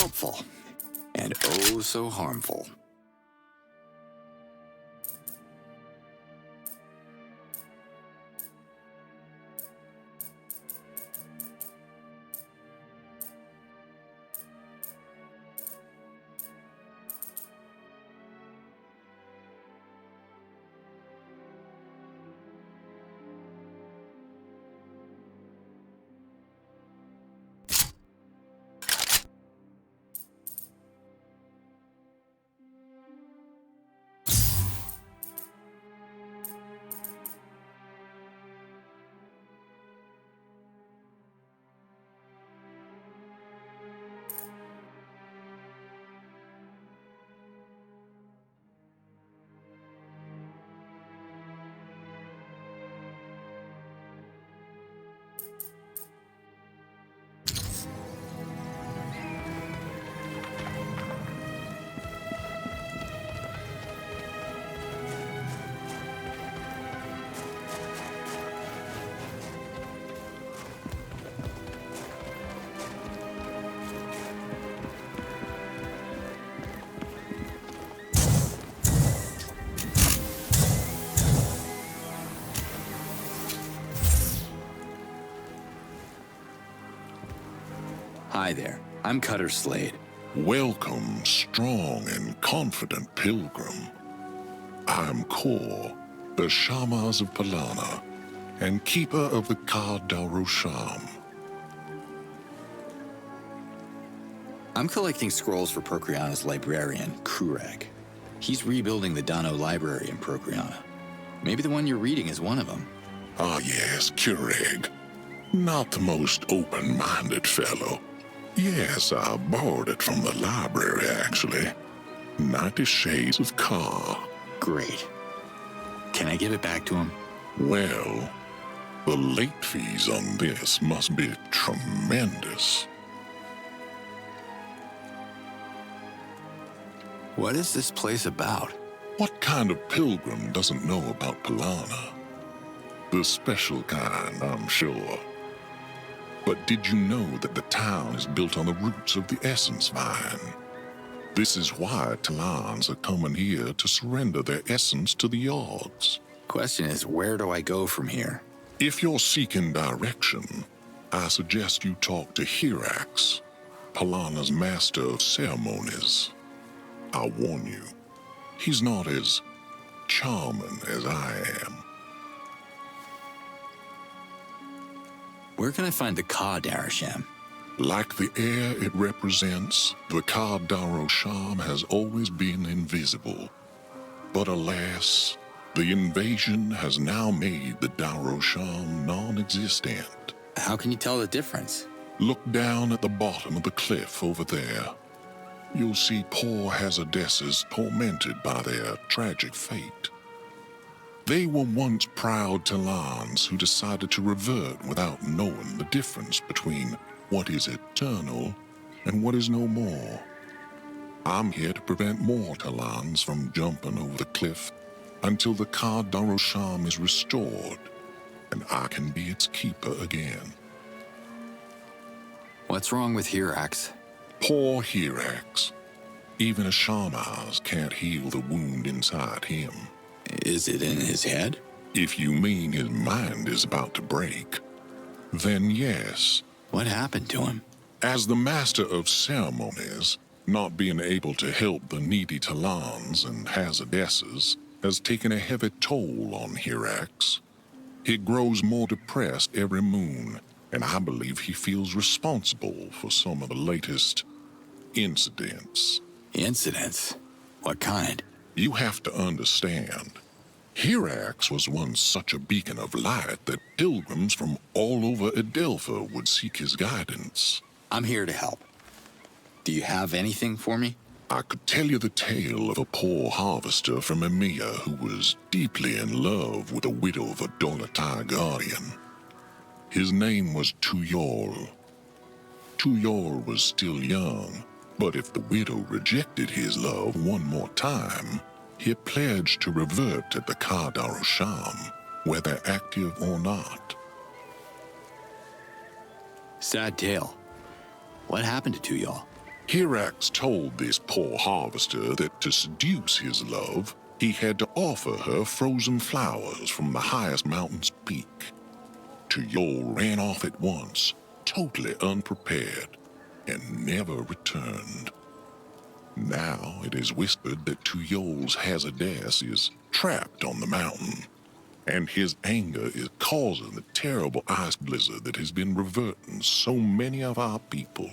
helpful, and oh so harmful. Hi there, I'm Cutter Slade. Welcome, strong and confident pilgrim. I'm Kor, the Shamas of Palana, and keeper of the Ka Darosham. I'm collecting scrolls for Procreana's librarian, Kurag. He's rebuilding the Dano Library in Procreana. Maybe the one you're reading is one of them. Ah yes, Kurag. Not the most open-minded fellow. Yes, I borrowed it from the library, actually. 90 Shades of Ka. Great. Can I give it back to him? Well, the late fees on this must be tremendous. What is this place about? What kind of pilgrim doesn't know about Palana? The special kind, I'm sure. But did you know that the town is built on the roots of the essence vine? This is why Talans are coming here to surrender their essence to the Yards. Question is, where do I go from here? If you're seeking direction, I suggest you talk to Hirax, Palana's master of ceremonies. I warn you, he's not as charming as I am. Where can I find the Ka Darosham? Like the air it represents, the Ka Darosham has always been invisible. But alas, the invasion has now made the Darosham non-existent. How can you tell the difference? Look down at the bottom of the cliff over there. You'll see poor Hazardesses tormented by their tragic fate. They were once proud Talans who decided to revert without knowing the difference between what is eternal and what is no more. I'm here to prevent more Talans from jumping over the cliff until the Ka Darosham is restored and I can be its keeper again. What's wrong with Hirax? Poor Hirax. Even a Shamaz can't heal the wound inside him. Is it in his head? If you mean his mind is about to break, then yes. What happened to him? As the master of ceremonies, not being able to help the needy Talans and Hazardesses has taken a heavy toll on Hirax. He grows more depressed every moon, and I believe he feels responsible for some of the latest incidents. Incidents? What kind? You have to understand, Hirax was once such a beacon of light that pilgrims from all over Adelpha would seek his guidance. I'm here to help. Do you have anything for me? I could tell you the tale of a poor harvester from Emia who was deeply in love with the widow of a Dolatai guardian. His name was Tuyol. Tuyol was still young, but if the widow rejected his love one more time, he pledged to revert at the Ka Darosham, whether active or not. Sad tale. What happened to Tuyol? Hirax told this poor harvester that to seduce his love, he had to offer her frozen flowers from the highest mountain's peak. Tuyol ran off at once, totally unprepared, and never returned. Now it is whispered that Tuyol's Hazardess is trapped on the mountain, and his anger is causing the terrible ice blizzard that has been reverting so many of our people.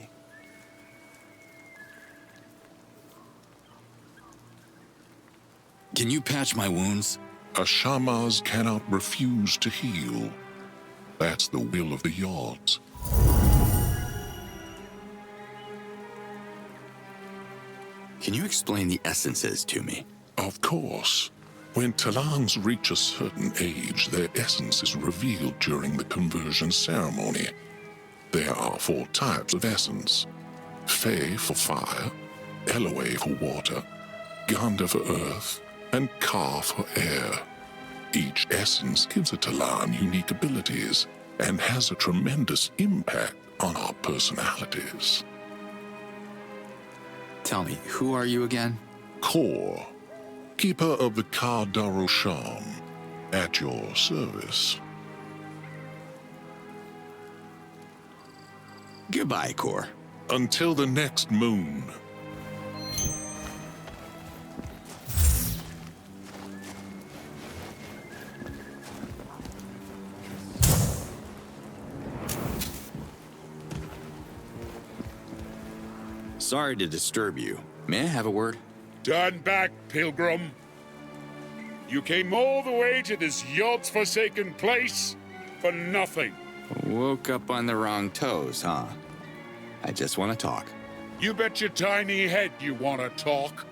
Can you patch my wounds? A Shamaz cannot refuse to heal. That's the will of the Yards. Can you explain the essences to me? Of course. When Talans reach a certain age, their essence is revealed during the conversion ceremony. There are 4 types of essence. Fae for fire, Eloe for water, Ganda for earth, and Ka for air. Each essence gives a Talan unique abilities and has a tremendous impact on our personalities. Tell me, who are you again? Kor, keeper of the Ka Darosham, at your service. Goodbye, Kor. Until the next moon. Sorry to disturb you. May I have a word? Turn back, pilgrim. You came all the way to this Yod's forsaken place for nothing. Woke up on the wrong toes, huh? I just want to talk. You bet your tiny head you want to talk.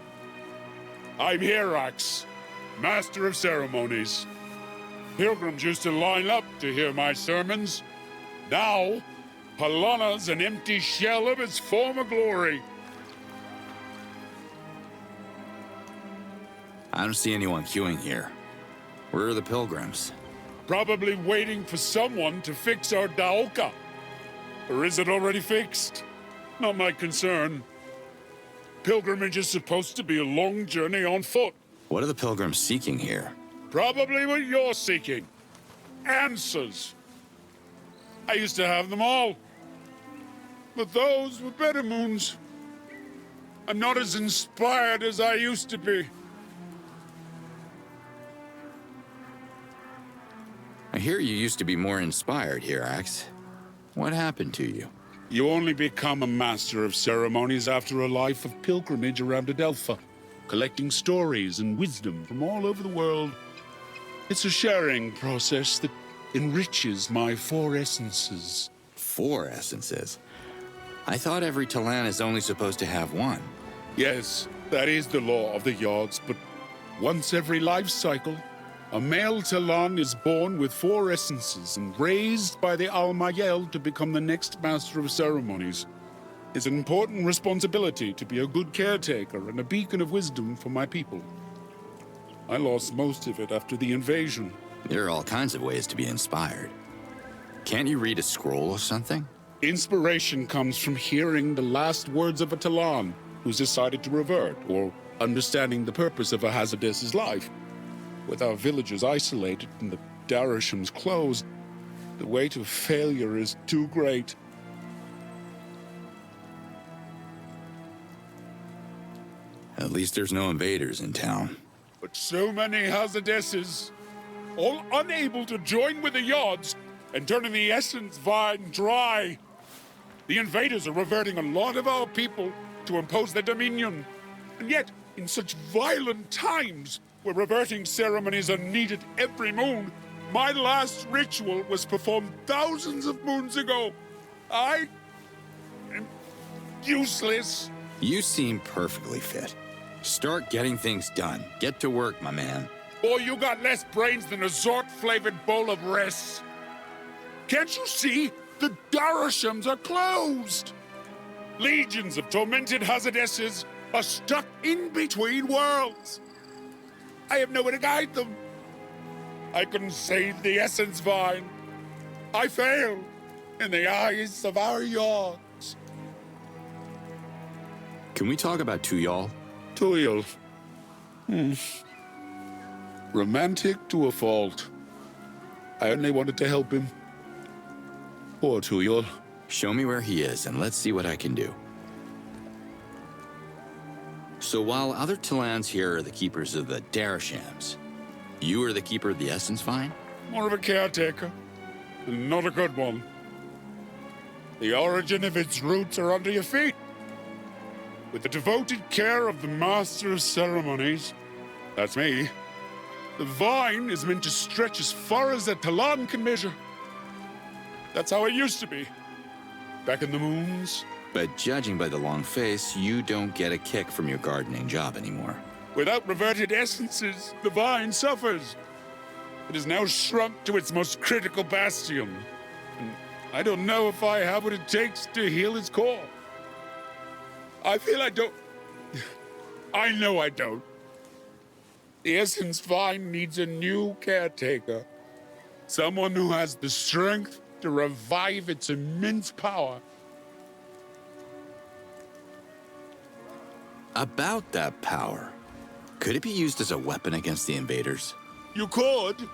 I'm Hirax, Master of Ceremonies. Pilgrims used to line up to hear my sermons. Now, Palana's an empty shell of its former glory. I don't see anyone queuing here. Where are the pilgrims? Probably waiting for someone to fix our Daoka. Or is it already fixed? Not my concern. Pilgrimage is supposed to be a long journey on foot. What are the pilgrims seeking here? Probably what you're seeking. Answers. I used to have them all. But those were better moons. I'm not as inspired as I used to be. I hear you used to be more inspired, Hirax. What happened to you? You only become a master of ceremonies after a life of pilgrimage around Adelpha, collecting stories and wisdom from all over the world. It's a sharing process that enriches my 4 essences. 4 essences? I thought every Talan is only supposed to have 1. Yes, that is the law of the Yards, but once every life cycle, a male Talan is born with 4 essences and raised by the Almayel to become the next Master of Ceremonies. It's an important responsibility to be a good caretaker and a beacon of wisdom for my people. I lost most of it after the invasion. There are all kinds of ways to be inspired. Can't you read a scroll or something? Inspiration comes from hearing the last words of a Talan who's decided to revert, or understanding the purpose of a Hazardess's life. With our villages isolated and the Darashams closed, the weight of failure is too great. At least there's no invaders in town. But so many Hazardesses, all unable to join with the Yards and turning the Essence Vine dry. The invaders are reverting a lot of our people to impose their dominion. And yet, in such violent times, where reverting ceremonies are needed every moon, my last ritual was performed thousands of moons ago. I am useless. You seem perfectly fit. Start getting things done. Get to work, my man. Boy, you got less brains than a Zort-flavored bowl of res. Can't you see? The Darashams are closed. Legions of tormented Hazardesses are stuck in between worlds. I have nowhere to guide them. I couldn't save the Essence Vine. I fail in the eyes of our Yards. Can we talk about Tuyal? Tuyal. Romantic to a fault. I only wanted to help him. Poor Tuyal. Show me where he is, and let's see what I can do. So while other Talans here are the keepers of the Darashams, you are the keeper of the Essence Vine? More of a caretaker, and not a good one. The origin of its roots are under your feet. With the devoted care of the Master of Ceremonies, that's me, the vine is meant to stretch as far as a Talan can measure. That's how it used to be, back in the moons. But judging by the long face, you don't get a kick from your gardening job anymore. Without reverted essences, the vine suffers. It is now shrunk to its most critical bastion. And I don't know if I have what it takes to heal its core. I feel I don't. I know I don't. The Essence Vine needs a new caretaker. Someone who has the strength to revive its immense power. About that power, could it be used as a weapon against the invaders? You could,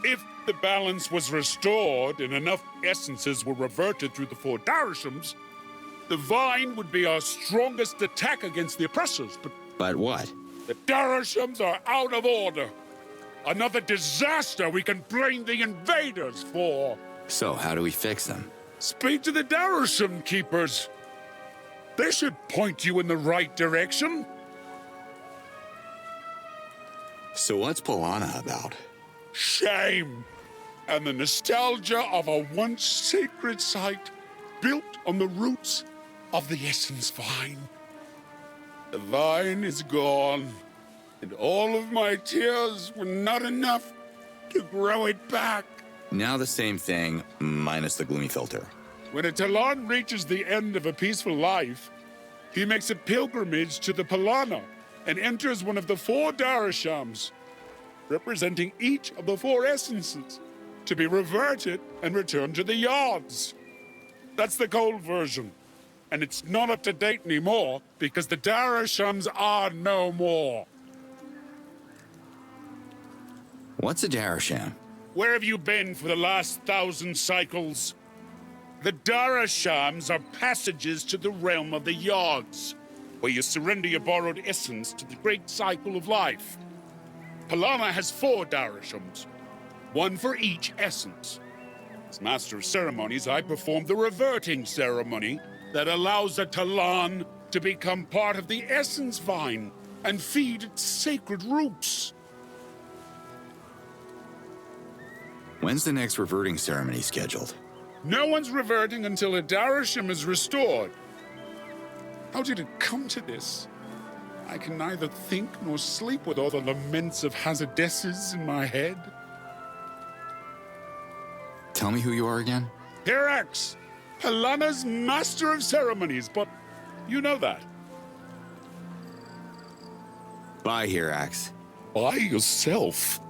if the balance was restored and enough essences were reverted through the 4 Darashams. The vine would be our strongest attack against the oppressors, But what? the Darashams are out of order. Another disaster we can blame the invaders for. So how do we fix them? Speak to the Darasham keepers. They should point you in the right direction. So what's Polana about? Shame. And the nostalgia of a once sacred site built on the roots of the Essence Vine. The vine is gone, and all of my tears were not enough to grow it back. Now the same thing, minus the gloomy filter. When a Talan reaches the end of a peaceful life, he makes a pilgrimage to the Polana and enters one of the 4 Darashams, representing each of the 4 essences, to be reverted and returned to the yards. That's the cold version. And it's not up to date anymore because the Darashams are no more. What's a Darasham? Where have you been for the last 1,000 cycles? The Darashams are passages to the realm of the yards, where you surrender your borrowed essence to the great cycle of life. Polana has 4 Darashams, 1 for each essence. As Master of Ceremonies, I perform the reverting ceremony that allows a Talan to become part of the Essence Vine and feed its sacred roots. When's the next reverting ceremony scheduled? No one's reverting until a Darasham is restored. How did it come to this? I can neither think nor sleep with all the laments of Hazardesses in my head. Tell me who you are again? Hirax, Polana's Master of Ceremonies, but you know that. Bye, Hirax. By yourself.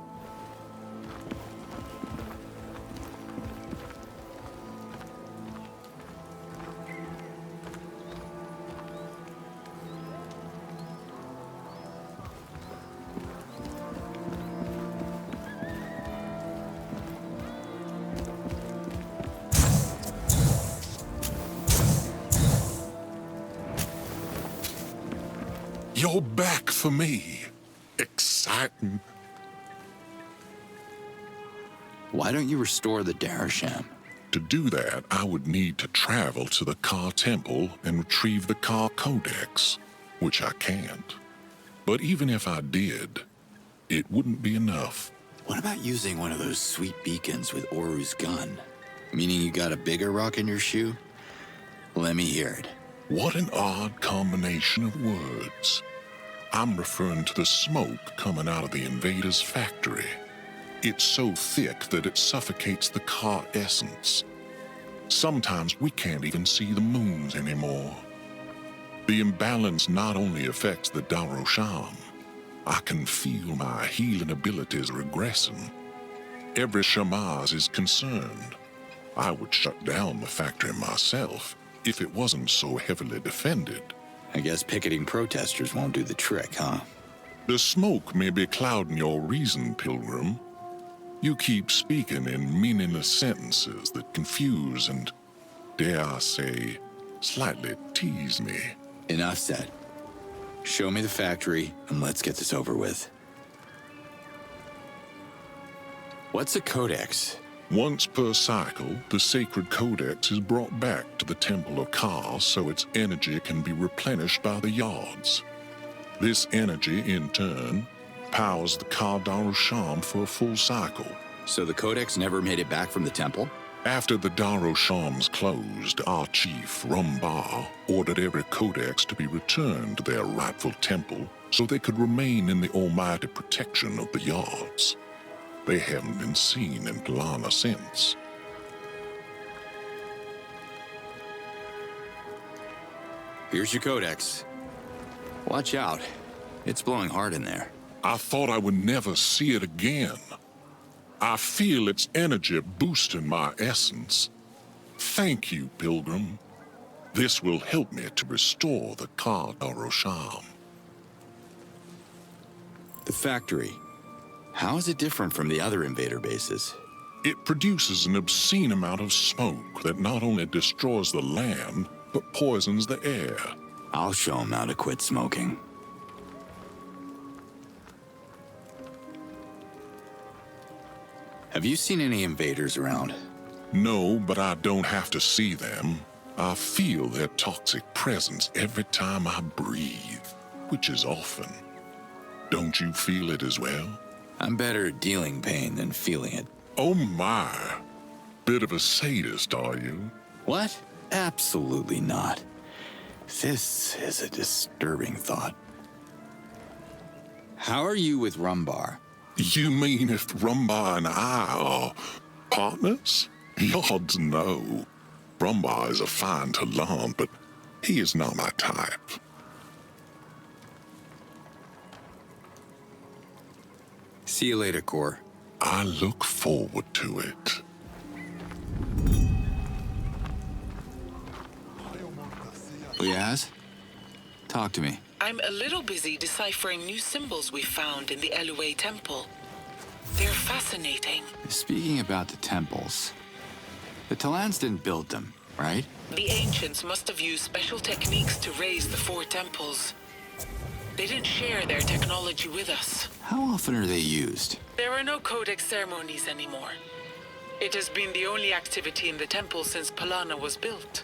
You're back for me. Exciting. Why don't you restore the Darasham? To do that, I would need to travel to the Ka Temple and retrieve the Ka Codex, which I can't. But even if I did, it wouldn't be enough. What about using one of those sweet beacons with Oru's gun? Meaning you got a bigger rock in your shoe? Let me hear it. What an odd combination of words. I'm referring to the smoke coming out of the invader's factory. It's so thick that it suffocates the Ka essence. Sometimes we can't even see the moons anymore. The imbalance not only affects the Darosham, I can feel my healing abilities regressing. Every Shamaz is concerned. I would shut down the factory myself if it wasn't so heavily defended. I guess picketing protesters won't do the trick, huh? The smoke may be clouding your reason, Pilgrim. You keep speaking in meaningless sentences that confuse and, dare I say, slightly tease me. Enough said. Show me the factory, and let's get this over with. What's a codex? Once per cycle, the sacred codex is brought back to the Temple of Ka so its energy can be replenished by the yards. This energy, in turn, powers the Ka Darusham for a full cycle. So the codex never made it back from the temple? After the Darushams closed, our chief, Rumbar, ordered every codex to be returned to their rightful temple so they could remain in the almighty protection of the yards. They haven't been seen in Palana since. Here's your codex. Watch out. It's blowing hard in there. I thought I would never see it again. I feel its energy boosting my essence. Thank you, Pilgrim. This will help me to restore the Ka Darusham. The factory. How is it different from the other invader bases? It produces an obscene amount of smoke that not only destroys the land, but poisons the air. I'll show them how to quit smoking. Have you seen any invaders around? No, but I don't have to see them. I feel their toxic presence every time I breathe, which is often. Don't you feel it as well? I'm better at dealing pain than feeling it. Oh my. Bit of a sadist, are you? What? Absolutely not. This is a disturbing thought. How are you with Rumbar? You mean if Rumbar and I are partners? Odds no. Rumbar is a fine Talon, but he is not my type. See you later, Core. I look forward to it. Liaz? Talk to me. I'm a little busy deciphering new symbols we found in the Elue Temple. They're fascinating. Speaking about the temples, the Talans didn't build them, right? The ancients must have used special techniques to raise the 4 temples. They didn't share their technology with us. How often are they used? There are no codex ceremonies anymore. It has been the only activity in the temple since Palana was built.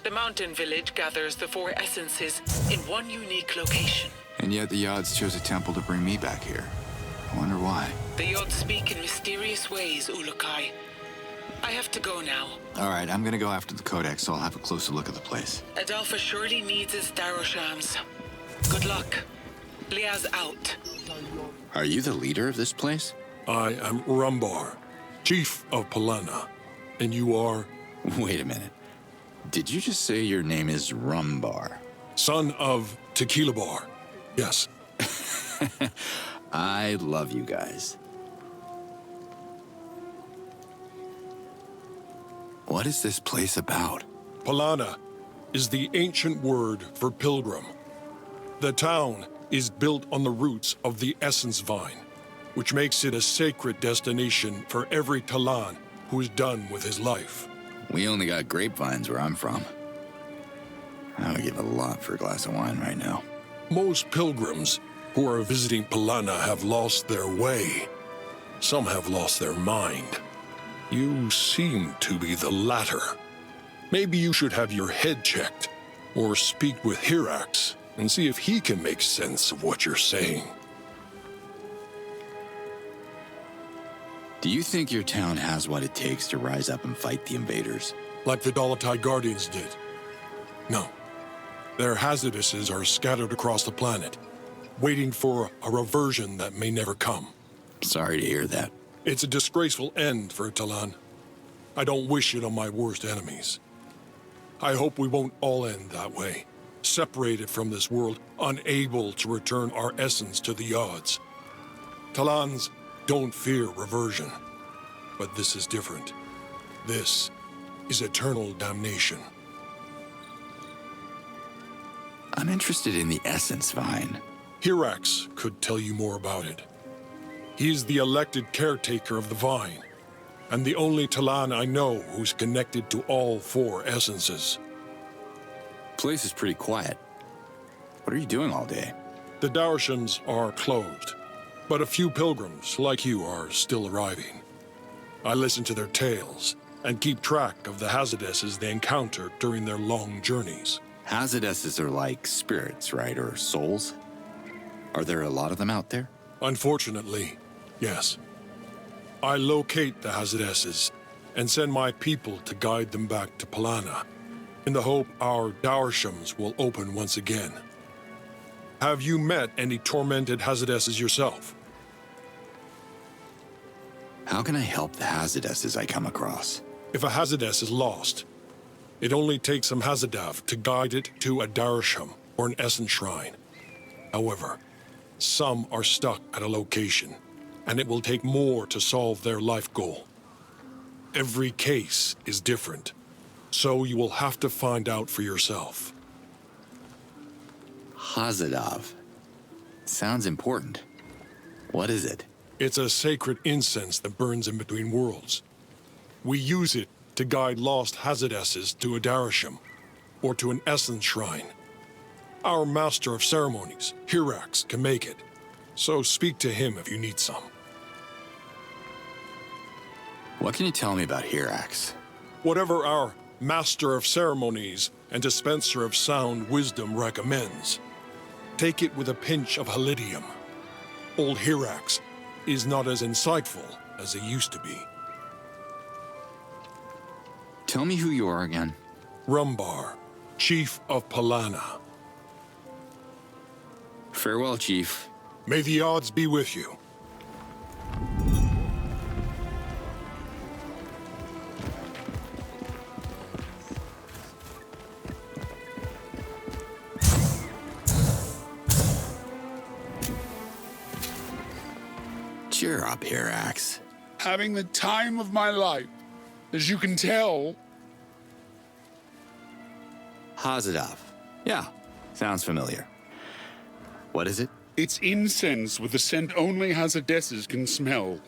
The mountain village gathers the 4 essences in one unique location. And yet the Yods chose a temple to bring me back here. I wonder why. The Yods speak in mysterious ways, Ulukai. I have to go now. All right, I'm gonna go after the codex, so I'll have a closer look at the place. Adalpha surely needs his Daroshams. Good luck. Liaz out. Are you the leader of this place? I am Rumbar, chief of Palana. And you are? Wait a minute. Did you just say your name is Rumbar? Son of Tequila Bar. Yes. I love you guys. What is this place about? Palana is the ancient word for pilgrim. The town is built on the roots of the essence vine, which makes it a sacred destination for every Talan who is done with his life. We only got grapevines where I'm from. I would give a lot for a glass of wine right now. Most pilgrims who are visiting Palana have lost their way. Some have lost their mind. You seem to be the latter. Maybe you should have your head checked, or speak with Hirax and see if he can make sense of what you're saying. Do you think your town has what it takes to rise up and fight the invaders? Like the Dalatai Guardians did. No. Their hazarduses are scattered across the planet, waiting for a reversion that may never come. Sorry to hear that. It's a disgraceful end for Talan. I don't wish it on my worst enemies. I hope we won't all end that way, separated from this world, unable to return our essence to the Yods. Talans don't fear reversion, but this is different. This is eternal damnation. I'm interested in the essence vine. Hirax could tell you more about it. He is the elected caretaker of the vine, and the only Talan I know who's connected to all 4 essences. Place is pretty quiet. What are you doing all day? The Darshans are closed, but a few pilgrims like you are still arriving. I listen to their tales and keep track of the Hazadesses they encounter during their long journeys. Hazadesses are like spirits, right? Or souls? Are there a lot of them out there? Unfortunately, yes. I locate the Hazadesses and send my people to guide them back to Palana, in the hope our Darshams will open once again. Have you met any tormented Hazadesses yourself? How can I help the Hazadesses I come across? If a Hazadess is lost, it only takes some Hazadav to guide it to a Darsham or an Essence Shrine. However, some are stuck at a location, and it will take more to solve their life goal. Every case is different, so you will have to find out for yourself. Hazadav. Sounds important. What is it? It's a sacred incense that burns in between worlds. We use it to guide lost Hazadesses to a Darasham, or to an Essence Shrine. Our Master of Ceremonies, Hirax, can make it, so speak to him if you need some. What can you tell me about Hirax? Whatever our Master of Ceremonies and Dispenser of Sound Wisdom recommends, take it with a pinch of Halidium. Old Hirax is not as insightful as he used to be. Tell me who you are again. Rumbar, Chief of Palana. Farewell, Chief. May the odds be with you. Cheer up, Hirax. Having the time of my life. As you can tell, Hazadav. Yeah, sounds familiar. What is it? it's incense with a scent only Hazadesses can smell.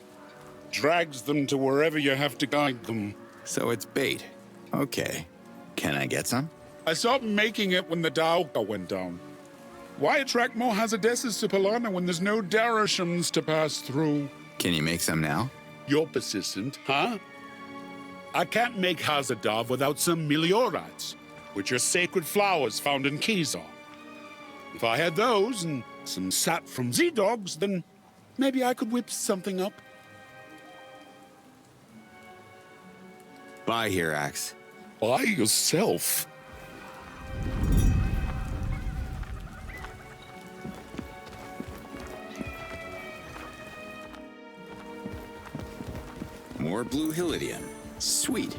Drags them to wherever you have to guide them. So it's bait. Okay. Can I get some? I stopped making it when the Daoka went down. Why attract more Hazadesses to Palana when there's no Darashams to pass through? Can you make some now? You're persistent, huh? I can't make Hazadav without some Meliorats, which are sacred flowers found in Kizar. If I had those and some sap from Z-Dogs, then maybe I could whip something up. Bye, Hirax. By yourself. More blue Hylidium. Sweet.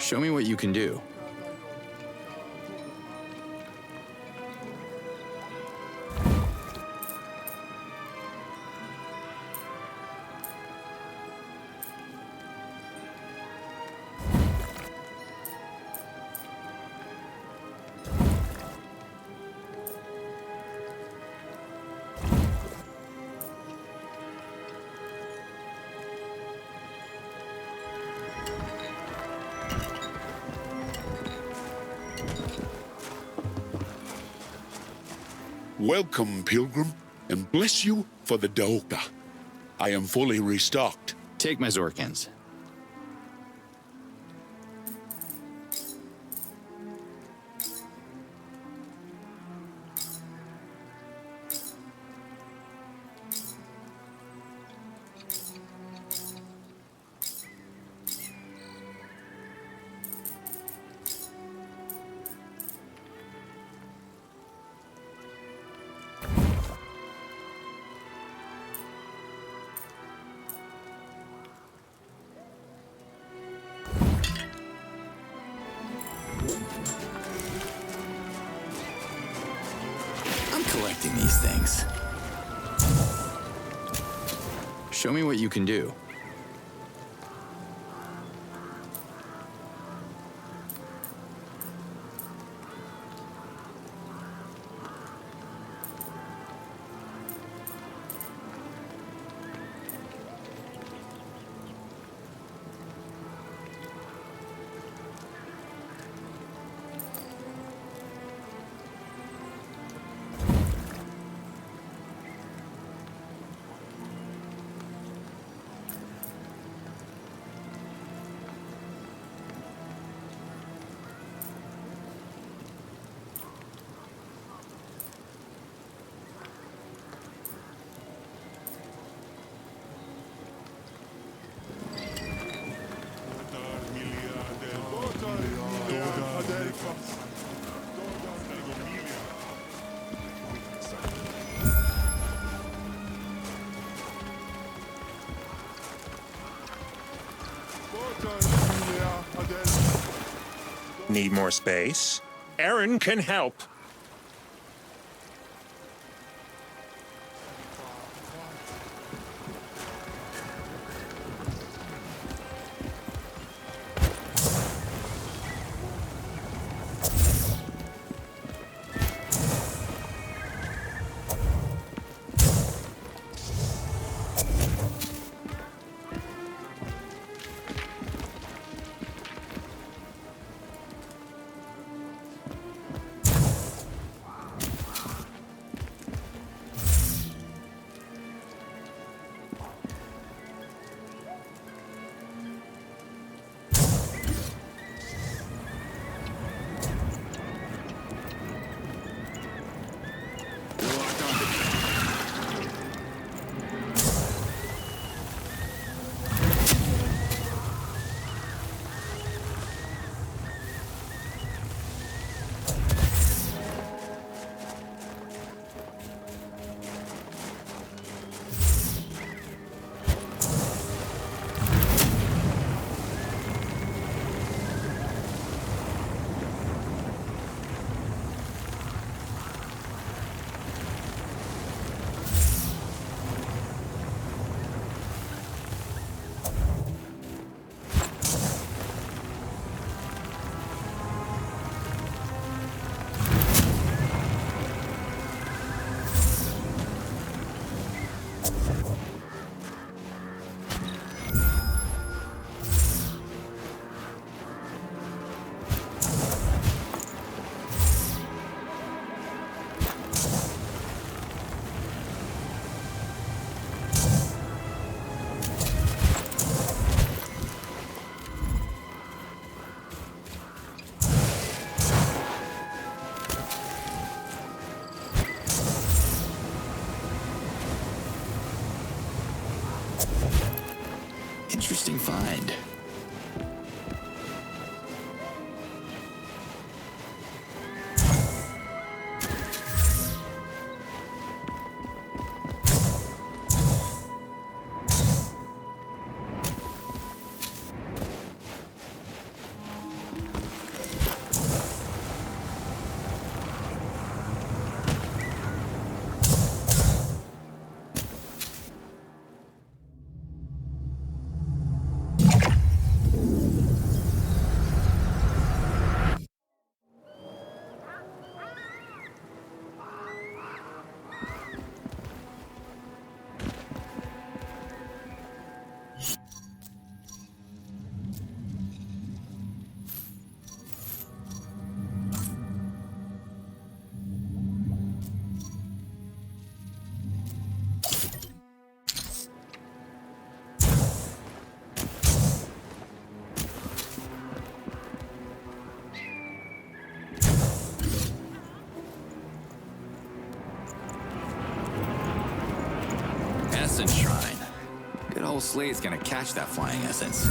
Show me what you can do. Welcome, pilgrim, and bless you for the Doka. I am fully restocked. Take my Zorkins. I'm collecting these things. Show me what you can do. Need more space? Aaron can help. Interesting find. Slade's gonna catch that flying essence.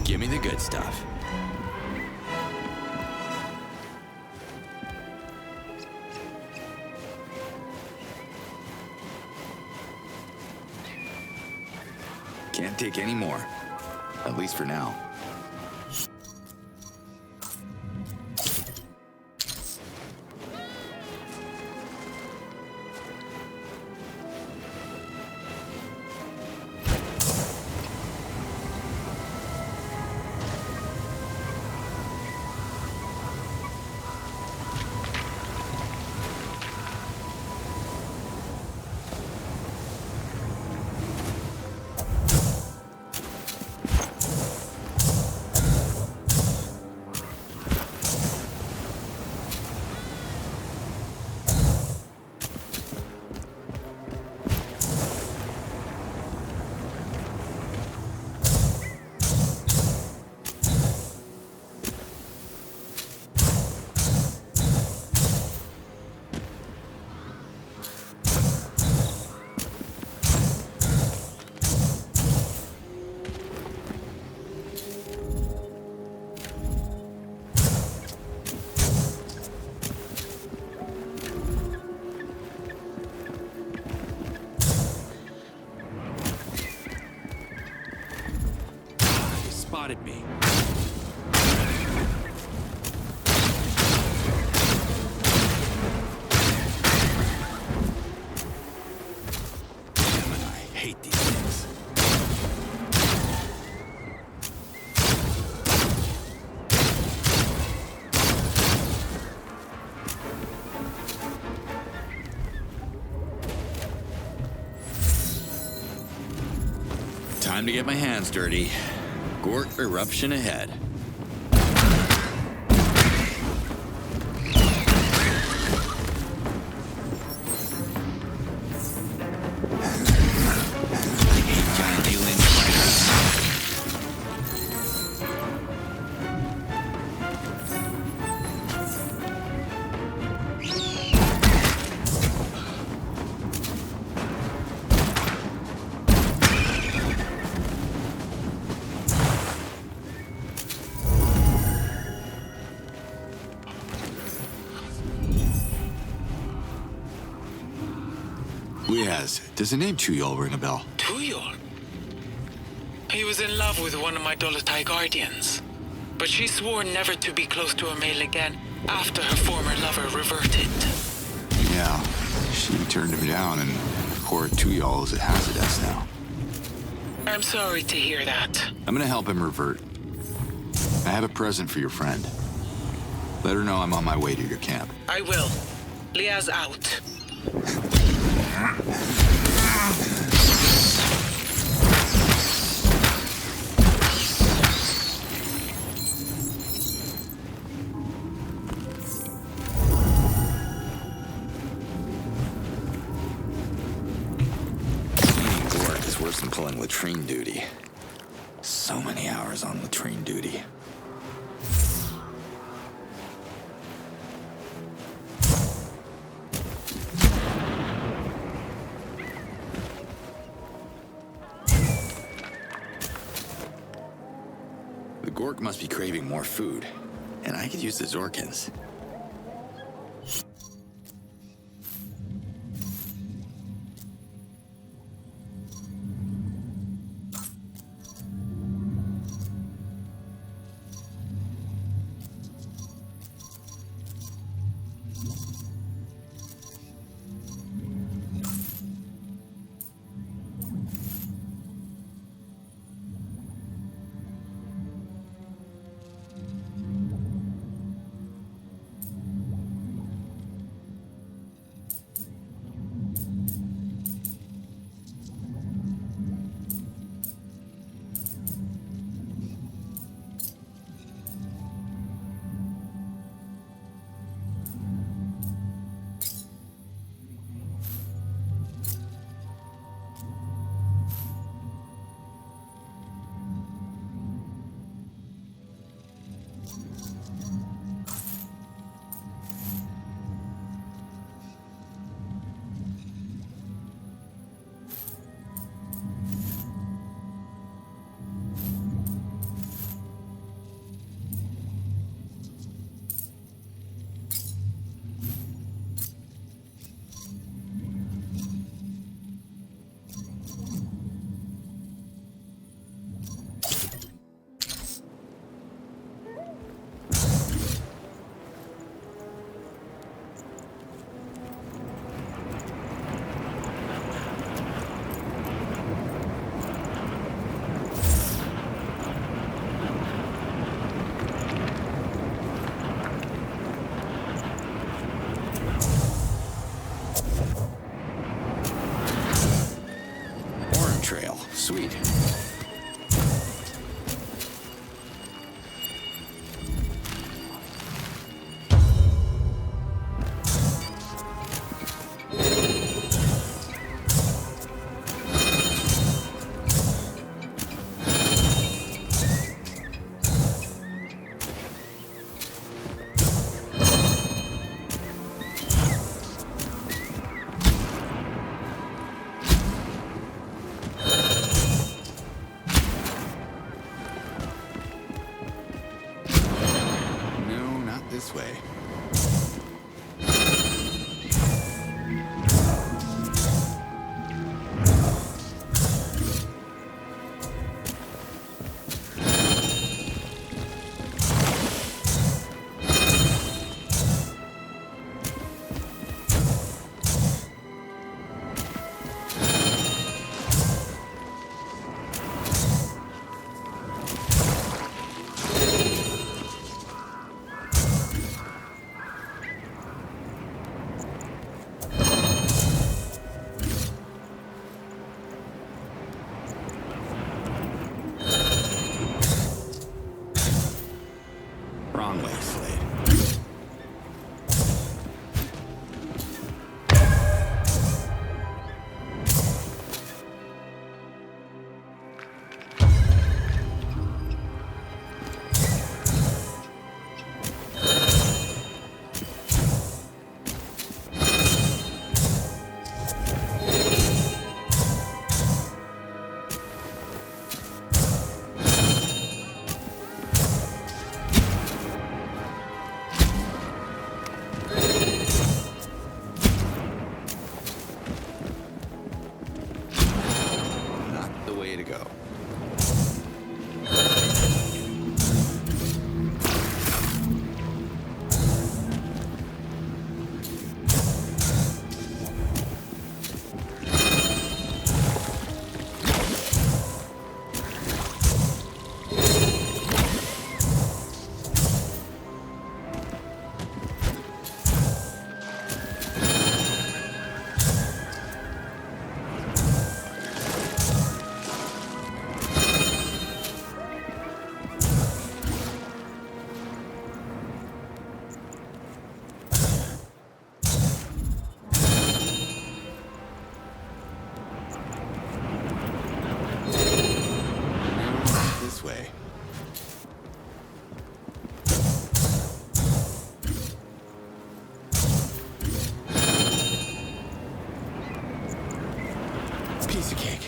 Give me the good stuff. Can't take any more. At least for now. Spotted me. Damn it, I hate these things. Time to get my hands dirty. Gork eruption ahead. Does the name Tuyol ring a bell? Tuyol? He was in love with one of my Dolotai guardians. But she swore never to be close to a male again after her former lover reverted. Yeah, she turned him down, and poor Tuyol is at Hazardous now. I'm sorry to hear that. I'm gonna help him revert. I have a present for your friend. Let her know I'm on my way to your camp. I will. Leah's out. Worse than pulling latrine duty. So many hours on latrine duty. The Gork must be craving more food, and I could use the Zorkins. this way. Wrong way, Slade. Not the way to go. This way. Piece of cake.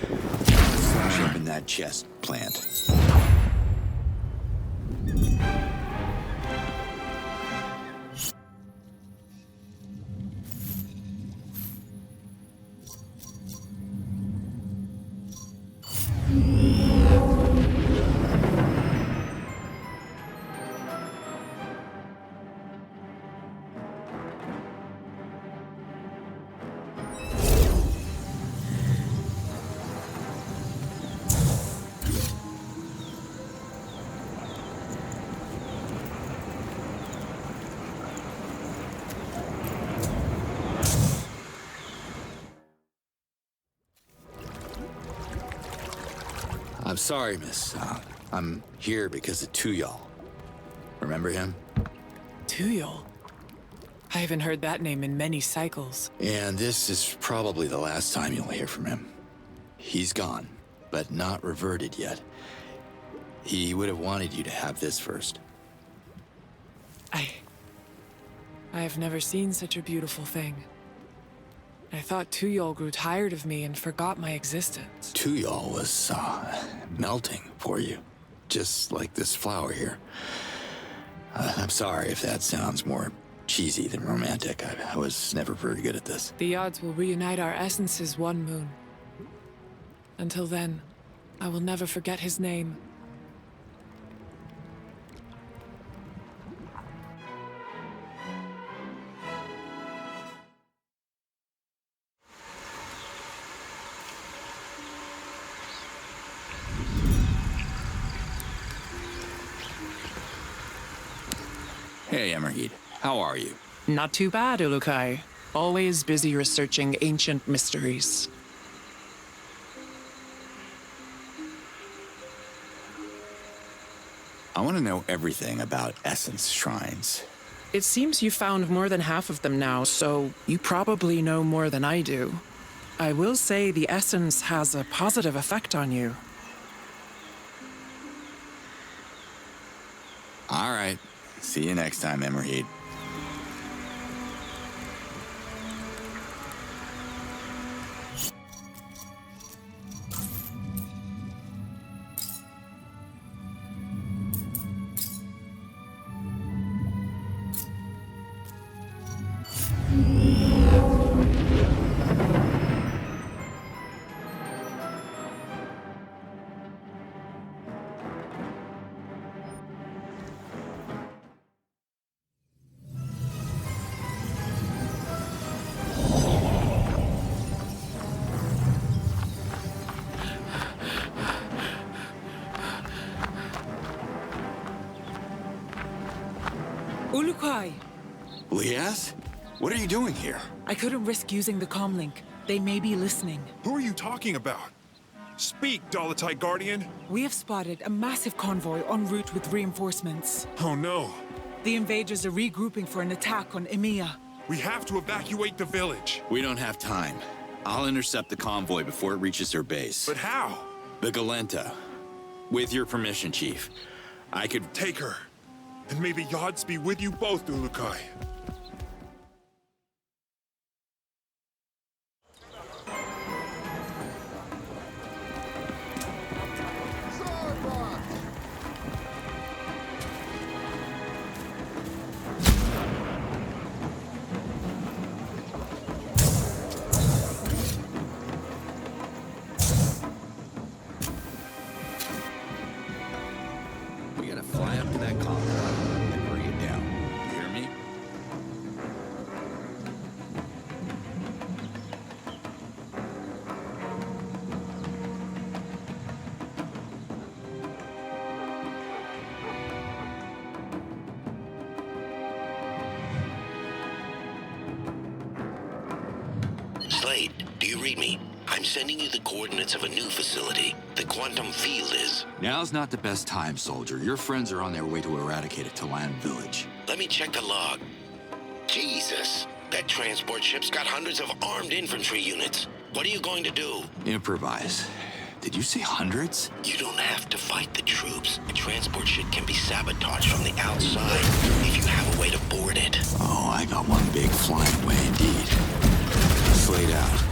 Smash open that chest, plant. I'm sorry, miss. I'm here because of Tuyal. Remember him? Tuyol? I haven't heard that name in many cycles. And this is probably the last time you'll hear from him. He's gone, but not reverted yet. He would have wanted you to have this first. I have never seen such a beautiful thing. I thought Tuyol grew tired of me and forgot my existence. Tuyal was melting for you, just like this flower here. I'm sorry if that sounds more cheesy than romantic. I was never very good at this. The odds will reunite our essences one moon. Until then, I will never forget his name. Hey, Emerheed. How are you? Not too bad, Ulukai. Always busy researching ancient mysteries. I want to know everything about Essence Shrines. It seems you found more than half of them now, so you probably know more than I do. I will say the essence has a positive effect on you. All right. See you next time, Emerheed. Ulukai! Lias? What are you doing here? I couldn't risk using the comlink. They may be listening. Who are you talking about? Speak, Dalatai Guardian! We have spotted a massive convoy en route with reinforcements. Oh no! The invaders are regrouping for an attack on Emiya. We have to evacuate the village! We don't have time. I'll intercept the convoy before it reaches their base. But how? The Galenta. With your permission, Chief. I could... Take her. And may the Yods be with you both, Ulukai. We gotta fly up to that convoy and bring it down. You hear me? Slade, do you read me? I'm sending you the coordinates of a new facility. The quantum field is. Now's not the best time, soldier. Your friends are on their way to eradicate a Talan village. Let me check the log. Jesus! That transport ship's got hundreds of armed infantry units. What are you going to do? Improvise. Did you say hundreds? You don't have to fight the troops. A transport ship can be sabotaged from the outside if you have a way to board it. Oh, I got one big flying way indeed. Slade out.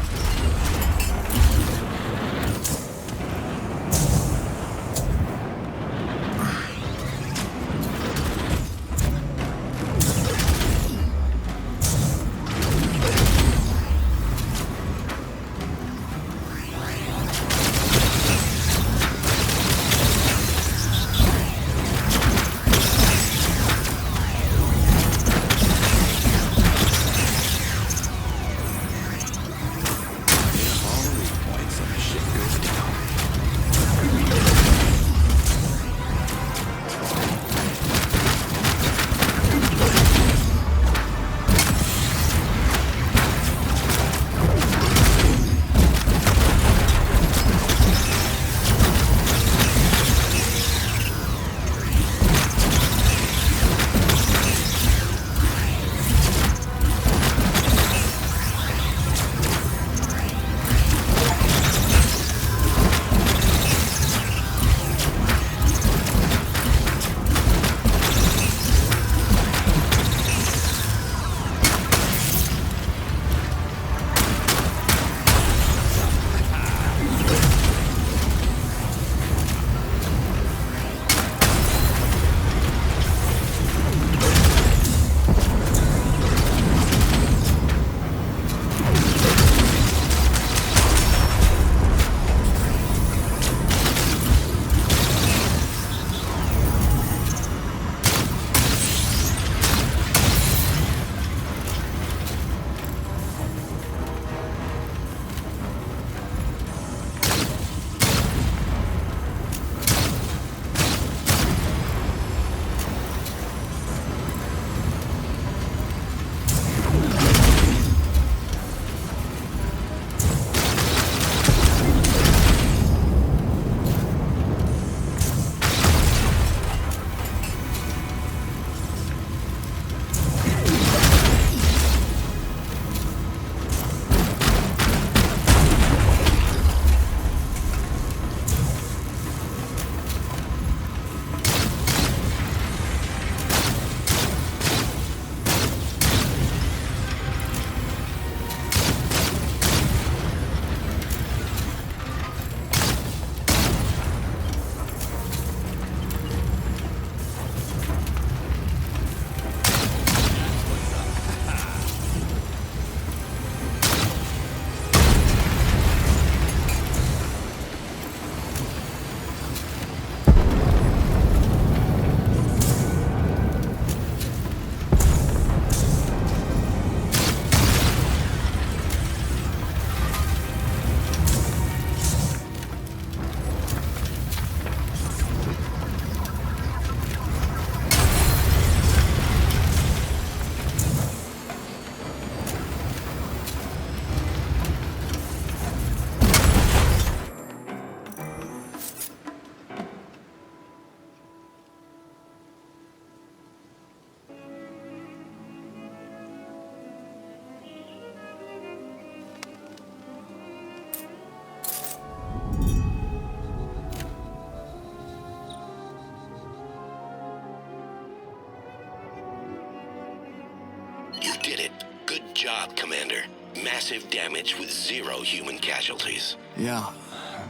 Good job, Commander. Massive damage with 0 human casualties. Yeah,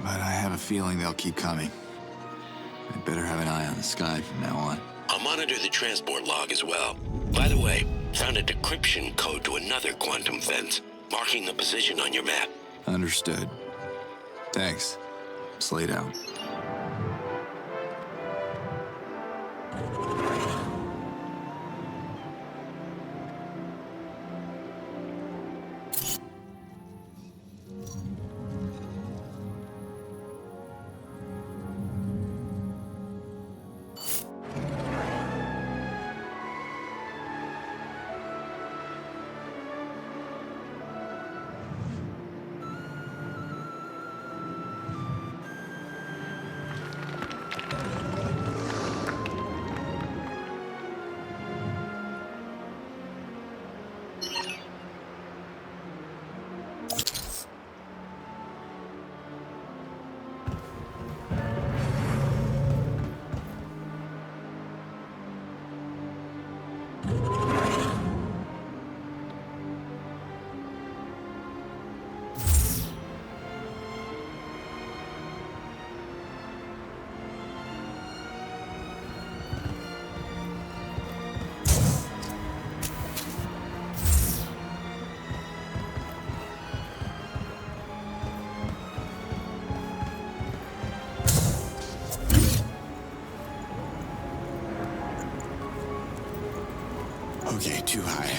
but I have a feeling they'll keep coming. I'd better have an eye on the sky from now on. I'll monitor the transport log as well. By the way, found a decryption code to another quantum fence, marking the position on your map. Understood. Thanks. Slate out. Okay, too high.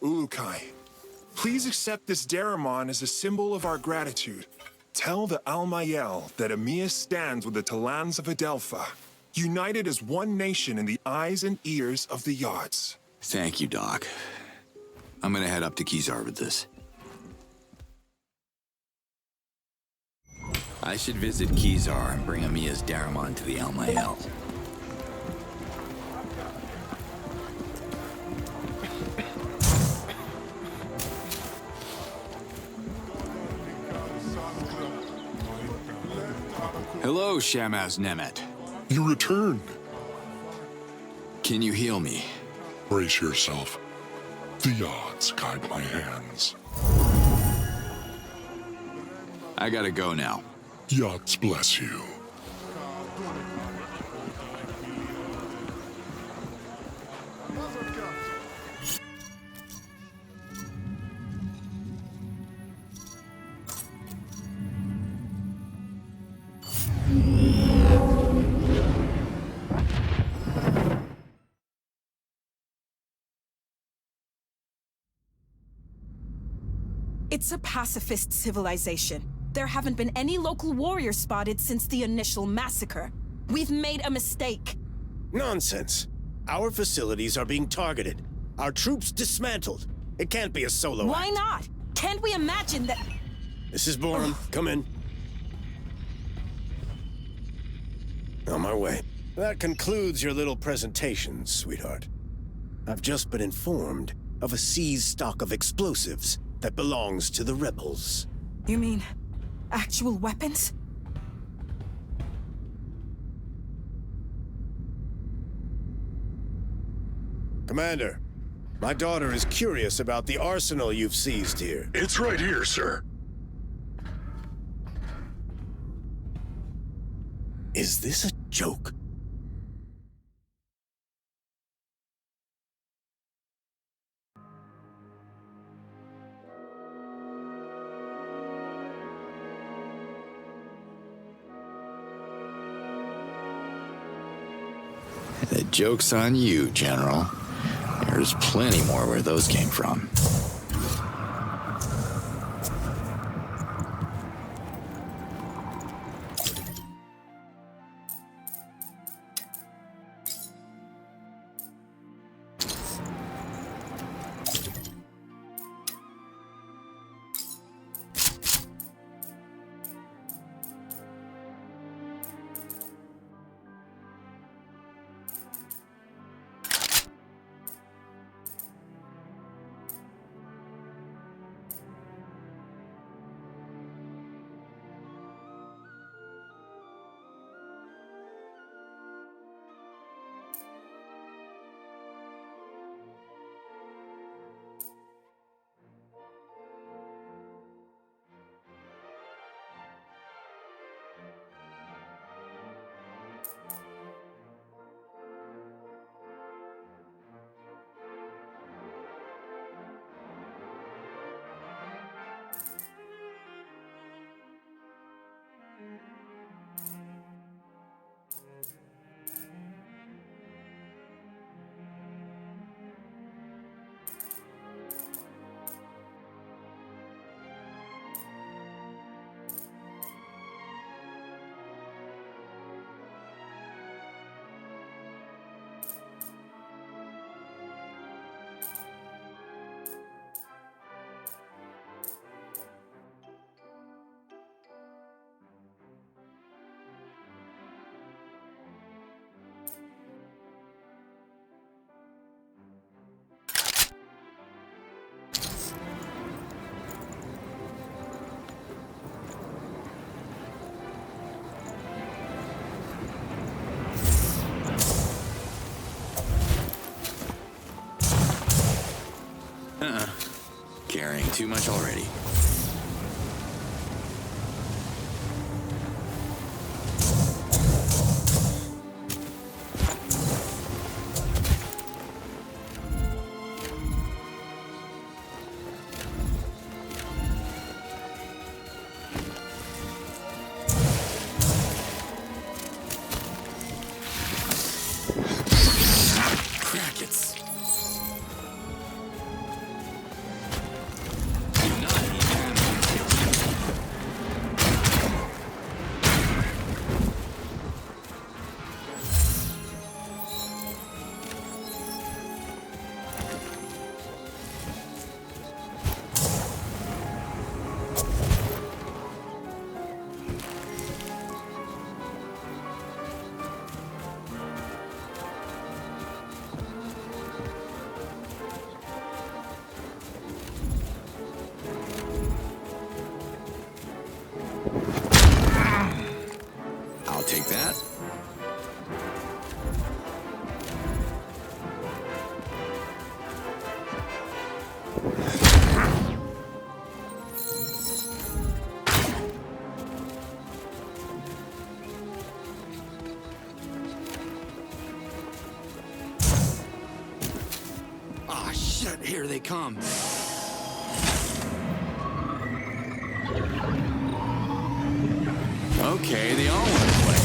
Ulukai, please accept this Daramon as a symbol of our gratitude. Tell the Almayel that Amias stands with the Talans of Adelpha, united as one nation in the eyes and ears of the Yachts. Thank you, Doc. I'm gonna head up to Kizar with this. I should visit Kizar and bring Amia's Daramon to the Almayel. Hello, Shamaz Nemet. You returned. Can you heal me? Brace yourself. The odds guide my hands. I gotta go now. Yachts bless you. It's a pacifist civilization. There haven't been any local warriors spotted since the initial massacre. We've made a mistake. Nonsense. Our facilities are being targeted. Our troops dismantled. It can't be a solo Why act. not? Can't we imagine that... Mrs. Borum, come in. On my way. That concludes your little presentation, sweetheart. I've just been informed of a seized stock of explosives that belongs to the rebels. You mean actual weapons? Commander, my daughter is curious about the arsenal you've seized here. It's right here, sir. Is this a joke? The joke's on you, General. There's plenty more where those came from. Carrying too much already. Crackets. I'll take that. Ah, shit, here they come. Okay, they all want to play.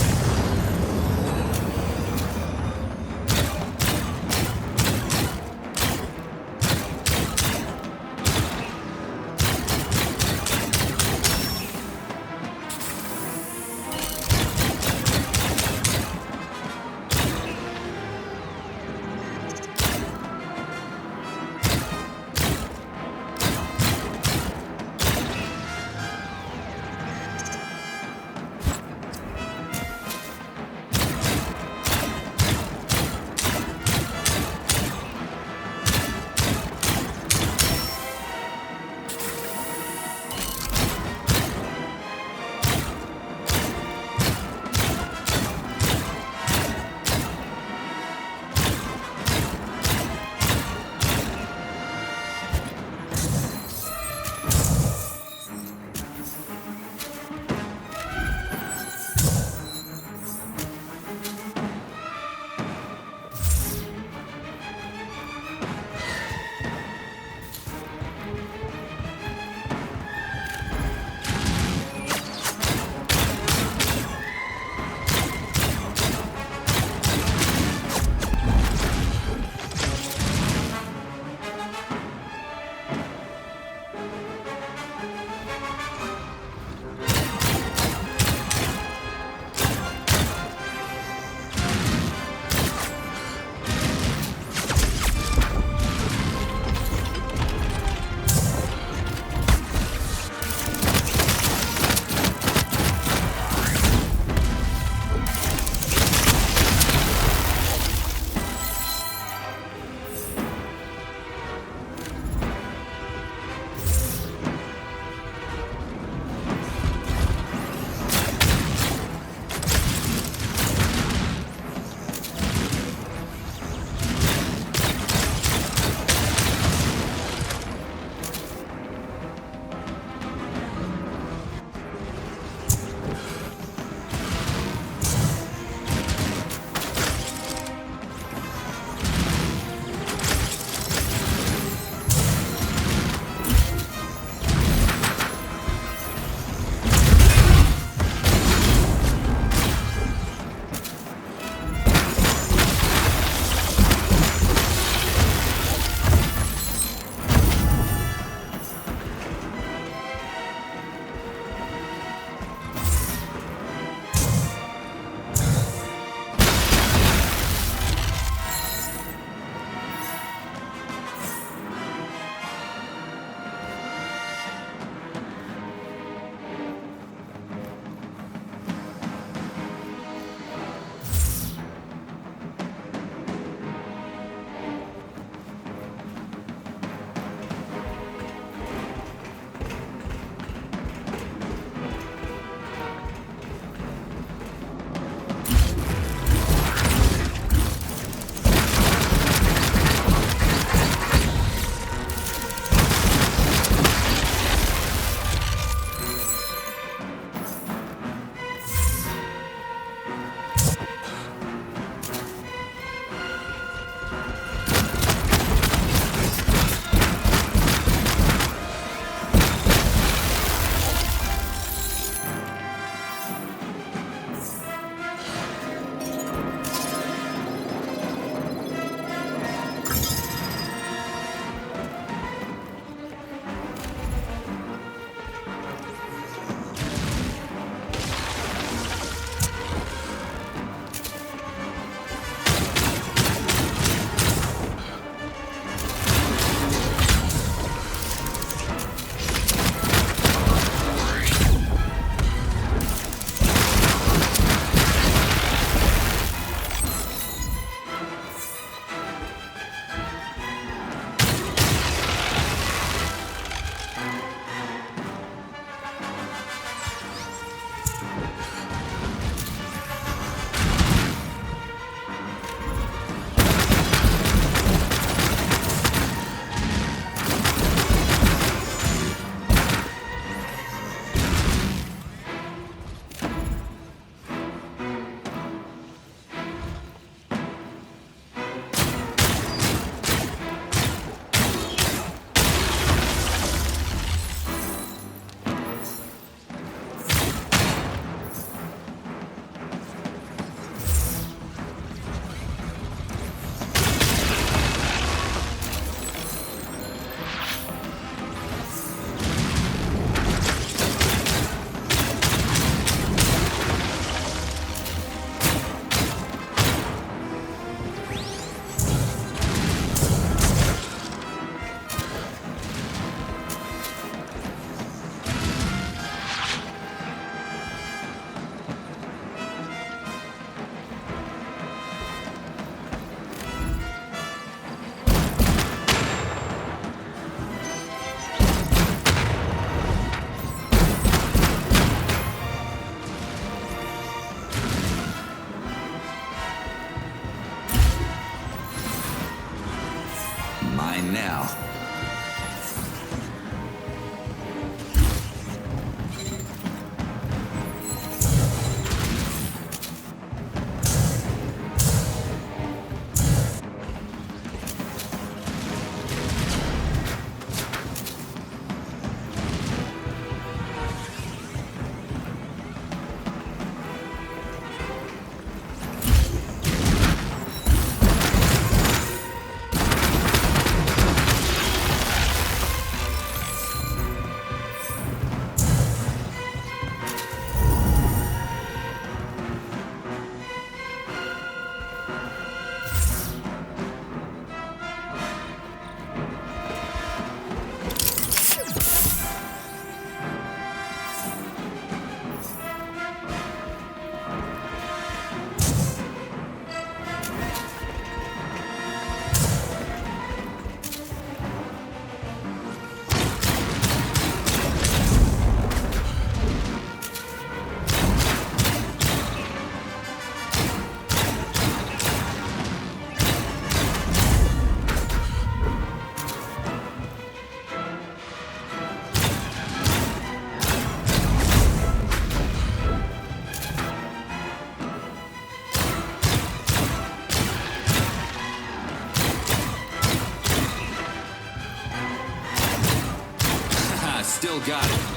Still got it.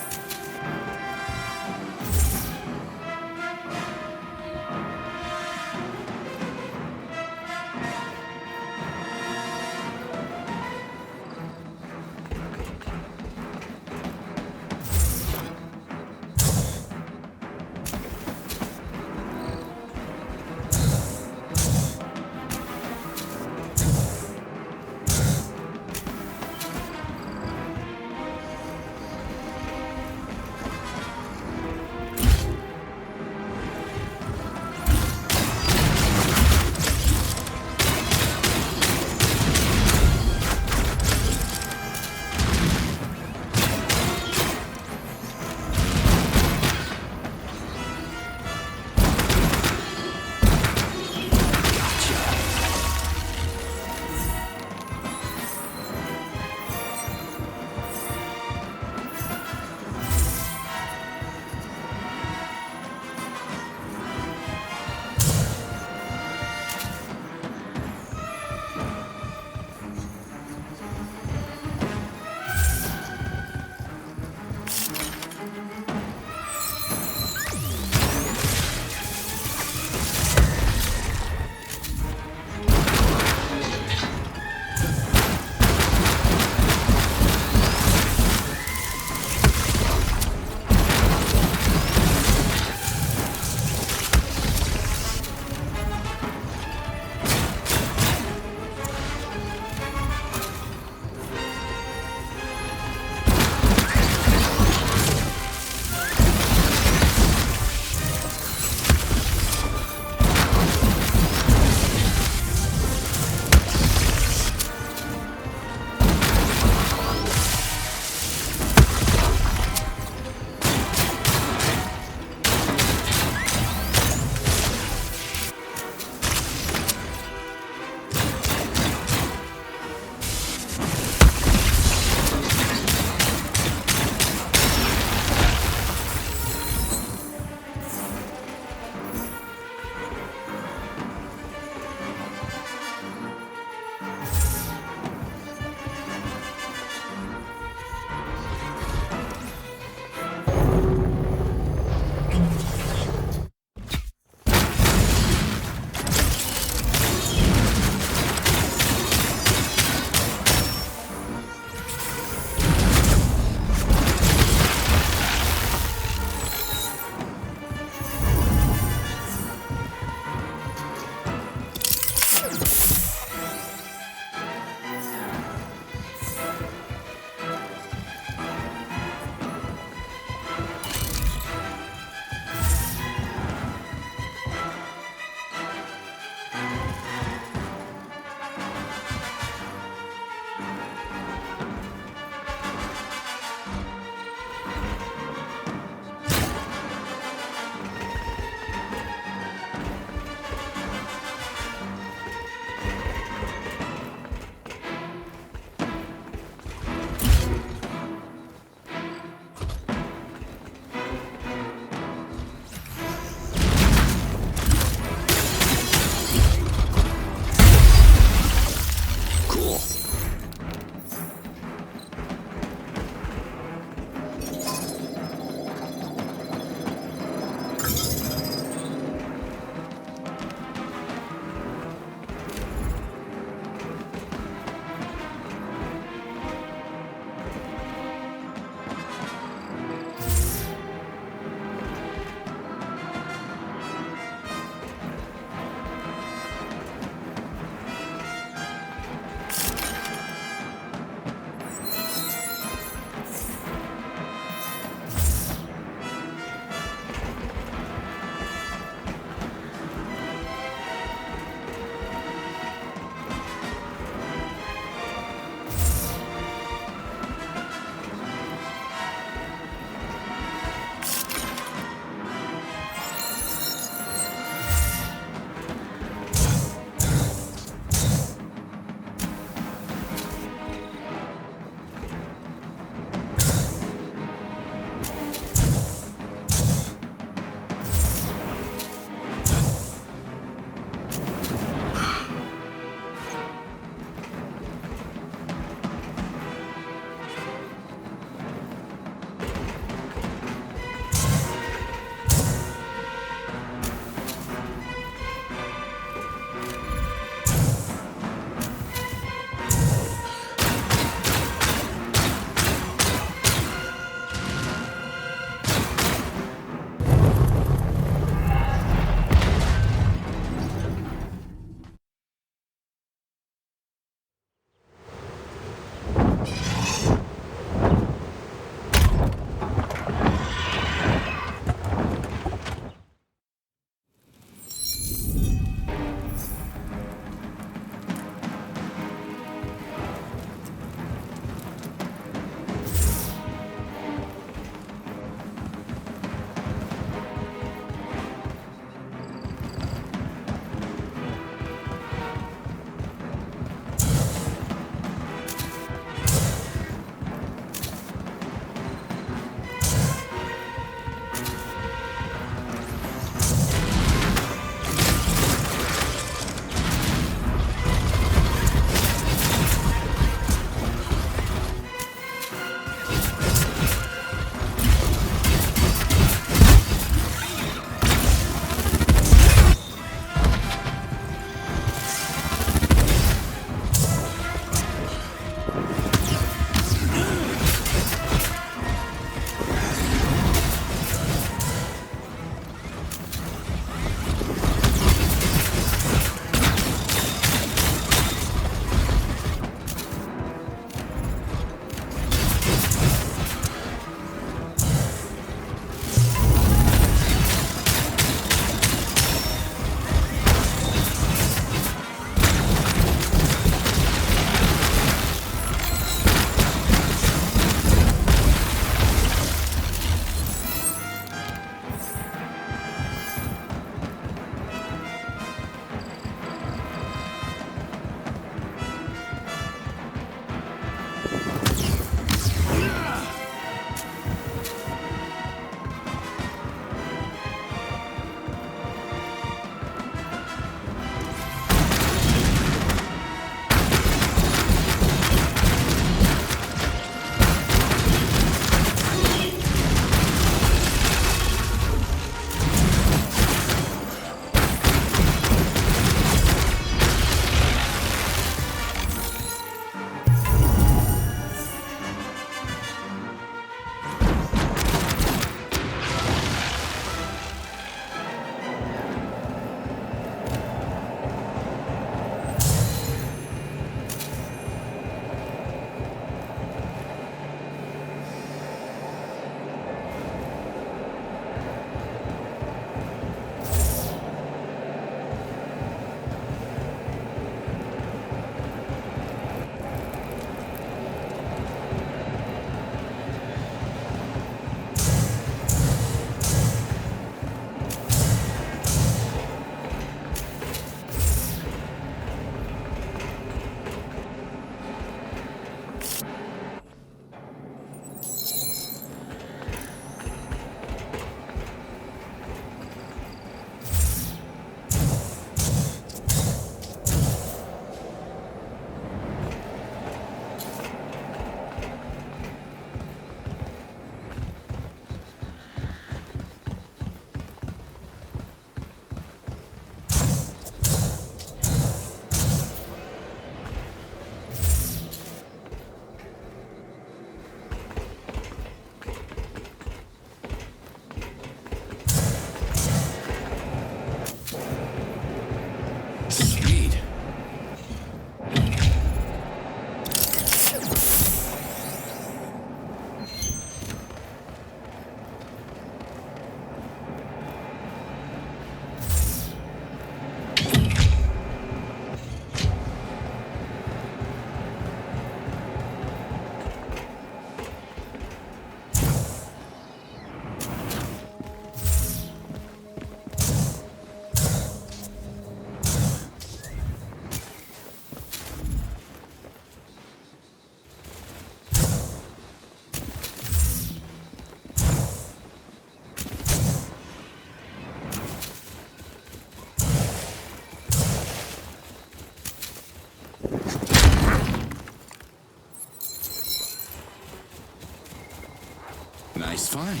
Nice find.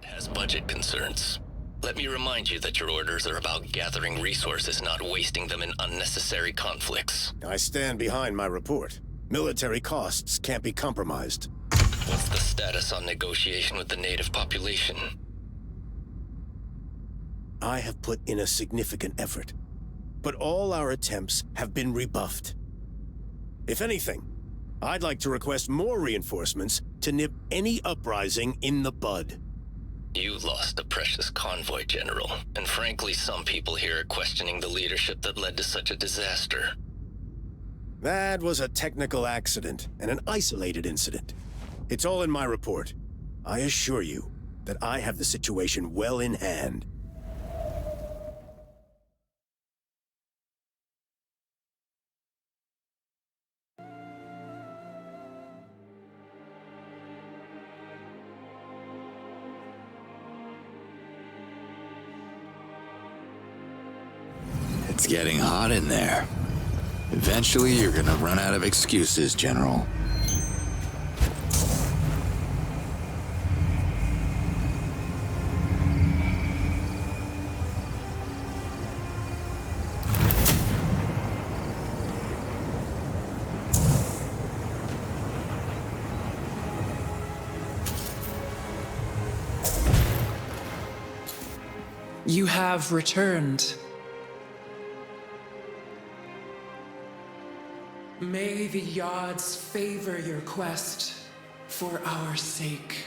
Has budget concerns. Let me remind you that your orders are about gathering resources, not wasting them in unnecessary conflicts. I stand behind my report. Military costs can't be compromised. What's the status on negotiation with the native population? I have put in a significant effort, but all our attempts have been rebuffed. If anything, I'd like to request more reinforcements to nip any uprising in the bud. You lost a precious convoy, General, and frankly, some people here are questioning the leadership that led to such a disaster. That was a technical accident and an isolated incident. It's all in my report. I assure you that I have the situation well in hand. It's getting hot in there. Eventually, you're gonna run out of excuses, General. You have returned. May the Yods favor your quest for our sake.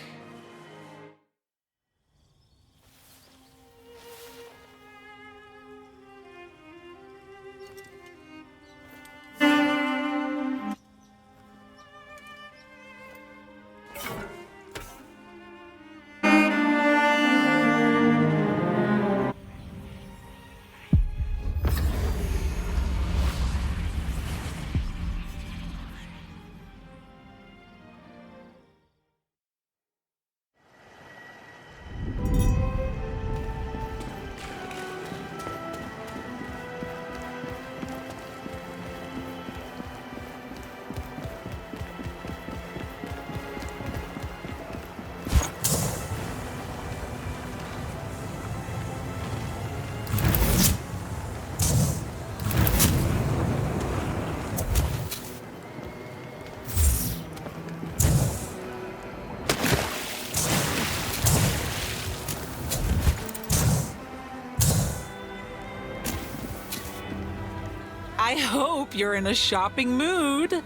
I hope you're in a shopping mood.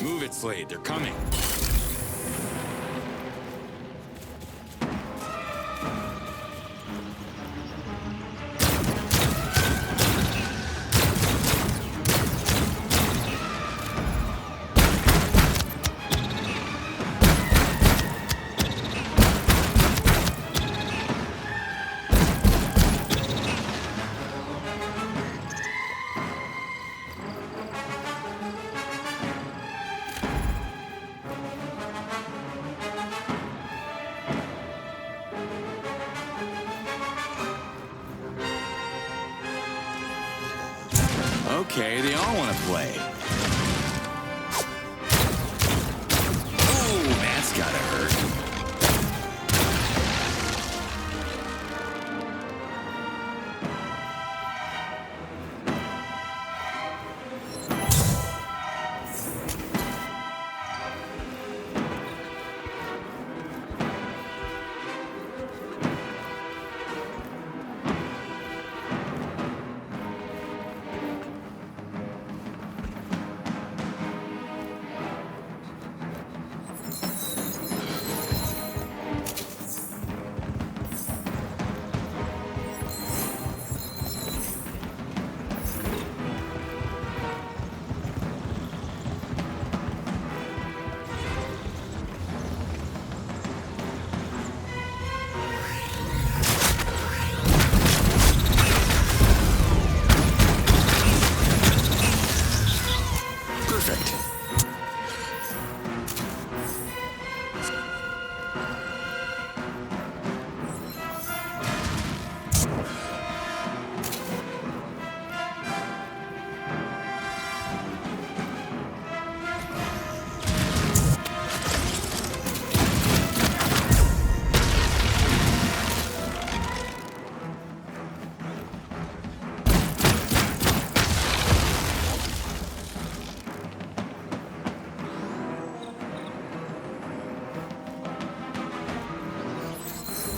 Move it, Slade. They're coming. Okay, they all want to play. Oh, that's gotta hurt.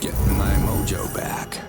Getting my mojo back.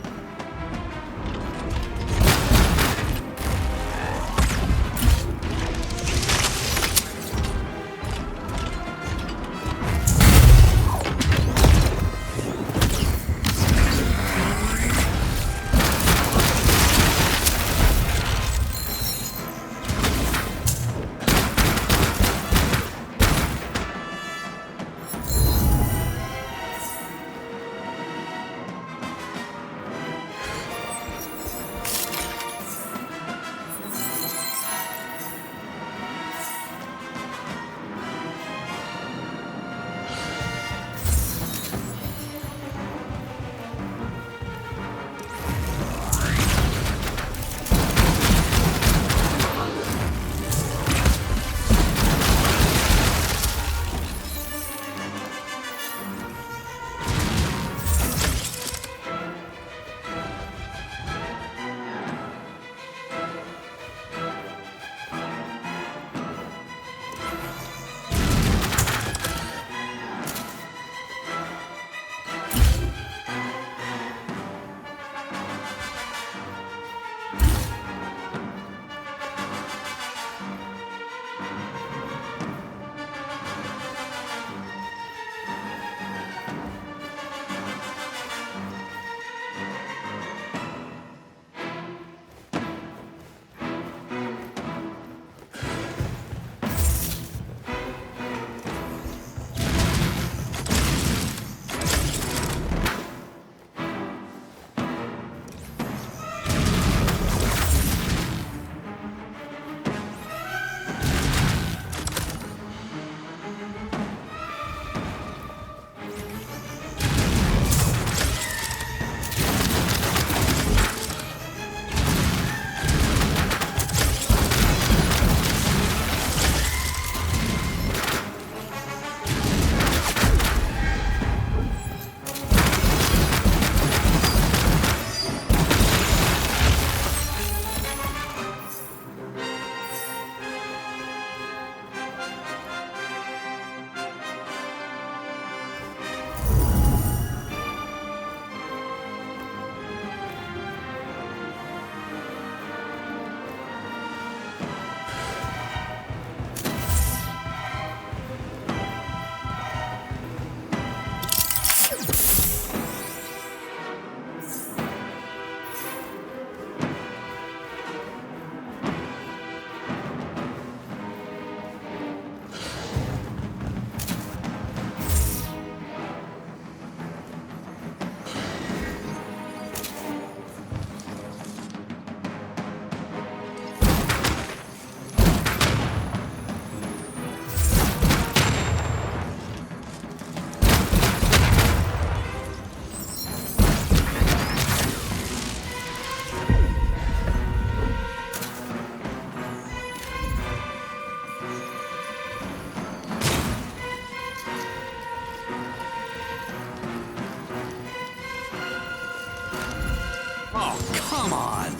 Come on!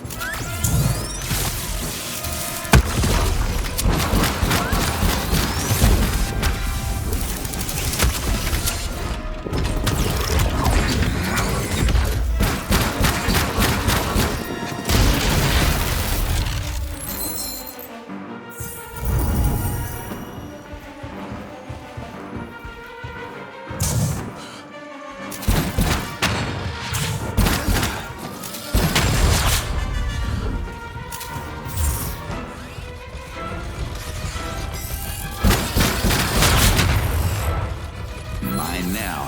Mine now.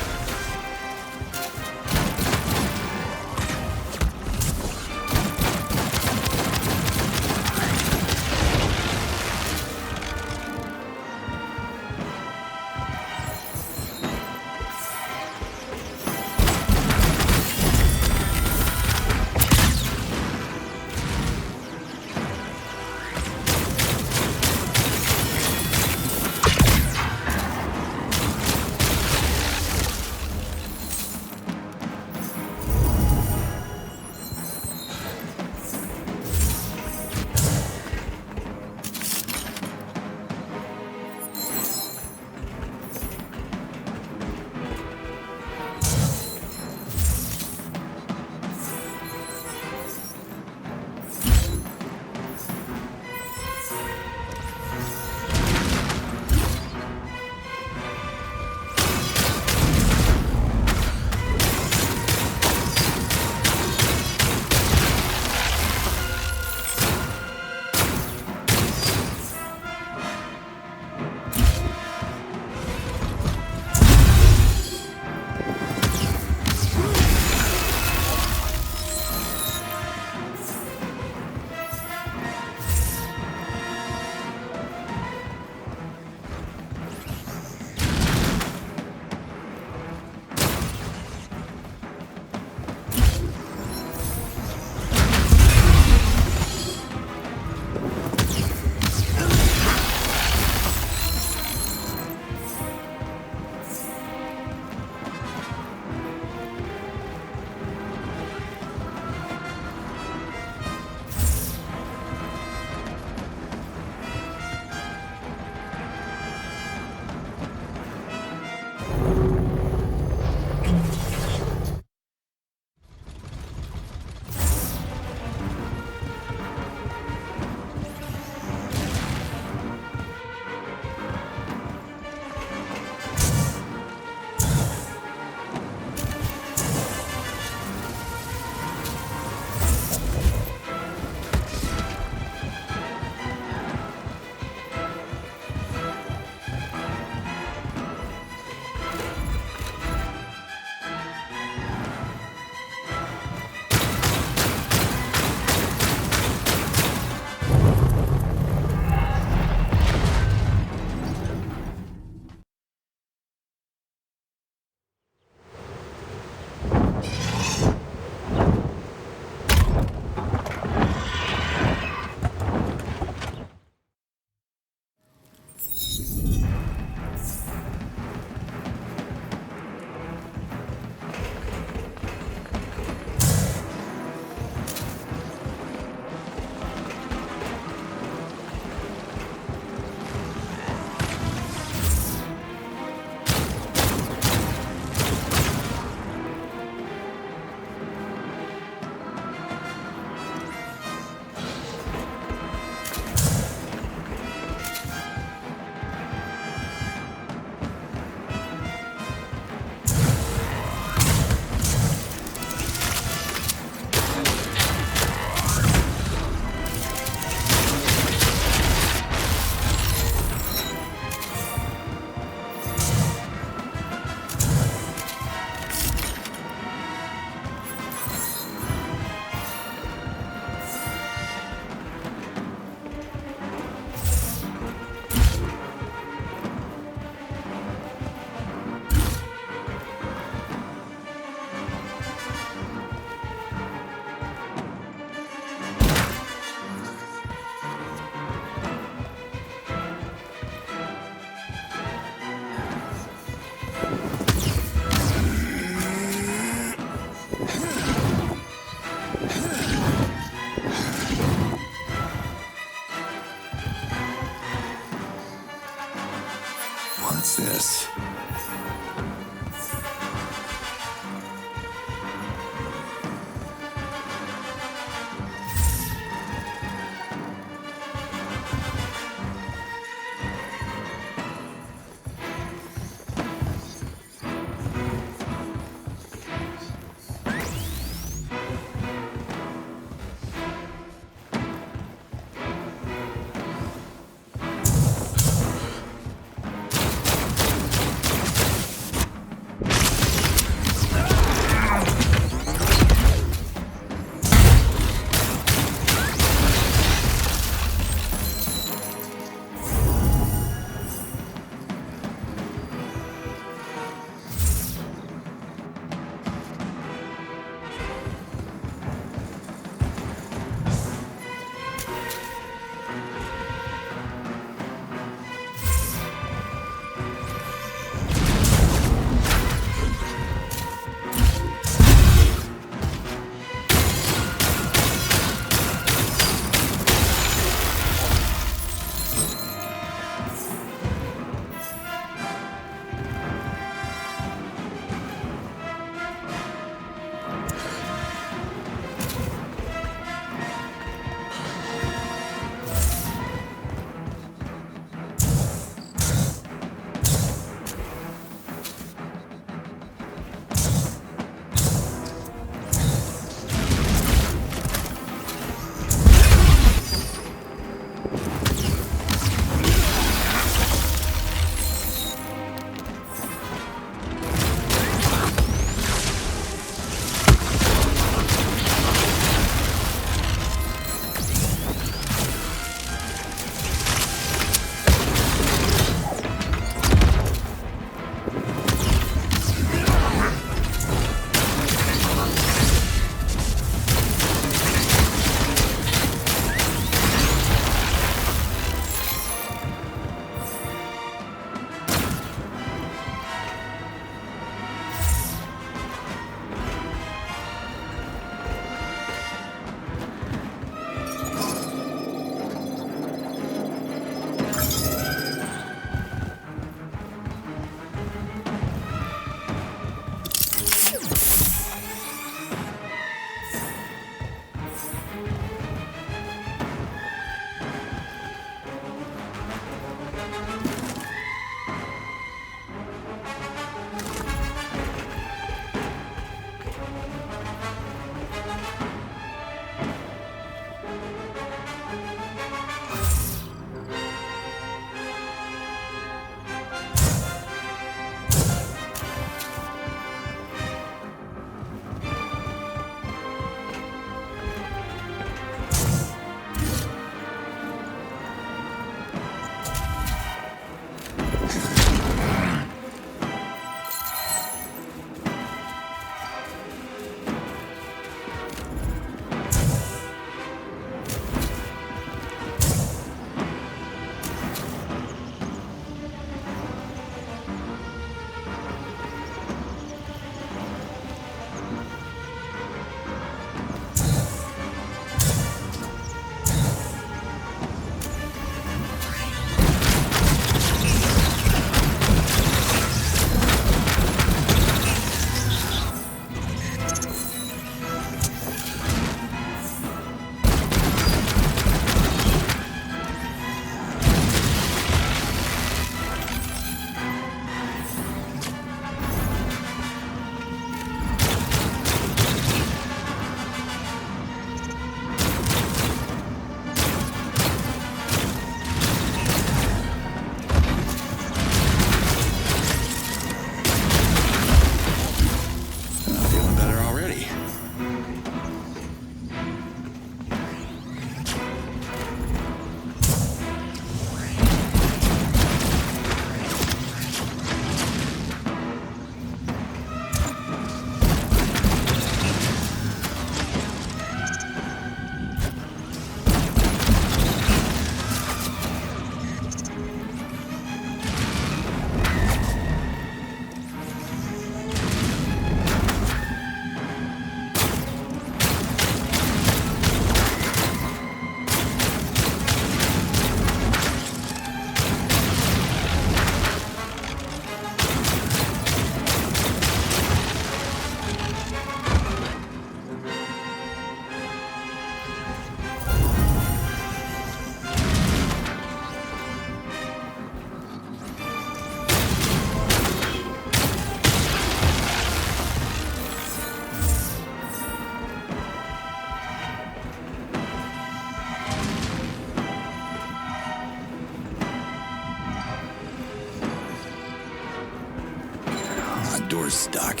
door's stuck.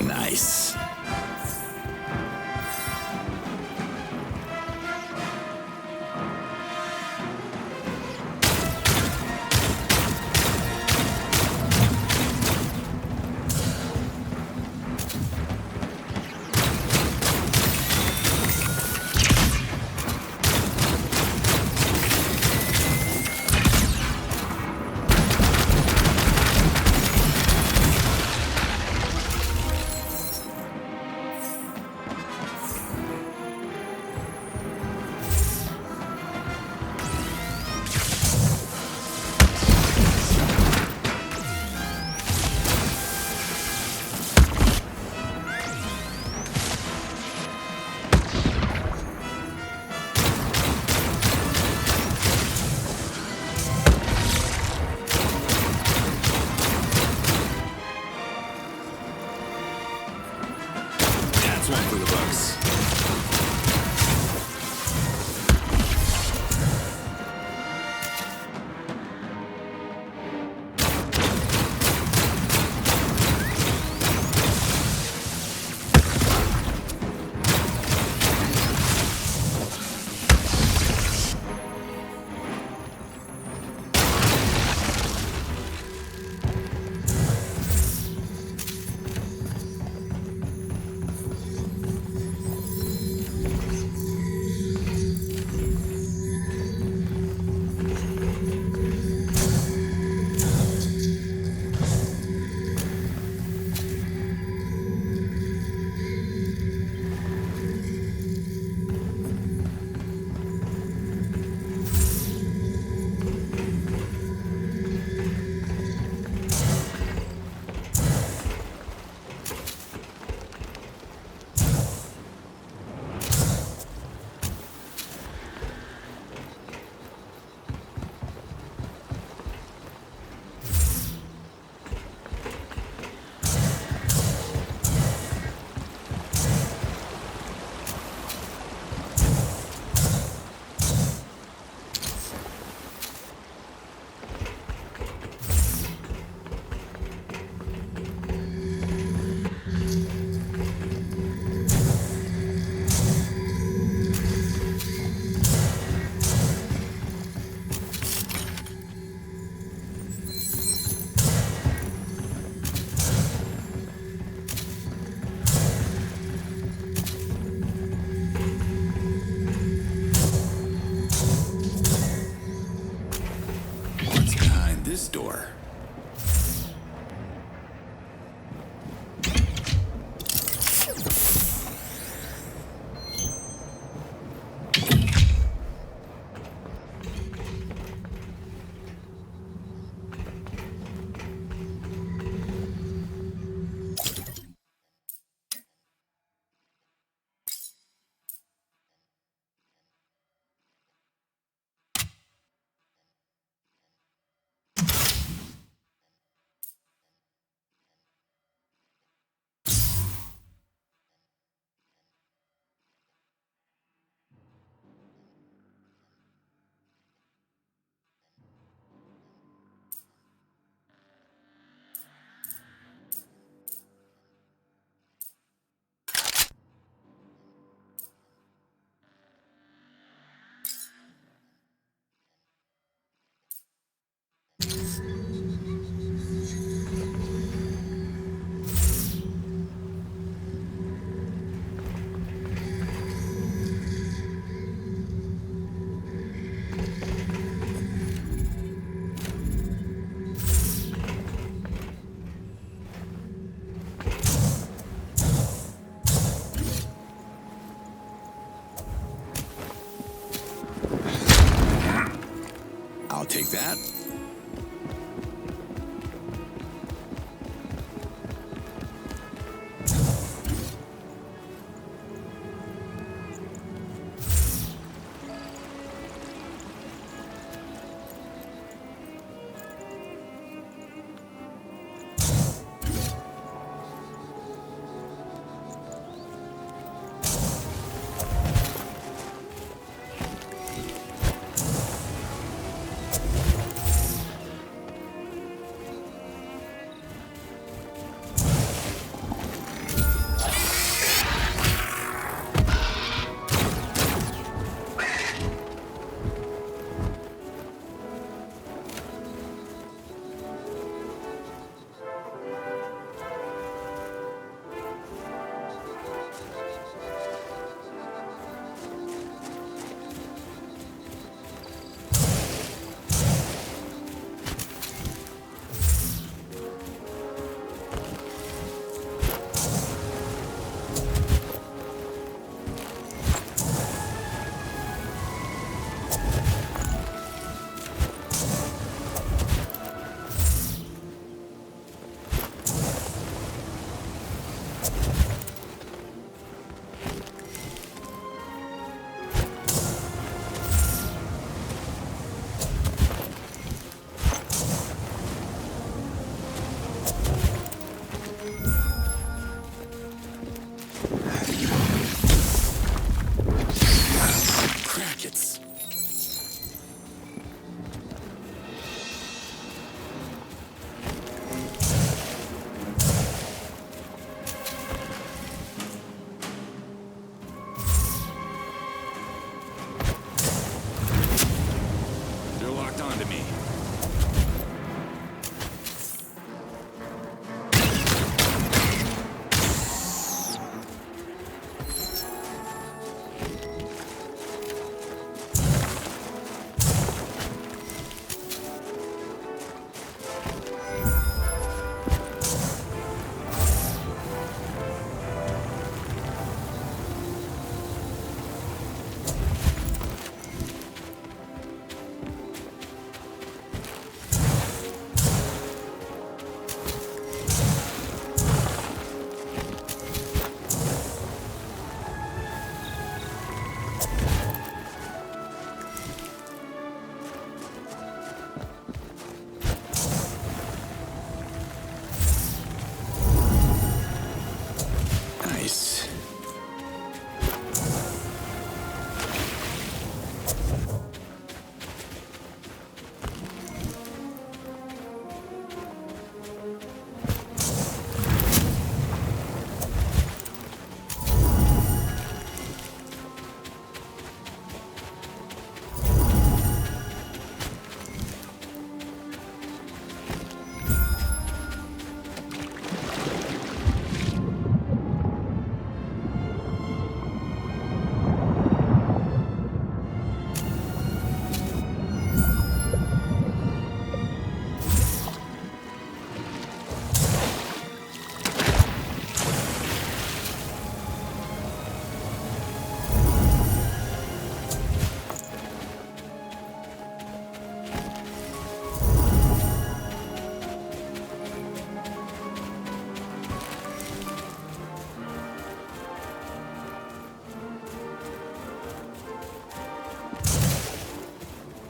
Nice. That's one for the books. What's behind this door? that? Crackets. They're locked onto me. Nice.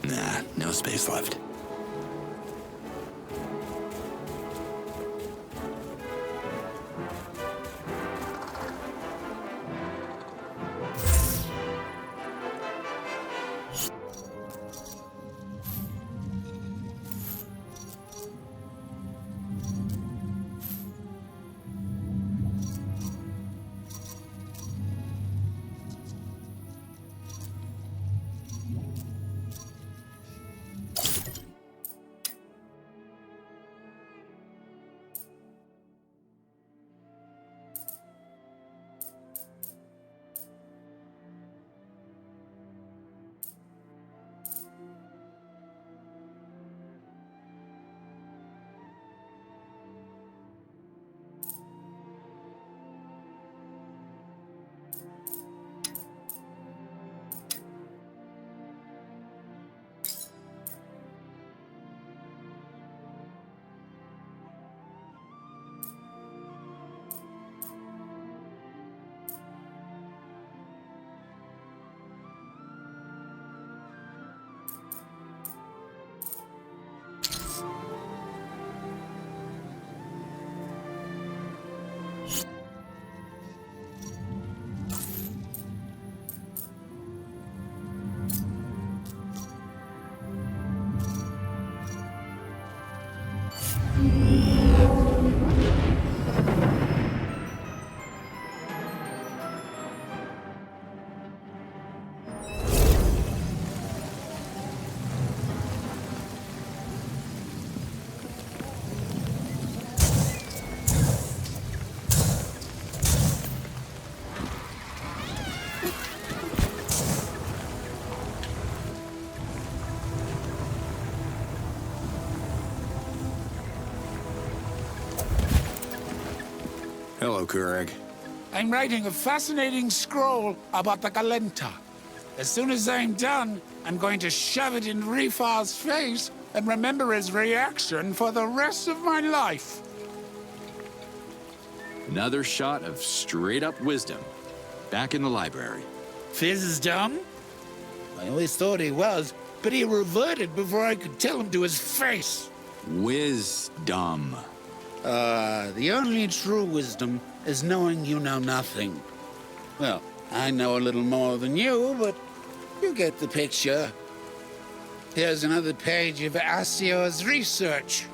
Nah, no space left. Hello, Kureg. I'm writing a fascinating scroll about the Galenta. As soon as I'm done, I'm going to shove it in Rifar's face and remember his reaction for the rest of my life. Another shot of straight-up wisdom. Back in the library. Fizz is dumb? I always thought he was, but he reverted before I could tell him to his face. Wisdom. The only true wisdom is knowing you know nothing. Well, I know a little more than you, but you get the picture. Here's another page of Asio's research.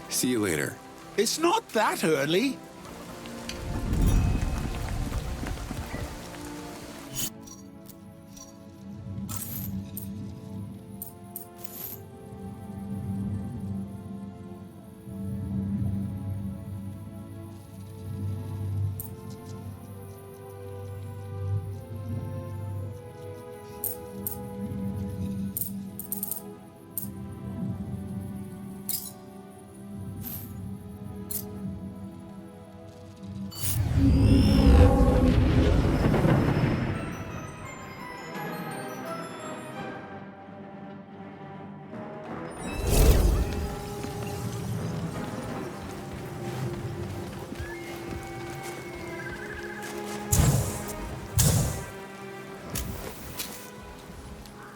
See you later. It's not that early.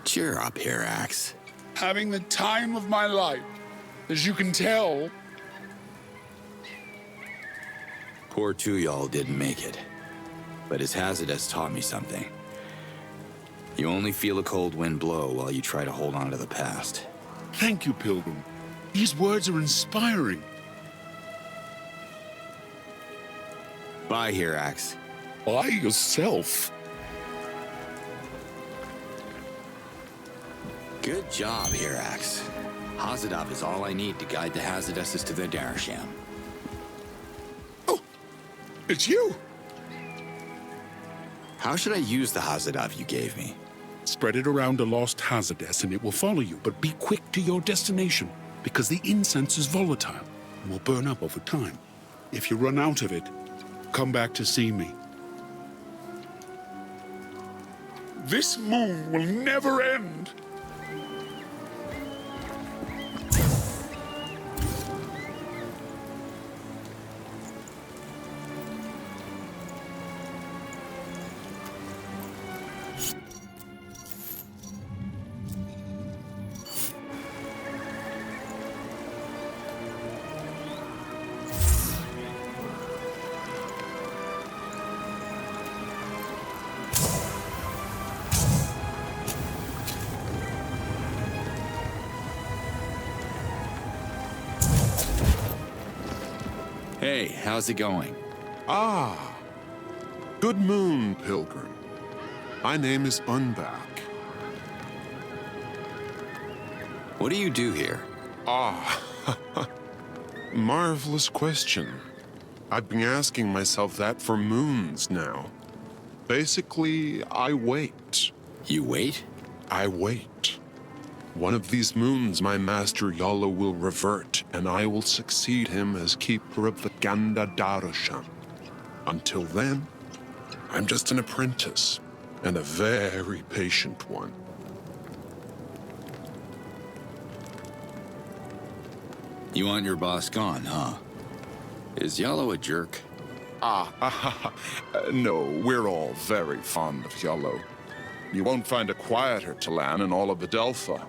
Cheer up here, Axe. Having the time of my life. As you can tell. Poor Tuyol didn't make it. But his hazard has taught me something. You only feel a cold wind blow while you try to hold on to the past. Thank you, Pilgrim. These words are inspiring. Bye here, Axe. By yourself. Good job here, Axe. Hazadav is all I need to guide the Hazadesses to their Darasham. Oh, it's you! How should I use the Hazadav you gave me? Spread it around a lost Hazardess and it will follow you, but be quick to your destination, because the incense is volatile and will burn up over time. If you run out of it, come back to see me. This moon will never end! Hey, how's it going? Ah, good moon, Pilgrim. My name is Unback. What do you do here? Ah, marvelous question. I've been asking myself that for moons now. Basically, I wait. You wait? I wait. One of these moons, my master Yolo will revert, and I will succeed him as keeper of the Ganda Darushan. Until then, I'm just an apprentice, and a very patient one. You want your boss gone, huh? Is Yolo a jerk? No, we're all very fond of Yolo. You won't find a quieter Talan in all of Adelpha.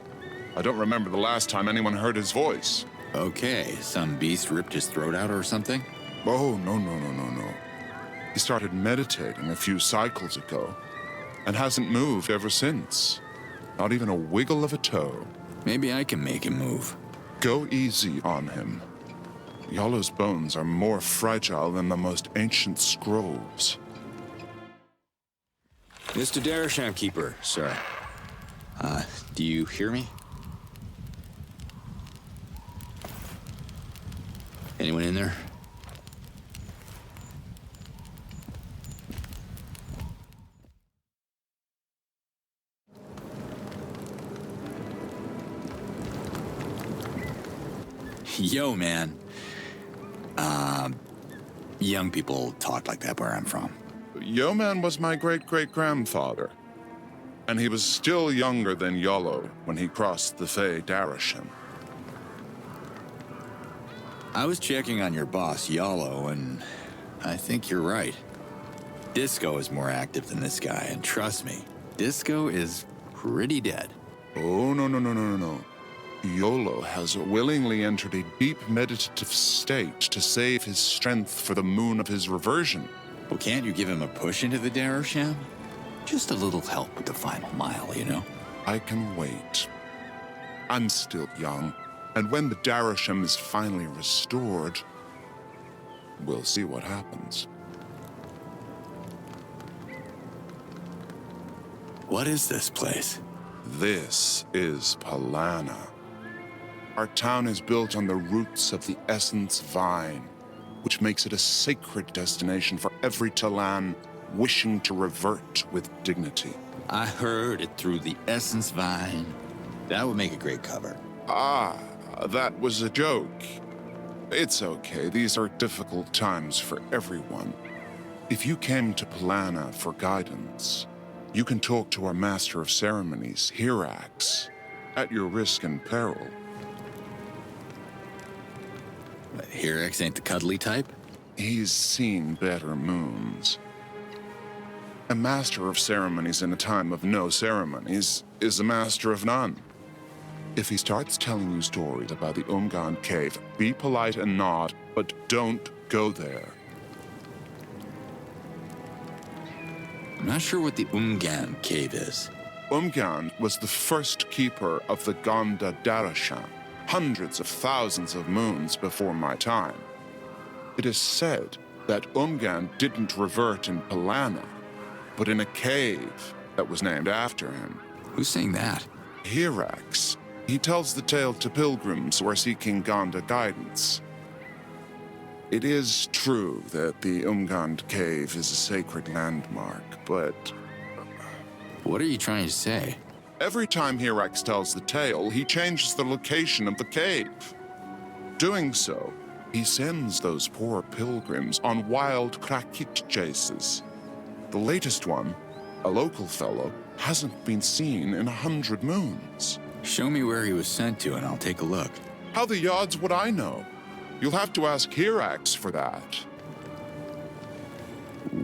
I don't remember the last time anyone heard his voice. Okay, some beast ripped his throat out or something? Oh, no. He started meditating a few cycles ago, and hasn't moved ever since. Not even a wiggle of a toe. Maybe I can make him move. Go easy on him. Yolo's bones are more fragile than the most ancient scrolls. Mr. Darasham Keeper, sir. Do you hear me? Anyone in there? Yo, man. Young people talk like that where I'm from. Yeoman was my great-great-grandfather, and he was still younger than Yolo when he crossed the Fey Darasham. I was checking on your boss, Yolo, and I think you're right. Disco is more active than this guy, and trust me, Disco is pretty dead. Oh, no. Yolo has willingly entered a deep meditative state to save his strength for the moon of his reversion. Well, can't you give him a push into the Darasham? Just a little help with the final mile, you know? I can wait. I'm still young, and when the Darasham is finally restored, we'll see what happens. What is this place? This is Palana. Our town is built on the roots of the Essence Vine, which makes it a sacred destination for every Talan wishing to revert with dignity. I heard it through the Essence Vine. That would make a great cover. Ah, that was a joke. It's okay, these are difficult times for everyone. If you came to Palana for guidance, you can talk to our Master of Ceremonies, Hirax, at your risk and peril. Hirax ain't the cuddly type? He's seen better moons. A Master of Ceremonies in a time of no ceremonies is a Master of none. If he starts telling you stories about the Umgan Cave, be polite and nod, but don't go there. I'm not sure what the Umgan Cave is. Umgan was the first keeper of the Ganda Darasham, hundreds of thousands of moons before my time. It is said that Umgan didn't revert in Palana, but in a cave that was named after him. Who's saying that? Hirax. He tells the tale to pilgrims who are seeking Ganda guidance. It is true that the Umgand Cave is a sacred landmark, but... What are you trying to say? Every time Hirax tells the tale, he changes the location of the cave. Doing so, he sends those poor pilgrims on wild Krakit chases. The latest one, a local fellow, hasn't been seen in 100 moons. Show me where he was sent to and I'll take a look. How the odds would I know? You'll have to ask Hirax for that.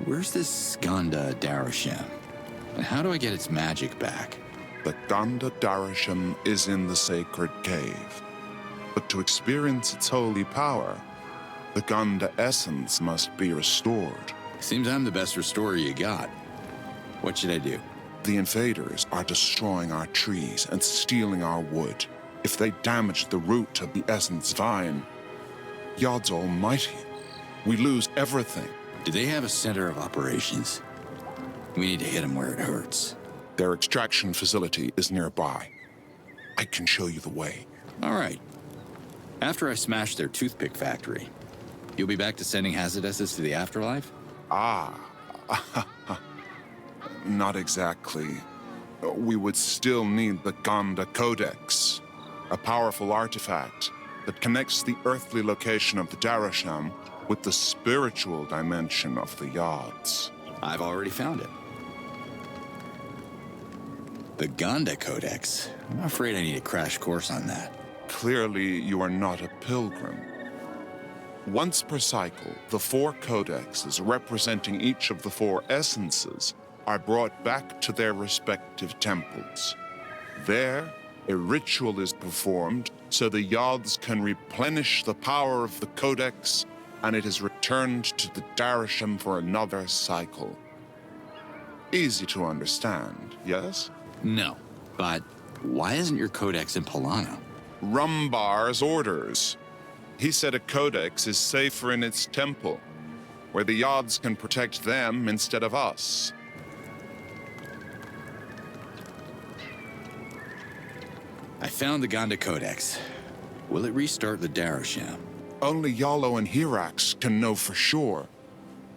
Where's this Ganda Darasham? And how do I get its magic back? The Ganda Darasham is in the sacred cave. But to experience its holy power, the Ganda essence must be restored. Seems I'm the best restorer you got. What should I do? The invaders are destroying our trees and stealing our wood. If they damage the root of the Essence Vine, Yod's almighty, we lose everything. Do they have a center of operations? We need to hit them where it hurts. Their extraction facility is nearby. I can show you the way. All right. After I smash their toothpick factory, you'll be back to sending Hazardesses to the afterlife? Ah, not exactly. We would still need the Ganda Codex, a powerful artifact that connects the earthly location of the Darasham with the spiritual dimension of the Yods. I've already found it. The Ganda Codex. I'm afraid I need a crash course on that. Clearly, you are not a pilgrim. Once per cycle, the 4 codexes representing each of the 4 essences are brought back to their respective temples. There, a ritual is performed so the Yods can replenish the power of the codex, and it is returned to the Darasham for another cycle. Easy to understand, yes? No, but why isn't your codex in Palana? Rumbar's orders. He said a codex is safer in its temple, where the Yods can protect them instead of us. I found the Ganda Codex. Will it restart the Darasham? Only Yolo and Hirax can know for sure.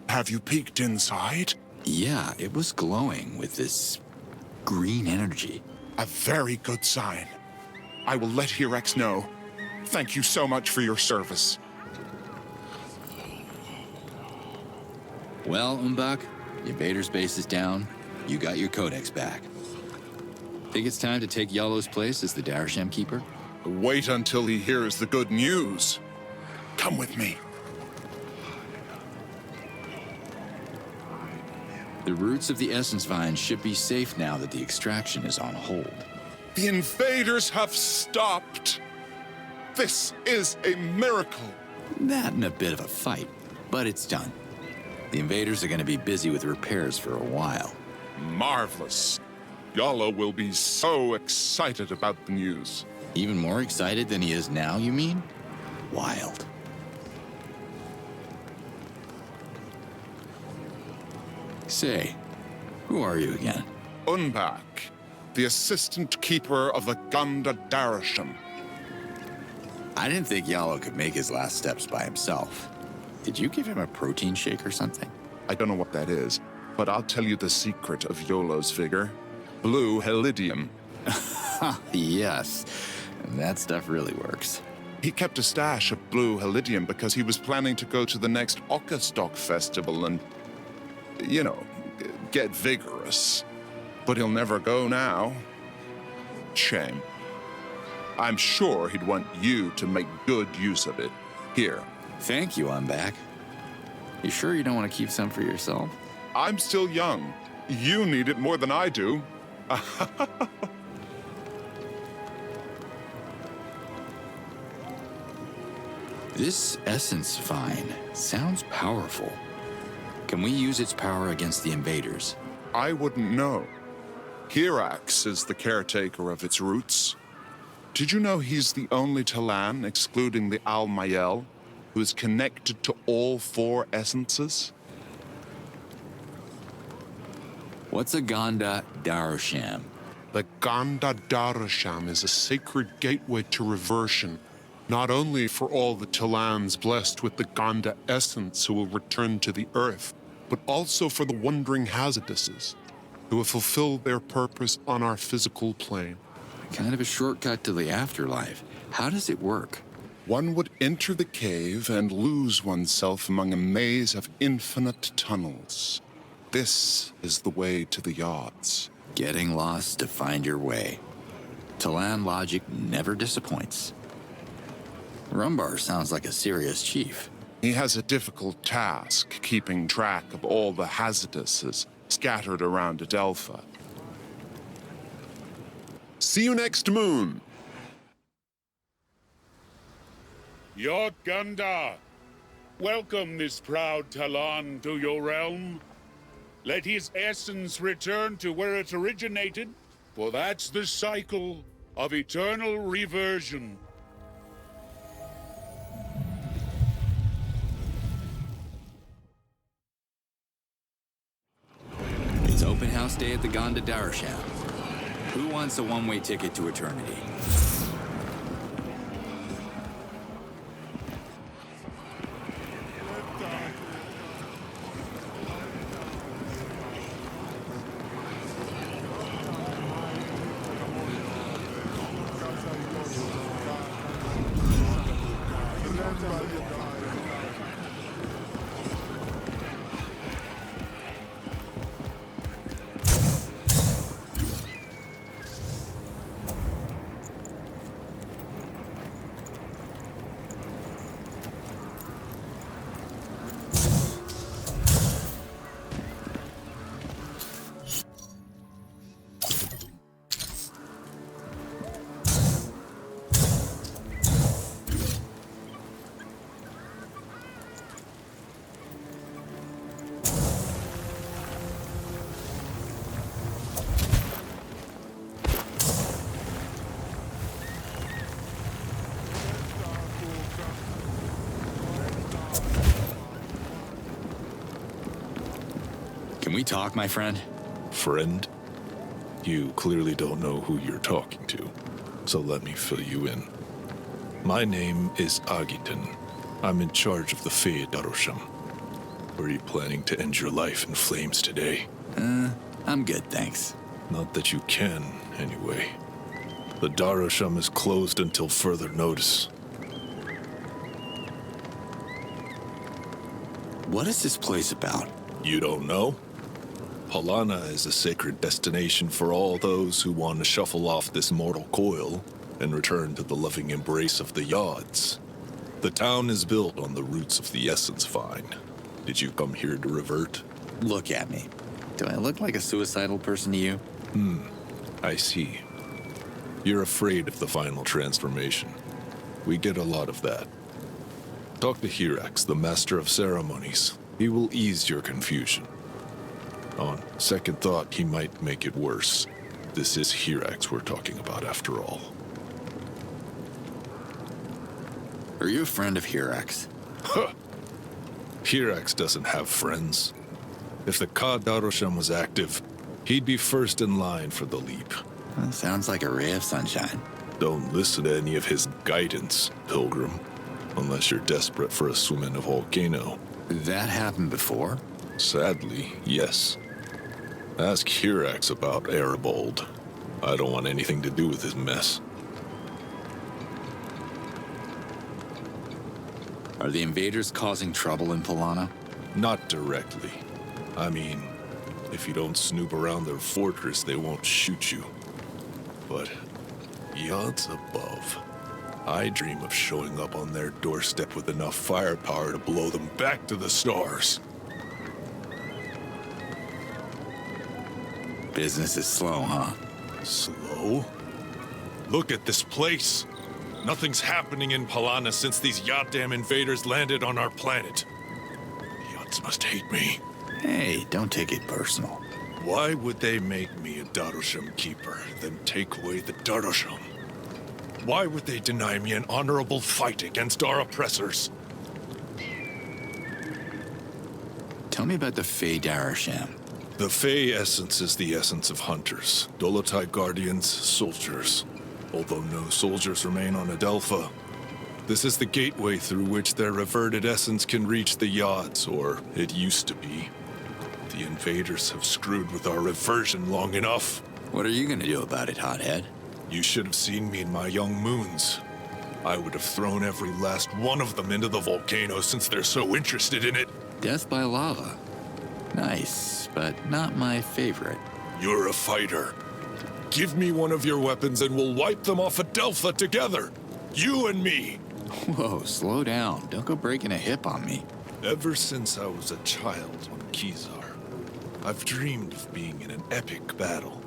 Have you peeked inside? Yeah, it was glowing with this green energy. A very good sign. I will let Hirax know. Thank you so much for your service. Well, Umbach, the invader's base is down. You got your codex back. Think it's time to take Yalo's place as the Darasham Keeper? Wait until he hears the good news. Come with me. The roots of the Essence Vine should be safe now that the extraction is on hold. The invaders have stopped. This is a miracle. That and a bit of a fight, but it's done. The invaders are going to be busy with repairs for a while. Marvelous. Yalo will be so excited about the news. Even more excited than he is now, you mean? Wild. Say, who are you again? Unbak, the assistant keeper of the Ganda Darasham. I didn't think Yalo could make his last steps by himself. Did you give him a protein shake or something? I don't know what that is, but I'll tell you the secret of Yolo's vigor. Blue Helidium. Yes, that stuff really works. He kept a stash of blue Helidium because he was planning to go to the next Outcast festival and, you know, get vigorous. But he'll never go now. Shame. I'm sure he'd want you to make good use of it. Here. Thank you, I'm back. You sure you don't want to keep some for yourself? I'm still young. You need it more than I do. This Essence Vine sounds powerful. Can we use its power against the invaders? I wouldn't know. Hirax is the caretaker of its roots. Did you know he's the only Talan, excluding the Al-Mayel, who is connected to all 4 essences? What's a Ganda Darasham? The Ganda Darasham is a sacred gateway to reversion, not only for all the Talans blessed with the Ganda essence who will return to the earth, but also for the wandering Hazardesses, who have fulfilled their purpose on our physical plane. Kind of a shortcut to the afterlife. How does it work? One would enter the cave and lose oneself among a maze of infinite tunnels. This is the way to the yachts. Getting lost to find your way. Talan logic never disappoints. Rumbar sounds like a serious chief. He has a difficult task keeping track of all the Hazardesses scattered around Adelpha. See you next moon! Yot Ganda, welcome this proud Talan to your realm. Let his essence return to where it originated, for that's the cycle of eternal reversion. It's open house day at the Ganda Darasham. Who wants a one-way ticket to eternity? Can we talk, my friend? Friend? You clearly don't know who you're talking to, so let me fill you in. My name is Agiton. I'm in charge of the Fey Darosham. Were you planning to end your life in flames today? I'm good, thanks. Not that you can, anyway. The Darosham is closed until further notice. What is this place about? You don't know? Polana is a sacred destination for all those who want to shuffle off this mortal coil and return to the loving embrace of the Yods. The town is built on the roots of the Essence Vine. Did you come here to revert? Look at me. Do I look like a suicidal person to you? I see. You're afraid of the final transformation. We get a lot of that. Talk to Hirax, the Master of Ceremonies. He will ease your confusion. On second thought, he might make it worse. This is Hirax we're talking about, after all. Are you a friend of Hirax? Huh. Hirax doesn't have friends. If the Ka Darosham was active, he'd be first in line for the leap. That sounds like a ray of sunshine. Don't listen to any of his guidance, Pilgrim. Unless you're desperate for a swim in a volcano. That happened before? Sadly, yes. Ask Hirax about Arabold. I don't want anything to do with his mess. Are the invaders causing trouble in Polana? Not directly. I mean, if you don't snoop around their fortress, they won't shoot you. But Yods above. I dream of showing up on their doorstep with enough firepower to blow them back to the stars. Business is slow, huh? Slow? Look at this place. Nothing's happening in Polana since these goddamn invaders landed on our planet. Yods must hate me. Hey, don't take it personal. Why would they make me a Darosham keeper, then take away the Darosham? Why would they deny me an honorable fight against our oppressors? Tell me about the Fey Darosham. The Fey essence is the essence of hunters, Dolotai guardians, soldiers. Although no soldiers remain on Adelpha, this is the gateway through which their reverted essence can reach the Yods, or it used to be. The invaders have screwed with our reversion long enough. What are you gonna do about it, hothead? You should have seen me in my young moons. I would have thrown every last one of them into the volcano since they're so interested in it. Death by lava. Nice, but not my favorite. You're a fighter. Give me one of your weapons and we'll wipe them off Adelpha together. You and me. Whoa, slow down. Don't go breaking a hip on me. Ever since I was a child on Kizar, I've dreamed of being in an epic battle.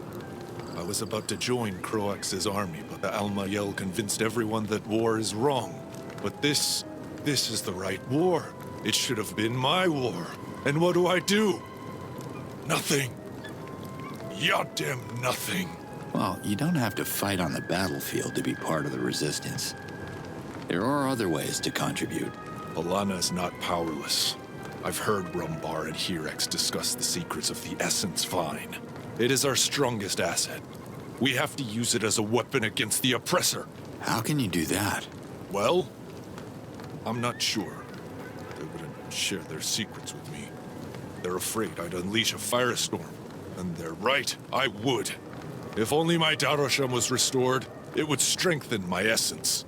I was about to join Croax's army, but the Almayel convinced everyone that war is wrong. But this is the right war. It should have been my war. And what do? Nothing. Goddamn nothing. Well, you don't have to fight on the battlefield to be part of the resistance. There are other ways to contribute. Polana is not powerless. I've heard Rumbar and Hirax discuss the secrets of the Essence Vine. It is our strongest asset. We have to use it as a weapon against the oppressor. How can you do that? Well, I'm not sure. They wouldn't share their secrets with me. They're afraid I'd unleash a firestorm. And they're right, I would. If only my Darosham was restored, it would strengthen my essence.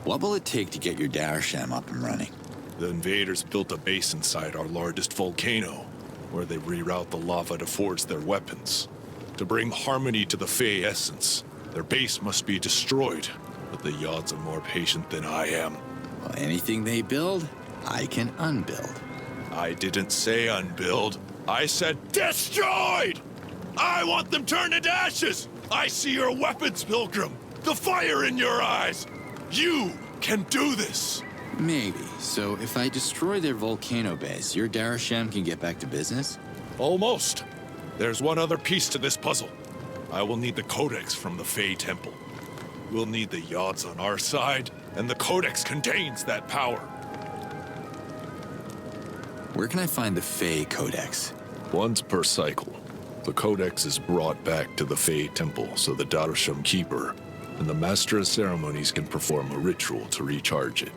What will it take to get your Darosham up and running? The invaders built a base inside our largest volcano, where they reroute the lava to forge their weapons. To bring harmony to the Fey essence, their base must be destroyed. But the Yods are more patient than I am. Well, anything they build, I can unbuild. I didn't say unbuild. I said destroyed! I want them turned into ashes! I see your weapons, Pilgrim! The fire in your eyes! You can do this! Maybe. So if I destroy their volcano base, your Darosham can get back to business? Almost. There's one other piece to this puzzle. I will need the Codex from the Fey Temple. We'll need the Yods on our side, and the Codex contains that power. Where can I find the Fey Codex? Once per cycle. The Codex is brought back to the Fey Temple so the Darosham Keeper and the Master of Ceremonies can perform a ritual to recharge it.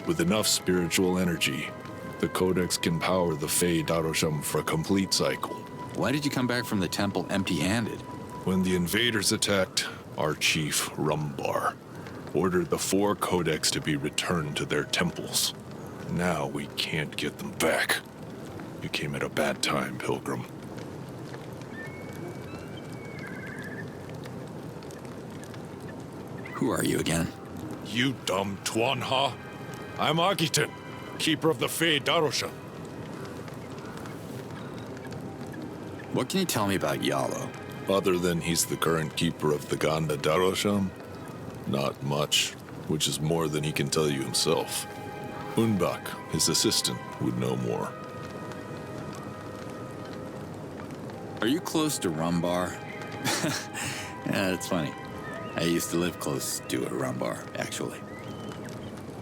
With enough spiritual energy, the Codex can power the Fey Darosham for a complete cycle. Why did you come back from the temple empty-handed? When the invaders attacked, our chief, Rumbar, ordered the 4 Codex to be returned to their temples. Now we can't get them back. You came at a bad time, Pilgrim. Who are you again? You dumb Twanha. I'm Agiton, keeper of the Fey Darosham. What can you tell me about Yalo? Other than he's the current keeper of the Ganda Darosham? Not much, which is more than he can tell you himself. Unbak, his assistant, would know more. Are you close to Rumbar? Yeah, that's funny. I used to live close to a Rumbar, actually.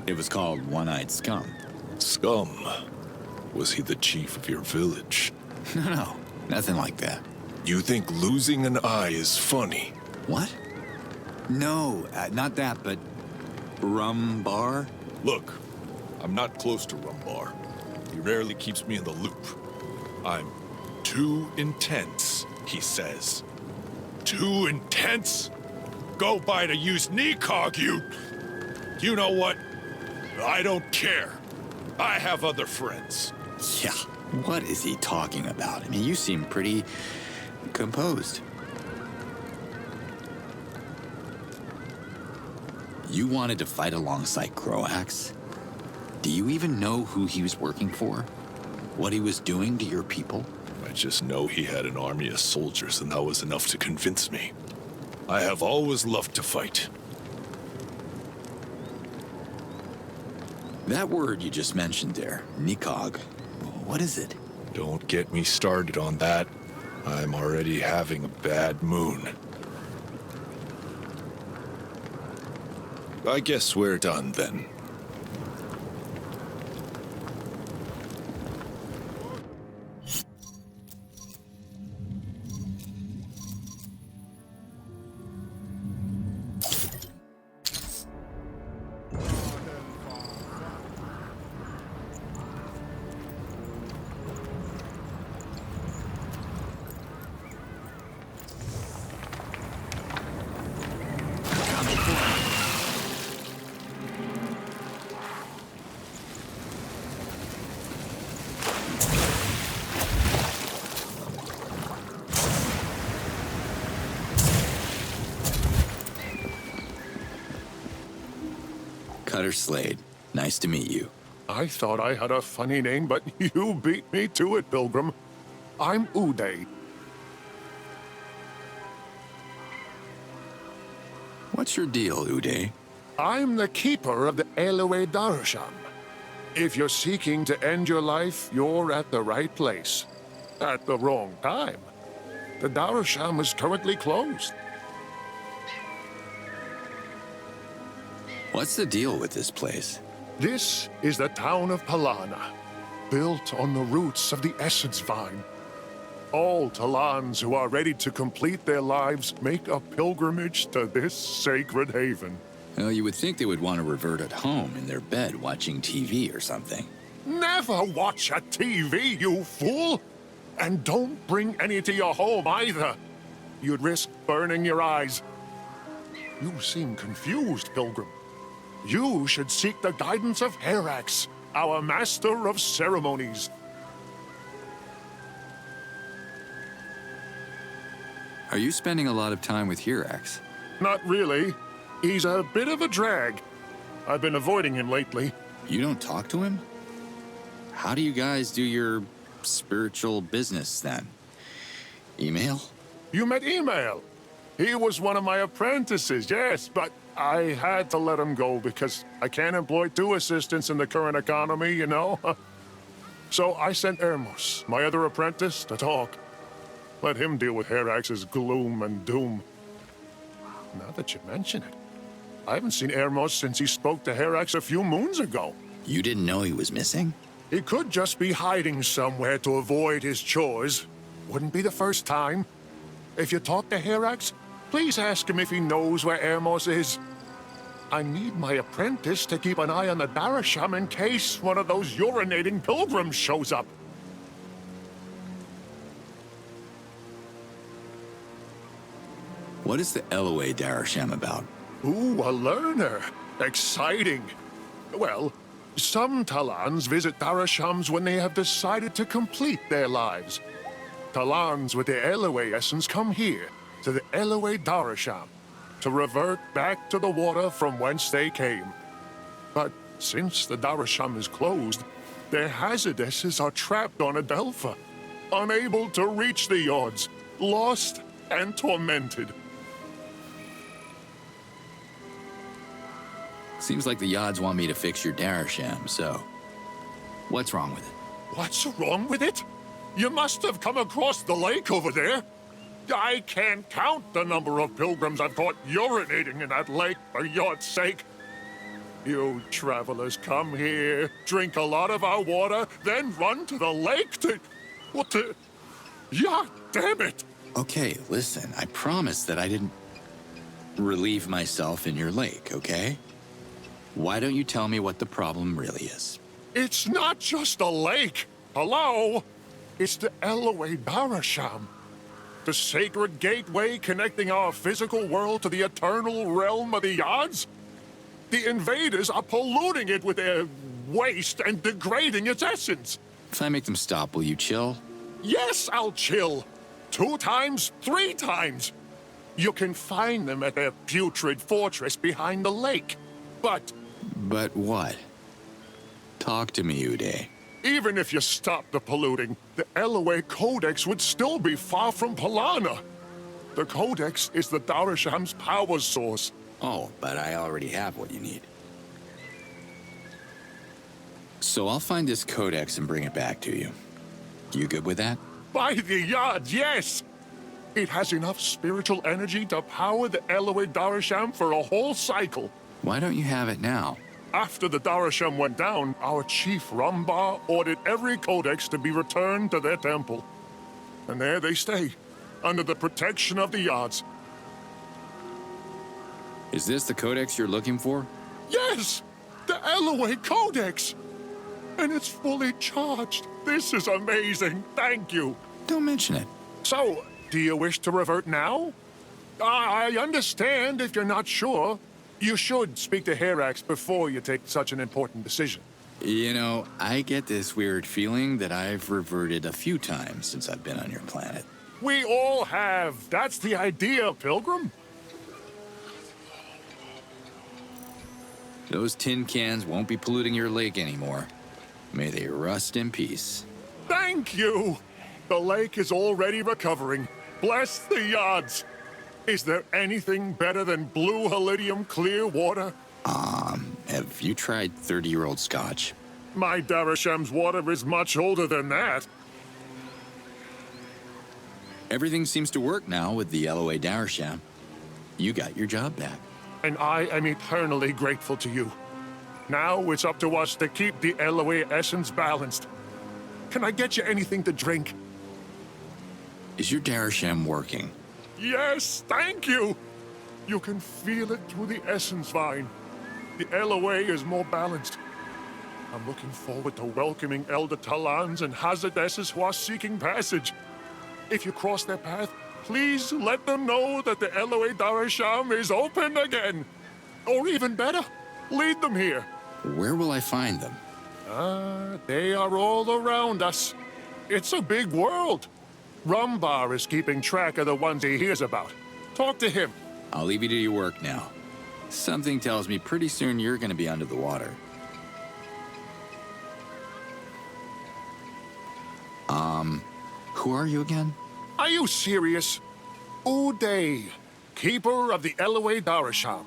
It was called One-Eyed Scum. Scum? Was he the chief of your village? No, nothing like that. You think losing an eye is funny? What? No, not that, but Rumbar? Look, I'm not close to Rumbar. He rarely keeps me in the loop. I'm too intense, he says. Too intense? Go by to use Nikog, you... You know what? I don't care. I have other friends. Yeah, what is he talking about? I mean, you seem pretty composed. You wanted to fight alongside Croax? Do you even know who he was working for? What he was doing to your people? I just know he had an army of soldiers, and that was enough to convince me. I have always loved to fight. That word you just mentioned there, Nikog, what is it? Don't get me started on that. I'm already having a bad moon. I guess we're done then. Cutter Slade, nice to meet you. I thought I had a funny name, but you beat me to it, Pilgrim. I'm Uday. What's your deal, Uday? I'm the keeper of the Eloe Darusham. If you're seeking to end your life, you're at the right place. At the wrong time. The Darusham is currently closed. What's the deal with this place? This is the town of Palana, built on the roots of the Essence Vine. All Talans who are ready to complete their lives make a pilgrimage to this sacred haven. Well, you would think they would want to revert at home in their bed watching TV or something. Never watch a TV, you fool! And don't bring any to your home either. You'd risk burning your eyes. You seem confused, Pilgrim. You should seek the guidance of Herax, our master of ceremonies. Are you spending a lot of time with Herax? Not really. He's a bit of a drag. I've been avoiding him lately. You don't talk to him? How do you guys do your spiritual business then? Email? You met Email. He was one of my apprentices, yes, but I had to let him go because I can't employ two assistants in the current economy, you know? So I sent Hermos, my other apprentice, to talk. Let him deal with Herax's gloom and doom. Now that you mention it, I haven't seen Hermos since he spoke to Herax a few moons ago. You didn't know he was missing? He could just be hiding somewhere to avoid his chores. Wouldn't be the first time. If you talk to Herax, please ask him if he knows where Hermos is. I need my apprentice to keep an eye on the Darasham in case one of those urinating pilgrims shows up. What is the Eloe Darasham about? Ooh, a learner. Exciting. Well, Some Talans visit Darashams when they have decided to complete their lives. Talans with the Elway essence come here, to the Elway Darasham, to revert back to the water from whence they came. But since the Darasham is closed, their hazardesses are trapped on Adelpha, unable to reach the Yards, lost and tormented. Seems like the Yods want me to fix your Darasham, so what's wrong with it? What's wrong with it? You must have come across the lake over there. I can't count the number of pilgrims I've caught urinating in that lake for your sake. You travelers come here, drink a lot of our water, then run to the lake to... what the... Yeah, damn it! Okay, listen, I promise that I didn't relieve myself in your lake, okay? Why don't you tell me what the problem really is? It's not just a lake. Hello? It's the Elway Darasham. The sacred gateway connecting our physical world to the eternal realm of the Yards. The invaders are polluting it with their waste and degrading its essence. If I make them stop, will you chill? Yes, I'll chill. 2 times, 3 times. You can find them at their putrid fortress behind the lake. But what? Talk to me, Uday. Even if you stop the polluting, the Elway Codex would still be far from Polana. The Codex is the Darasham's power source. Oh, but I already have what you need. So I'll find this Codex and bring it back to you. You good with that? By the Yards, yes! It has enough spiritual energy to power the Elway Darasham for a whole cycle. Why don't you have it now? After the Darasham went down, our chief Rumbar ordered every codex to be returned to their temple. And there they stay, under the protection of the Yards. Is this the Codex you're looking for? Yes! The Elway Codex! And it's fully charged. This is amazing. Thank you. Don't mention it. So, do you wish to revert now? I understand if you're not sure. You should speak to Herax before you take such an important decision. You know, I get this weird feeling that I've reverted a few times since I've been on your planet. We all have. That's the idea, Pilgrim. Those tin cans won't be polluting your lake anymore. May they rust in peace. Thank you! The lake is already recovering. Bless the Yards! Is there anything better than blue Halidium clear water? Have you tried 30-year-old scotch? My Darasham's water is much older than that. Everything seems to work now with the LOA Darasham. You got your job back. And I am eternally grateful to you. Now it's up to us to keep the LOA essence balanced. Can I get you anything to drink? Is your Darasham working? Yes, thank you! You can feel it through the essence vine. The LOA is more balanced. I'm looking forward to welcoming Elder Talans and Hazardesses who are seeking passage. If you cross their path, please let them know that the LOA Darasham is open again. Or even better, lead them here. Where will I find them? They are all around us. It's a big world. Rumbar is keeping track of the ones he hears about. Talk to him. I'll leave you to your work now. Something tells me pretty soon you're gonna be under the water. Who are you again? Are you serious? Uday, keeper of the LOA Darasham.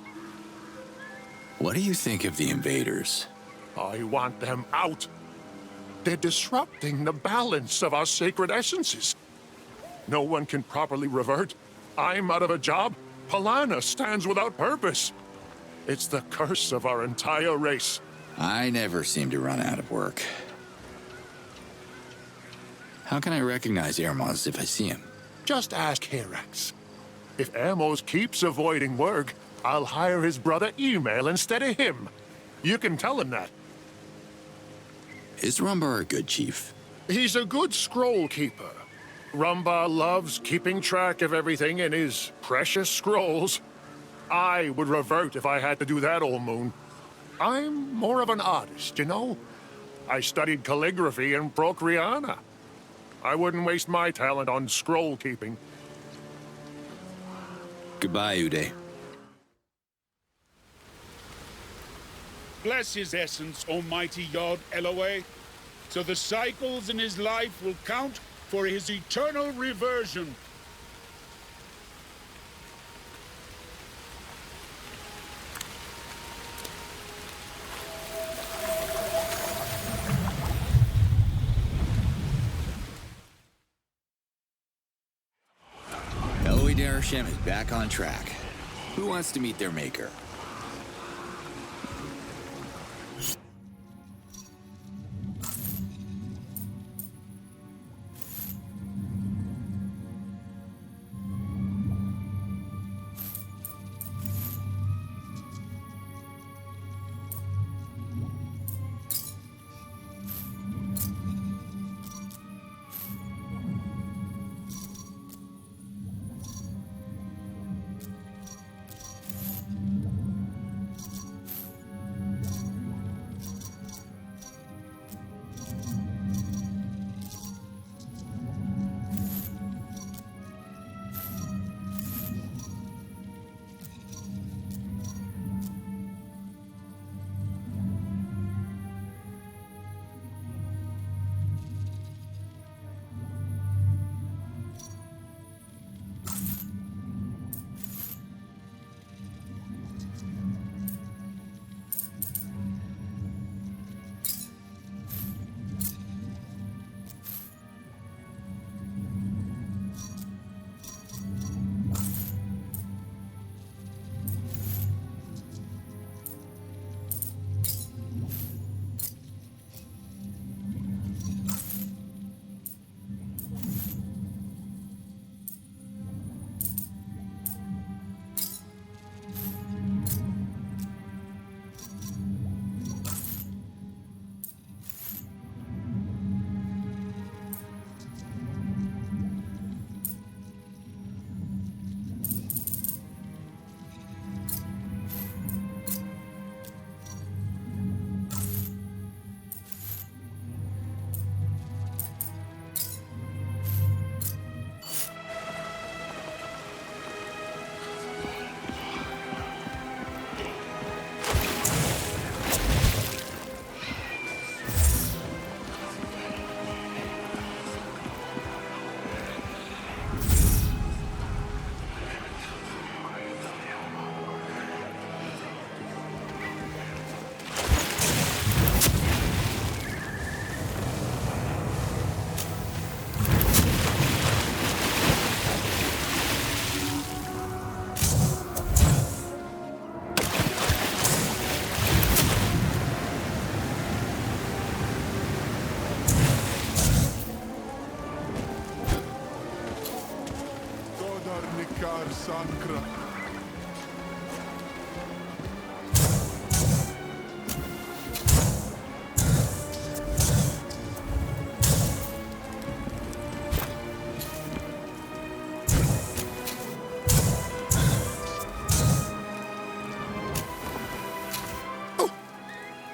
What do you think of the invaders? I want them out. They're disrupting the balance of our sacred essences. No one can properly revert. I'm out of a job. Polana stands without purpose. It's the curse of our entire race. I never seem to run out of work. How can I recognize Hermos if I see him? Just ask Herax. If Hermos keeps avoiding work, I'll hire his brother Email instead of him. You can tell him that. Is Rumbar a good chief? He's a good scroll keeper. Rumbar loves keeping track of everything in his precious scrolls. I would revert if I had to do that, Old Moon. I'm more of an artist, you know? I studied calligraphy in Procreana. I wouldn't waste my talent on scroll keeping. Goodbye, Uday. Bless his essence, almighty Yod Eloway, so the cycles in his life will count for his eternal reversion. Eloi Darashim is back on track. Who wants to meet their maker?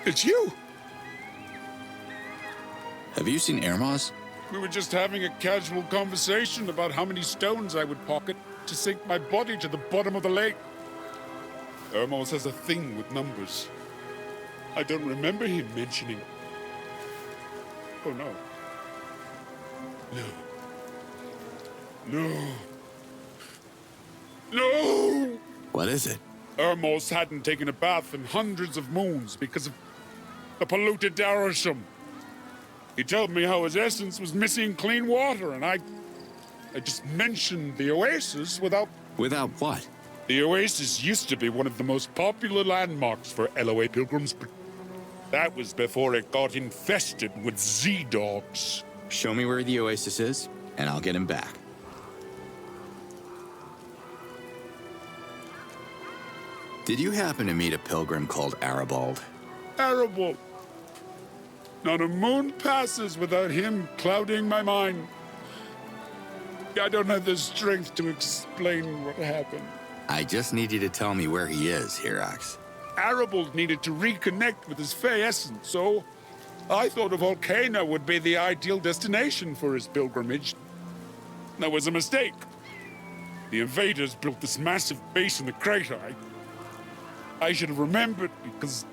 It's you! Have you seen Ermaz? We were just having a casual conversation about how many stones I would pocket to sink my body to the bottom of the lake. Ermaz has a thing with numbers. I don't remember him mentioning... Oh, no. No. No. No! What is it? Ermaz hadn't taken a bath in hundreds of moons because of the polluted Darasham. He told me how his essence was missing clean water, and I just mentioned the oasis without... Without what? The oasis used to be one of the most popular landmarks for LOA pilgrims, but that was before it got infested with Z-dogs. Show me where the oasis is, and I'll get him back. Did you happen to meet a pilgrim called Arabald? Arabald. Not a moon passes without him clouding my mind. I don't have the strength to explain what happened. I just need you to tell me where he is, Hirax. Arable needed to reconnect with his Fey essence, so I thought a volcano would be the ideal destination for his pilgrimage. That was a mistake. The invaders built this massive base in the crater. I should have remembered because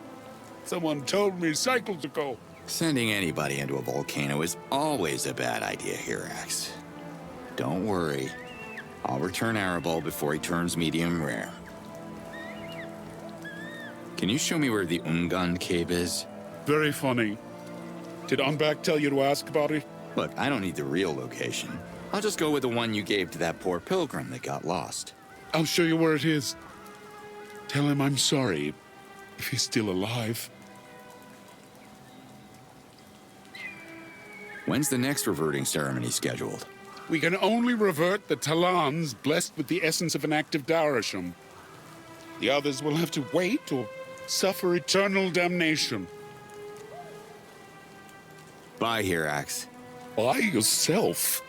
someone told me cycles ago. Sending anybody into a volcano is always a bad idea, Hirax. Don't worry. I'll return Arable before he turns medium rare. Can you show me where the Ungun cave is? Very funny. Did Unback tell you to ask about it? Look, I don't need the real location. I'll just go with the one you gave to that poor pilgrim that got lost. I'll show you where it is. Tell him I'm sorry, if he's still alive. When's the next reverting ceremony scheduled? We can only revert the Talans blessed with the essence of an active Darasham. The others will have to wait or suffer eternal damnation. Bye, Hirax. By yourself.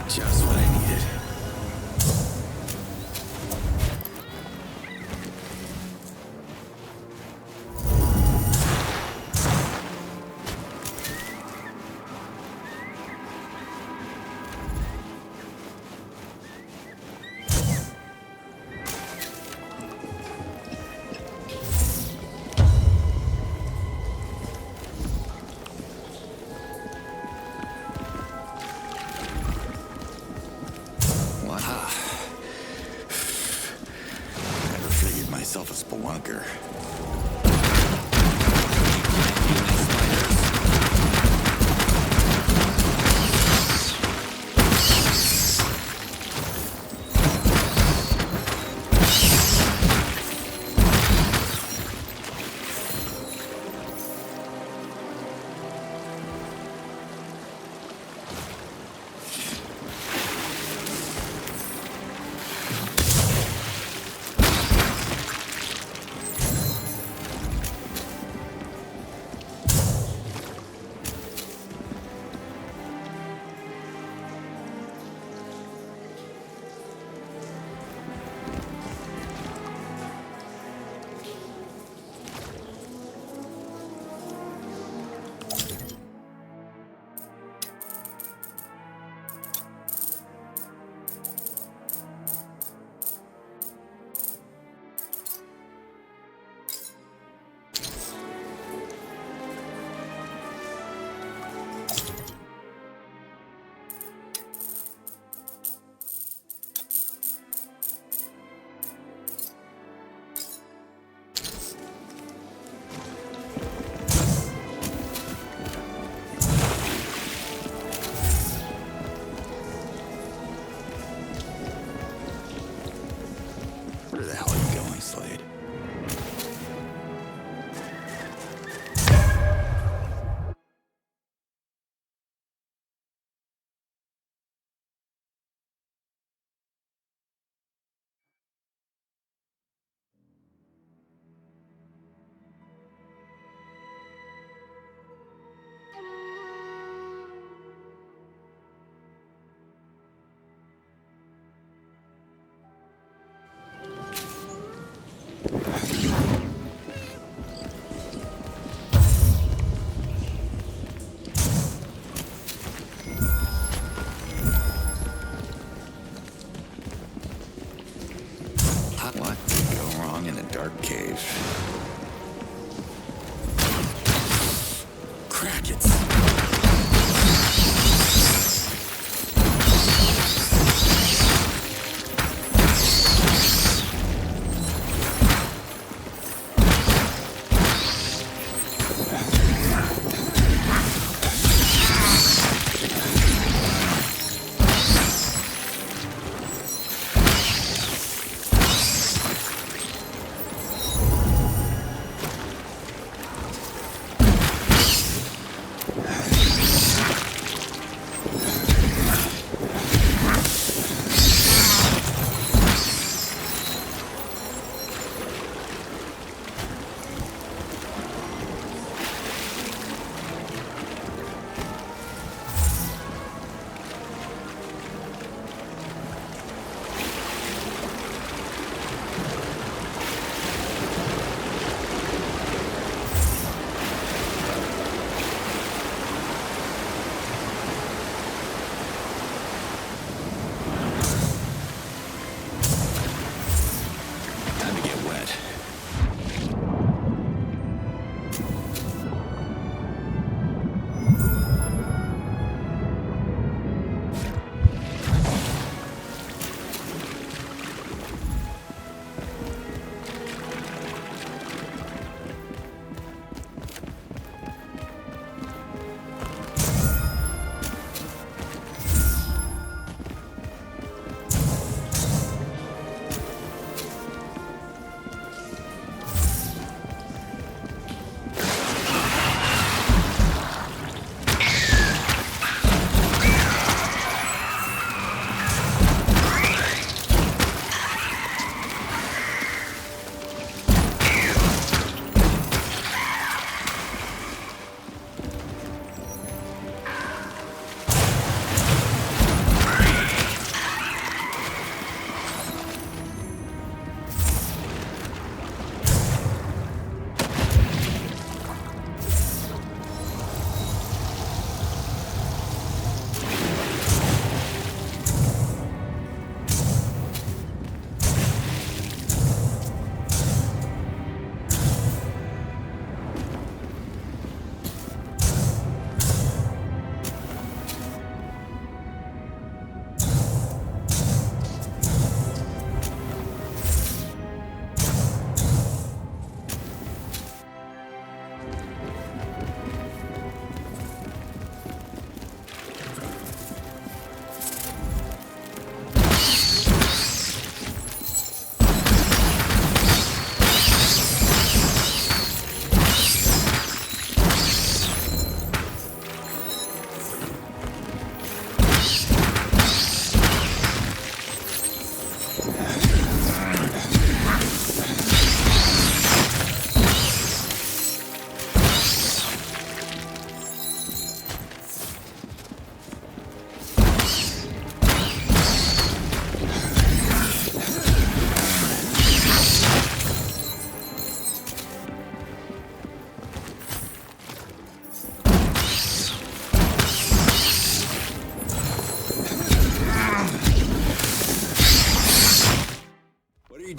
Just what I needed. Myself a spelunker.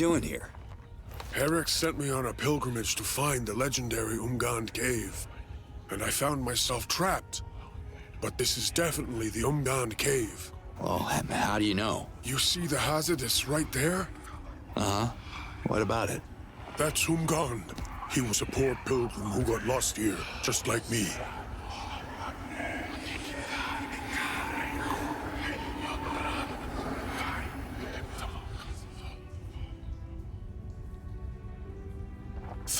doing here? Herrick sent me on a pilgrimage to find the legendary Umgand Cave, and I found myself trapped. But this is definitely the Umgand Cave. Well, how do you know? You see the hazardous right there? Uh-huh. What about it? That's Umgand. He was a poor pilgrim who got lost here, just like me.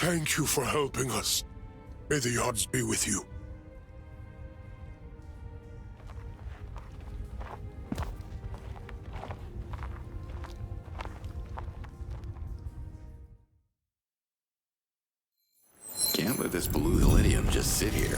Thank you for helping us. May the odds be with you. Can't let this blue iridium just sit here.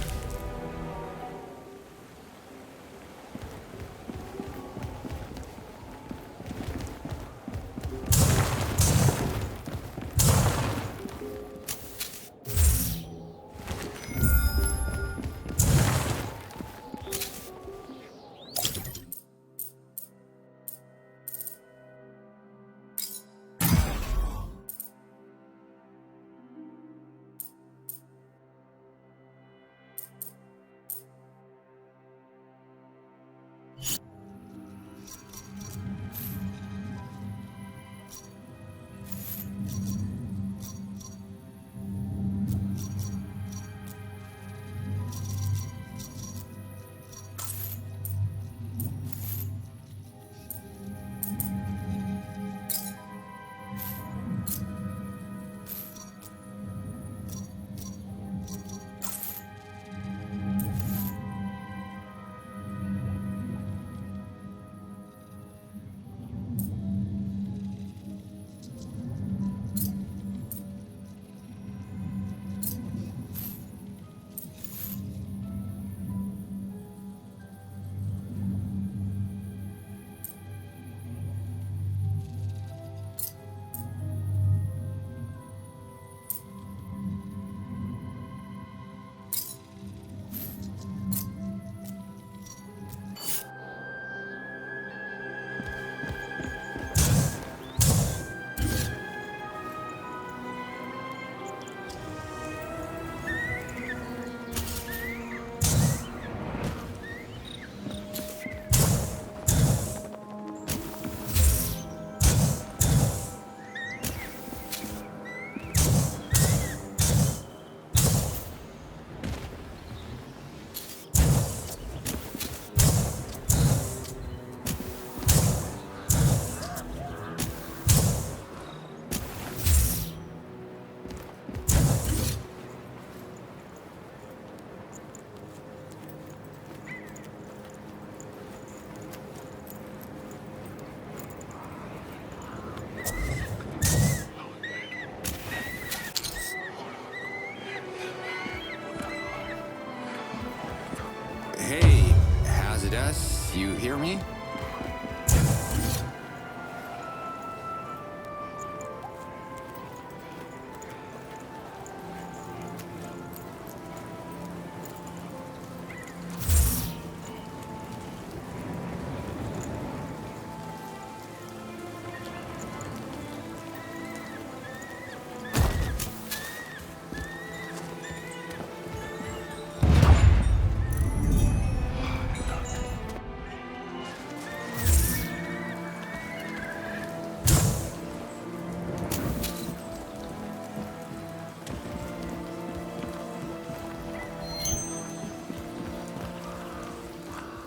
Hey, Hazardous, you hear me?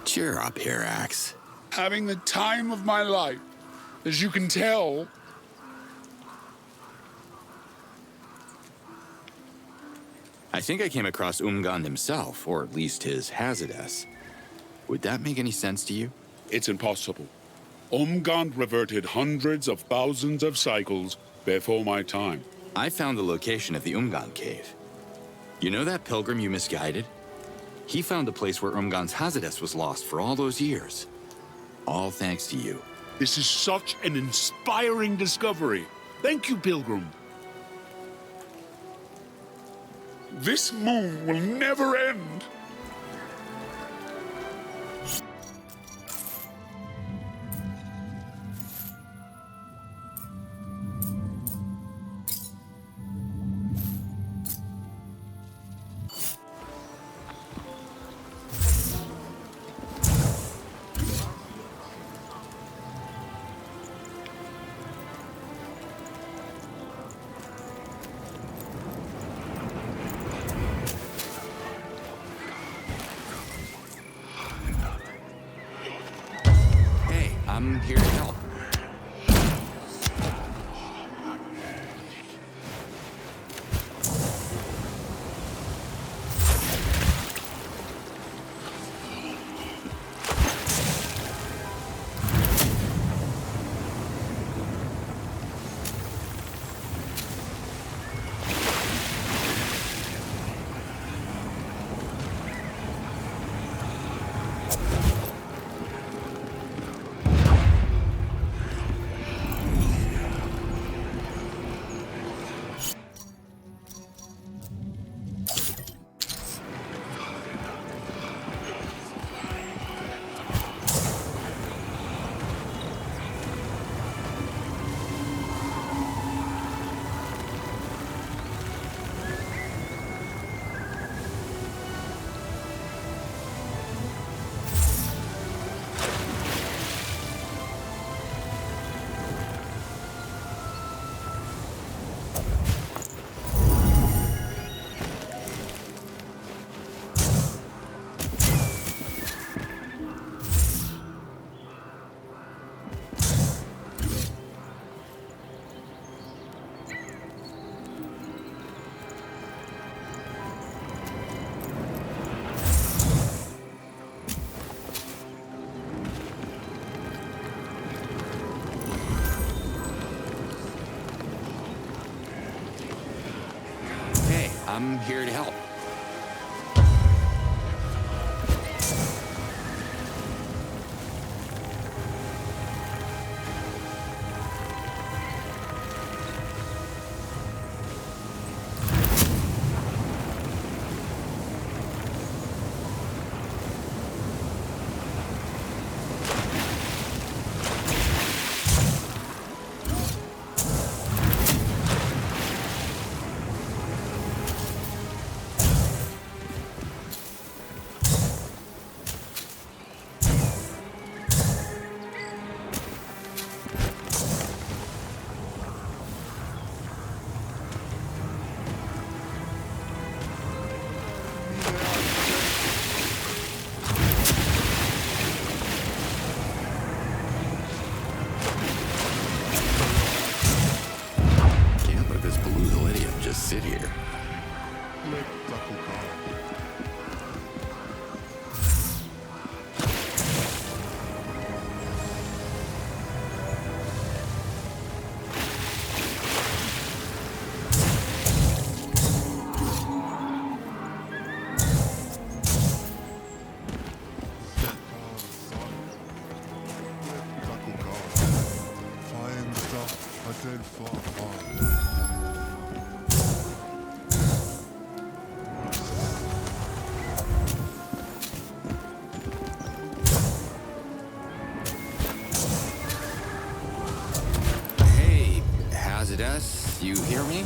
Cheer up here, Axe. Having the time of my life. As you can tell, I think I came across Umgand himself, or at least his Hazardous. Would that make any sense to you? it's impossible. Umgand reverted hundreds of thousands of cycles before my time. I found the location of the Umgand cave. You know that pilgrim you misguided? He found the place where Umgand's Hazardous was lost for all those years. All thanks to you. This is such an inspiring discovery. Thank you, Pilgrim. This moon will never end. I'm here to help. I'm here to help. Sit here. Us, you hear me?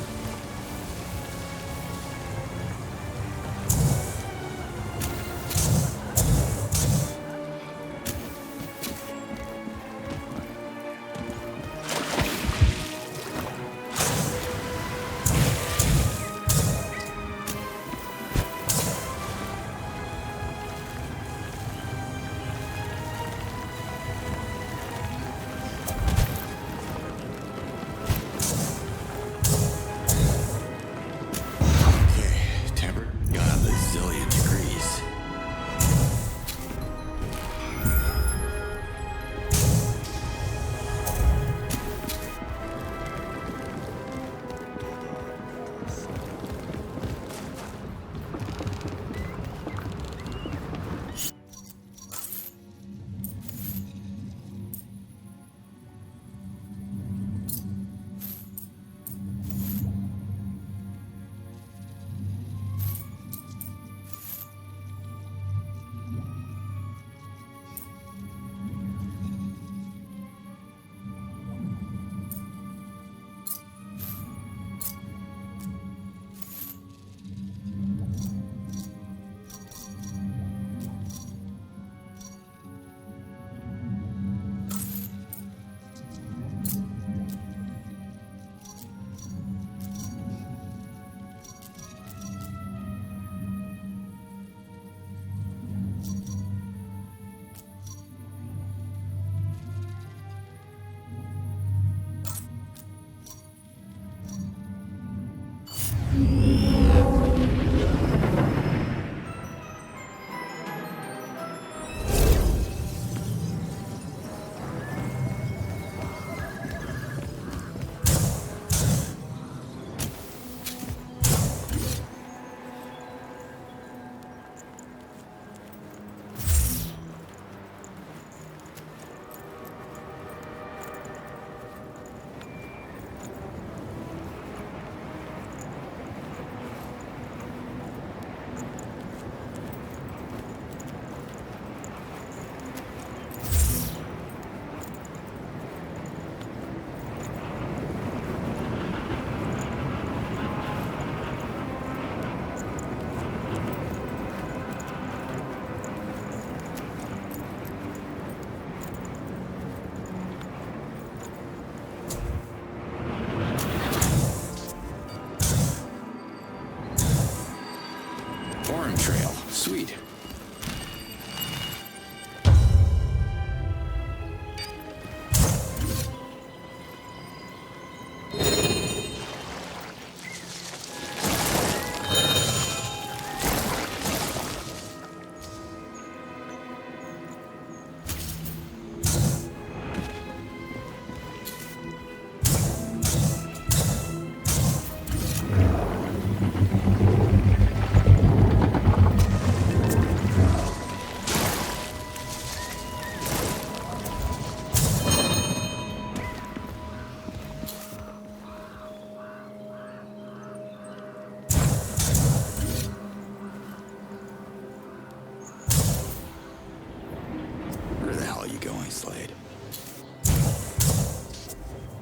way, Slade.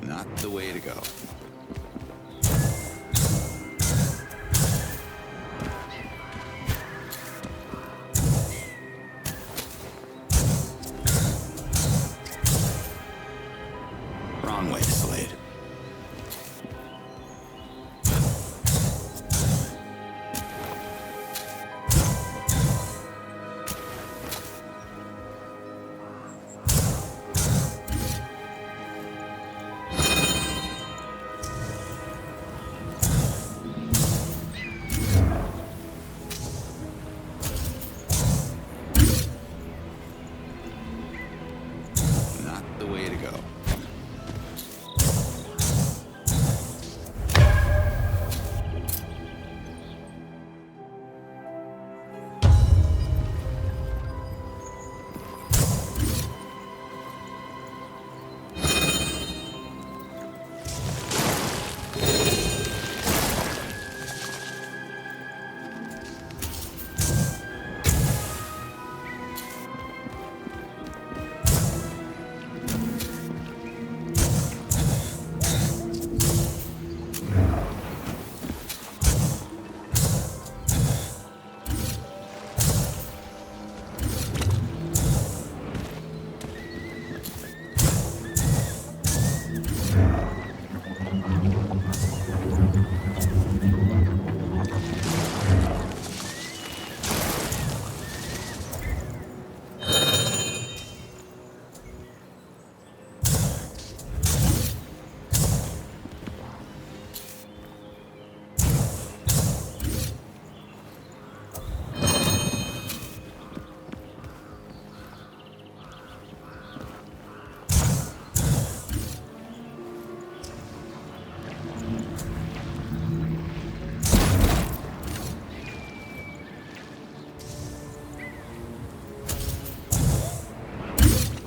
Not the way to go. Wrong way, Slade. Not the way to go.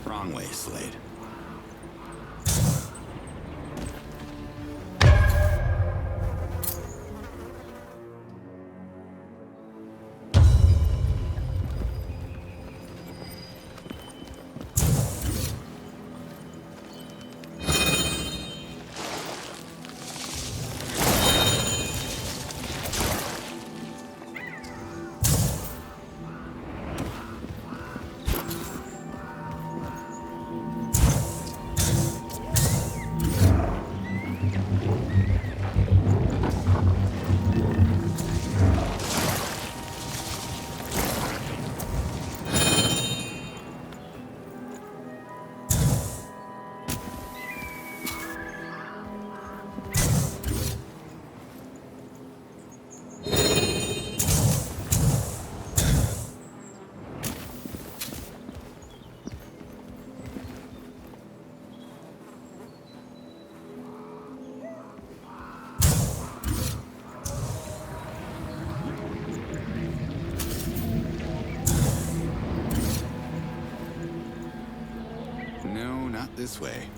Wrong way, Slade. No, not this way.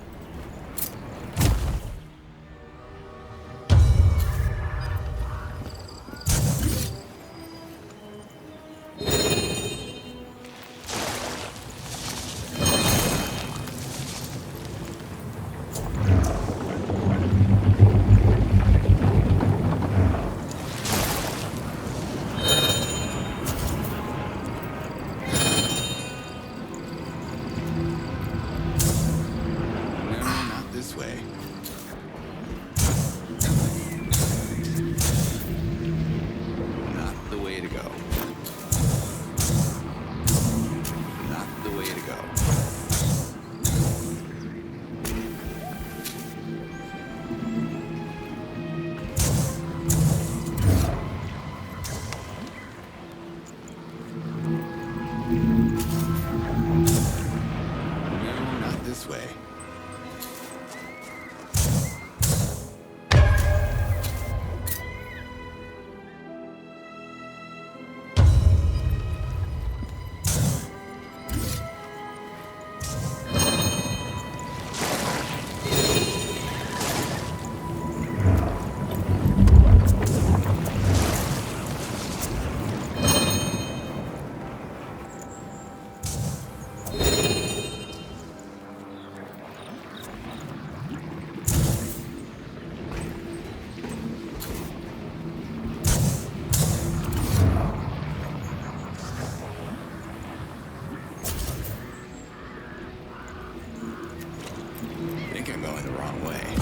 This way. Not the way to go. Not the way to go. No, not this way. the wrong way.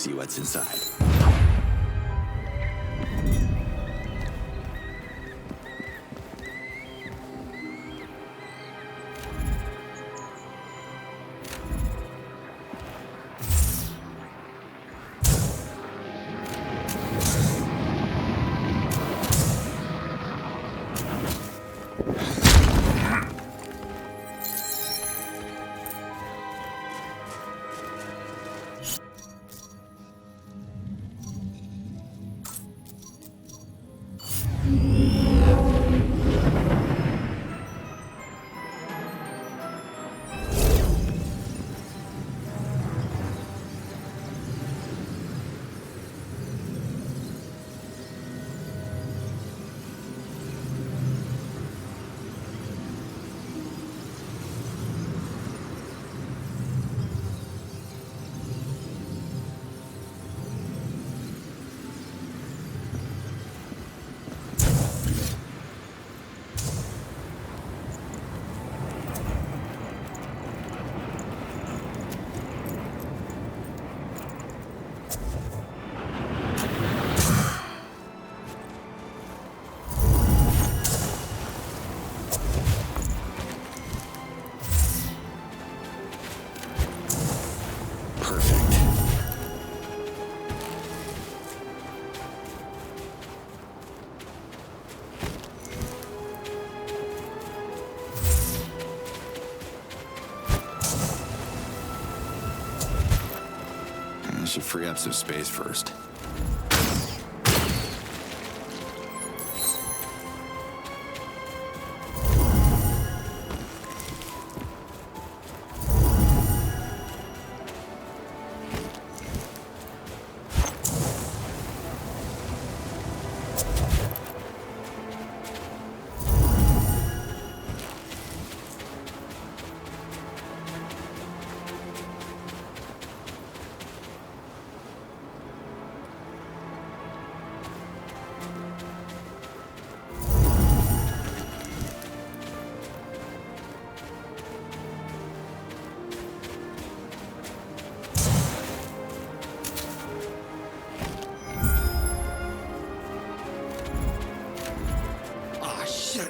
see what's inside. I should free up some space first.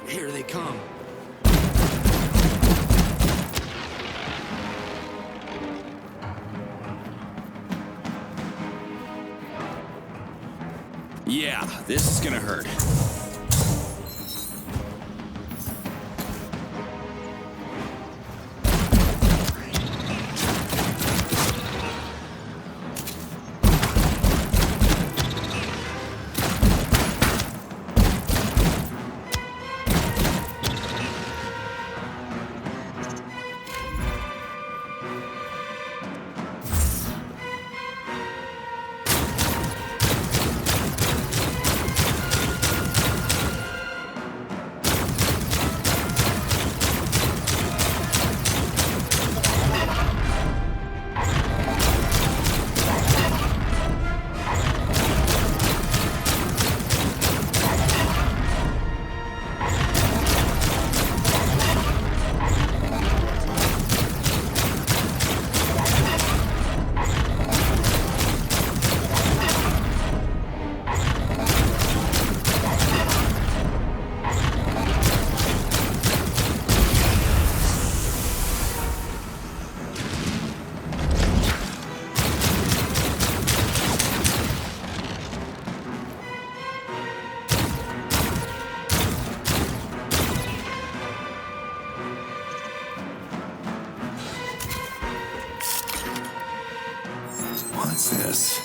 Here they come. Yeah, this is gonna hurt. What's this?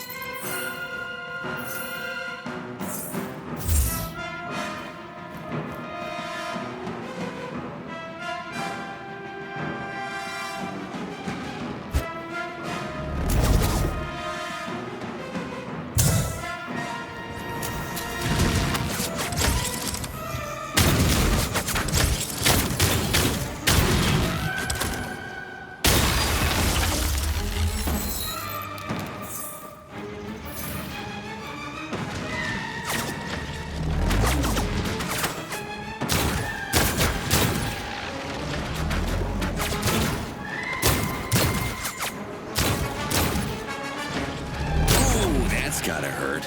That's gotta hurt.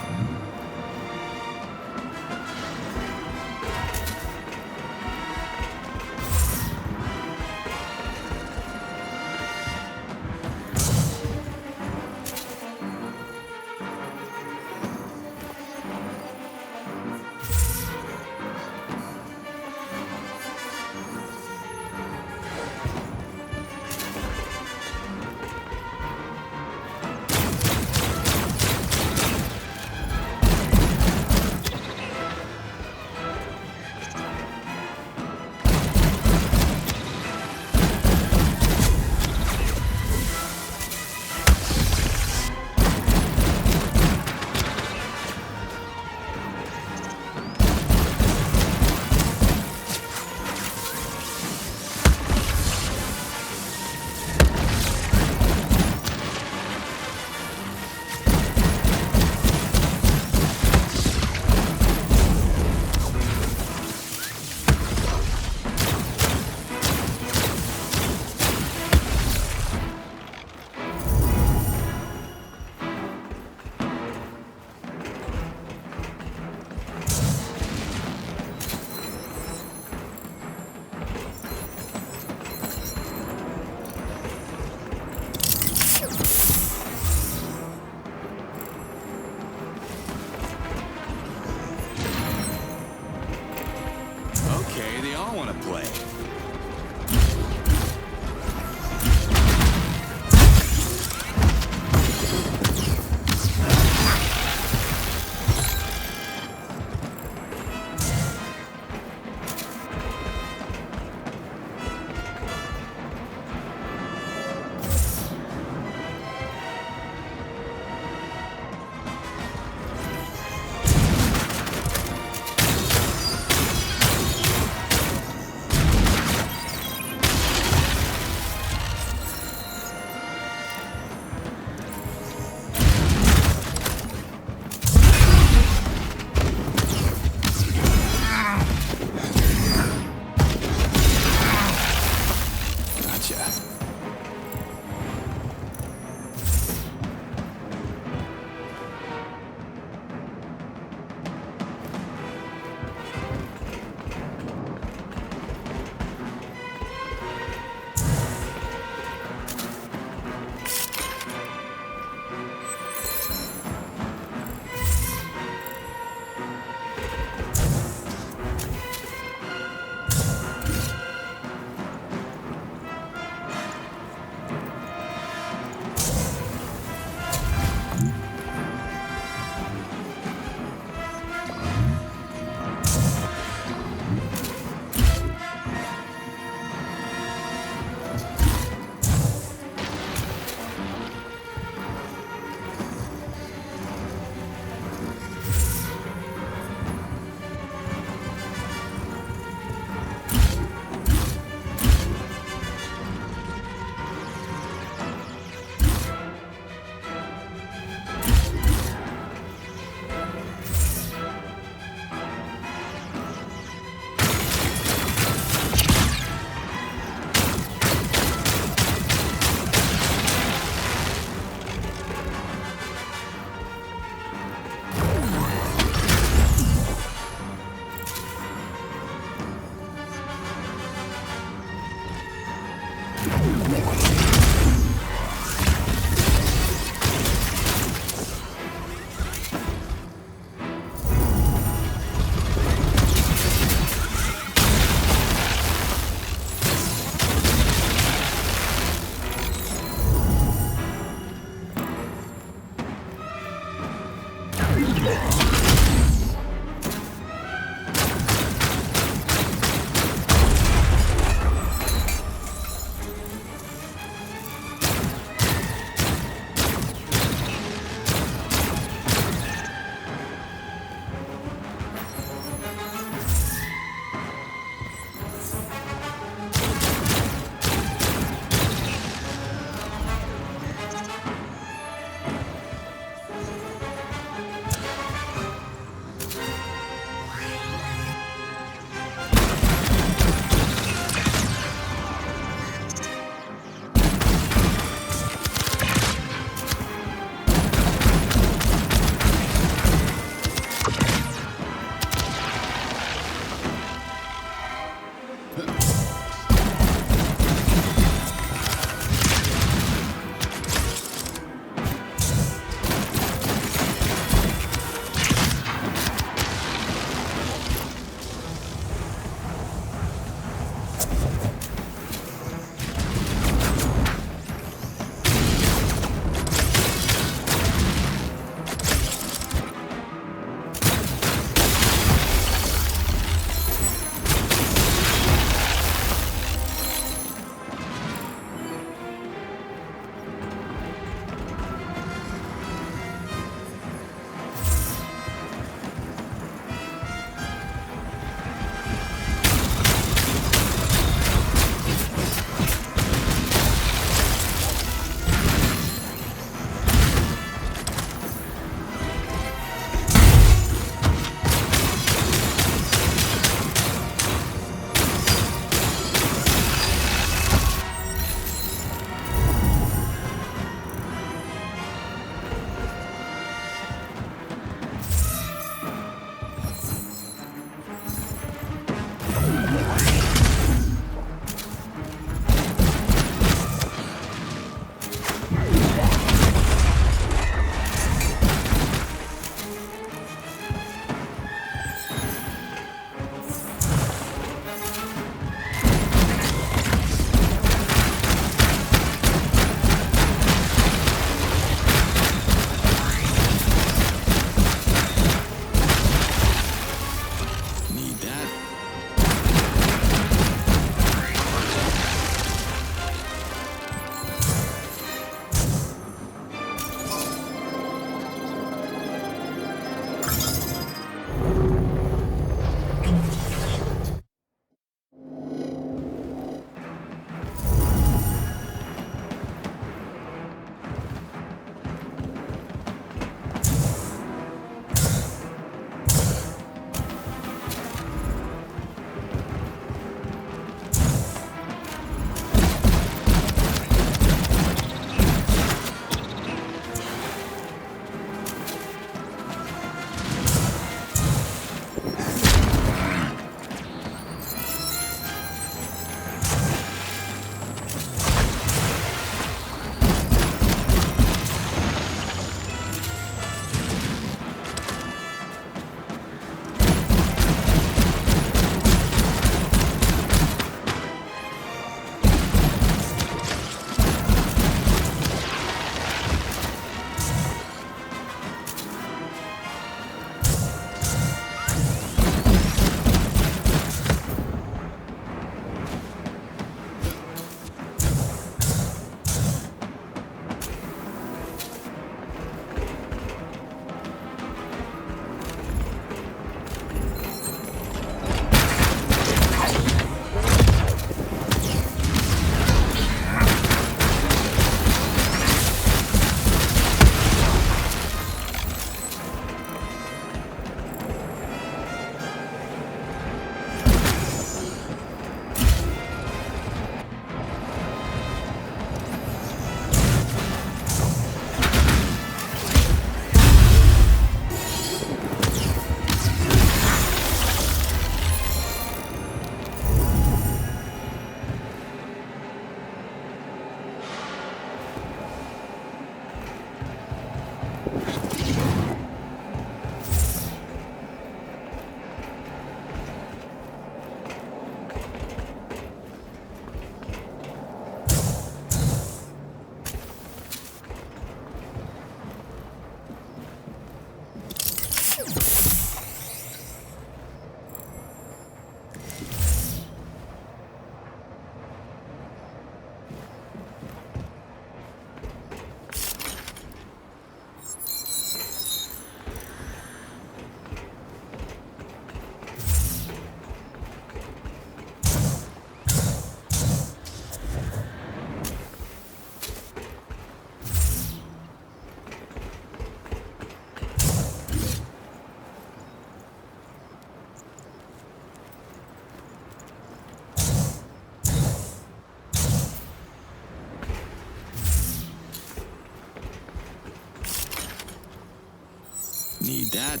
That...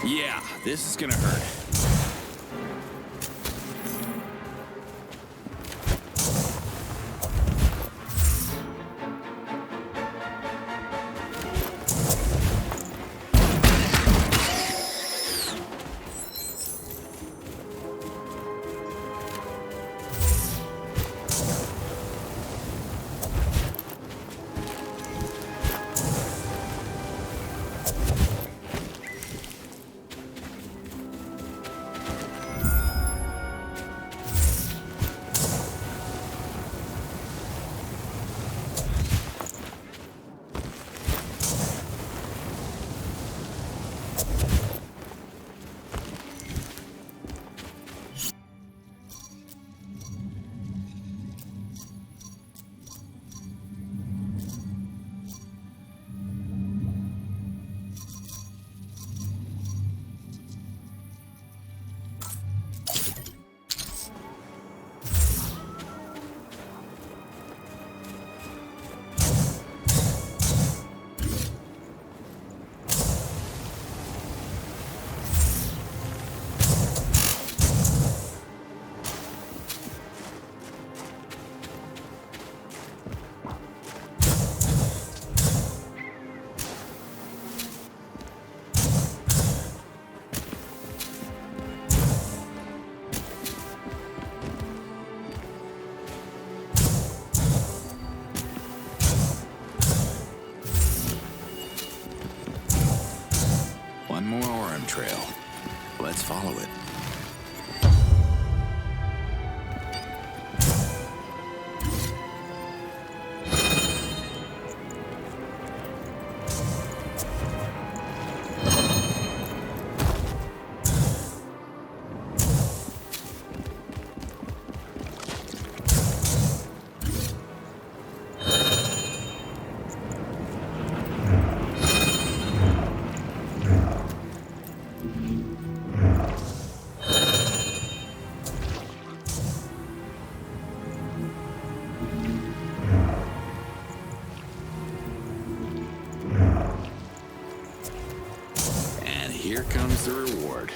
Yeah, this is gonna hurt. the reward.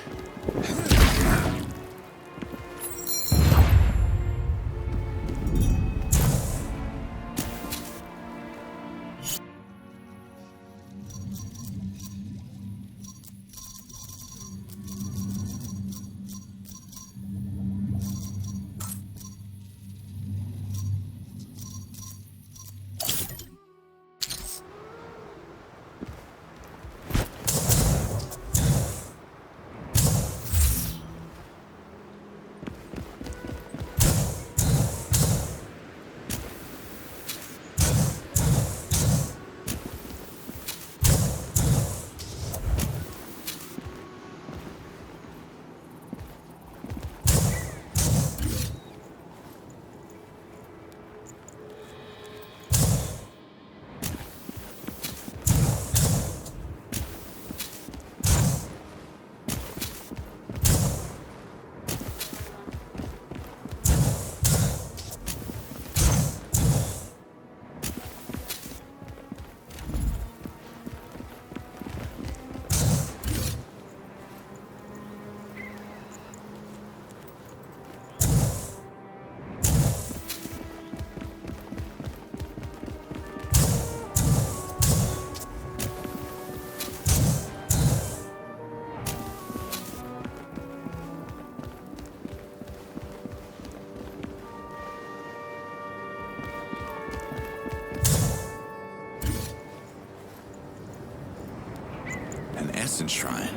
Essence Shrine.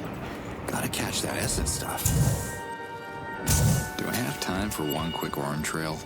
Gotta catch that essence stuff. Do I have time for one quick worm trail?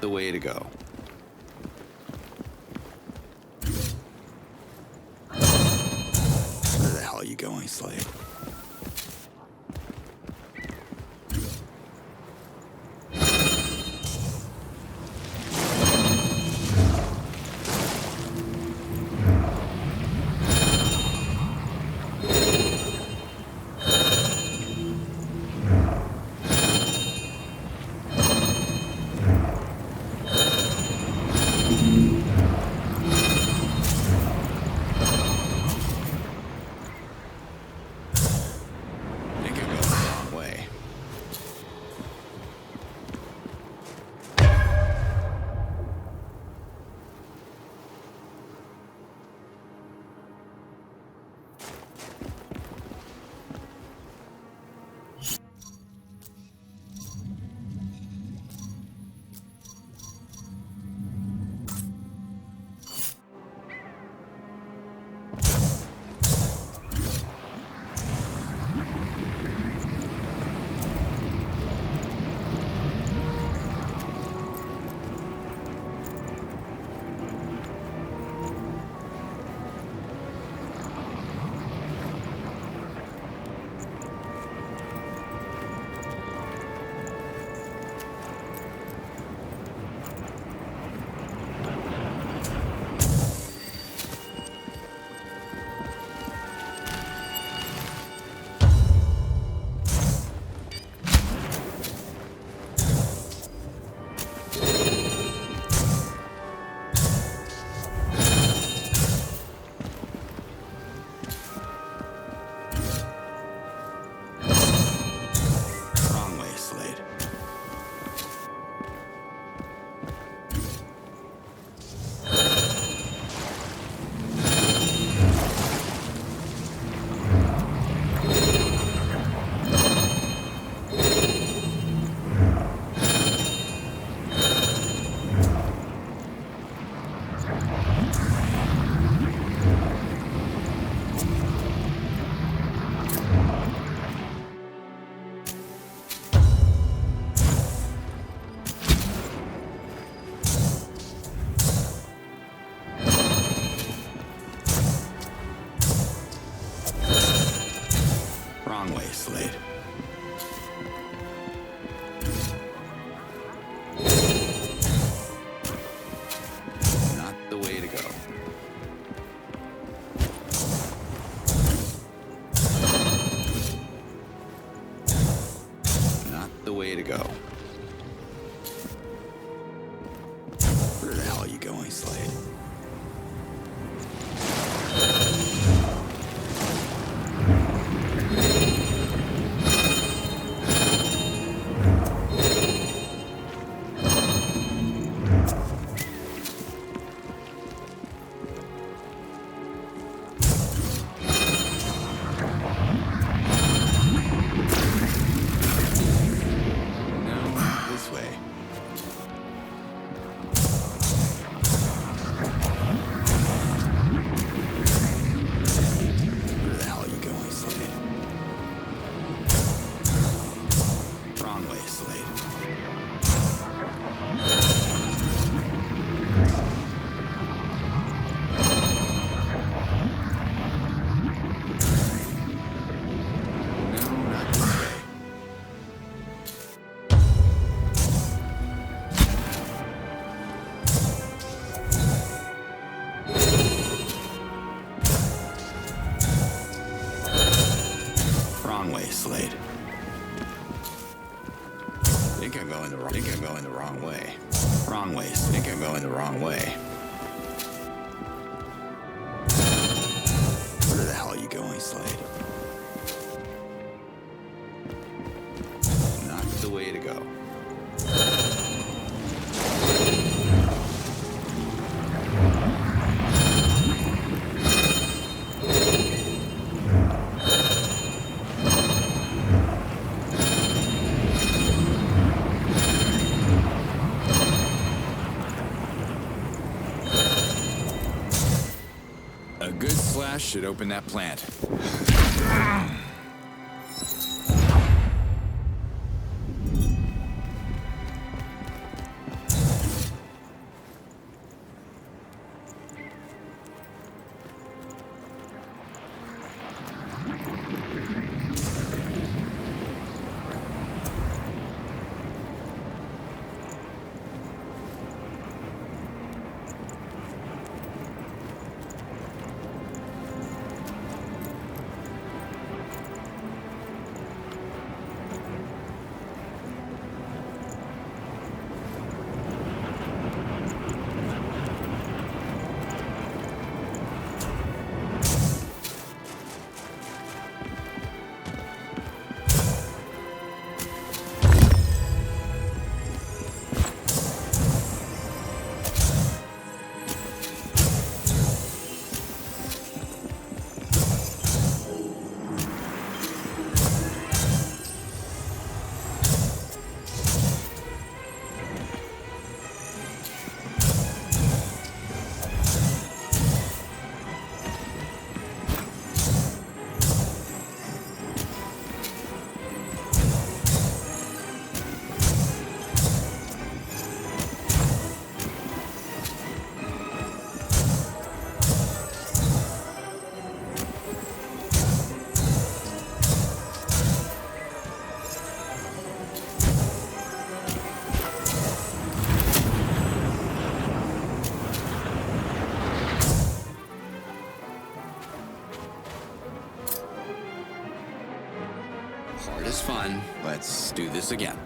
the way to go. Where the hell are you going, Slade? Wrong way, Slade. Not the way to go. Not the way to go. Where the hell are you going, Slade? Slade. Think I'm going the wrong way. Wrong way. Think I'm going the wrong way. Where the hell are you going, Slade? Not the way to go. A good slash should open that plant. Hard is fun. Let's do this again.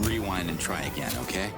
Rewind and try again, okay?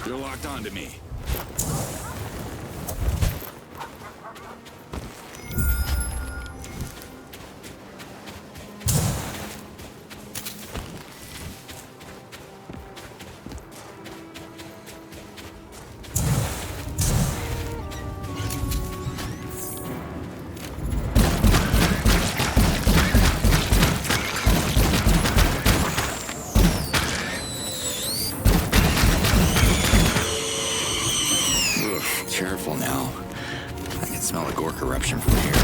You're locked onto me. Careful now. I can smell a gore corruption from here.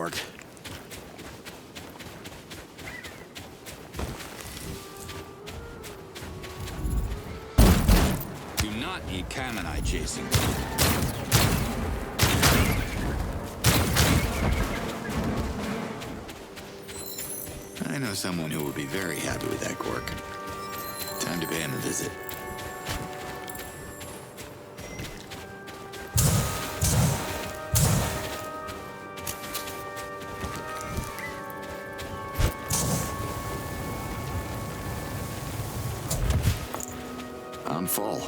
Gork. Do not need Kamanai chasing me. I know someone who would be very happy with that Gork. Time to pay him a visit. I'm full.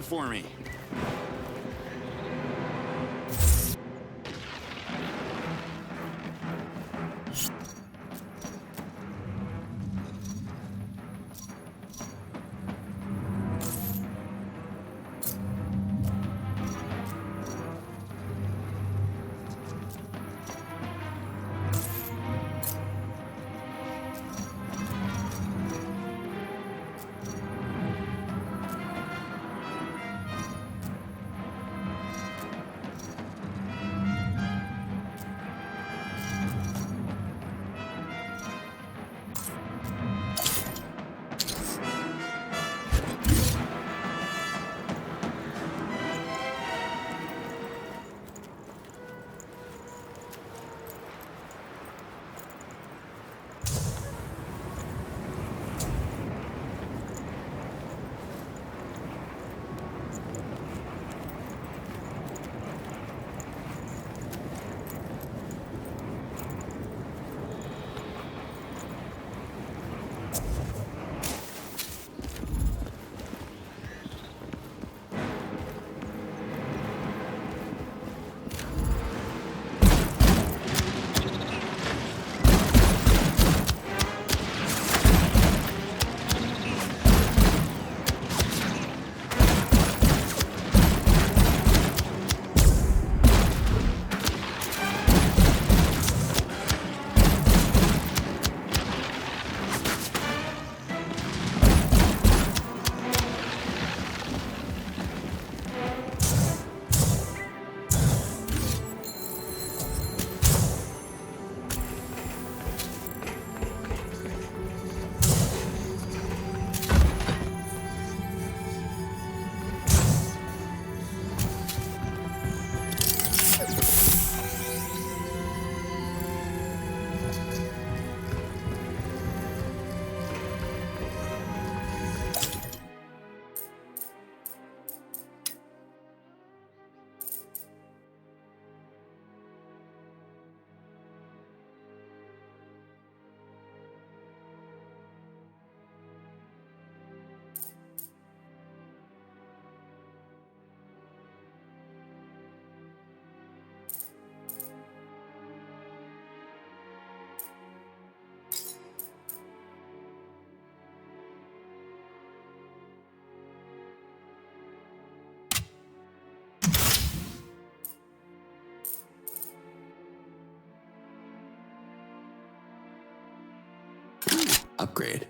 wait for me. Upgrade.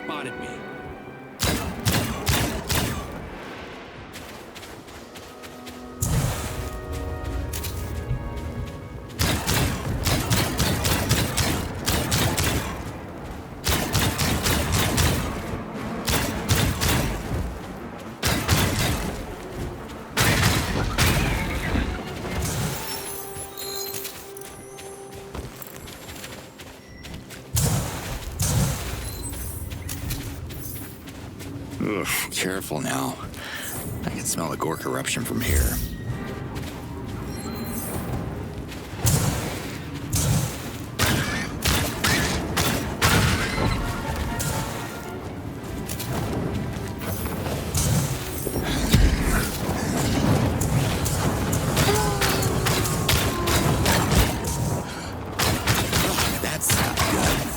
spotted me. Ugh, careful now. I can smell the gore corruption from here. That's not good.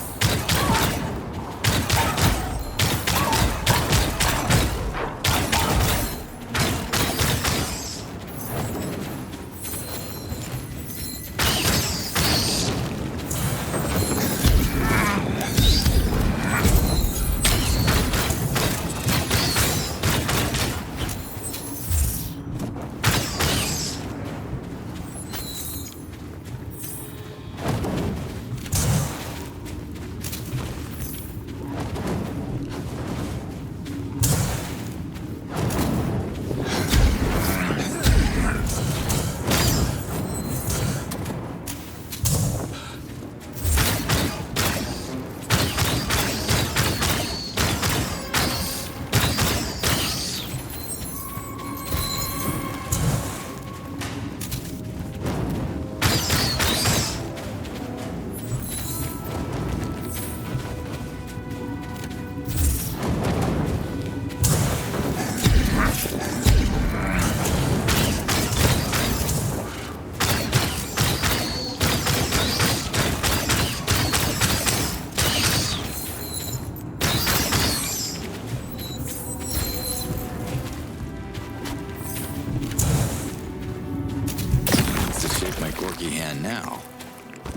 My Gorky hand now.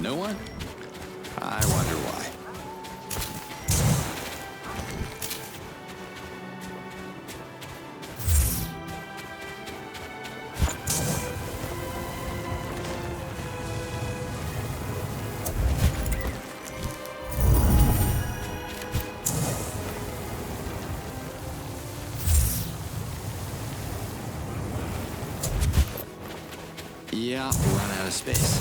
No one? I wonder why. Yeah, we'll run out of space.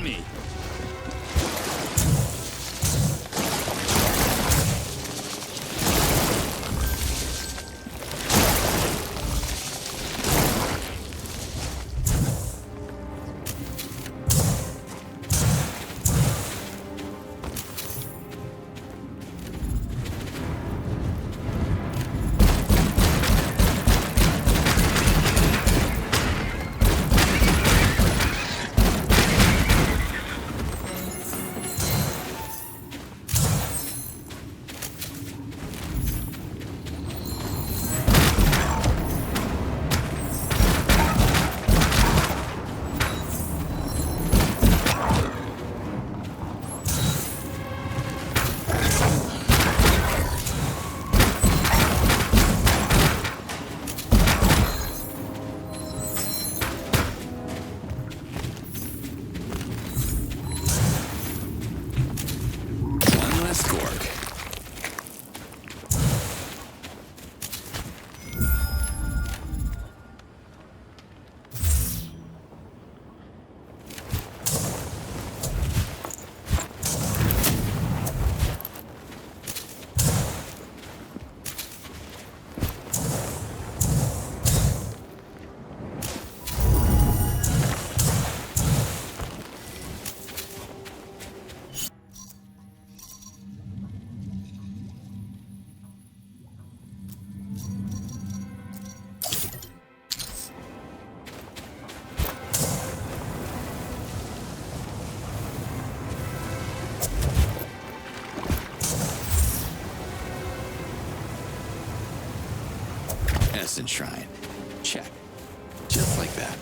on me! Essence Shrine. Check. Just like that.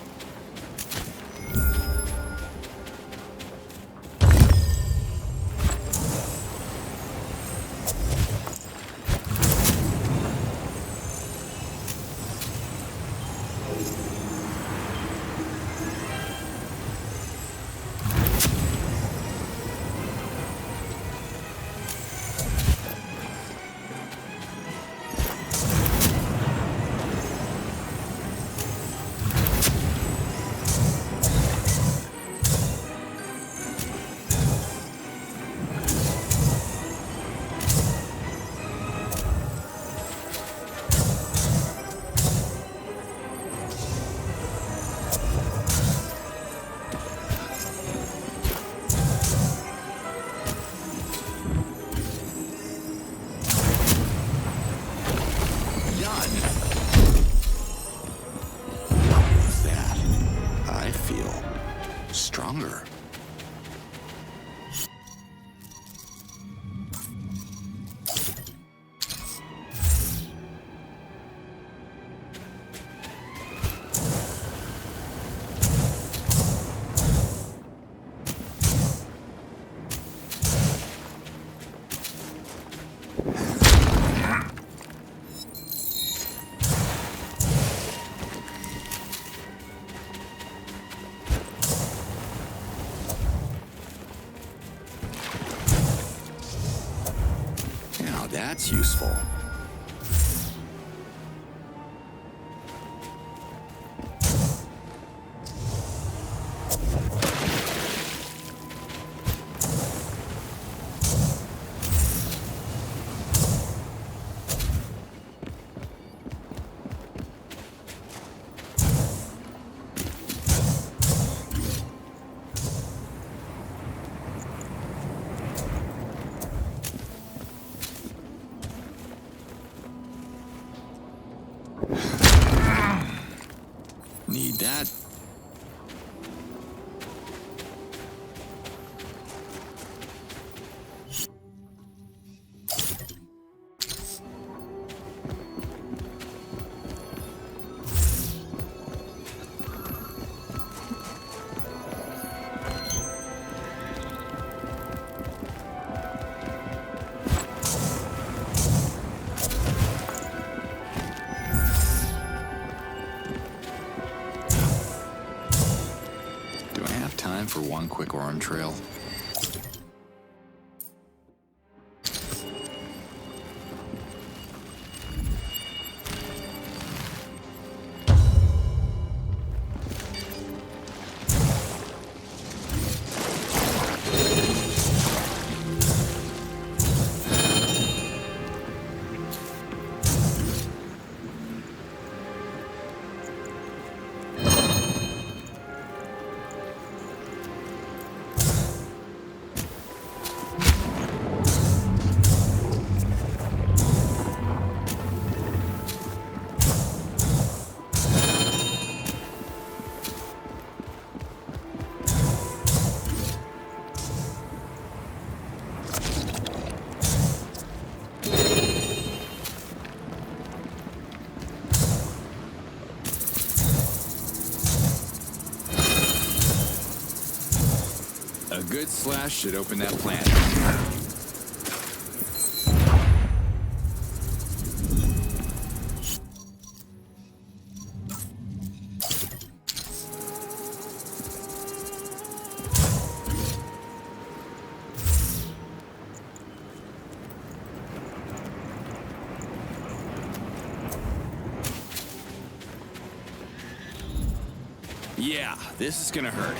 Stronger. That's useful. Need that. Time for one quick orm trail. A good slash should open that plant. Yeah, this is gonna hurt.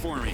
for me.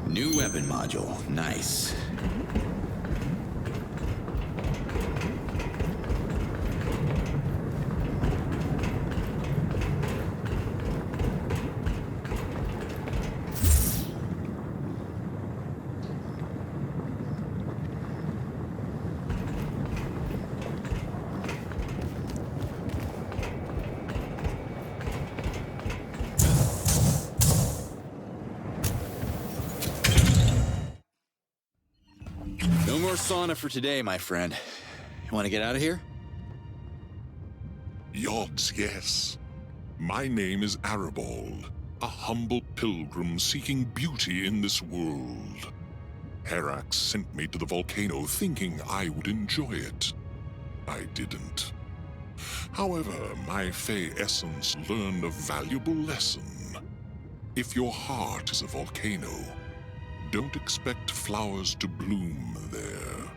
New weapon module. Nice. No more sauna for today, my friend. You want to get out of here? Yods, yes. My name is Aribald, a humble pilgrim seeking beauty in this world. Herax sent me to the volcano thinking I would enjoy it. I didn't. However, my Fey essence learned a valuable lesson. If your heart is a volcano, don't expect flowers to bloom there.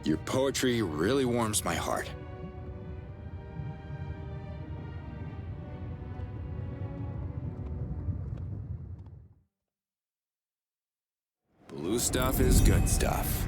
Your poetry really warms my heart. Blue stuff is good stuff.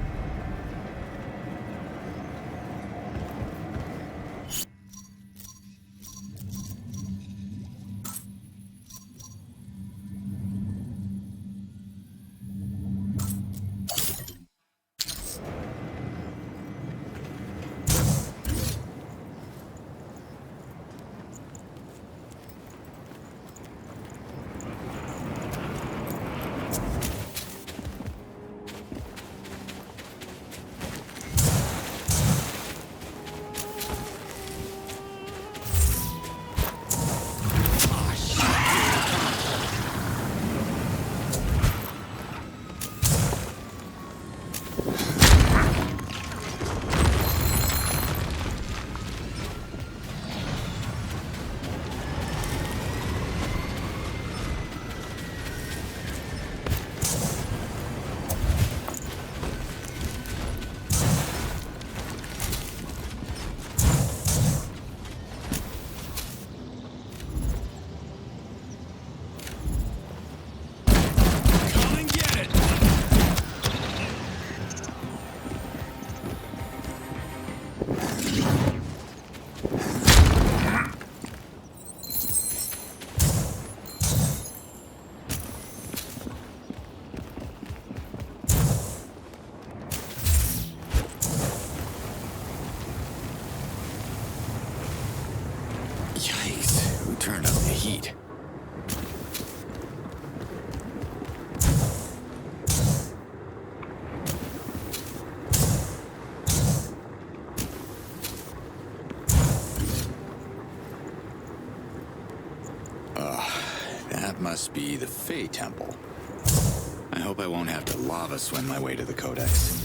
Yikes, who turned up the heat? That must be the Fey Temple. I hope I won't have to lava swim my way to the Codex.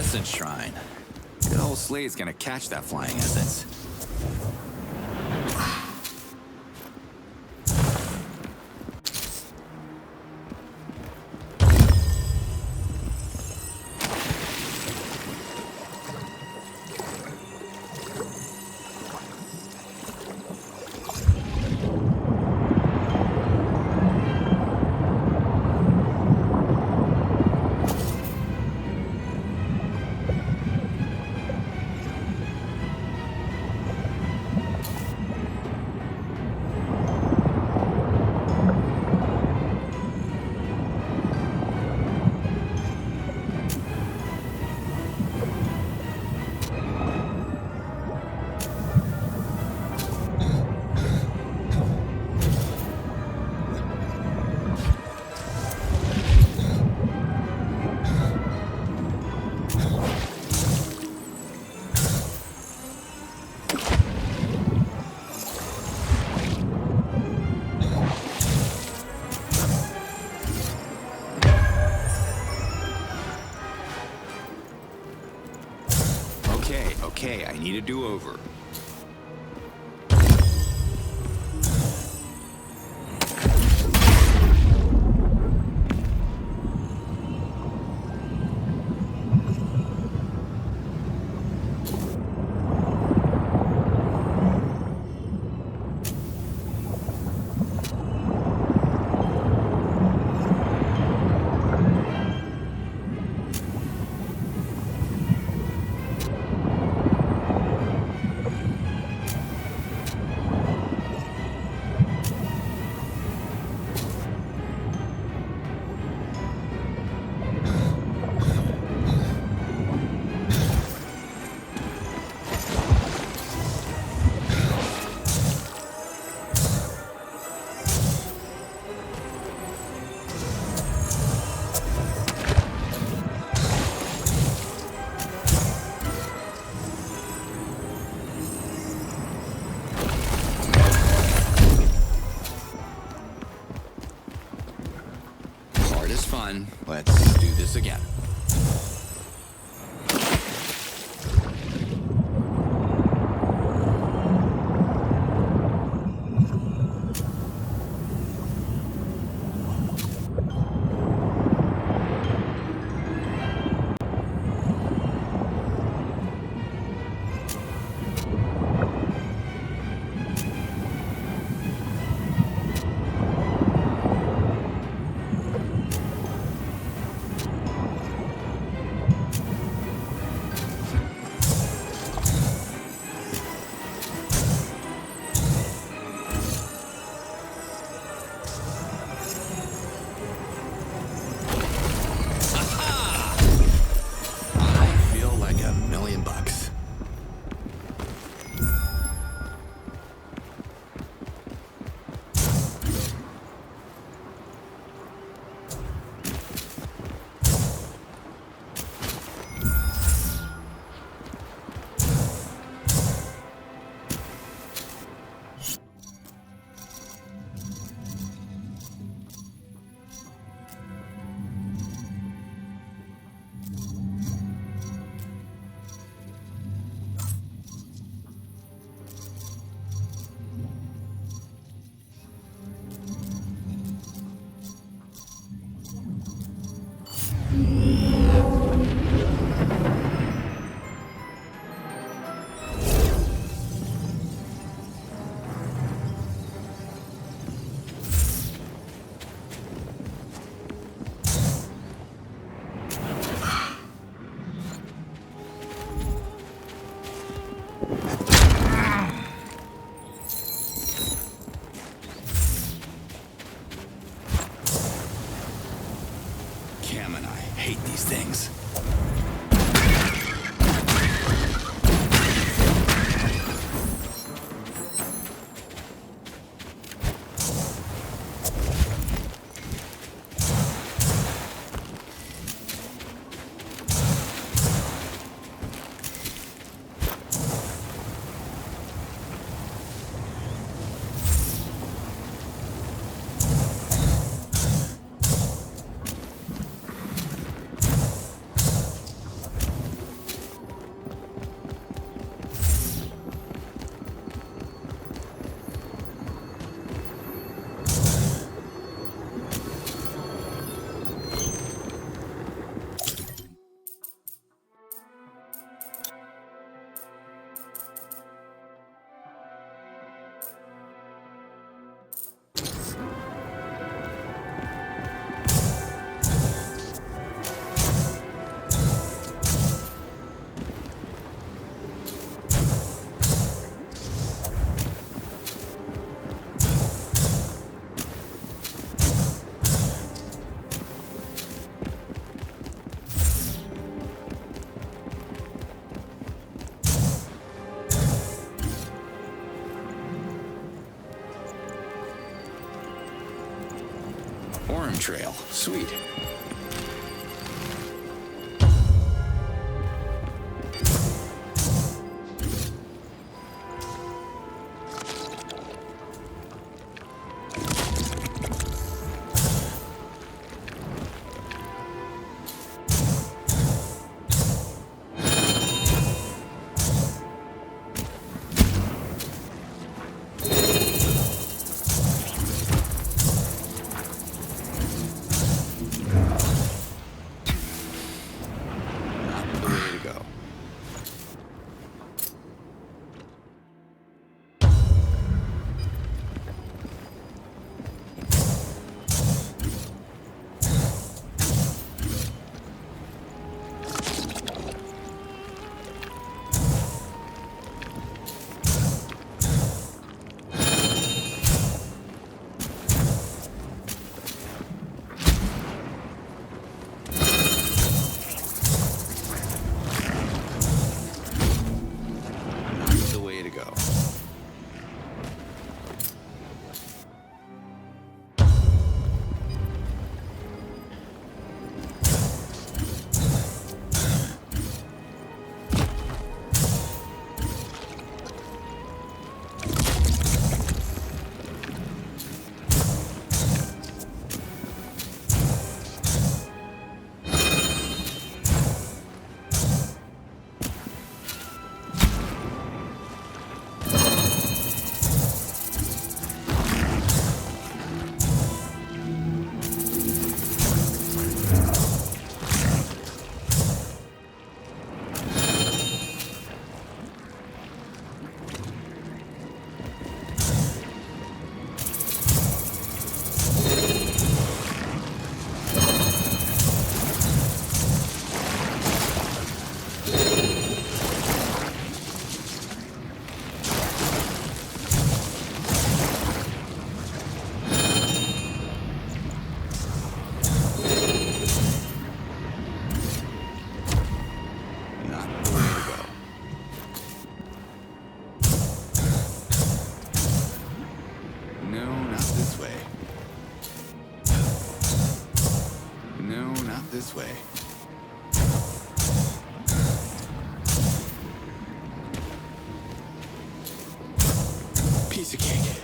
Essence Shrine. Good old Slade's gonna catch that flying essence. Okay, I need a do-over. Fun. Let's do this again. hate these things. trail. Sweet. This way. Piece of cake.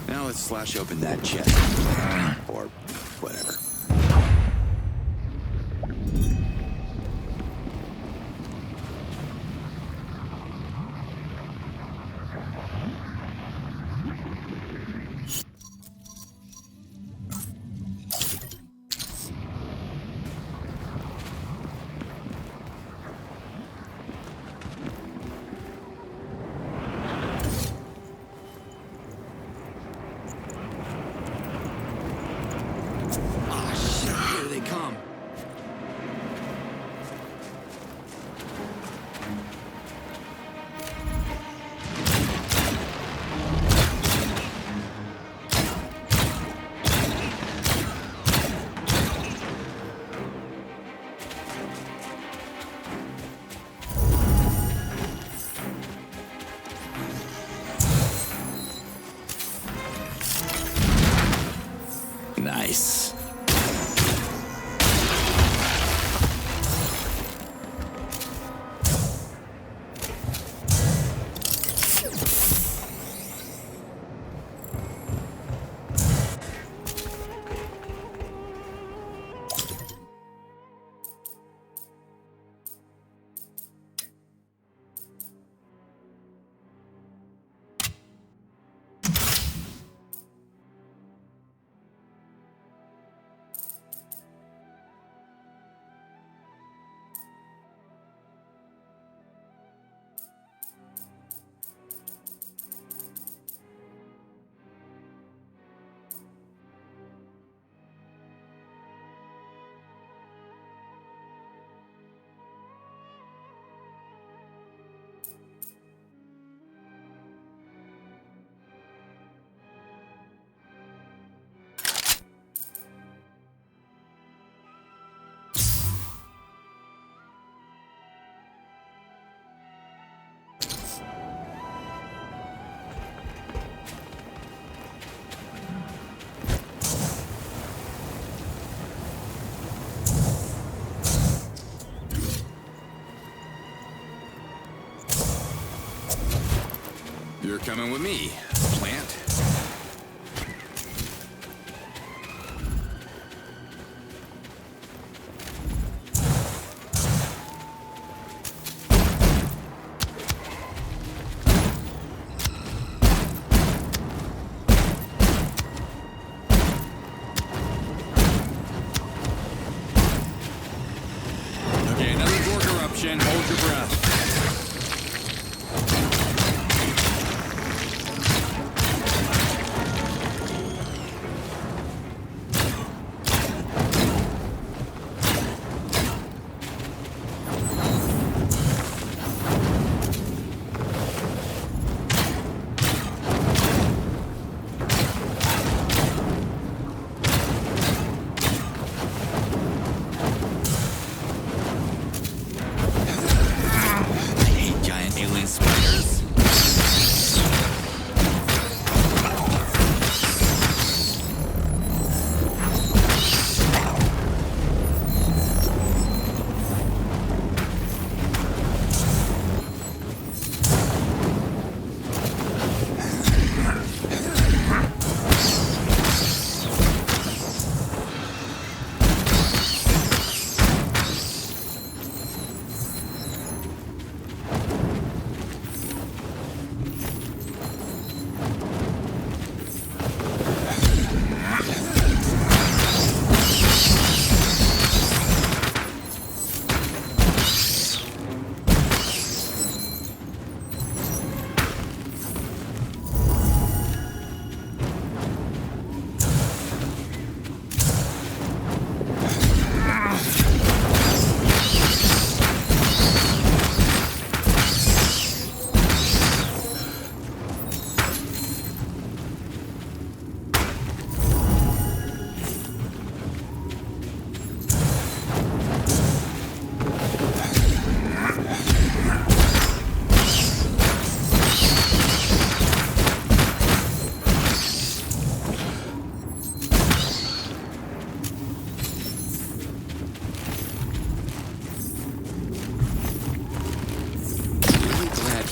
Now let's slash open that chest. Or whatever. You're coming with me, plant. Okay, another Gorg eruption. Hold your breath.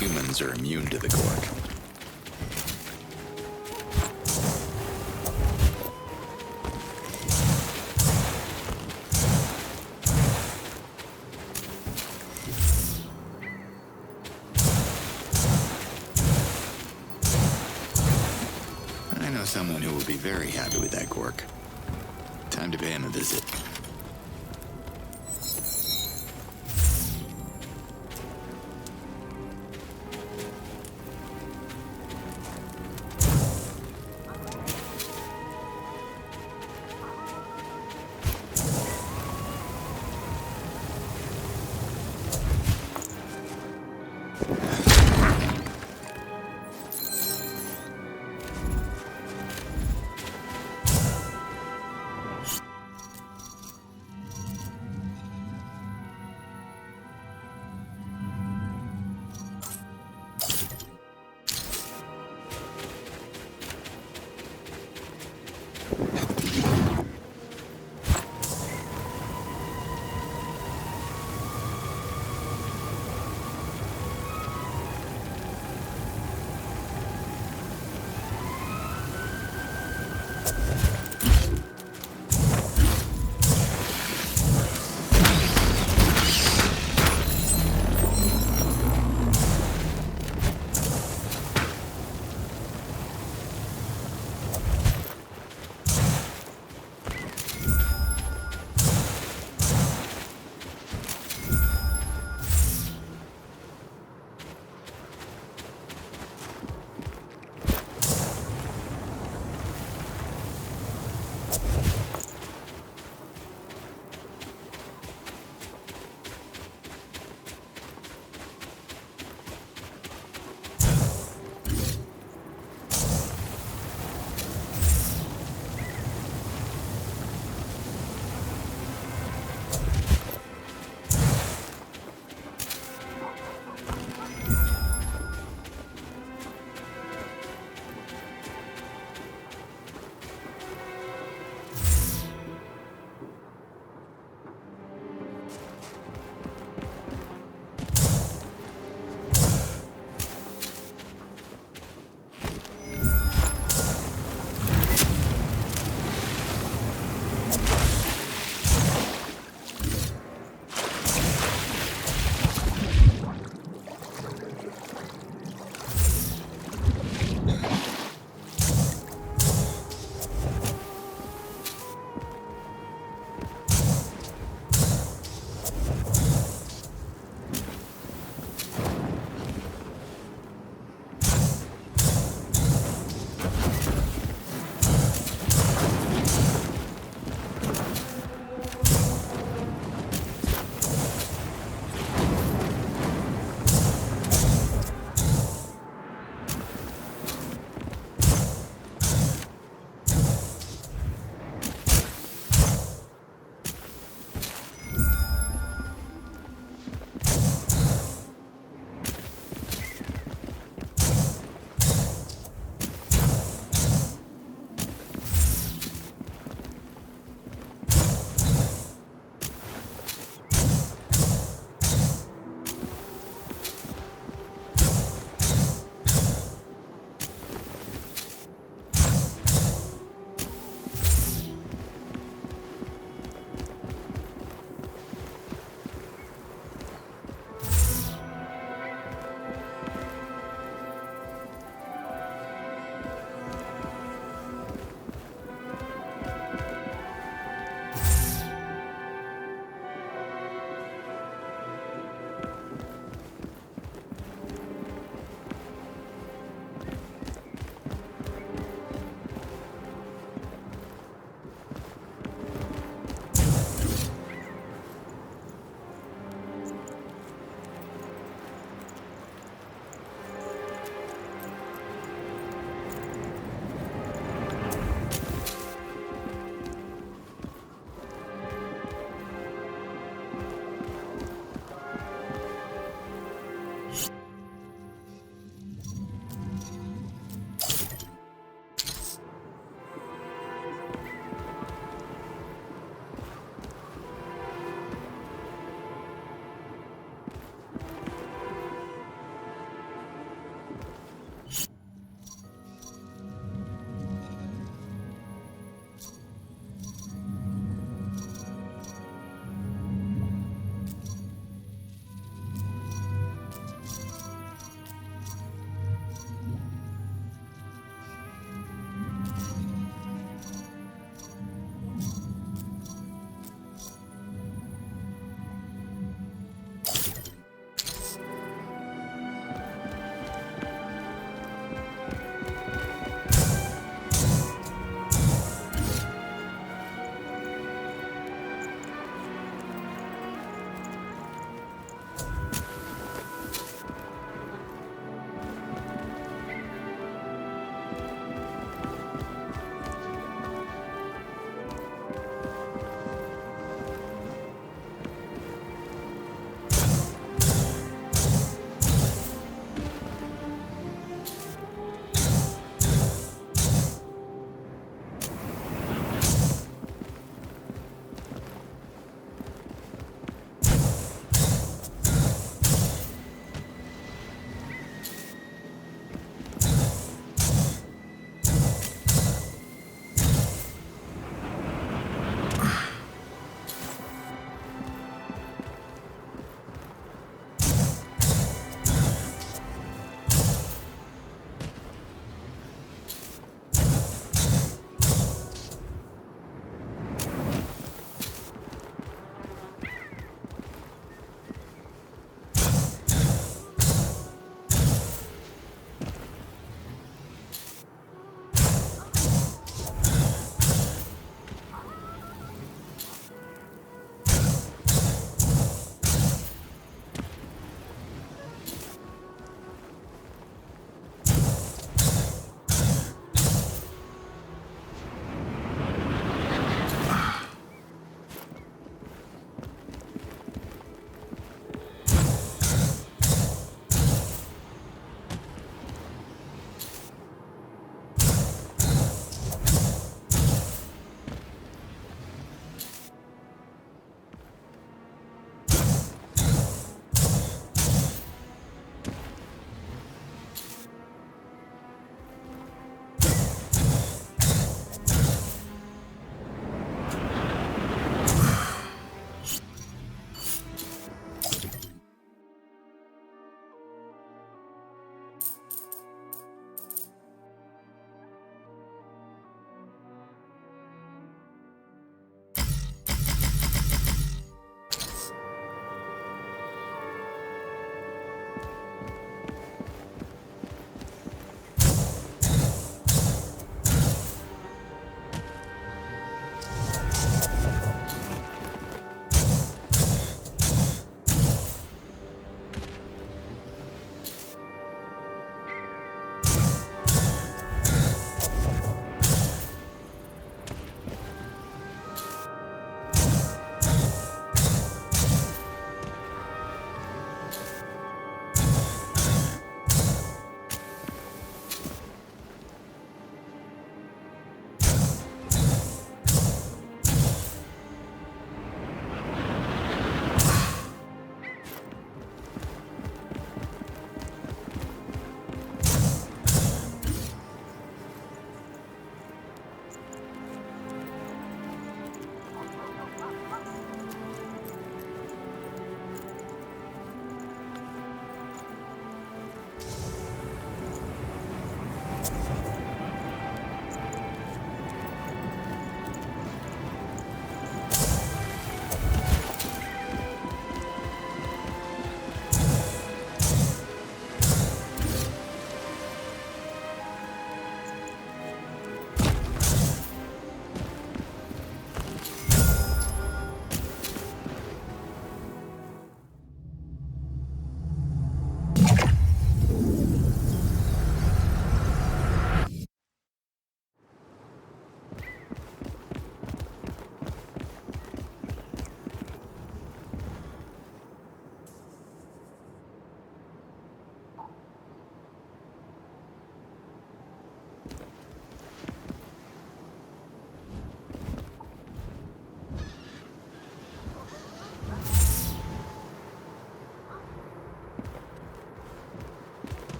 Humans are immune to the Gorg. I know someone who will be very happy with that Gorg. Time to pay him a visit.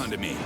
onto me.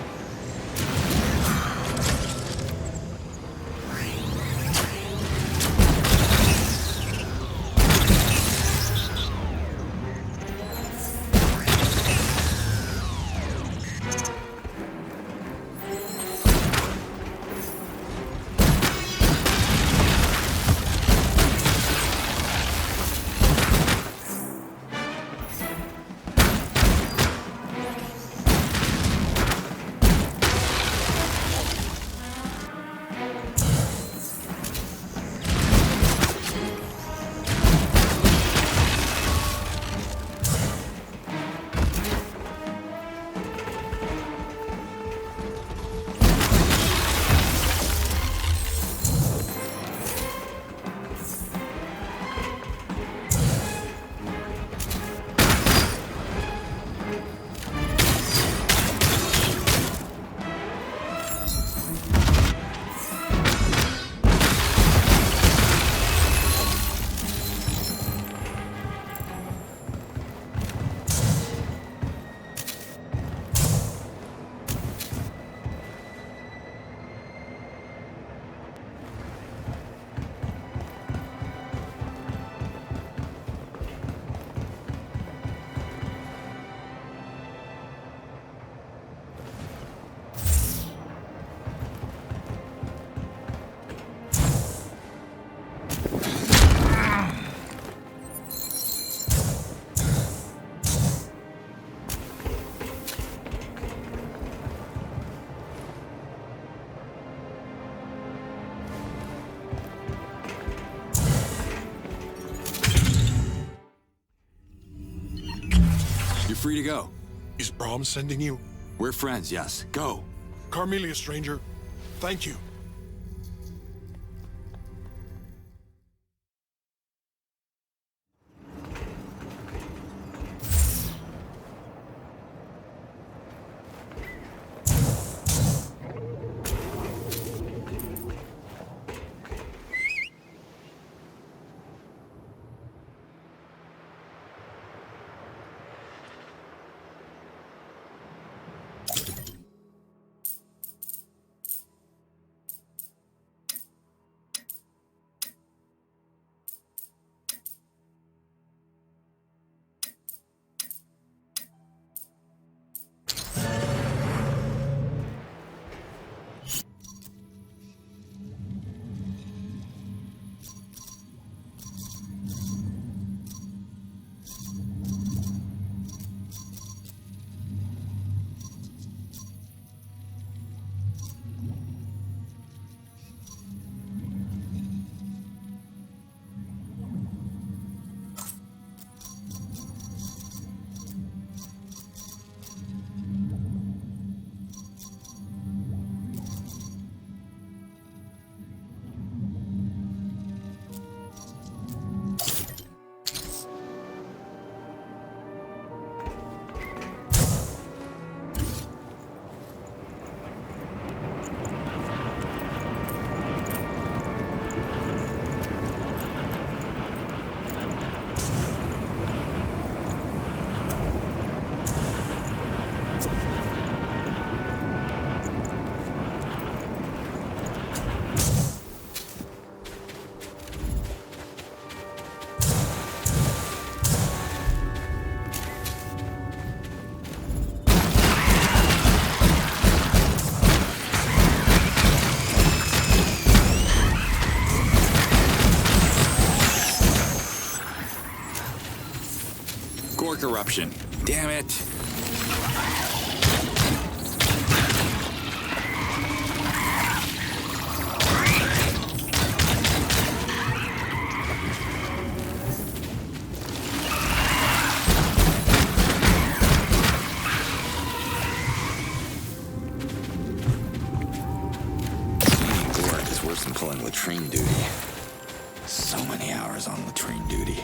You're free to go. Is Brahm sending you? We're friends, yes. Go. Carmelia, stranger. Thank you. Quark eruption. Damn it. Quark is worse than pulling latrine duty. So many hours on latrine duty.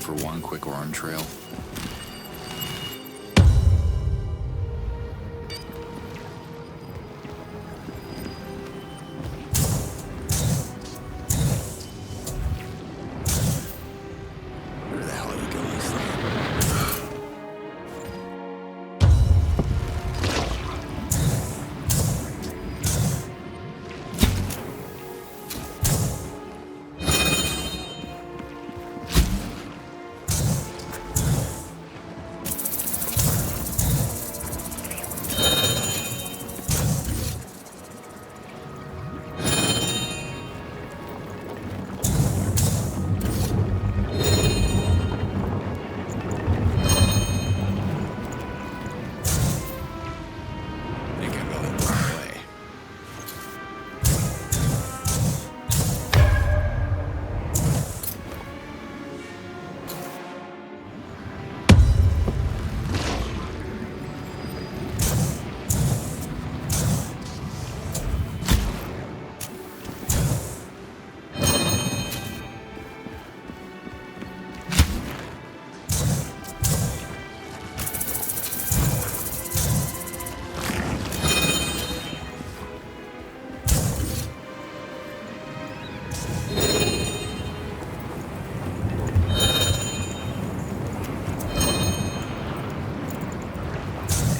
for one quick orange trail? Where the hell are you going, son? Think I'm going the wrong way.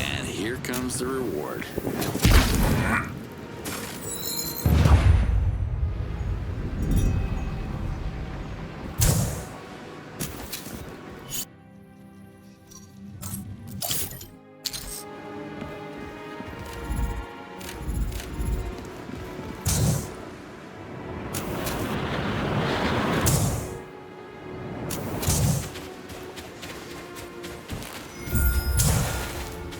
And here comes the reward.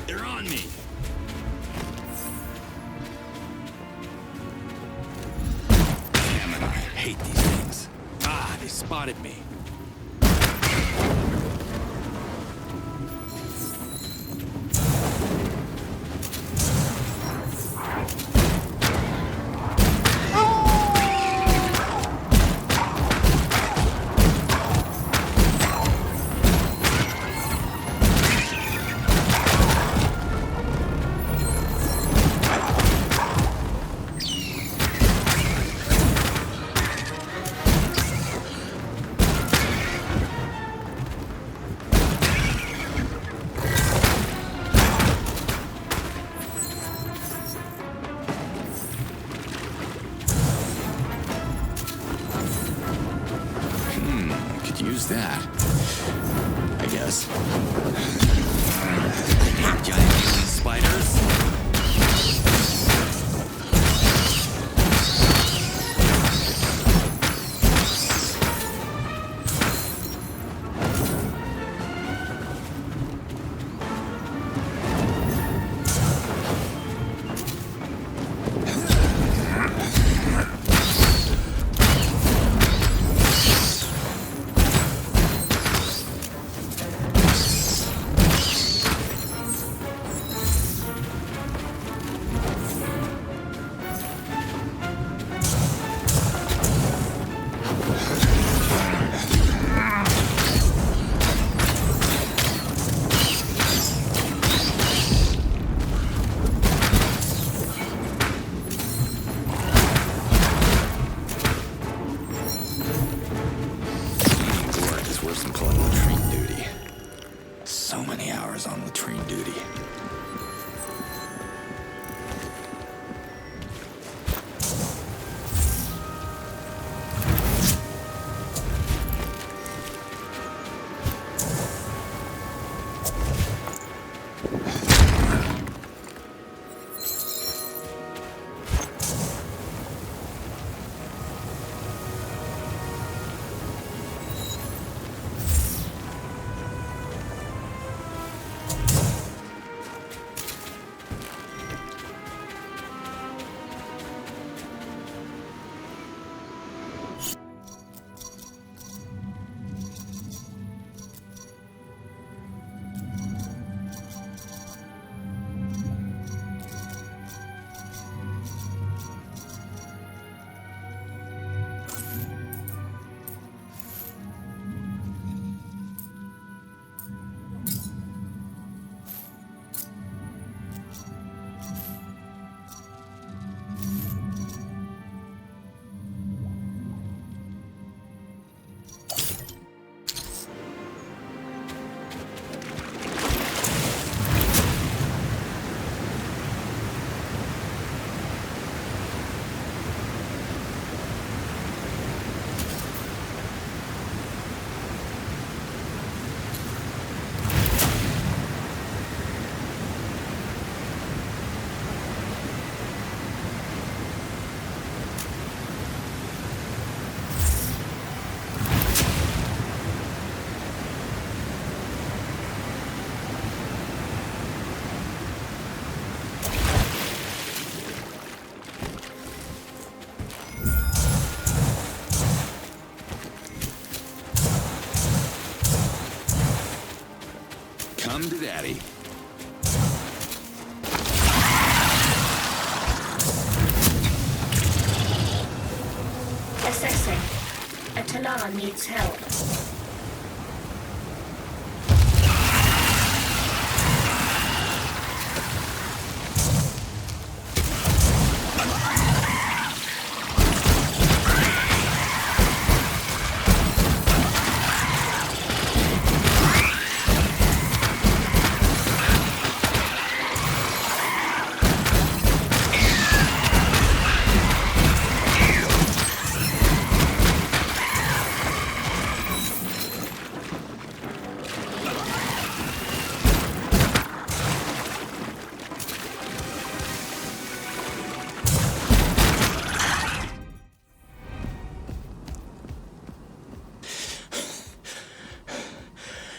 They're on me! Damn it, I hate these things. Ah, they spotted me. Could use that. I guess. Giant alien spiders. Daddy. Assessing. A Talan needs help.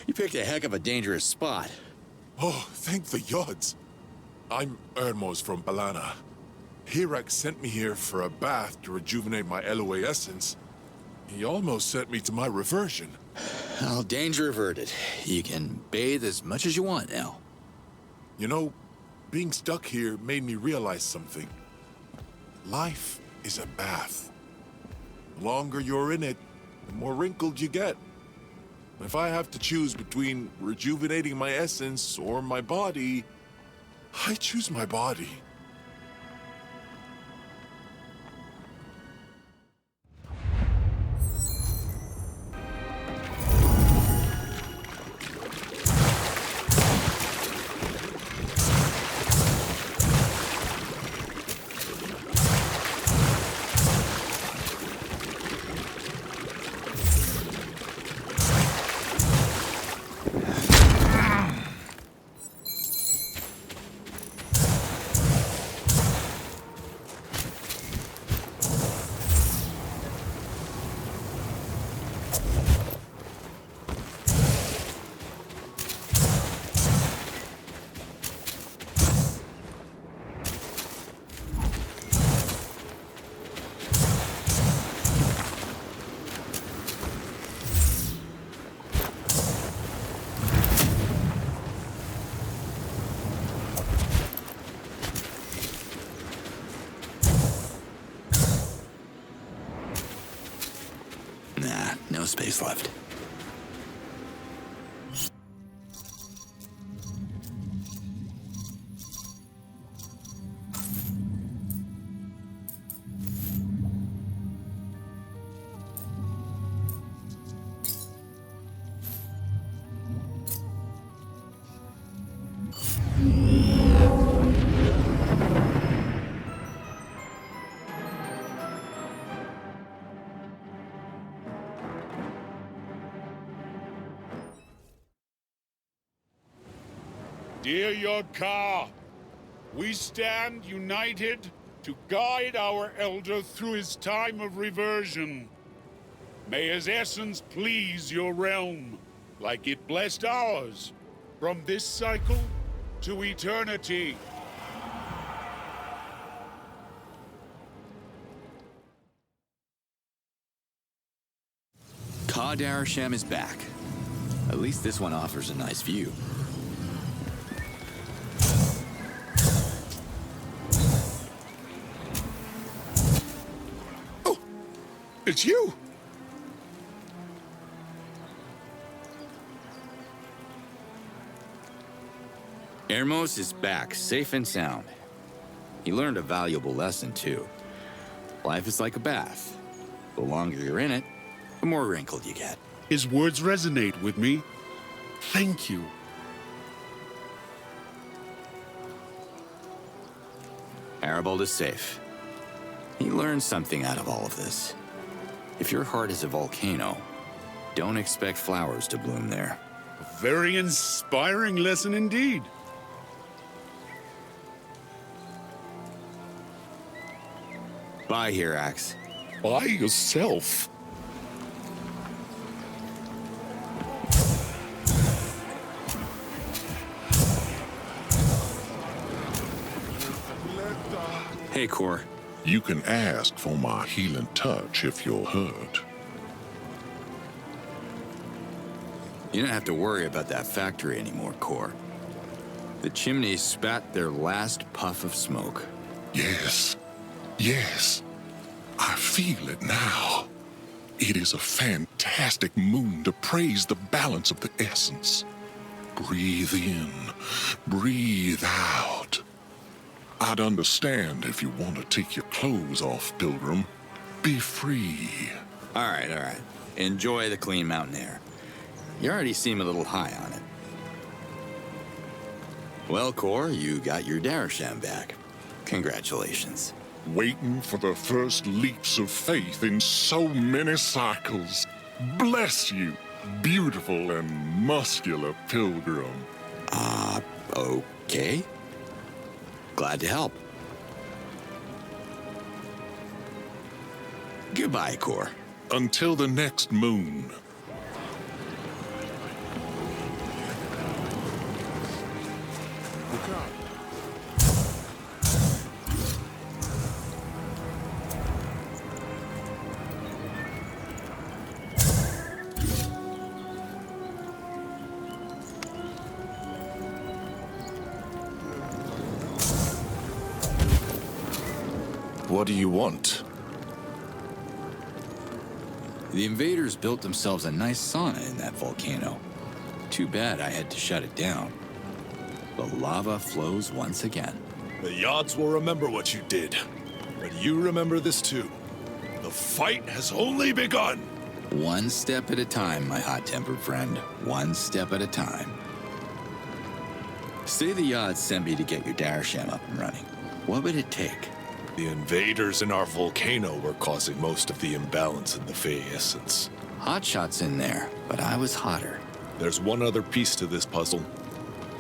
You picked a heck of a dangerous spot. Oh, thank the Yods. I'm Ermos from Balana. Hirak sent me here for a bath to rejuvenate my Eloi essence. He almost sent me to my reversion. Well, danger averted. You can bathe as much as you want now. You know, being stuck here made me realize something. Life is a bath. The longer you're in it, the more wrinkled you get. If I have to choose between rejuvenating my essence or my body, I choose my body. No space left. Dear Yodka, we stand united to guide our elder through his time of reversion. May his essence please your realm, like it blessed ours, from this cycle to eternity. Ka Darasham is back. At least this one offers a nice view. It's you! Ermos is back, safe and sound. He learned a valuable lesson, too. Life is like a bath. The longer you're in it, the more wrinkled you get. His words resonate with me. Thank you. Arabald is safe. He learned something out of all of this. If your heart is a volcano, don't expect flowers to bloom there. A very inspiring lesson indeed. Bye, Hirax. By yourself. Hey, Kor. You can ask for my healing touch if you're hurt. You don't have to worry about that factory anymore, Kor. The chimneys spat their last puff of smoke. Yes. Yes. I feel it now. It is a fantastic moon to praise the balance of the essence. Breathe in, breathe out. I'd understand if you want to take your clothes off, Pilgrim. Be free. All right. Enjoy the clean mountain air. You already seem a little high on it. Well, Kor, you got your Darasham back. Congratulations. Waiting for the first leaps of faith in so many cycles. Bless you, beautiful and muscular Pilgrim. Okay. Glad to help. Goodbye, Kor. Until the next moon. What do you want? The invaders built themselves a nice sauna in that volcano. Too bad I had to shut it down. The lava flows once again. The Yods will remember what you did. But you remember this too. The fight has only begun! One step at a time, my hot-tempered friend. One step at a time. Say the Yods sent me to get your Darasham up and running. What would it take? The invaders in our volcano were causing most of the imbalance in the Fey essence. Hotshot's in there, but I was hotter. There's one other piece to this puzzle.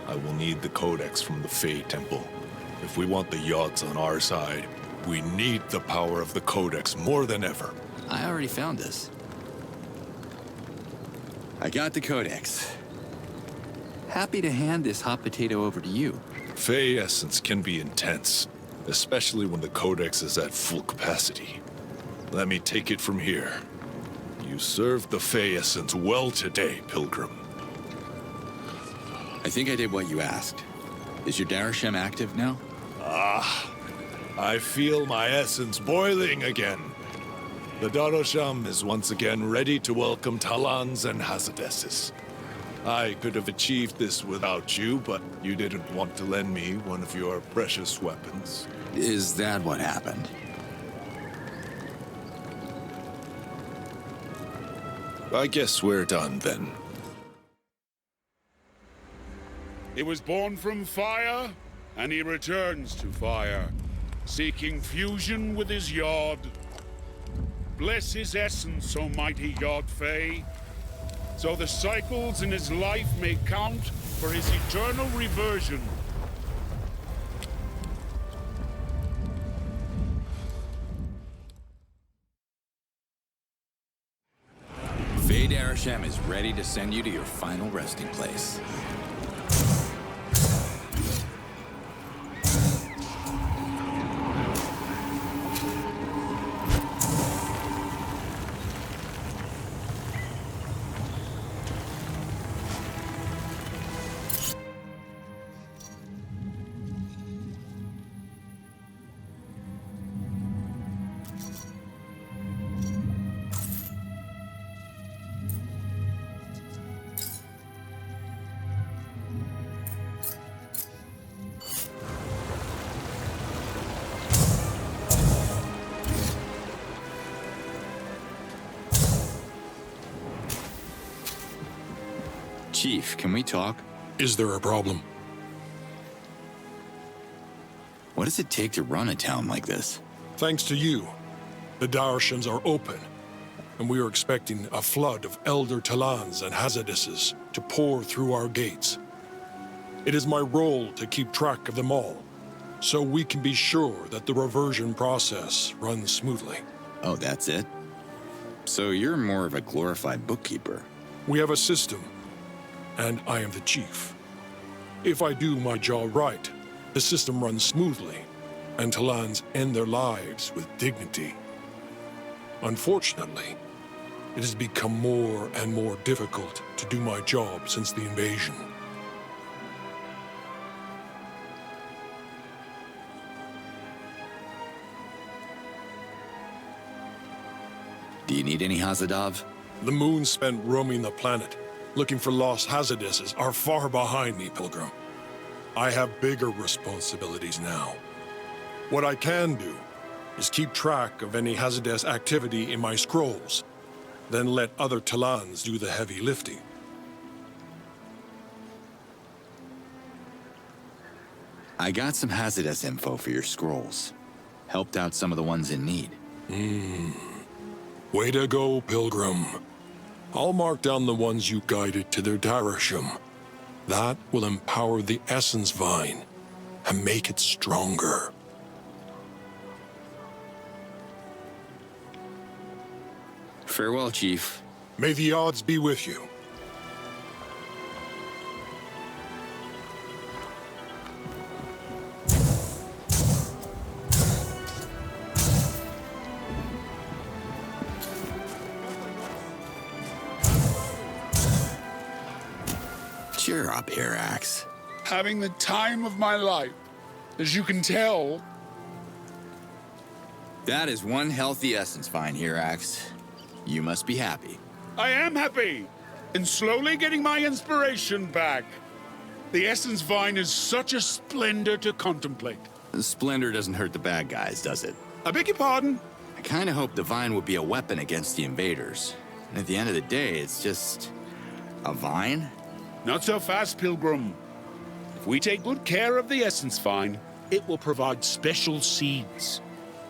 I will need the Codex from the Fey Temple. If we want the Yods on our side, we need the power of the Codex more than ever. I already found this. I got the Codex. Happy to hand this hot potato over to you. Fey essence can be intense, especially when the Codex is at full capacity. Let me take it from here. You served the Fey essence well today, Pilgrim. I think I did what you asked. Is your Darasham active now? I feel my essence boiling again. The Darasham is once again ready to welcome Talans and Hazadeses. I could have achieved this without you, but you didn't want to lend me one of your precious weapons. Is that what happened? I guess we're done then. He was born from fire, and he returns to fire, seeking fusion with his Yod. Bless his essence, O mighty Yod Fey, so the cycles in his life may count for his eternal reversion. Fey Darasham is ready to send you to your final resting place. Chief, can we talk? Is there a problem? What does it take to run a town like this? Thanks to you, the Darashams are open, and we are expecting a flood of Elder Talans and Hazadeses to pour through our gates. It is my role to keep track of them all, so we can be sure that the reversion process runs smoothly. Oh, that's it? So you're more of a glorified bookkeeper. We have a system, and I am the chief. If I do my job right, the system runs smoothly, and Talans end their lives with dignity. Unfortunately, it has become more and more difficult to do my job since the invasion. Do you need any Hazadav? The moon spent roaming the planet, looking for lost Hazadesses, are far behind me, Pilgrim. I have bigger responsibilities now. What I can do is keep track of any Hazades activity in my scrolls, then let other Talans do the heavy lifting. I got some Hazades info for your scrolls. Helped out some of the ones in need. Way to go, Pilgrim. I'll mark down the ones you guided to their Darasham. That will empower the Essence Vine and make it stronger. Farewell, Chief. May the odds be with you. Cheer up, Hirax. Having the time of my life, as you can tell. That is one healthy Essence Vine, Hirax. You must be happy. I am happy, and slowly getting my inspiration back. The Essence Vine is such a splendor to contemplate. The splendor doesn't hurt the bad guys, does it? I beg your pardon? I kind of hoped the Vine would be a weapon against the invaders. And at the end of the day, it's just a vine? Not so fast, Pilgrim. If we take good care of the Essence Vine, it will provide special seeds.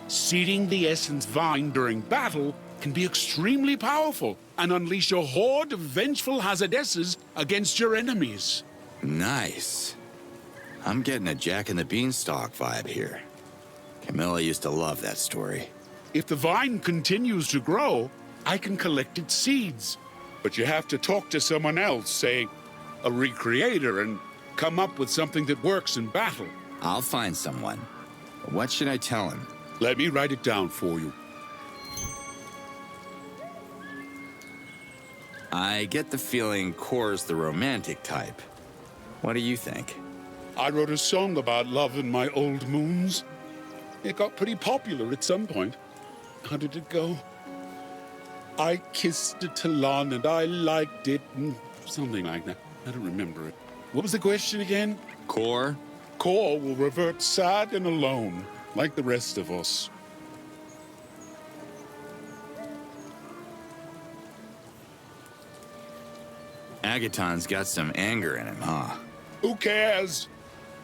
Seeding the Essence Vine during battle can be extremely powerful and unleash a horde of vengeful Hazadesses against your enemies. Nice. I'm getting a Jack and the Beanstalk vibe here. Camilla used to love that story. If the vine continues to grow, I can collect its seeds. But you have to talk to someone else, say, a recreator, and come up with something that works in battle. I'll find someone. What should I tell him? Let me write it down for you. I get the feeling Kor's the romantic type. What do you think? I wrote a song about love in my old moons. It got pretty popular at some point. How did it go? I kissed a Talon and I liked it, and something like that. I don't remember it. What was the question again? Kor? Kor will revert sad and alone, like the rest of us. Agaton's got some anger in him, huh? Who cares?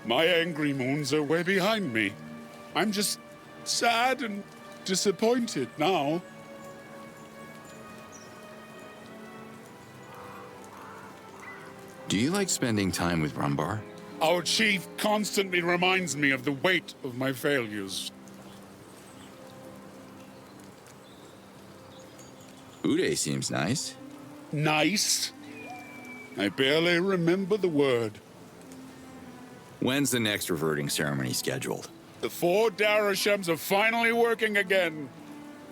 My angry moons are way behind me. I'm just sad and disappointed now. Do you like spending time with Rumbar? Our chief constantly reminds me of the weight of my failures. Uday seems nice. Nice? I barely remember the word. When's the next reverting ceremony scheduled? The 4 Darashams are finally working again.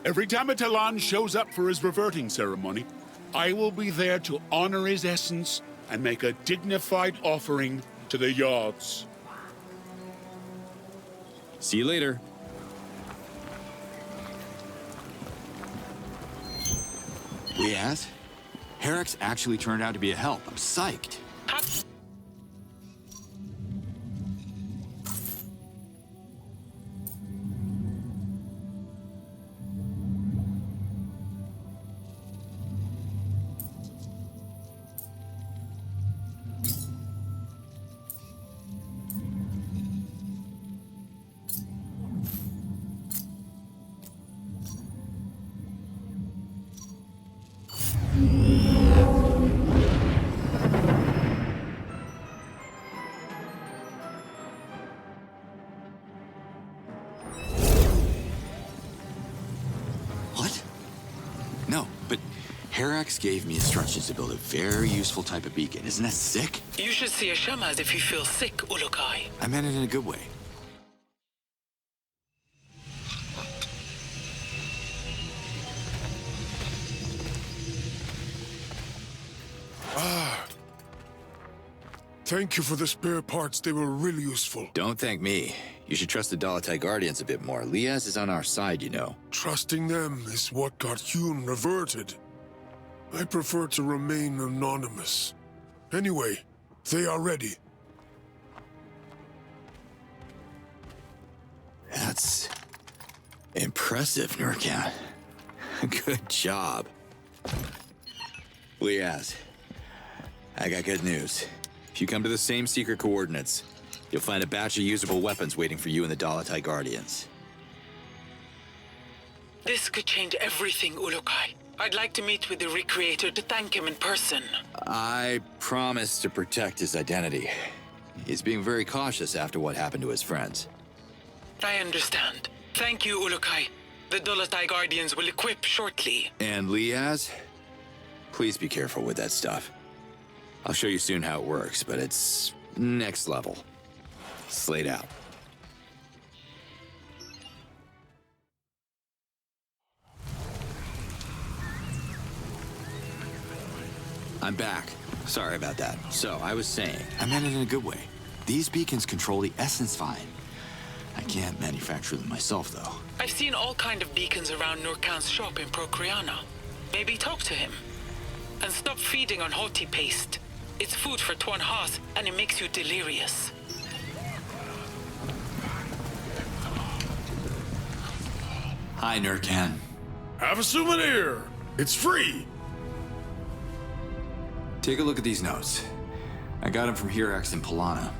Every time a Talon shows up for his reverting ceremony, I will be there to honor his essence and make a dignified offering to the Yards. See you later. Liaz? Herrick's actually turned out to be a help. I'm psyched. Herax gave me instructions to build a very useful type of beacon. Isn't that sick? You should see a Shamaz if you feel sick, Ulukai. I meant it in a good way. Thank you for the spare parts. They were really useful. Don't thank me. You should trust the Dalatai Guardians a bit more. Liaz is on our side, you know. Trusting them is what got Hune reverted. I prefer to remain anonymous. Anyway, they are ready. That's impressive, Nurkan. Good job. Liaz, I got good news. If you come to the same secret coordinates, you'll find a batch of usable weapons waiting for you and the Dalatai Guardians. This could change everything, Ulukai. I'd like to meet with the Recreator to thank him in person. I promise to protect his identity. He's being very cautious after what happened to his friends. I understand. Thank you, Ulukai. The Dalatai Guardians will equip shortly. And Liaz, please be careful with that stuff. I'll show you soon how it works, but it's next level. Slayed out. I'm back. Sorry about that. So, I was saying, I meant it in a good way. These beacons control the Essence Vine. I can't manufacture them myself, though. I've seen all kind of beacons around Nurkan's shop in Procreana. Maybe talk to him. And stop feeding on Hoti paste. It's food for Tuan Haas, and it makes you delirious. Hi, Nurkan. Have a souvenir! It's free! Take a look at these notes. I got them from Hirax in Polana.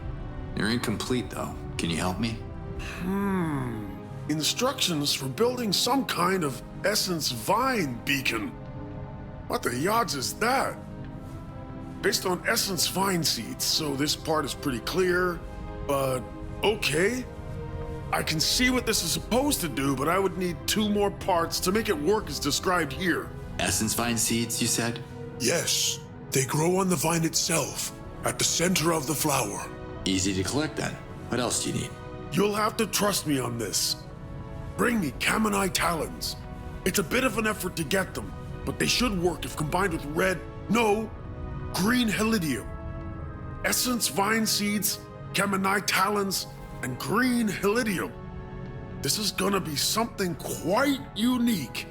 They're incomplete, though. Can you help me? Instructions for building some kind of Essence Vine beacon. What the odds is that? Based on Essence Vine seeds, so this part is pretty clear, but okay. I can see what this is supposed to do, but I would need 2 more parts to make it work as described here. Essence Vine seeds, you said? Yes, they grow on the vine itself, at the center of the flower. Easy to collect, then. What else do you need? You'll have to trust me on this. Bring me Kamenai talons. It's a bit of an effort to get them, but they should work if combined with green helidium. Essence Vine seeds, Kamenai talons, and green helidium. This is gonna be something quite unique.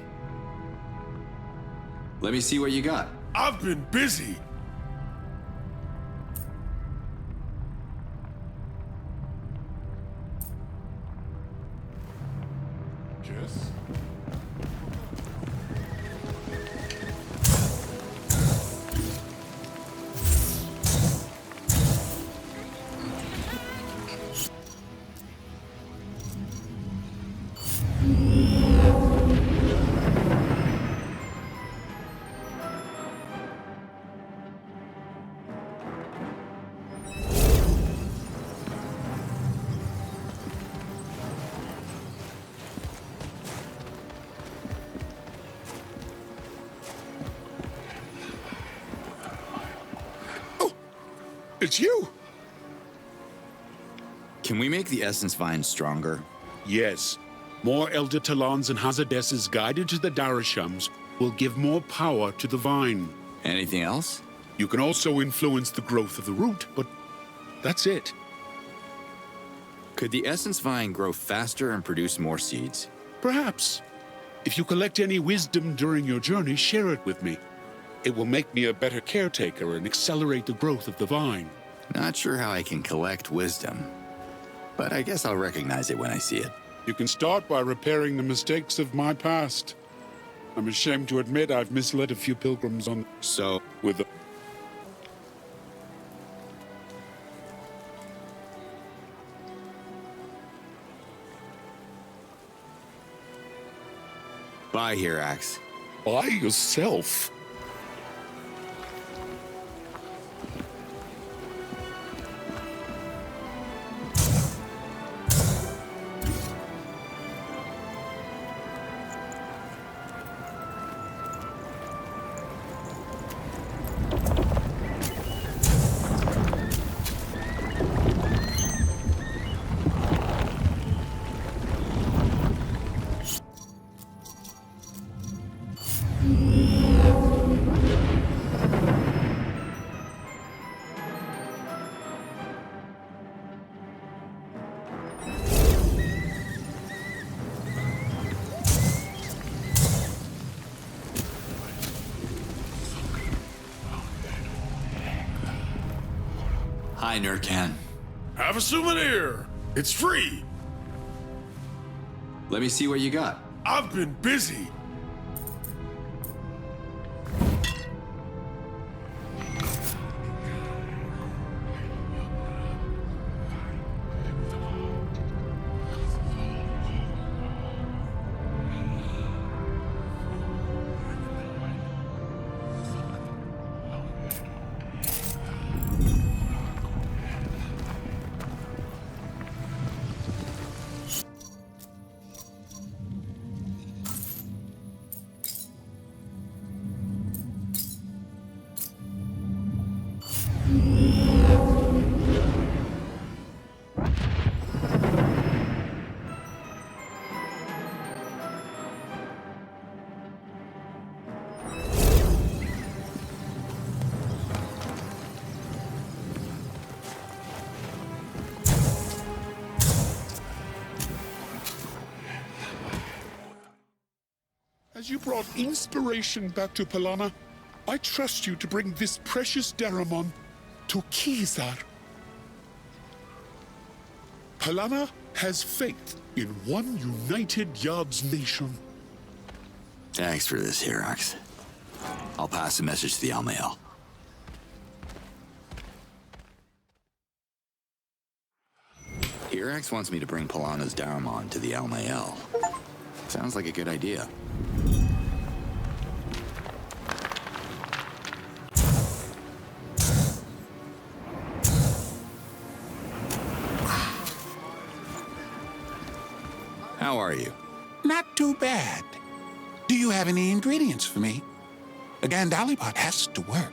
Let me see what you got. I've been busy. Jess? It's you! Can we make the Essence Vine stronger? Yes. More Elder Talons and Hazardesses guided to the Darashams will give more power to the vine. Anything else? You can also influence the growth of the root, but that's it. Could the Essence Vine grow faster and produce more seeds? Perhaps. If you collect any wisdom during your journey, share it with me. It will make me a better caretaker and accelerate the growth of the vine. Not sure how I can collect wisdom, but I guess I'll recognize it when I see it. You can start by repairing the mistakes of my past. I'm ashamed to admit I've misled a few pilgrims on... So, with the... Bye, Hirax. By yourself. Hi, Nurkan. Have a souvenir. It's free. Let me see what you got. I've been busy. As you brought inspiration back to Palana, I trust you to bring this precious Daramon to Kizar. Palana has faith in one united Yad's nation. Thanks for this, Hirax. I'll pass the message to the Almael. Hirax wants me to bring Palana's Daramon to the Almael. Sounds like a good idea. How are you? Not too bad. Do you have any ingredients for me? A Gandalibot has to work.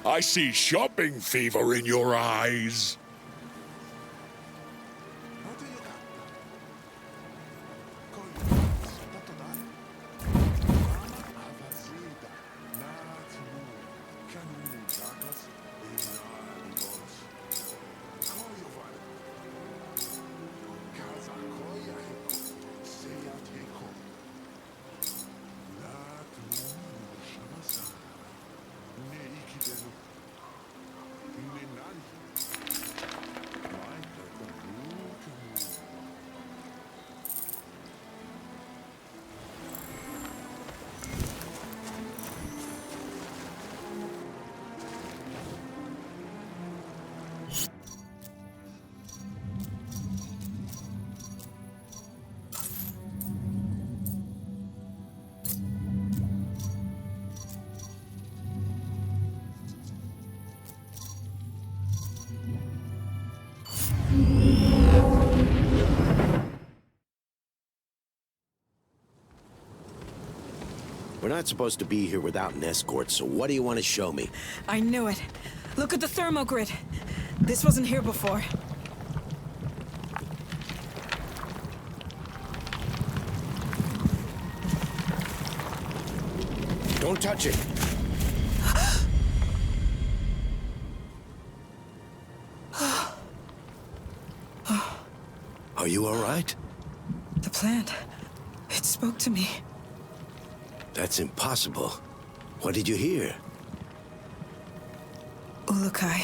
I see shopping fever in your eyes. We're not supposed to be here without an escort, so what do you want to show me? I knew it. Look at the thermogrid. This wasn't here before. Don't touch it. Are you all right? The plant. It spoke to me. That's impossible. What did you hear? Ulukai.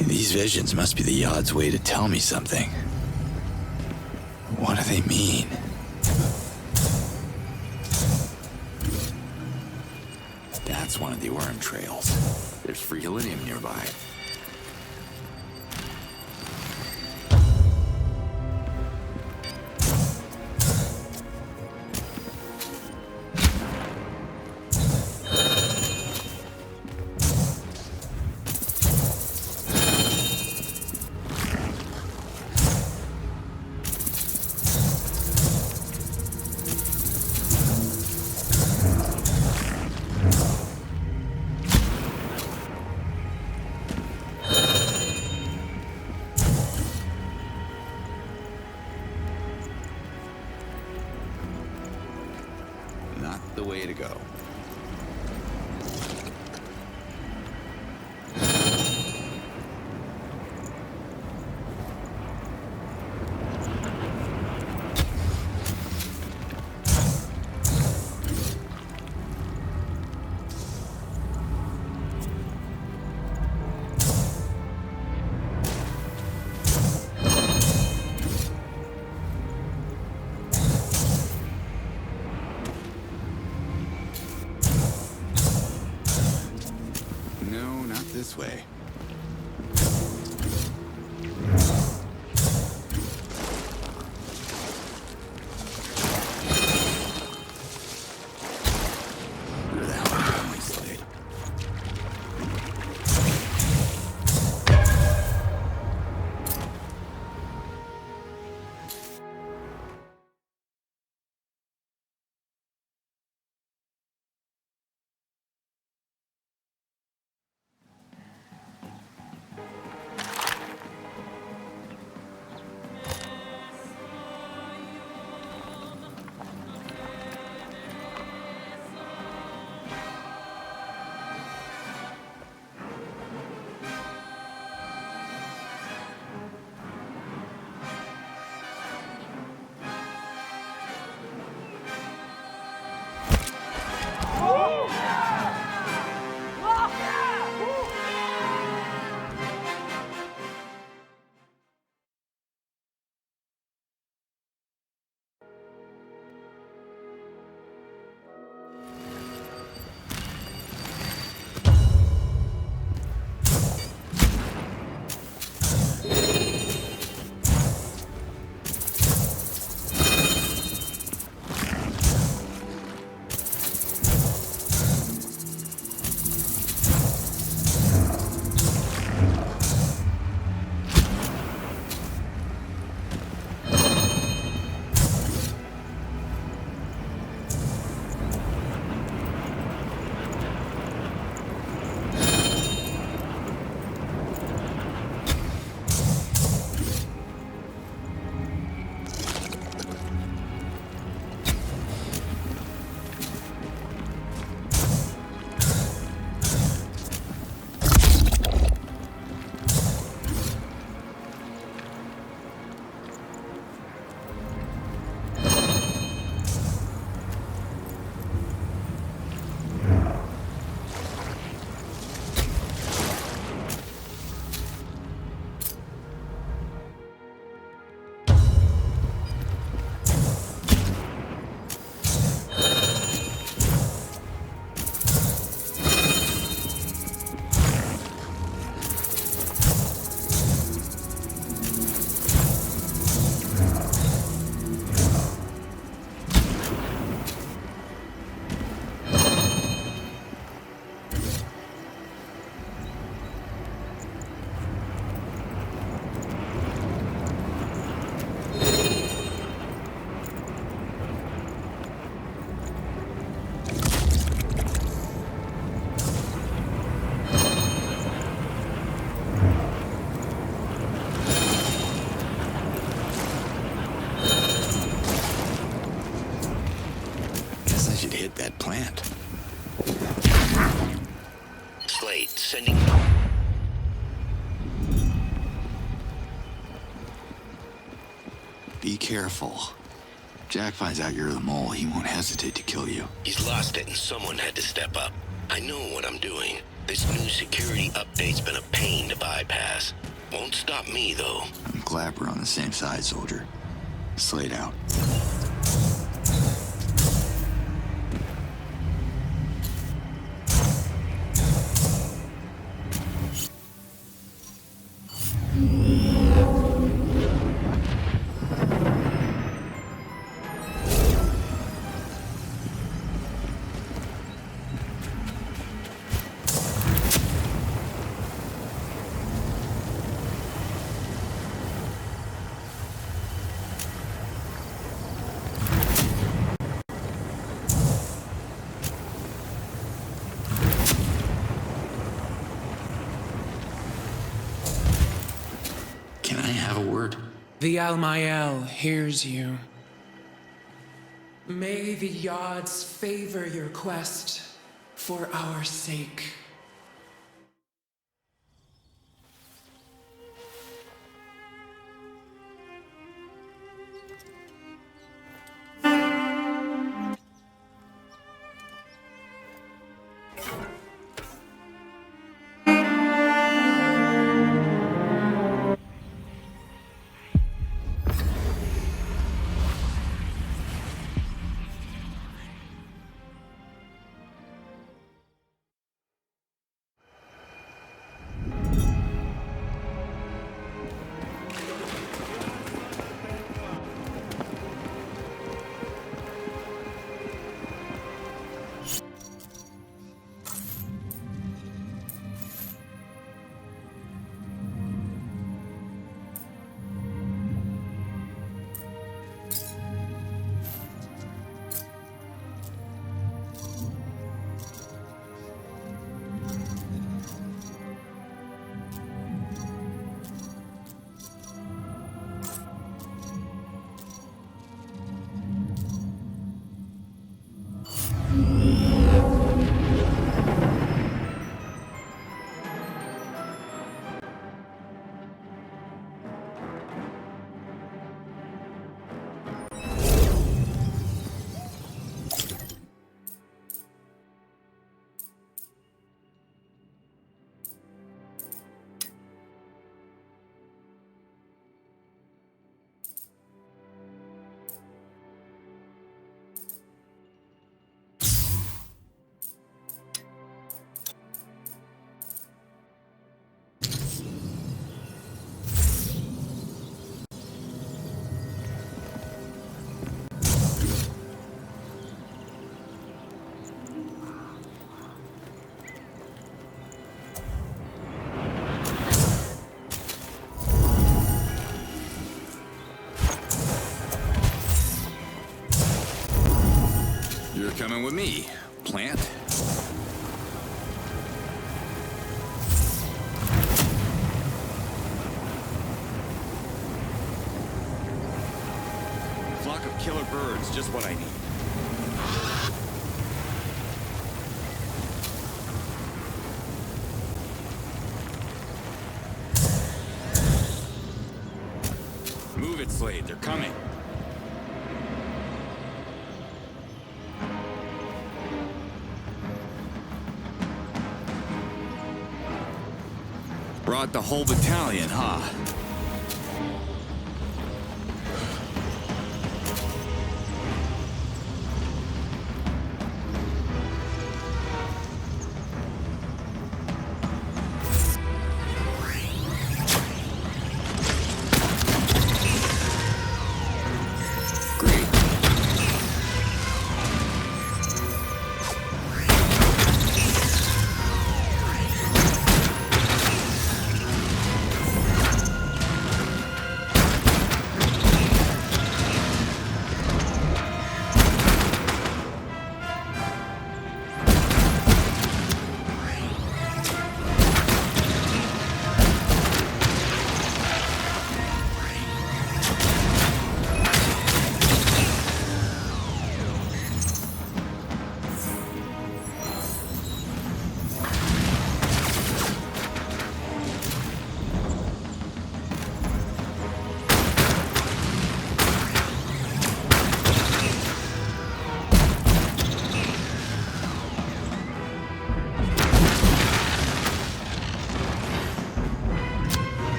These visions must be the Yod's way to tell me something. What do they mean? That's one of the Orym trails. There's free Helium nearby. way to go. No, not this way. Where the hell am I, Slade? Should hit that plant. Slade, sending... Be careful. Jack finds out you're the mole, he won't hesitate to kill you. He's lost it and someone had to step up. I know what I'm doing. This new security update's been a pain to bypass. Won't stop me, though. I'm glad we're on the same side, soldier. Slade out. The Almael hears you. May the Yods favor your quest for our sake. You're coming with me, plant. Flock of killer birds, just what I need. Move it, Slade, they're coming. Brought the whole battalion, huh?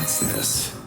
What's this?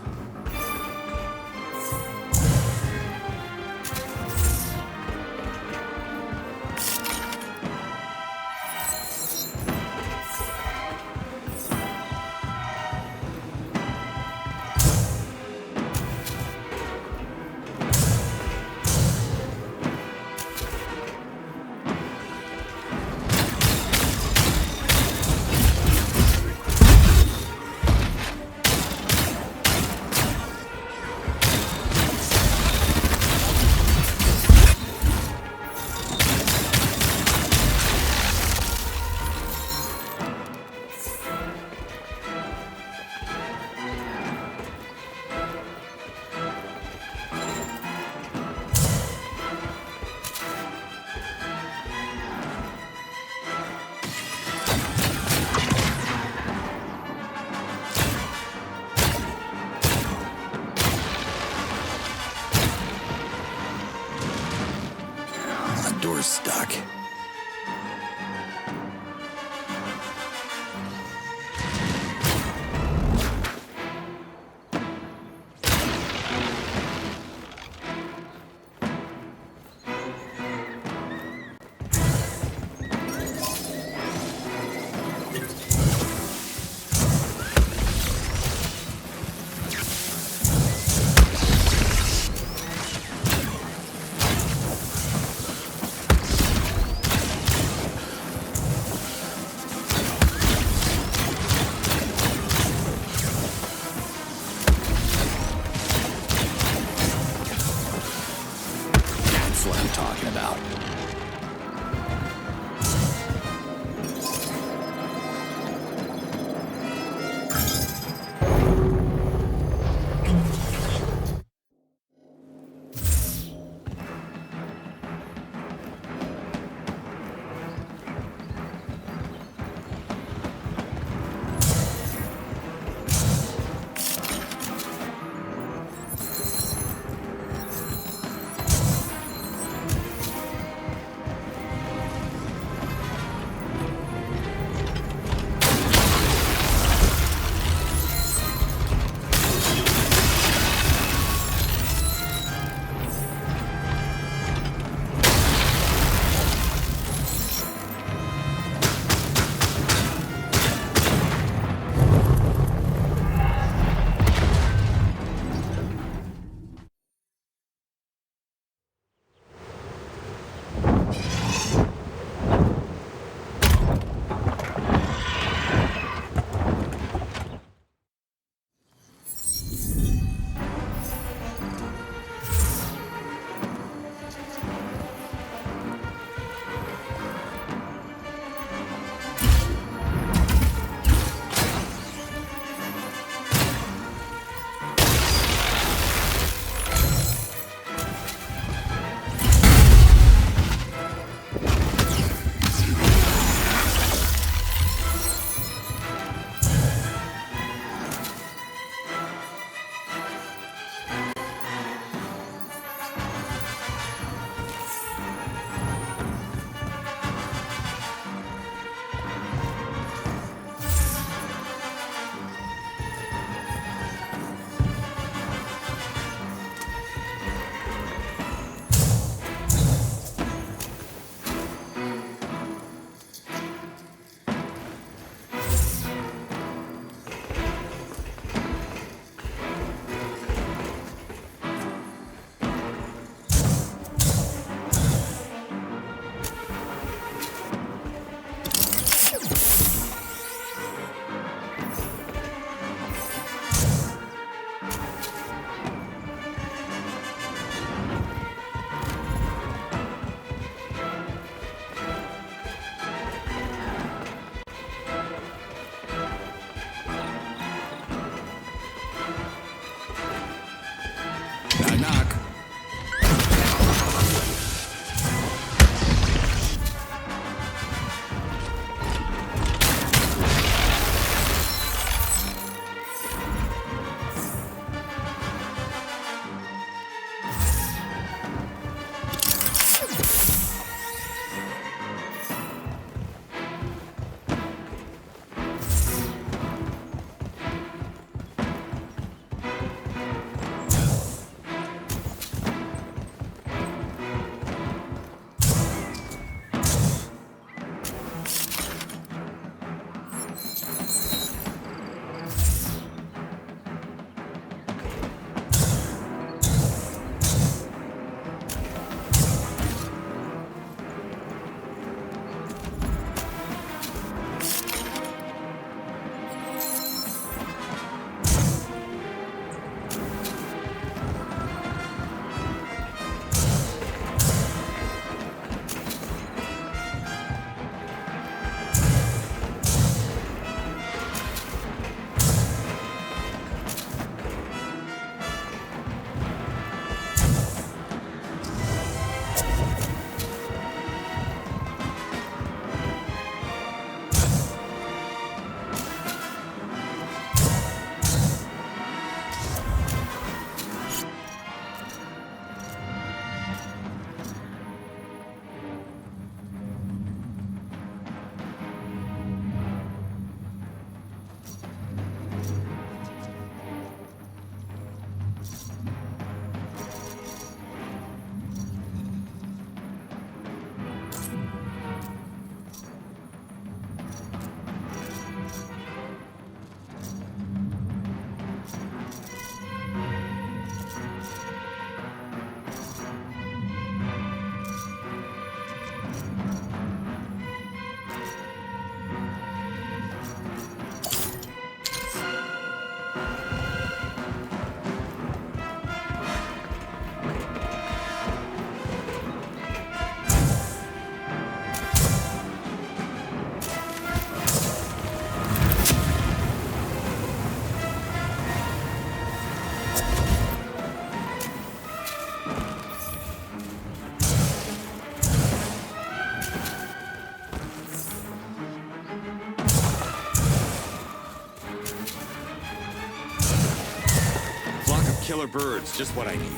killer birds, just what I need.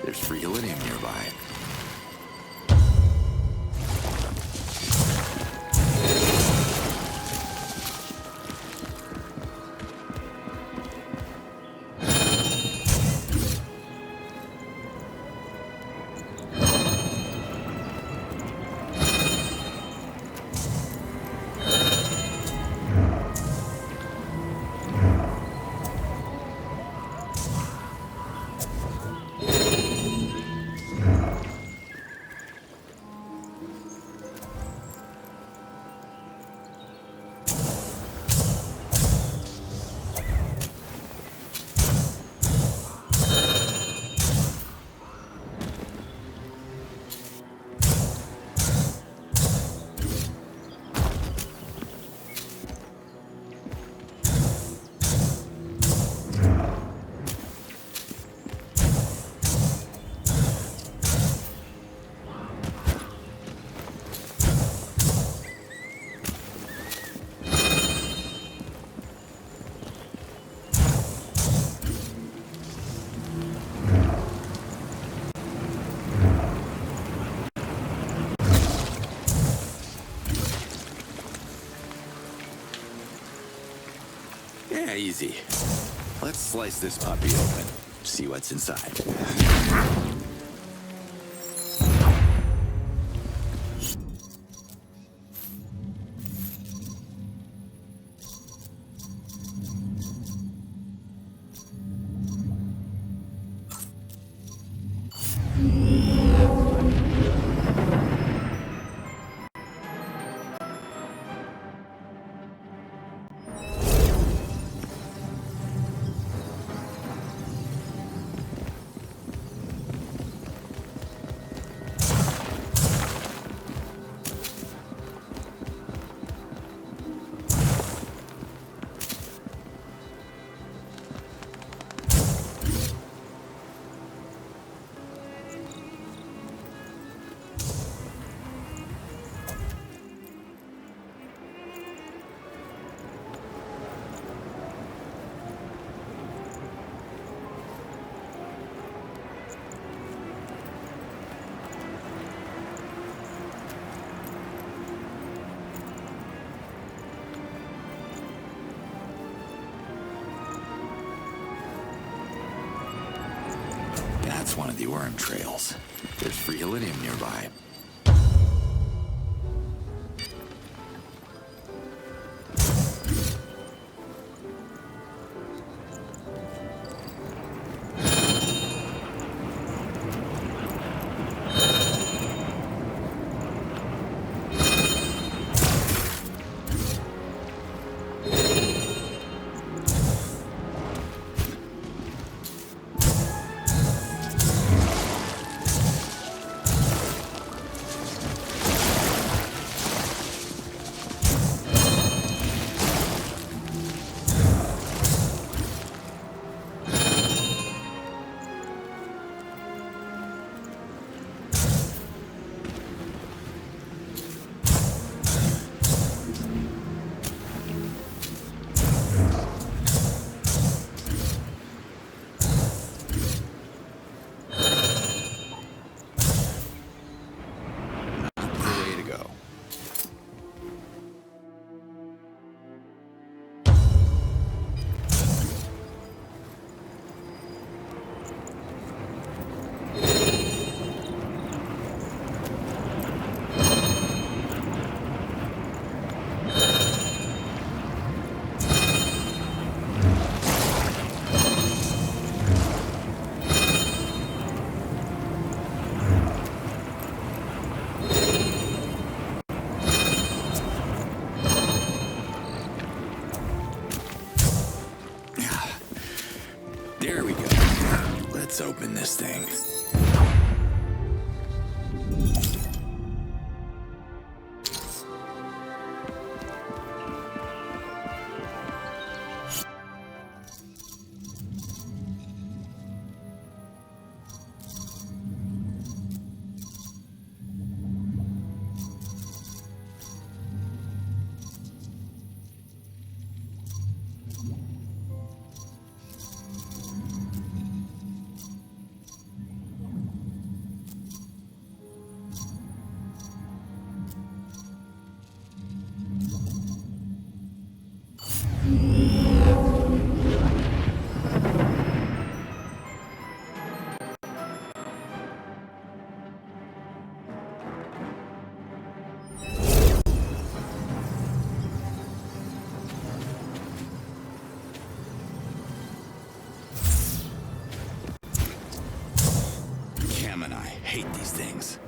There's free iridium nearby. Yeah, easy. Let's slice this puppy open, see what's inside. That's one of the worm trails. There's free iridium nearby. this thing. Cam and I hate these things.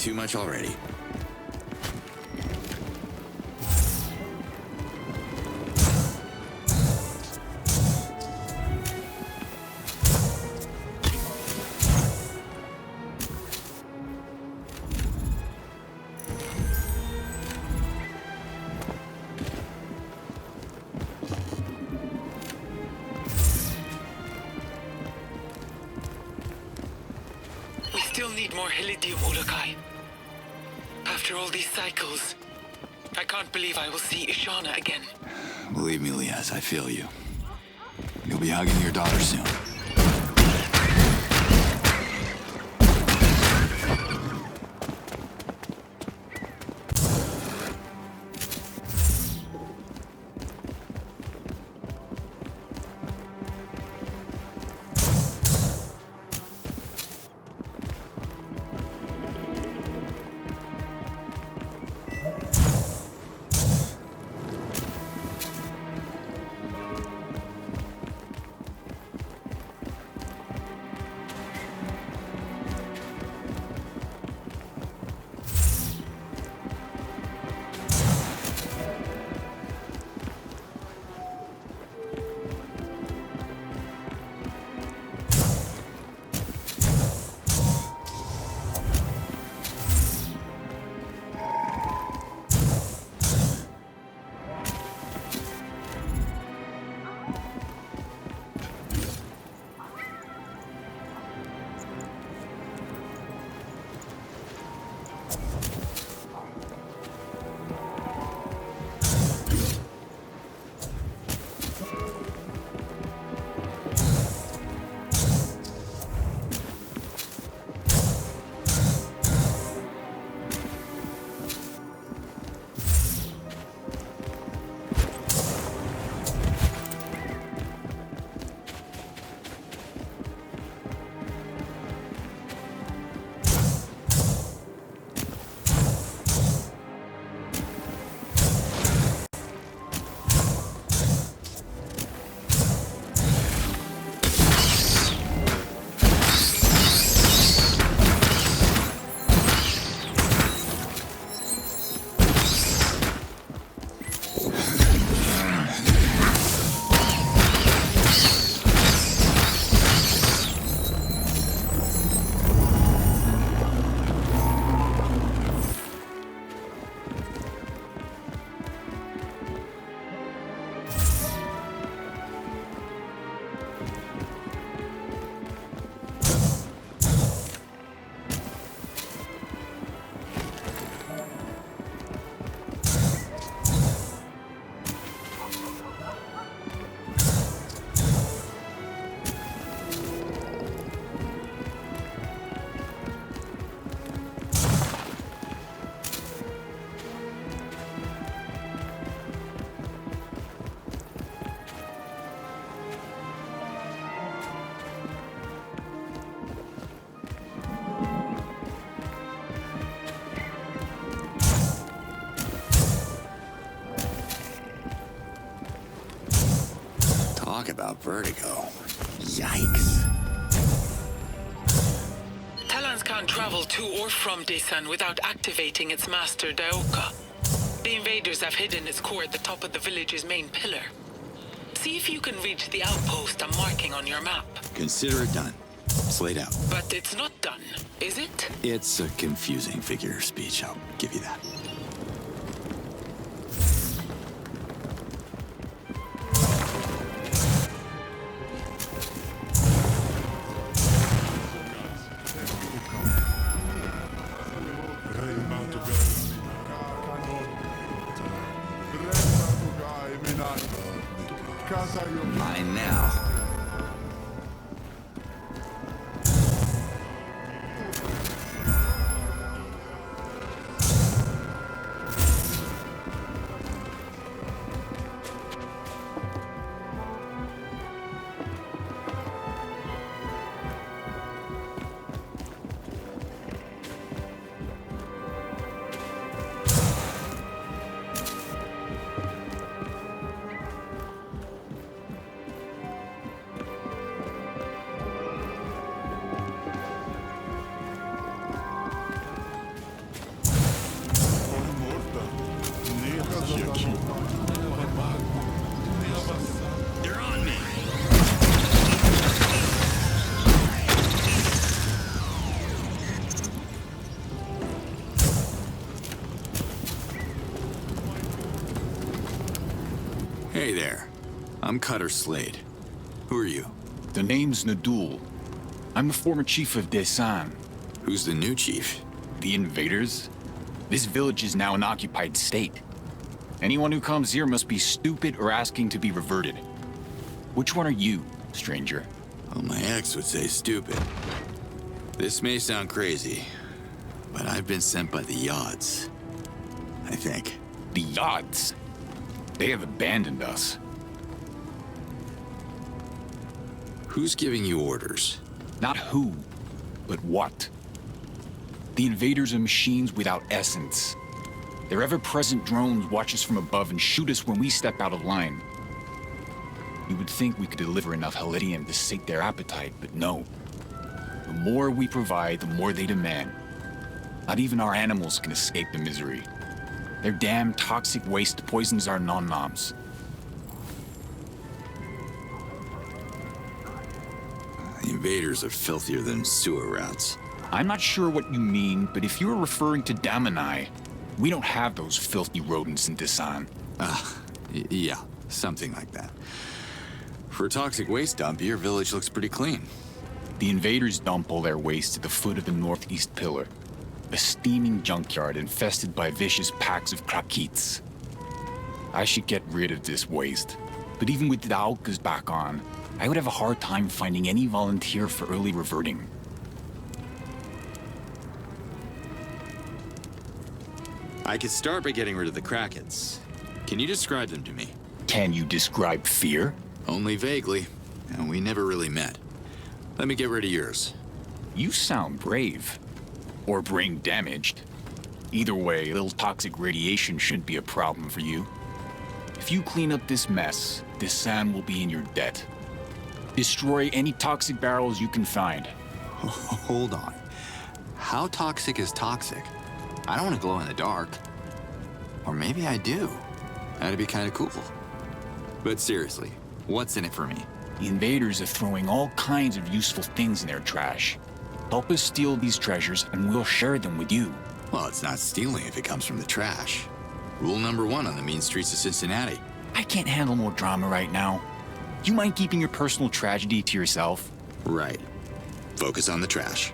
too much already. We still need more Helidium, Ulakai. After all these cycles, I can't believe I will see Ishana again. Believe me, Liaz, I feel you. You'll be hugging your daughter soon. Talk about vertigo. Yikes. Talons can't travel to or from Desan without activating its master, Daoka. The invaders have hidden its core at the top of the village's main pillar. See if you can reach the outpost I'm marking on your map. Consider it done. Slayed out. But it's not done, is it? It's a confusing figure of speech, I'll give you that. Mine now. I'm Cutter Slade. Who are you? The name's Nadul. I'm the former chief of Desan. Who's the new chief? The invaders. This village is now an occupied state. Anyone who comes here must be stupid or asking to be reverted. Which one are you, stranger? Well, my ex would say stupid. This may sound crazy, but I've been sent by the Yods. I think. The Yods? They have abandoned us. Who's giving you orders? Not who, but what. The invaders are machines without essence. Their ever-present drones watch us from above and shoot us when we step out of line. You would think we could deliver enough Helidium to sate their appetite, but no. The more we provide, the more they demand. Not even our animals can escape the misery. Their damn toxic waste poisons our non-noms. The invaders are filthier than sewer rats. I'm not sure what you mean, but if you're referring to Damanai, we don't have those filthy rodents in Desan. Yeah, something like that. For a toxic waste dump, your village looks pretty clean. The invaders dump all their waste at the foot of the northeast pillar. A steaming junkyard infested by vicious packs of Krakits. I should get rid of this waste, but even with the Outcast back on, I would have a hard time finding any volunteer for early reverting. I could start by getting rid of the Krakits. Can you describe them to me? Can you describe fear? Only vaguely, and we never really met. Let me get rid of yours. You sound brave. Or brain damaged. Either way, a little toxic radiation shouldn't be a problem for you. If you clean up this mess, Desan will be in your debt. Destroy any toxic barrels you can find. Hold on. How toxic is toxic? I don't want to glow in the dark. Or maybe I do. That'd be kind of cool. But seriously, what's in it for me? The invaders are throwing all kinds of useful things in their trash. Help us steal these treasures and we'll share them with you. Well, it's not stealing if it comes from the trash. Rule number 1 on the mean streets of Cincinnati. I can't handle more drama right now. You mind keeping your personal tragedy to yourself? Right. Focus on the trash.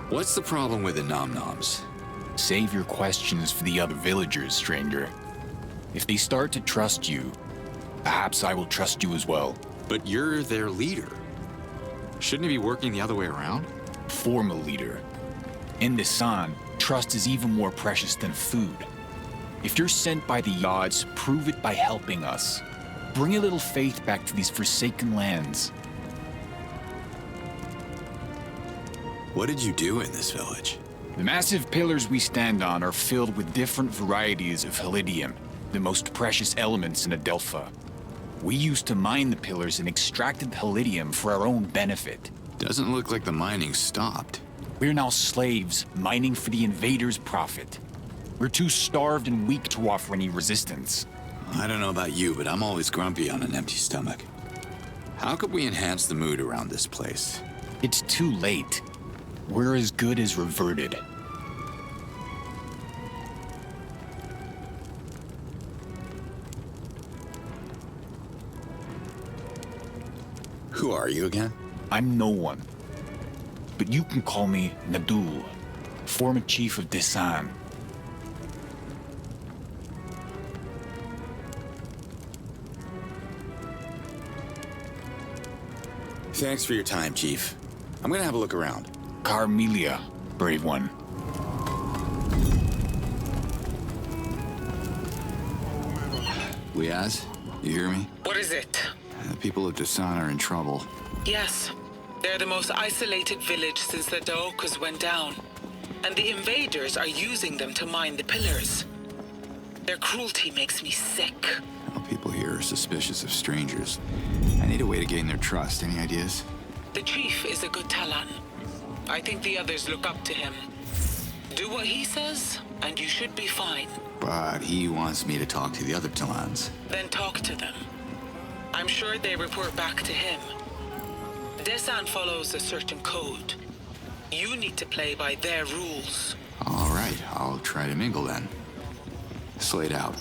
What's the problem with the nom-noms? Save your questions for the other villagers, stranger. If they start to trust you, perhaps I will trust you as well. But you're their leader. Shouldn't it be working the other way around? Former leader. In Desan, trust is even more precious than food. If you're sent by the Yods, prove it by helping us. Bring a little faith back to these forsaken lands. What did you do in this village? The massive pillars we stand on are filled with different varieties of Helidium, the most precious elements in Adelpha. We used to mine the pillars and extracted Helidium for our own benefit. Doesn't look like the mining stopped. We're now slaves, mining for the invaders' profit. We're too starved and weak to offer any resistance. I don't know about you, but I'm always grumpy on an empty stomach. How could we enhance the mood around this place? It's too late. We're as good as reverted. Who are you again? I'm no one. But you can call me Nadul, former chief of Desan. Thanks for your time, Chief. I'm gonna have a look around. Carmelia, brave one. Liaz, you hear me? What is it? The people of Desan are in trouble. Yes. They're the most isolated village since the Daokas went down. And the invaders are using them to mine the pillars. Their cruelty makes me sick. Well, people here are suspicious of strangers. I need a way to gain their trust. Any ideas? The chief is a good Talon. I think the others look up to him. Do what he says, and you should be fine. But he wants me to talk to the other Talans. Then talk to them. I'm sure they report back to him. Desan follows a certain code. You need to play by their rules. All right, I'll try to mingle then. Slate out.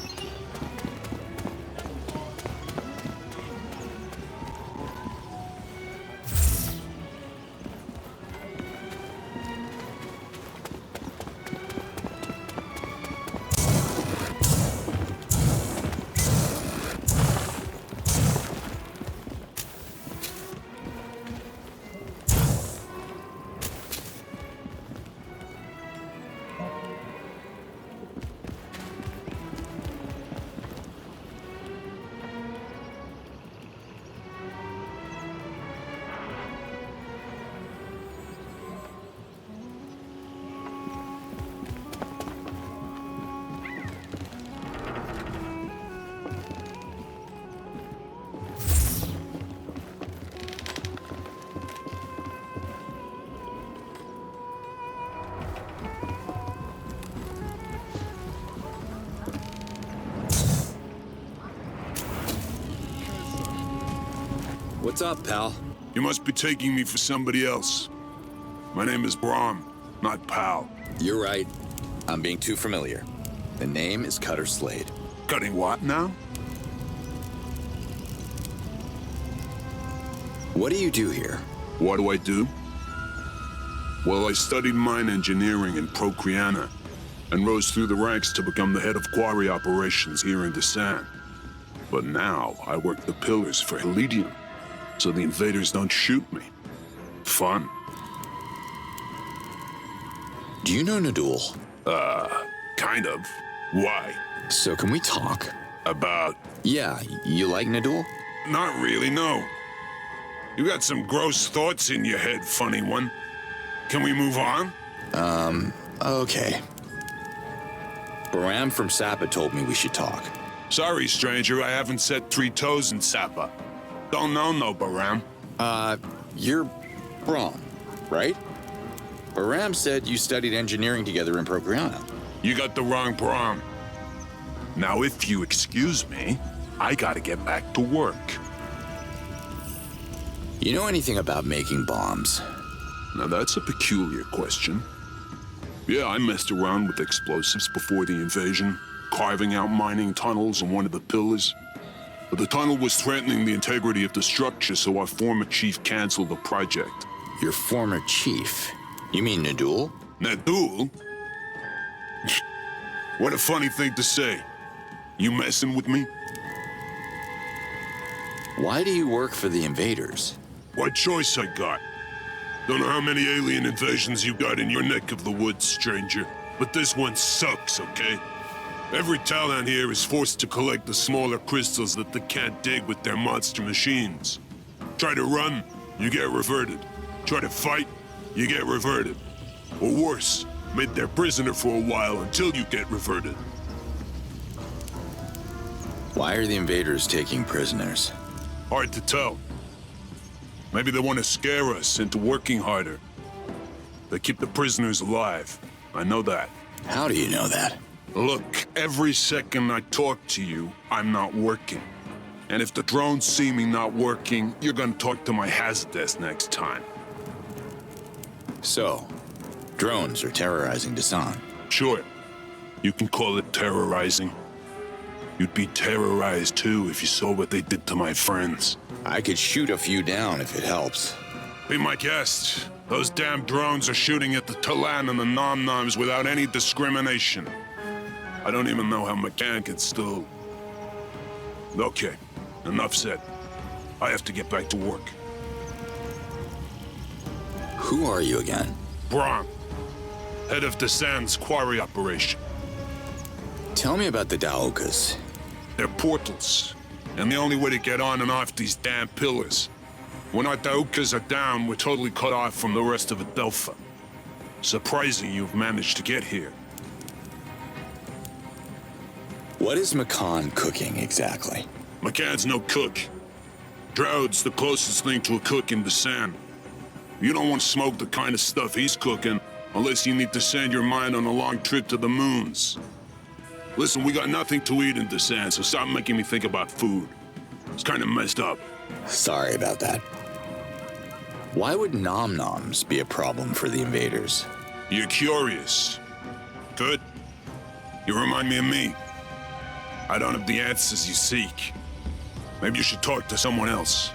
What's up, pal? You must be taking me for somebody else. My name is Brahm, not Pal. You're right. I'm being too familiar. The name is Cutter Slade. Cutting what now? What do you do here? What do I do? Well, I studied mine engineering in Procreana and rose through the ranks to become the head of quarry operations here in Desan. But now I work the pillars for Helidium, so the invaders don't shoot me. Fun. Do you know Nadul? Kind of. Why? So can we talk? About? Yeah, you like Nadul? Not really, no. You got some gross thoughts in your head, funny one. Can we move on? Okay. Baram from Sapa told me we should talk. Sorry, stranger, I haven't set 3 toes in Sapa. Don't know no Baram. You're Brahm, right? Baram said you studied engineering together in Procreana. You got the wrong Brahm. Now, if you excuse me, I gotta get back to work. You know anything about making bombs? Now, that's a peculiar question. Yeah, I messed around with explosives before the invasion, carving out mining tunnels in one of the pillars. But the tunnel was threatening the integrity of the structure, so our former chief canceled the project. Your former chief? You mean Nadul? Nadul? What a funny thing to say. You messing with me? Why do you work for the invaders? What choice I got? Don't know how many alien invasions you got in your neck of the woods, stranger, but this one sucks, okay? Every Talon here is forced to collect the smaller crystals that they can't dig with their monster machines. Try to run, you get reverted. Try to fight, you get reverted. Or worse, made their prisoner for a while until you get reverted. Why are the invaders taking prisoners? Hard to tell. Maybe they want to scare us into working harder. They keep the prisoners alive. I know that. How do you know that? Look, every second I talk to you, I'm not working. And if the drones see me not working, you're gonna talk to my Hazardesk next time. So, drones are terrorizing Desan. Sure. You can call it terrorizing. You'd be terrorized too if you saw what they did to my friends. I could shoot a few down if it helps. Be my guest. Those damn drones are shooting at the Talan and the Nom-Noms without any discrimination. I don't even know how McCann can still... Okay, enough said. I have to get back to work. Who are you again? Brahm, head of Desan's quarry operation. Tell me about the Daokas. They're portals, and the only way to get on and off these damn pillars. When our Daokas are down, we're totally cut off from the rest of Adelpha. Surprising you've managed to get here. What is McCann cooking exactly? McCann's no cook. Droud's the closest thing to a cook in Desan. You don't want to smoke the kind of stuff he's cooking unless you need to send your mind on a long trip to the moons. Listen, we got nothing to eat in Desan, so stop making me think about food. It's kind of messed up. Sorry about that. Why would nom-noms be a problem for the invaders? You're curious. Good. You remind me of me. I don't have the answers you seek. Maybe you should talk to someone else.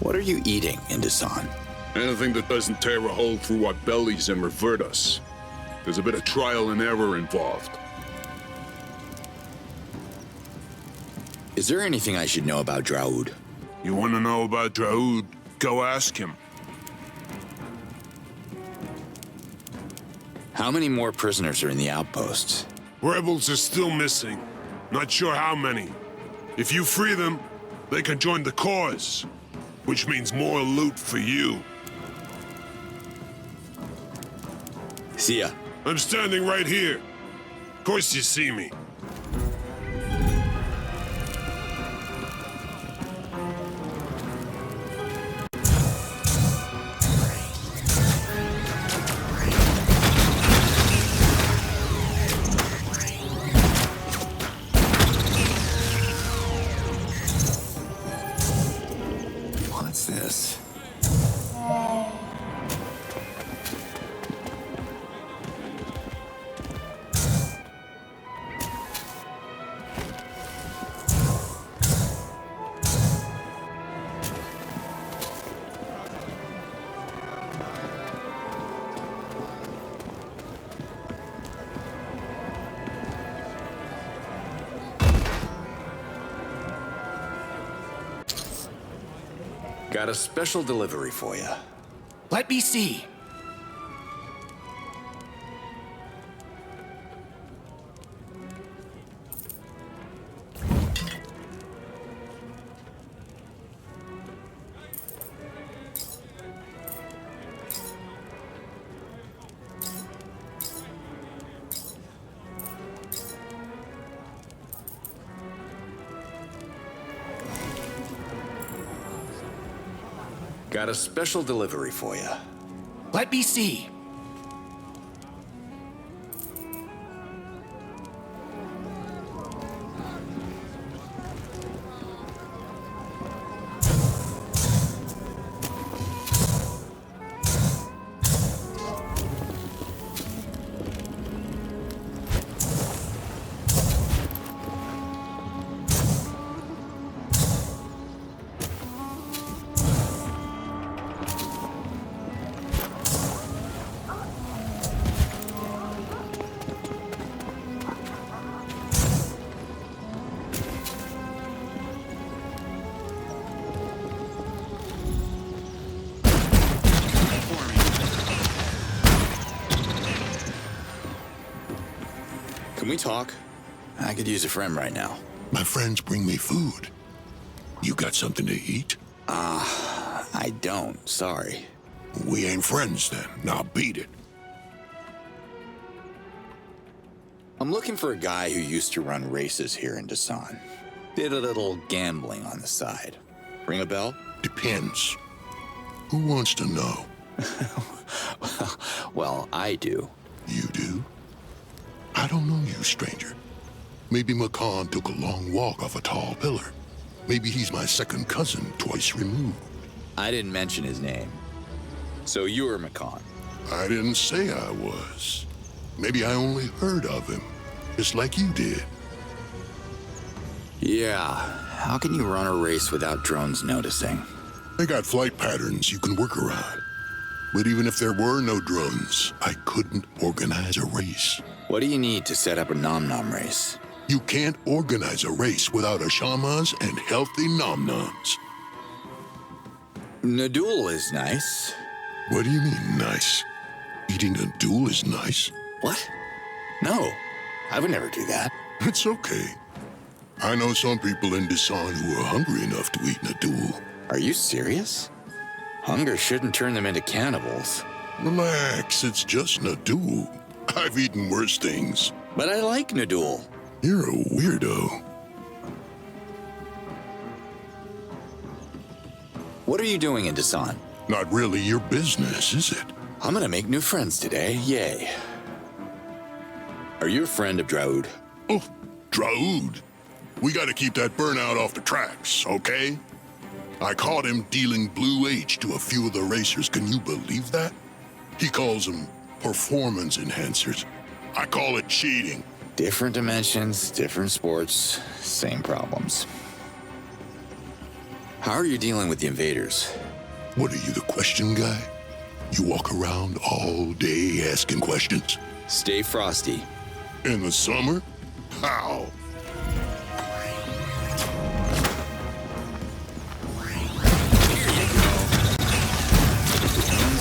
What are you eating, Indasan? Anything that doesn't tear a hole through our bellies and revert us. There's a bit of trial and error involved. Is there anything I should know about Draud? You want to know about Draud? Go ask him. How many more prisoners are in the outposts? Rebels are still missing. Not sure how many. If you free them, they can join the cause, which means more loot for you. See ya. I'm standing right here. Of course you see me. What's this? Got a special delivery for you. Let me see. Got a special delivery for you. Let me see. Can we talk? I could use a friend right now. My friends bring me food. You got something to eat? I don't. Sorry. We ain't friends then. Now beat it. I'm looking for a guy who used to run races here in Dasan. Did a little gambling on the side. Ring a bell? Depends. Who wants to know? Well, I do. You do? I don't know you, stranger. Maybe Makan took a long walk off a tall pillar. Maybe he's my second cousin, twice removed. I didn't mention his name. So you're Makan. I didn't say I was. Maybe I only heard of him, just like you did. Yeah, how can you run a race without drones noticing? They got flight patterns you can work around. But even if there were no drones, I couldn't organize a race. What do you need to set up a nom-nom race? You can't organize a race without a shamas and healthy nom-noms. Nadul is nice. What do you mean, nice? Eating Nadul is nice? What? No, I would never do that. It's okay. I know some people in Dasan who are hungry enough to eat Nadul. Are you serious? Hunger shouldn't turn them into cannibals. Relax, it's just Nadul. I've eaten worse things. But I like Nadul. You're a weirdo. What are you doing in Dasan? Not really your business, is it? I'm gonna make new friends today, yay. Are you a friend of Draud? Oh, Draud. We gotta keep that burnout off the tracks, okay? I caught him dealing Blue H to a few of the racers. Can you believe that? He calls them performance enhancers. I call it cheating. Different dimensions, different sports, same problems. How are you dealing with the invaders? What are you, the question guy? You walk around all day asking questions? Stay frosty. In the summer? How?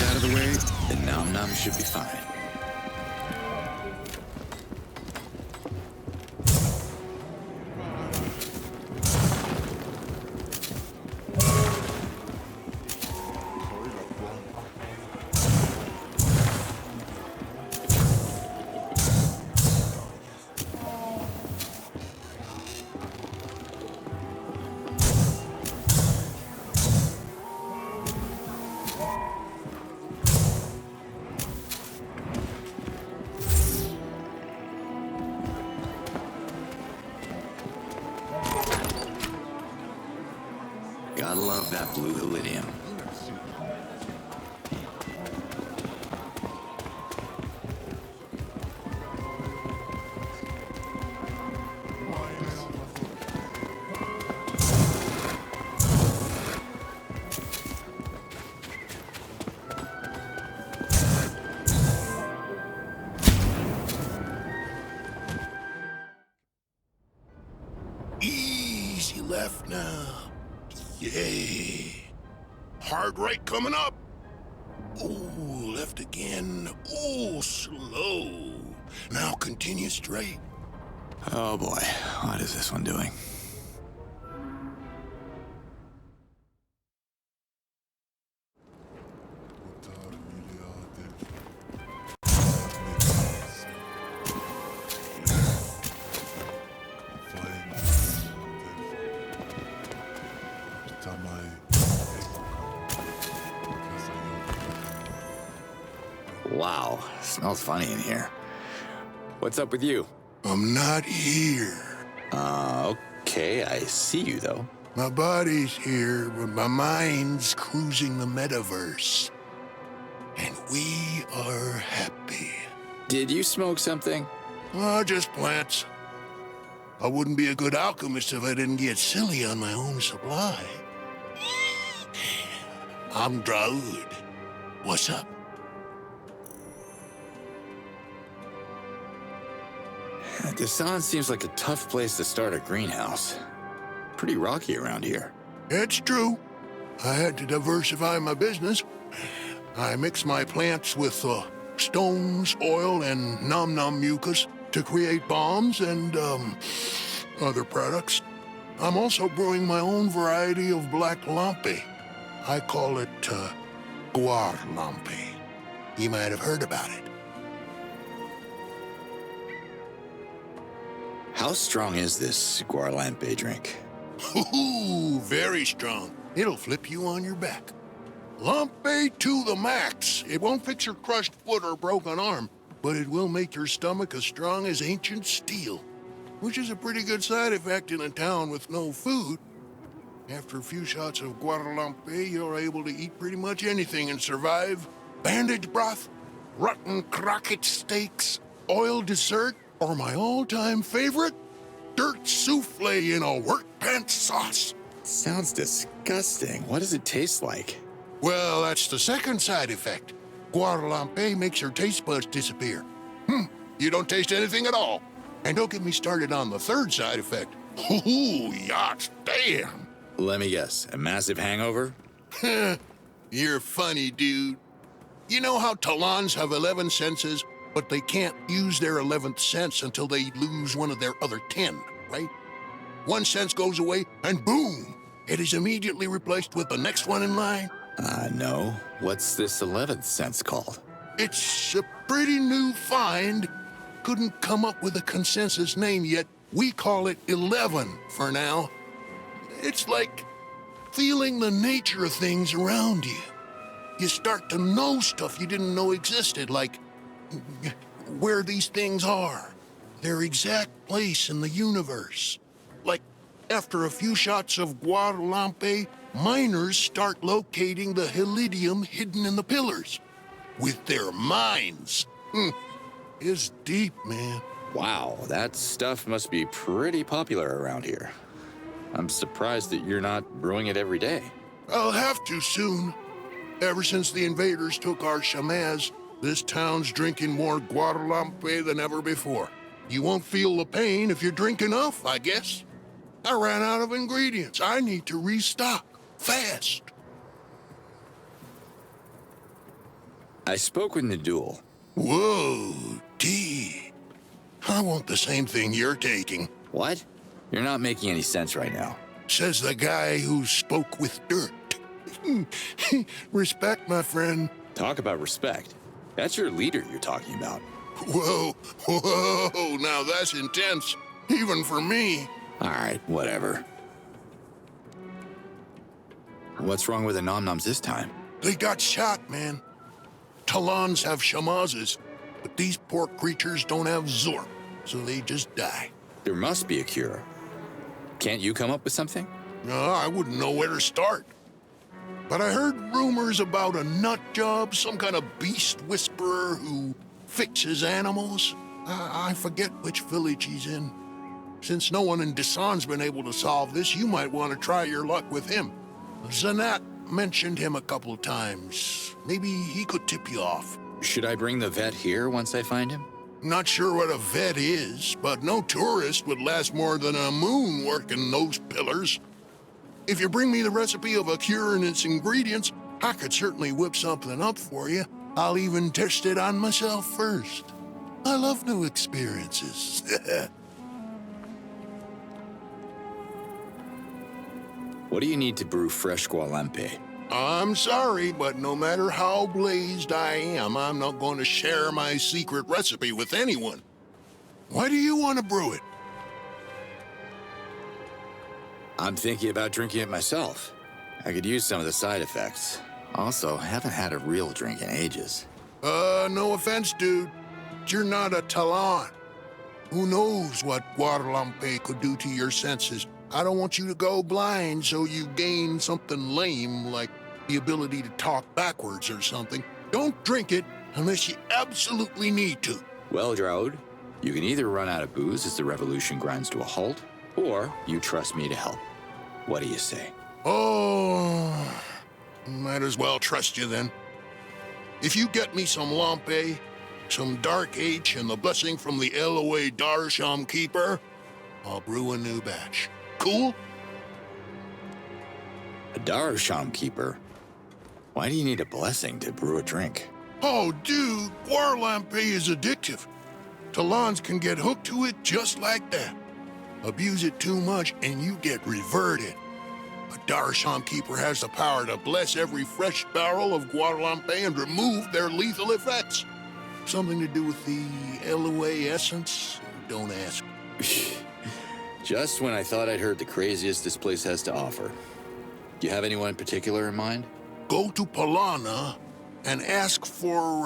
Out of the way, the nom-nom should be fine. Gotta love that blue iridium. Easy left now. Yay. Hard right coming up. Ooh, left again. Ooh, slow. Now continue straight. Oh boy, what is this one doing? Wow, smells funny in here. What's up with you? I'm not here. Okay, I see you though. My body's here, but my mind's cruising the metaverse. And we are happy. Did you smoke something? Just plants. I wouldn't be a good alchemist if I didn't get silly on my own supply. I'm Draud. What's up? Desan seems like a tough place to start a greenhouse. Pretty rocky around here. It's true. I had to diversify my business. I mix my plants with stones, oil, and nom-nom mucus to create bombs and, other products. I'm also brewing my own variety of black lampe. I call it, guar lampe. You might have heard about it. How strong is this guarlampe drink? Ooh, very strong. It'll flip you on your back. Lampe to the max. It won't fix your crushed foot or broken arm, but it will make your stomach as strong as ancient steel, which is a pretty good side effect in a town with no food. After a few shots of guarlampe, you're able to eat pretty much anything and survive. Bandage broth, rotten croquette steaks, oil dessert, or my all-time favorite, dirt souffle in a work pants sauce. Sounds disgusting. What does it taste like? Well, that's the second side effect. Guarlampe makes your taste buds disappear. You don't taste anything at all. And don't get me started on the third side effect. Ooh, yachts, damn. Let me guess, a massive hangover? You're funny, dude. You know how Talons have 11 senses, but they can't use their 11th sense until they lose one of their other 10, right? One sense goes away, and boom! It is immediately replaced with the next one in line. No. What's this 11th sense called? It's a pretty new find. Couldn't come up with a consensus name yet. We call it 11 for now. It's like feeling the nature of things around you. You start to know stuff you didn't know existed, like where these things are, their exact place in the universe. Like after a few shots of guarlampe, miners start locating the helidium hidden in the pillars. With their minds. It's deep, man. Wow, that stuff must be pretty popular around here. I'm surprised that you're not brewing it every day. I'll have to soon. Ever since the invaders took our chamaz, this town's drinking more Guadalupe than ever before. You won't feel the pain if you drink enough, I guess. I ran out of ingredients. I need to restock. Fast. I spoke with Nadul. Whoa, D. I want the same thing you're taking. What? You're not making any sense right now. Says the guy who spoke with dirt. Respect, my friend. Talk about respect. That's your leader you're talking about. Whoa, now that's intense. Even for me. All right, whatever. What's wrong with the Nom-Noms this time? They got shot, man. Talons have shamazes, but these poor creatures don't have Zorp, so they just die. There must be a cure. Can't you come up with something? No, I wouldn't know where to start. But I heard rumors about a nut job, some kind of beast whisperer who fixes animals. I forget which village he's in. Since no one in Desan's been able to solve this, you might want to try your luck with him. Zanat mentioned him a couple of times. Maybe he could tip you off. Should I bring the vet here once I find him? Not sure what a vet is, but no tourist would last more than a moon working those pillars. If you bring me the recipe of a cure and its ingredients, I could certainly whip something up for you. I'll even test it on myself first. I love new experiences. What do you need to brew fresh Guadalupe? I'm sorry, but no matter how blazed I am, I'm not going to share my secret recipe with anyone. Why do you want to brew it? I'm thinking about drinking it myself. I could use some of the side effects. Also, I haven't had a real drink in ages. No offense, dude. You're not a Talon. Who knows what Guadalupe could do to your senses? I don't want you to go blind so you gain something lame like the ability to talk backwards or something. Don't drink it unless you absolutely need to. Well, Droud, you can either run out of booze as the revolution grinds to a halt, or you trust me to help. What do you say? Oh, might as well trust you then. If you get me some Lampe, some Dark H, and the blessing from the Elway Darsham Keeper, I'll brew a new batch. Cool? A Darsham Keeper? Why do you need a blessing to brew a drink? Oh, dude, Guadalupe is addictive. Talons can get hooked to it just like that. Abuse it too much and you get reverted. A Darsham Keeper has the power to bless every fresh barrel of Guadalupe and remove their lethal effects. Something to do with the Elway essence? Don't ask. Just when I thought I'd heard the craziest this place has to offer. Do you have anyone in particular in mind? Go to Polana and ask for,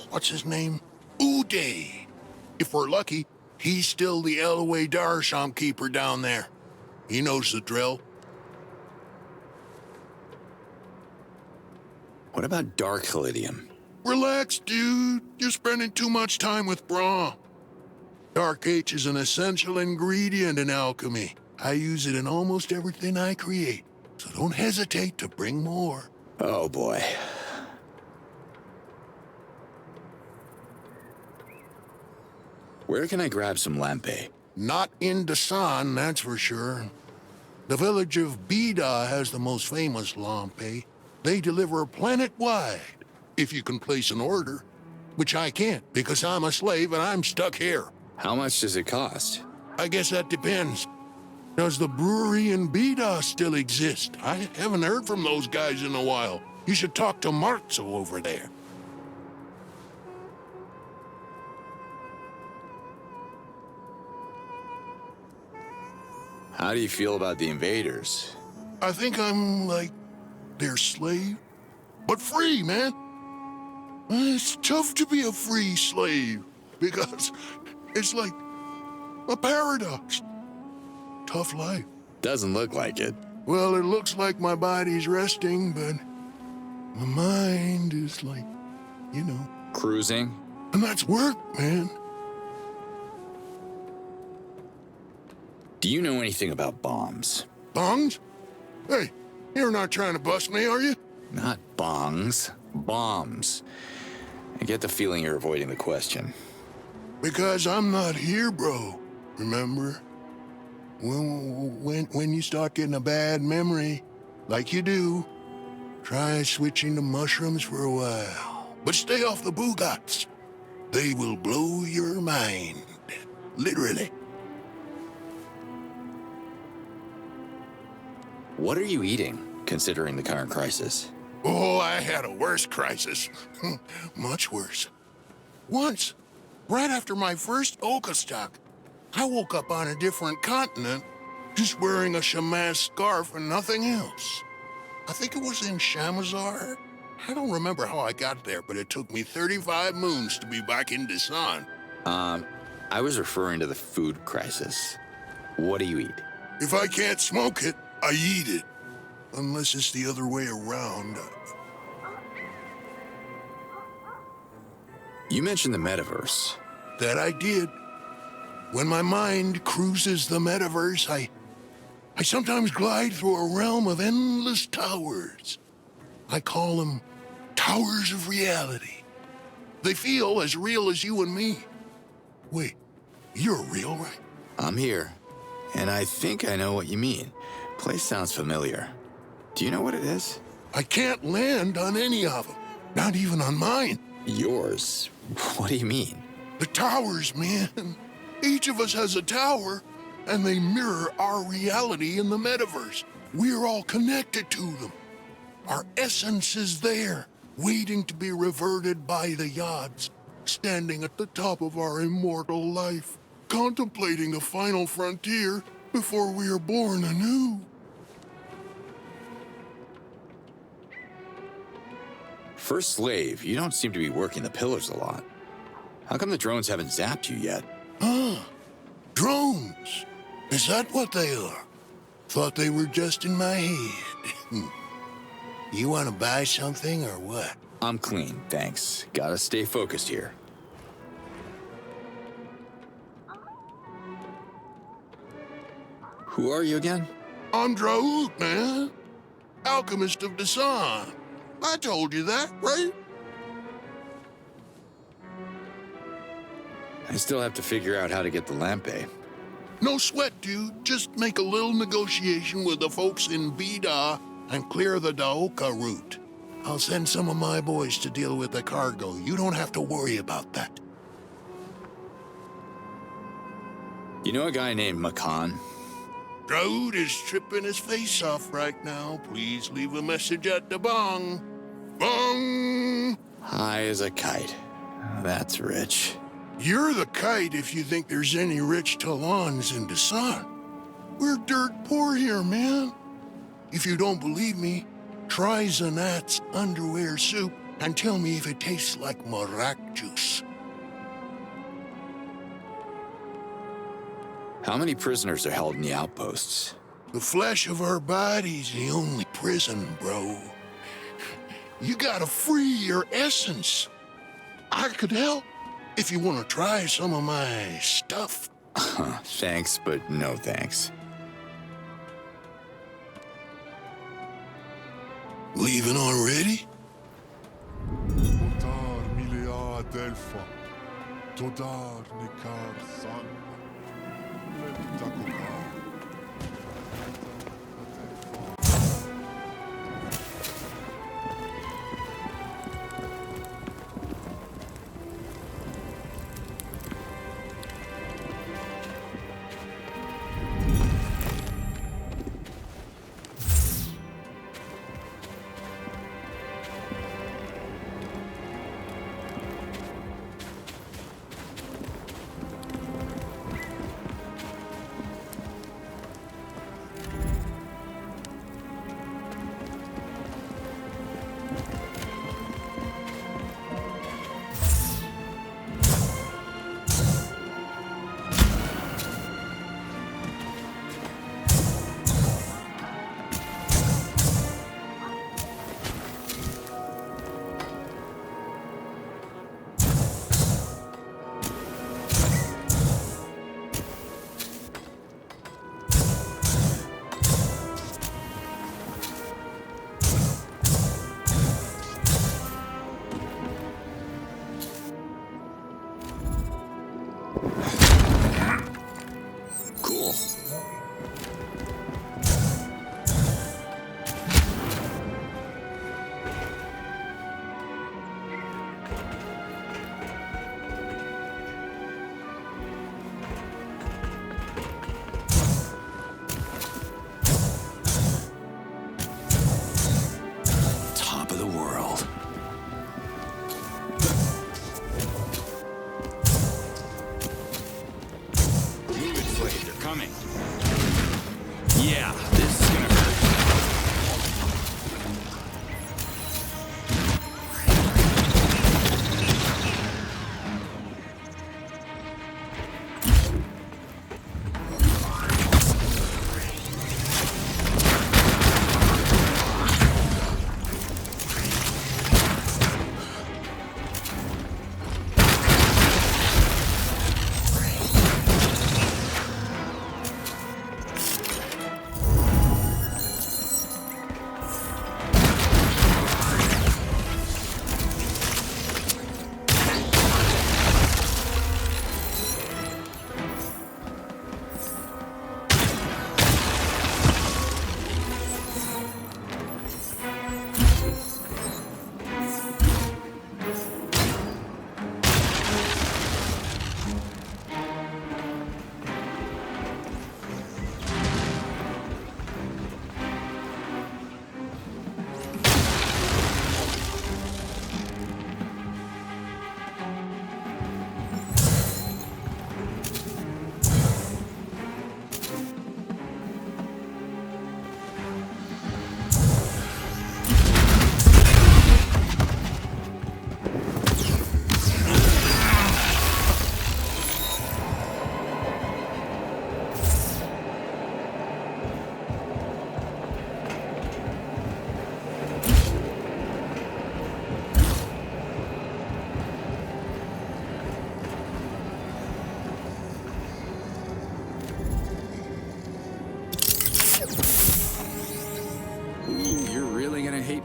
what's his name? Uday. If we're lucky, he's still the Elway Darsham Keeper down there. He knows the drill. What about Dark Helidium? Relax, dude. You're spending too much time with Braun. Dark H is an essential ingredient in alchemy. I use it in almost everything I create, so don't hesitate to bring more. Oh, boy. Where can I grab some Lampe? Not in Desan, that's for sure. The village of Bida has the most famous Lampe. They deliver planet-wide, if you can place an order. Which I can't, because I'm a slave and I'm stuck here. How much does it cost? I guess that depends. Does the brewery in Bida still exist? I haven't heard from those guys in a while. You should talk to Marzo over there. How do you feel about the invaders? I think I'm like their slave, but free, man. It's tough to be a free slave because it's like a paradox. Tough life. Doesn't look like it. Well, it looks like my body's resting, but my mind is like, you know. Cruising? And that's work, man. Do you know anything about bombs? Bongs? Hey, you're not trying to bust me, are you? Not bongs. Bombs. I get the feeling you're avoiding the question. Because I'm not here, bro. Remember? When you start getting a bad memory, like you do, try switching to mushrooms for a while. But stay off the boogats. They will blow your mind. Literally. What are you eating, considering the current crisis? Oh, I had a worse crisis. Much worse. Once, right after my first Outcast, I woke up on a different continent, just wearing a shaman scarf and nothing else. I think it was in Shamazar. I don't remember how I got there, but it took me 35 moons to be back in Dasan. I was referring to the food crisis. What do you eat? If I can't smoke it, I eat it. Unless it's the other way around. You mentioned the metaverse. That I did. When my mind cruises the metaverse, I sometimes glide through a realm of endless towers. I call them towers of reality. They feel as real as you and me. Wait, you're real, right? I'm here, and I think I know what you mean. Place sounds familiar. Do you know what it is? I can't land on any of them. Not even on mine. Yours? What do you mean? The towers, man. Each of us has a tower, and they mirror our reality in the metaverse. We're all connected to them. Our essence is there, waiting to be reverted by the Yods, standing at the top of our immortal life, contemplating the final frontier before we are born anew. For slave, you don't seem to be working the pillars a lot. How come the drones haven't zapped you yet? Drones? Is that what they are? Thought they were just in my head. You want to buy something or what? I'm clean, thanks. Gotta stay focused here. Who are you again? I'm Draoud, man. Alchemist of Dasan. I told you that, right? I still have to figure out how to get the lampe. No sweat, dude. Just make a little negotiation with the folks in Bida and clear the Daoka route. I'll send some of my boys to deal with the cargo. You don't have to worry about that. You know a guy named Makan? Draoud is tripping his face off right now. Please leave a message at the bong. Bong! High as a kite. That's rich. You're the kite if you think there's any rich Talons in Dasan. We're dirt poor here, man. If you don't believe me, try Zanat's underwear soup and tell me if it tastes like marak juice. How many prisoners are held in the outposts? The flesh of our body's the only prison, bro. You gotta free your essence. I could help if you want to try some of my stuff. Thanks, but no thanks. Leaving already?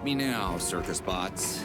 me now, circus bots.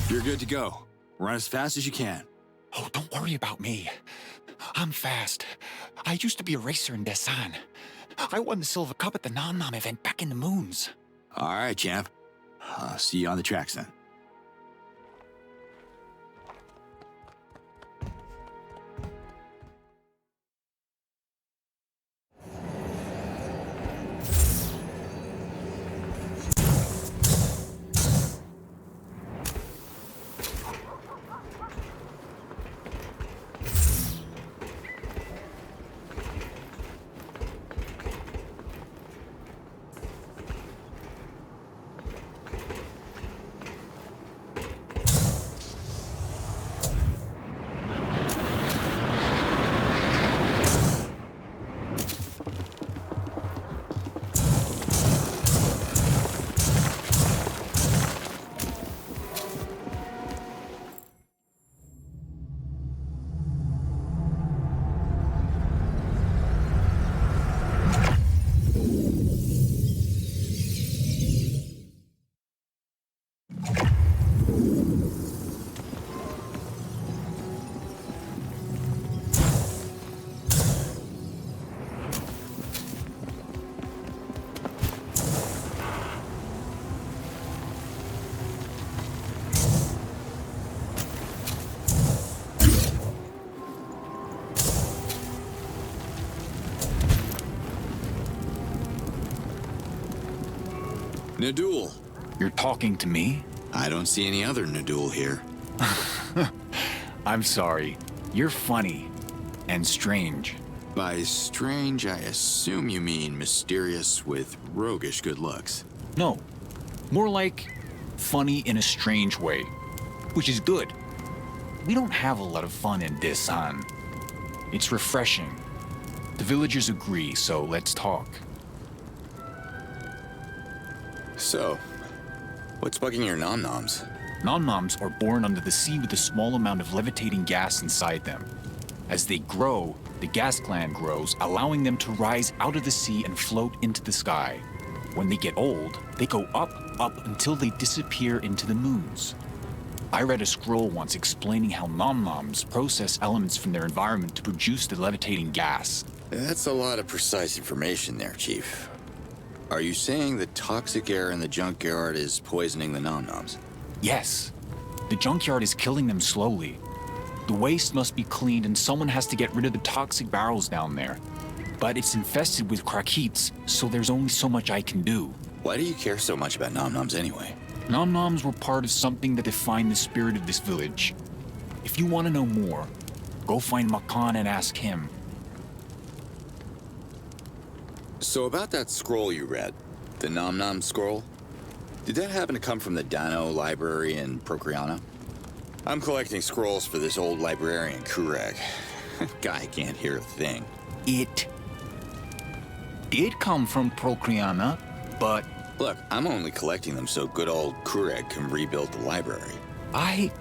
You're good to go. Run as fast as you can. Oh, don't worry about me. I'm fast. I used to be a racer in Desan. I won the Silver Cup at the Nom Nom event back in the moons. All right, champ. See you on the tracks then. Nadul. You're talking to me? I don't see any other Nadul here. I'm sorry. You're funny. And strange. By strange, I assume you mean mysterious with roguish good looks. No. More like funny in a strange way. Which is good. We don't have a lot of fun in Desan. It's refreshing. The villagers agree, so let's talk. So, what's bugging your nom-noms? Nom-noms are born under the sea with a small amount of levitating gas inside them. As they grow, the gas gland grows, allowing them to rise out of the sea and float into the sky. When they get old, they go up until they disappear into the moons. I read a scroll once explaining how nom-noms process elements from their environment to produce the levitating gas. That's a lot of precise information there, Chief. Are you saying the toxic air in the junkyard is poisoning the nom-noms? Yes. The junkyard is killing them slowly. The waste must be cleaned and someone has to get rid of the toxic barrels down there. But it's infested with Krakits, so there's only so much I can do. Why do you care so much about nom-noms anyway? Nom-noms were part of something that defined the spirit of this village. If you want to know more, go find Makan and ask him. So about that scroll you read, the Nom-Nom scroll, did that happen to come from the Dano library in Procreana? I'm collecting scrolls for this old librarian, Kureg. Guy can't hear a thing. It did come from Procreana, but... Look, I'm only collecting them so good old Kureg can rebuild the library. I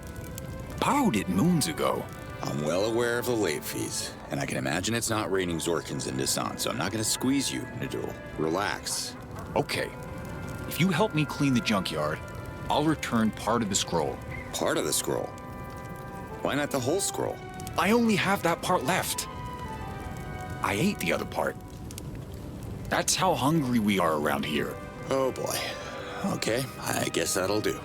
borrowed it moons ago. I'm well aware of the late fees, and I can imagine it's not raining Zorkins in Desan, so I'm not going to squeeze you, Nadul. Relax. Okay. If you help me clean the junkyard, I'll return part of the scroll. Part of the scroll? Why not the whole scroll? I only have that part left. I ate the other part. That's how hungry we are around here. Oh boy. Okay, I guess that'll do.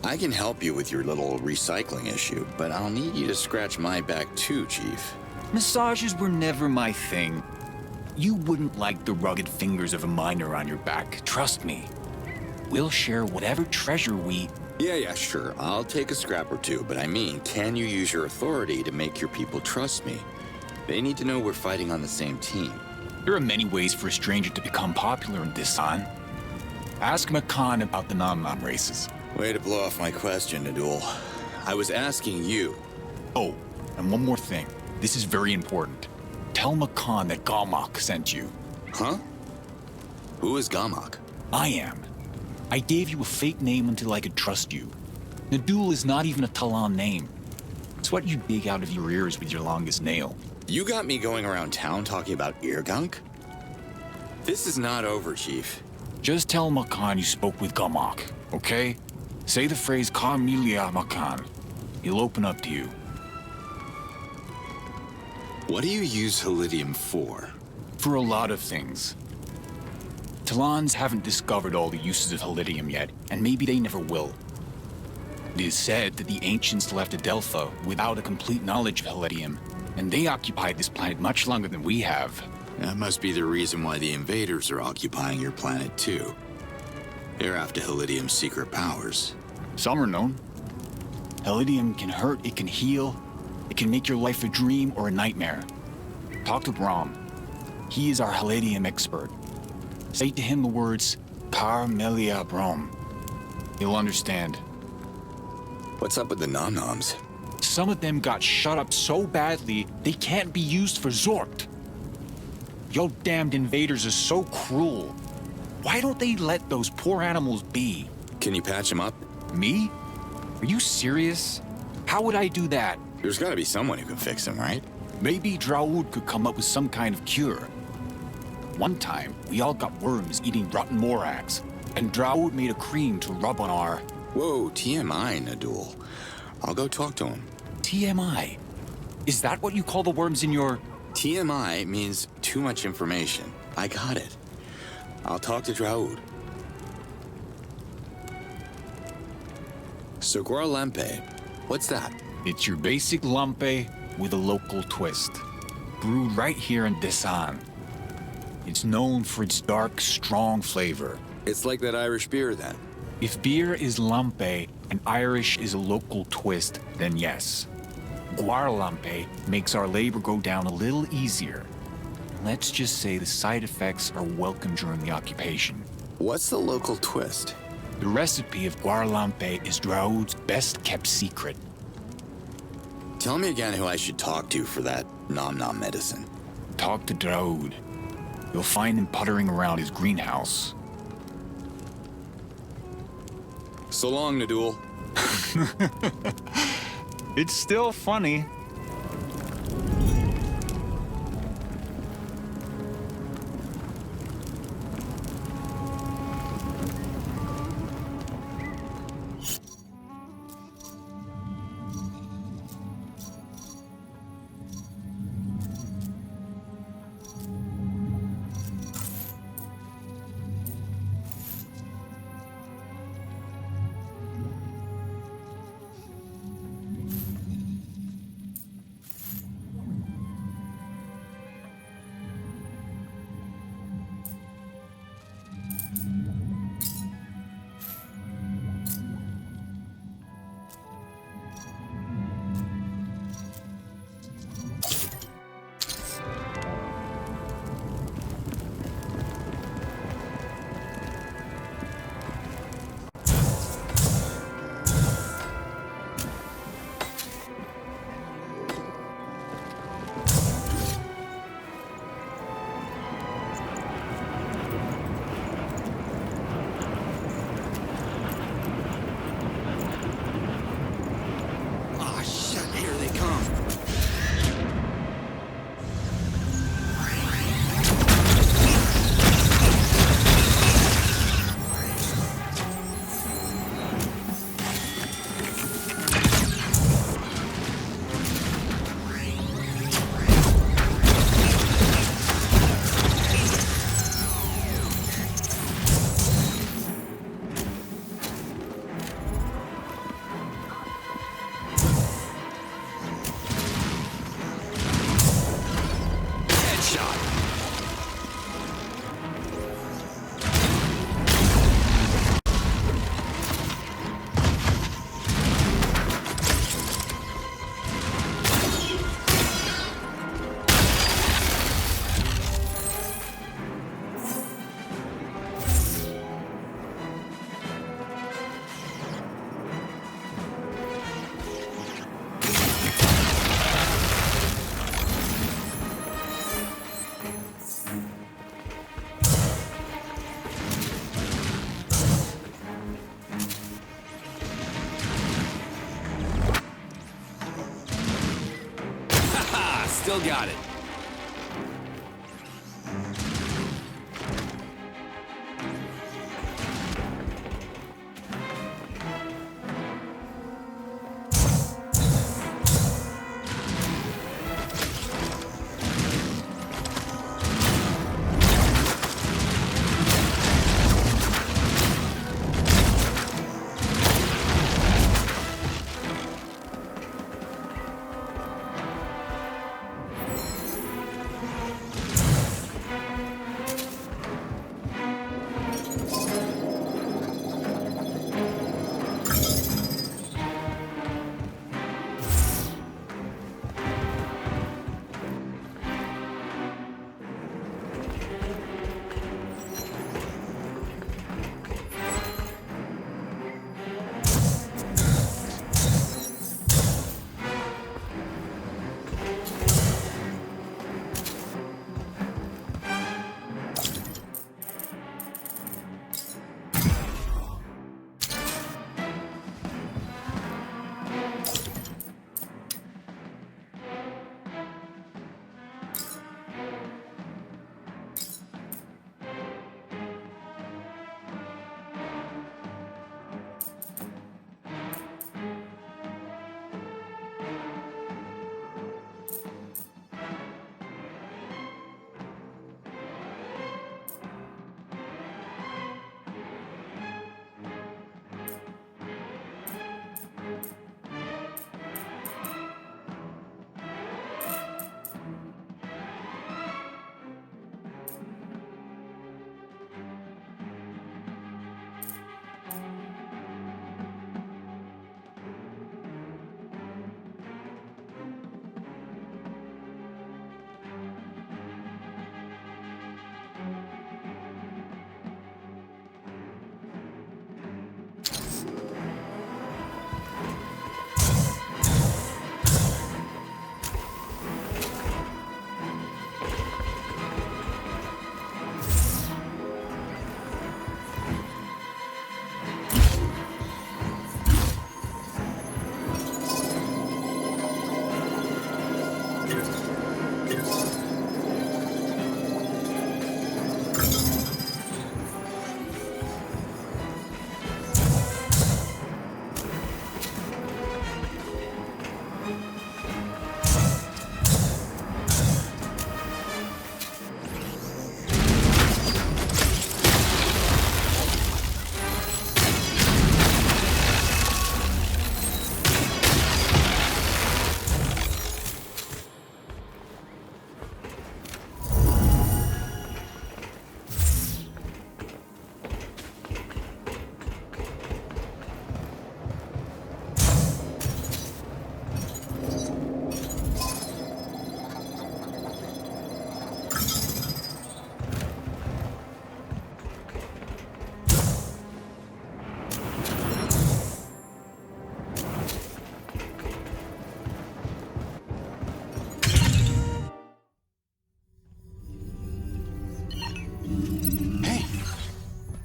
I can help you with your little recycling issue, but I'll need you to scratch my back too, Chief. Massages were never my thing. You wouldn't like the rugged fingers of a miner on your back, trust me. We'll share whatever treasure we... Yeah, sure. I'll take a scrap or two, but I mean, can you use your authority to make your people trust me? They need to know we're fighting on the same team. There are many ways for a stranger to become popular in Disan. Ask Makan about the Nom-Nom races. Way to blow off my question, Nadul. I was asking you. Oh, and one more thing. This is very important. Tell Makan that Gamak sent you. Huh? Who is Gamak? I am. I gave you a fake name until I could trust you. Nadul is not even a Talan name. It's what you dig out of your ears with your longest nail. You got me going around town talking about ear gunk? This is not over, Chief. Just tell Makan you spoke with Gamak, okay? Say the phrase Carmelia Makan. He'll open up to you. What do you use Helidium for? For a lot of things. Talans haven't discovered all the uses of Helidium yet, and maybe they never will. It is said that the ancients left Adelpha without a complete knowledge of Helidium, and they occupied this planet much longer than we have. That must be the reason why the invaders are occupying your planet too. They're after Helidium's secret powers. Some are known. Helidium can hurt, it can heal, it can make your life a dream or a nightmare. Talk to Brahm. He is our Helidium expert. Say to him the words, Carmelia Brahm. He'll understand. What's up with the Nom-Noms? Some of them got shut up so badly, they can't be used for Zort. Yo damned invaders are so cruel. Why don't they let those poor animals be? Can you patch them up? Me? Are you serious? How would I do that? There's gotta be someone who can fix them, right? Maybe Draud could come up with some kind of cure. One time, we all got worms eating rotten morax, and Draud made a cream to rub on our... Whoa, TMI, Nadul. I'll go talk to him. TMI? Is that what you call the worms in your... TMI means too much information. I got it. I'll talk to Draud. So Guarlampe, what's that? It's your basic lampe with a local twist. Brewed right here in Disan. It's known for its dark, strong flavor. It's like that Irish beer, then. If beer is lampe and Irish is a local twist, then yes. Guarlampe makes our labor go down a little easier. Let's just say the side effects are welcome during the occupation. What's the local twist? The recipe of Guarlampe is Draud's best-kept secret. Tell me again who I should talk to for that nom-nom medicine. Talk to Draud. You'll find him puttering around his greenhouse. So long, Nadul. It's still funny. got it.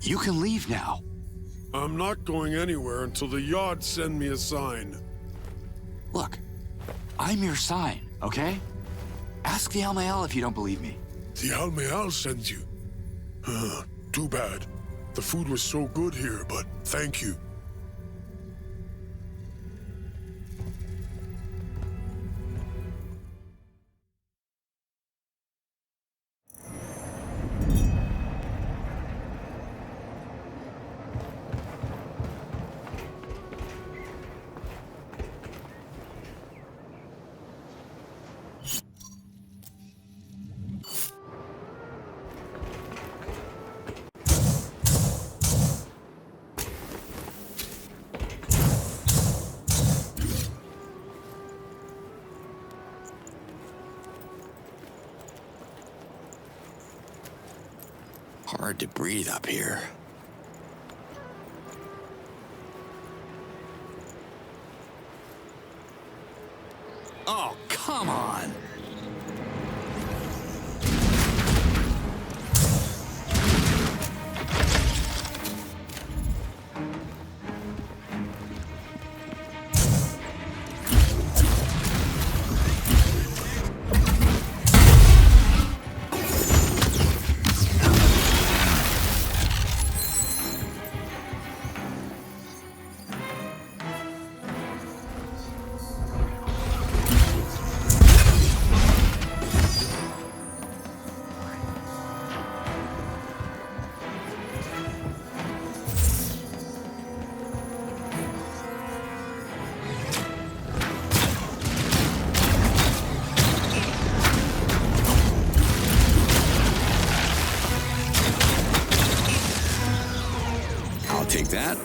You can leave now. I'm not going anywhere until the Yard send me a sign. Look, I'm your sign, okay? Ask the Almael if you don't believe me. The Almael sends you? Too bad. The food was so good here, but thank you. Hard to breathe up here. Oh, come on! Take that.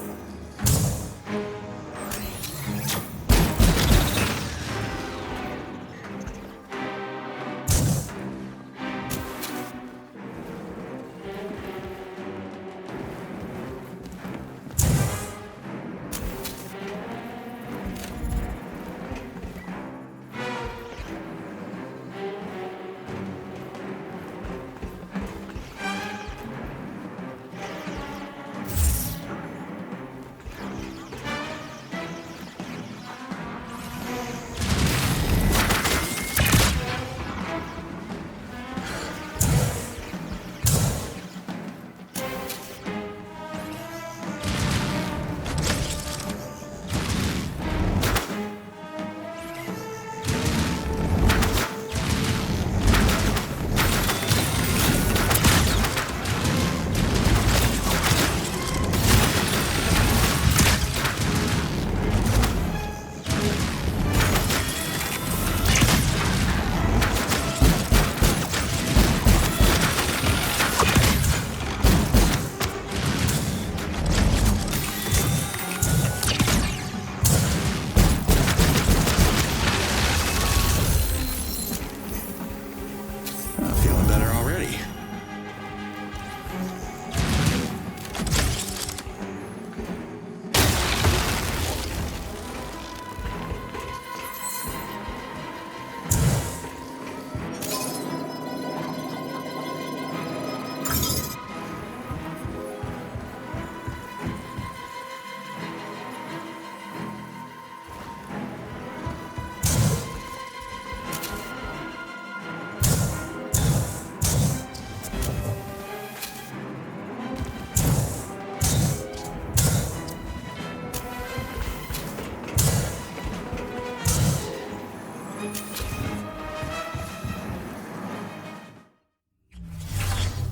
Feeling better already.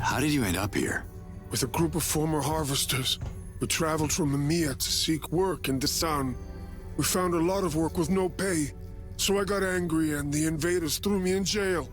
How did you end up here? With a group of former harvesters. We traveled from Mamiya to seek work in Desan. We found a lot of work with no pay, so I got angry and the invaders threw me in jail.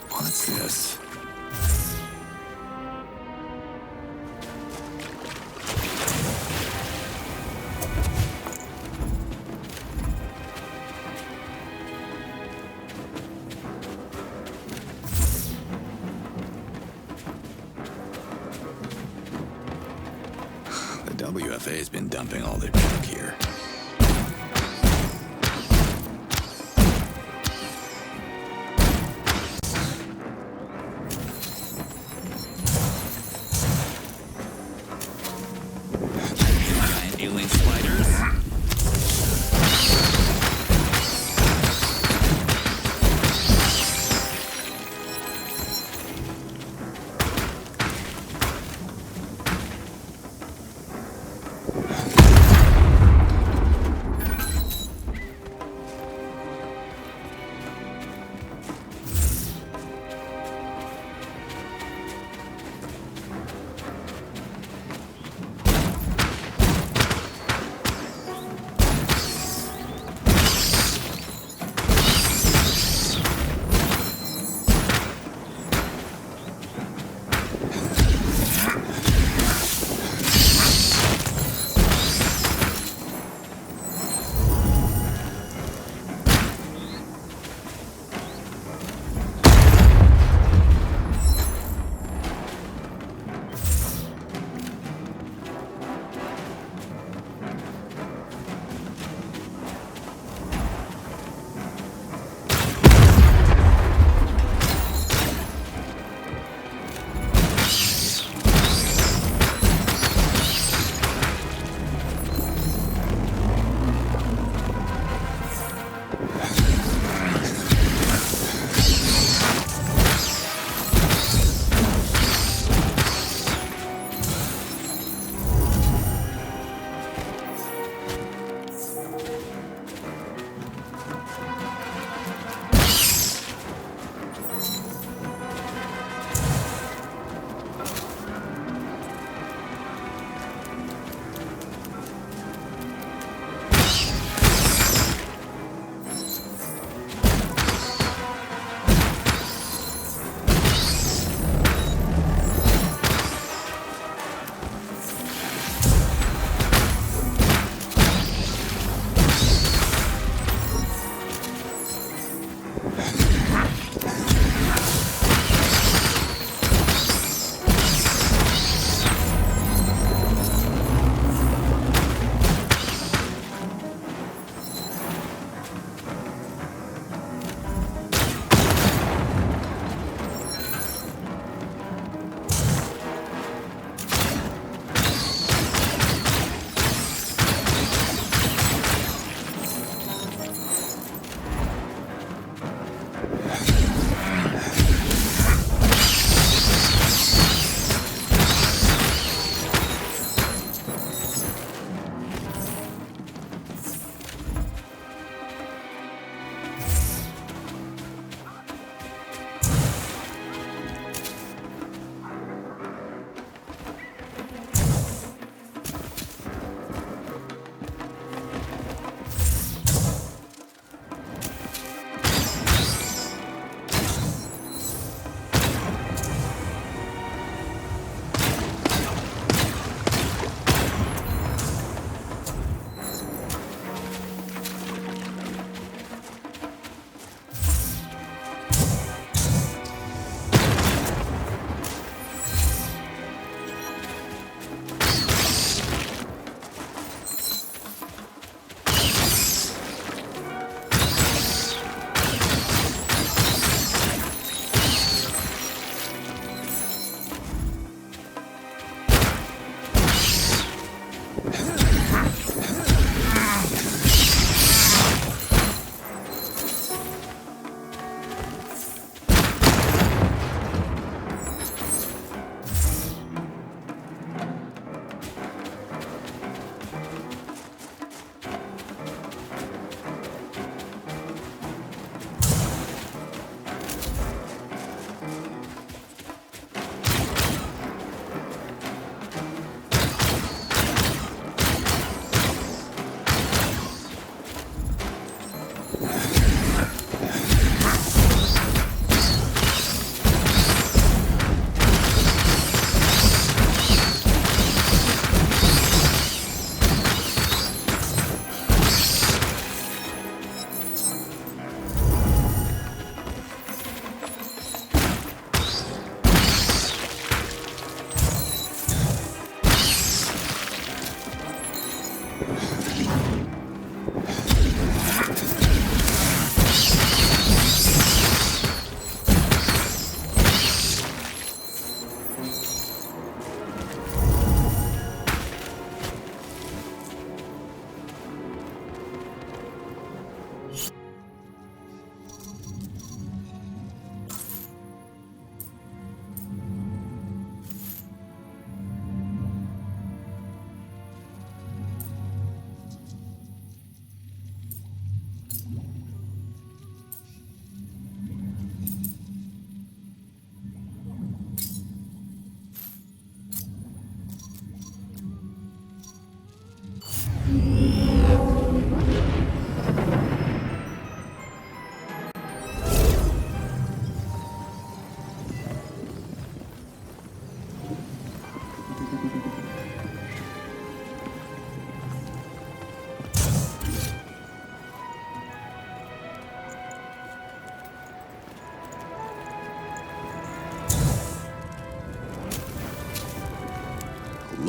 What's this? The WFA's been dumping all their junk here. Alien spiders.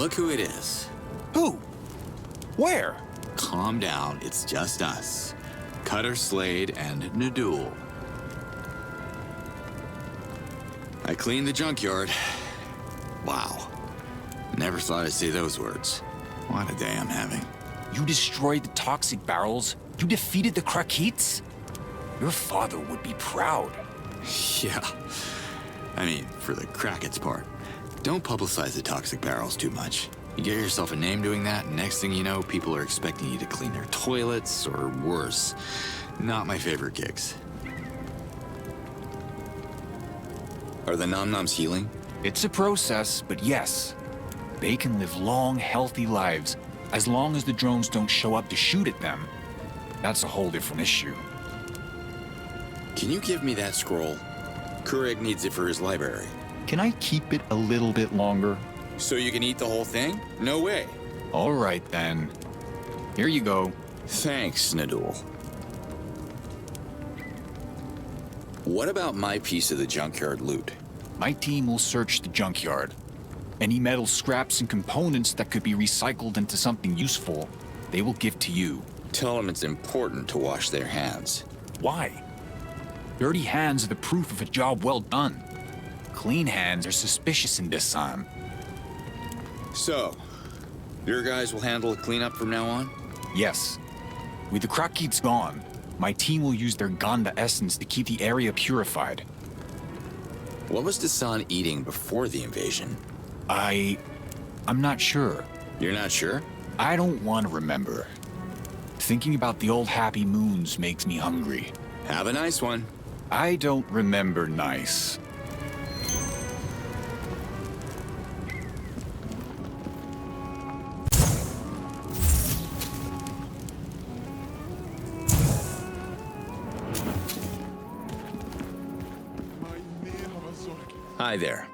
Look who it is. Who? Where? Calm down, it's just us. Cutter Slade and Nadul. I cleaned the junkyard. Wow. Never thought I'd say those words. What a day I'm having. You destroyed the toxic barrels? You defeated the Krakeets? Your father would be proud. Yeah. I mean, for the Krakeets part. Don't publicize the toxic barrels too much. You get yourself a name doing that, and next thing you know, people are expecting you to clean their toilets, or worse. Not my favorite gigs. Are the Nom-Noms healing? It's a process, but yes. They can live long, healthy lives, as long as the drones don't show up to shoot at them. That's a whole different issue. Can you give me that scroll? Kureg needs it for his library. Can I keep it a little bit longer? So you can eat the whole thing? No way. All right, then. Here you go. Thanks, Nadul. What about my piece of the junkyard loot? My team will search the junkyard. Any metal scraps and components that could be recycled into something useful, they will give to you. Tell them it's important to wash their hands. Why? Dirty hands are the proof of a job well done. Clean hands are suspicious in this time. So, your guys will handle the cleanup from now on? Yes. With the Krakeets gone, my team will use their Ganda essence to keep the area purified. What was Dasan eating before the invasion? I'm not sure. You're not sure? I don't want to remember. Thinking about the old happy moons makes me hungry. Have a nice one. I don't remember nice. Hi there.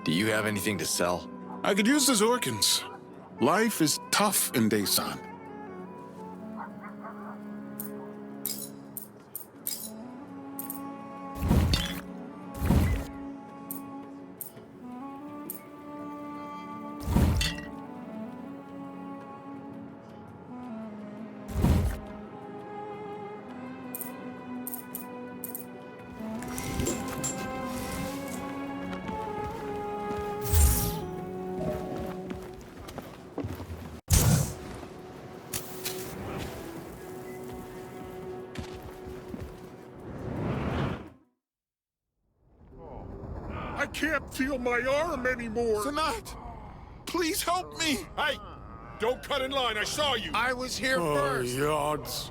Do you have anything to sell? I could use those organs. Life is tough in Daesan. I can't feel my arm anymore. Sanat, please help me. Hey, don't cut in line. I saw you. I was here first. Yods.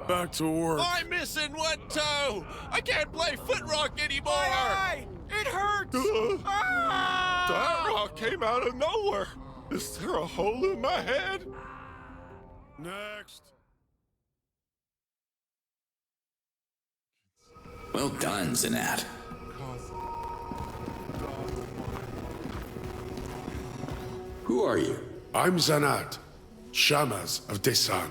Back to work. I'm missing one toe. I can't play foot rock anymore. It hurts. Ah! That rock came out of nowhere. Is there a hole in my head? Next. Well done, Zanat. Who are you? I'm Zanat, Shamas of Daesan.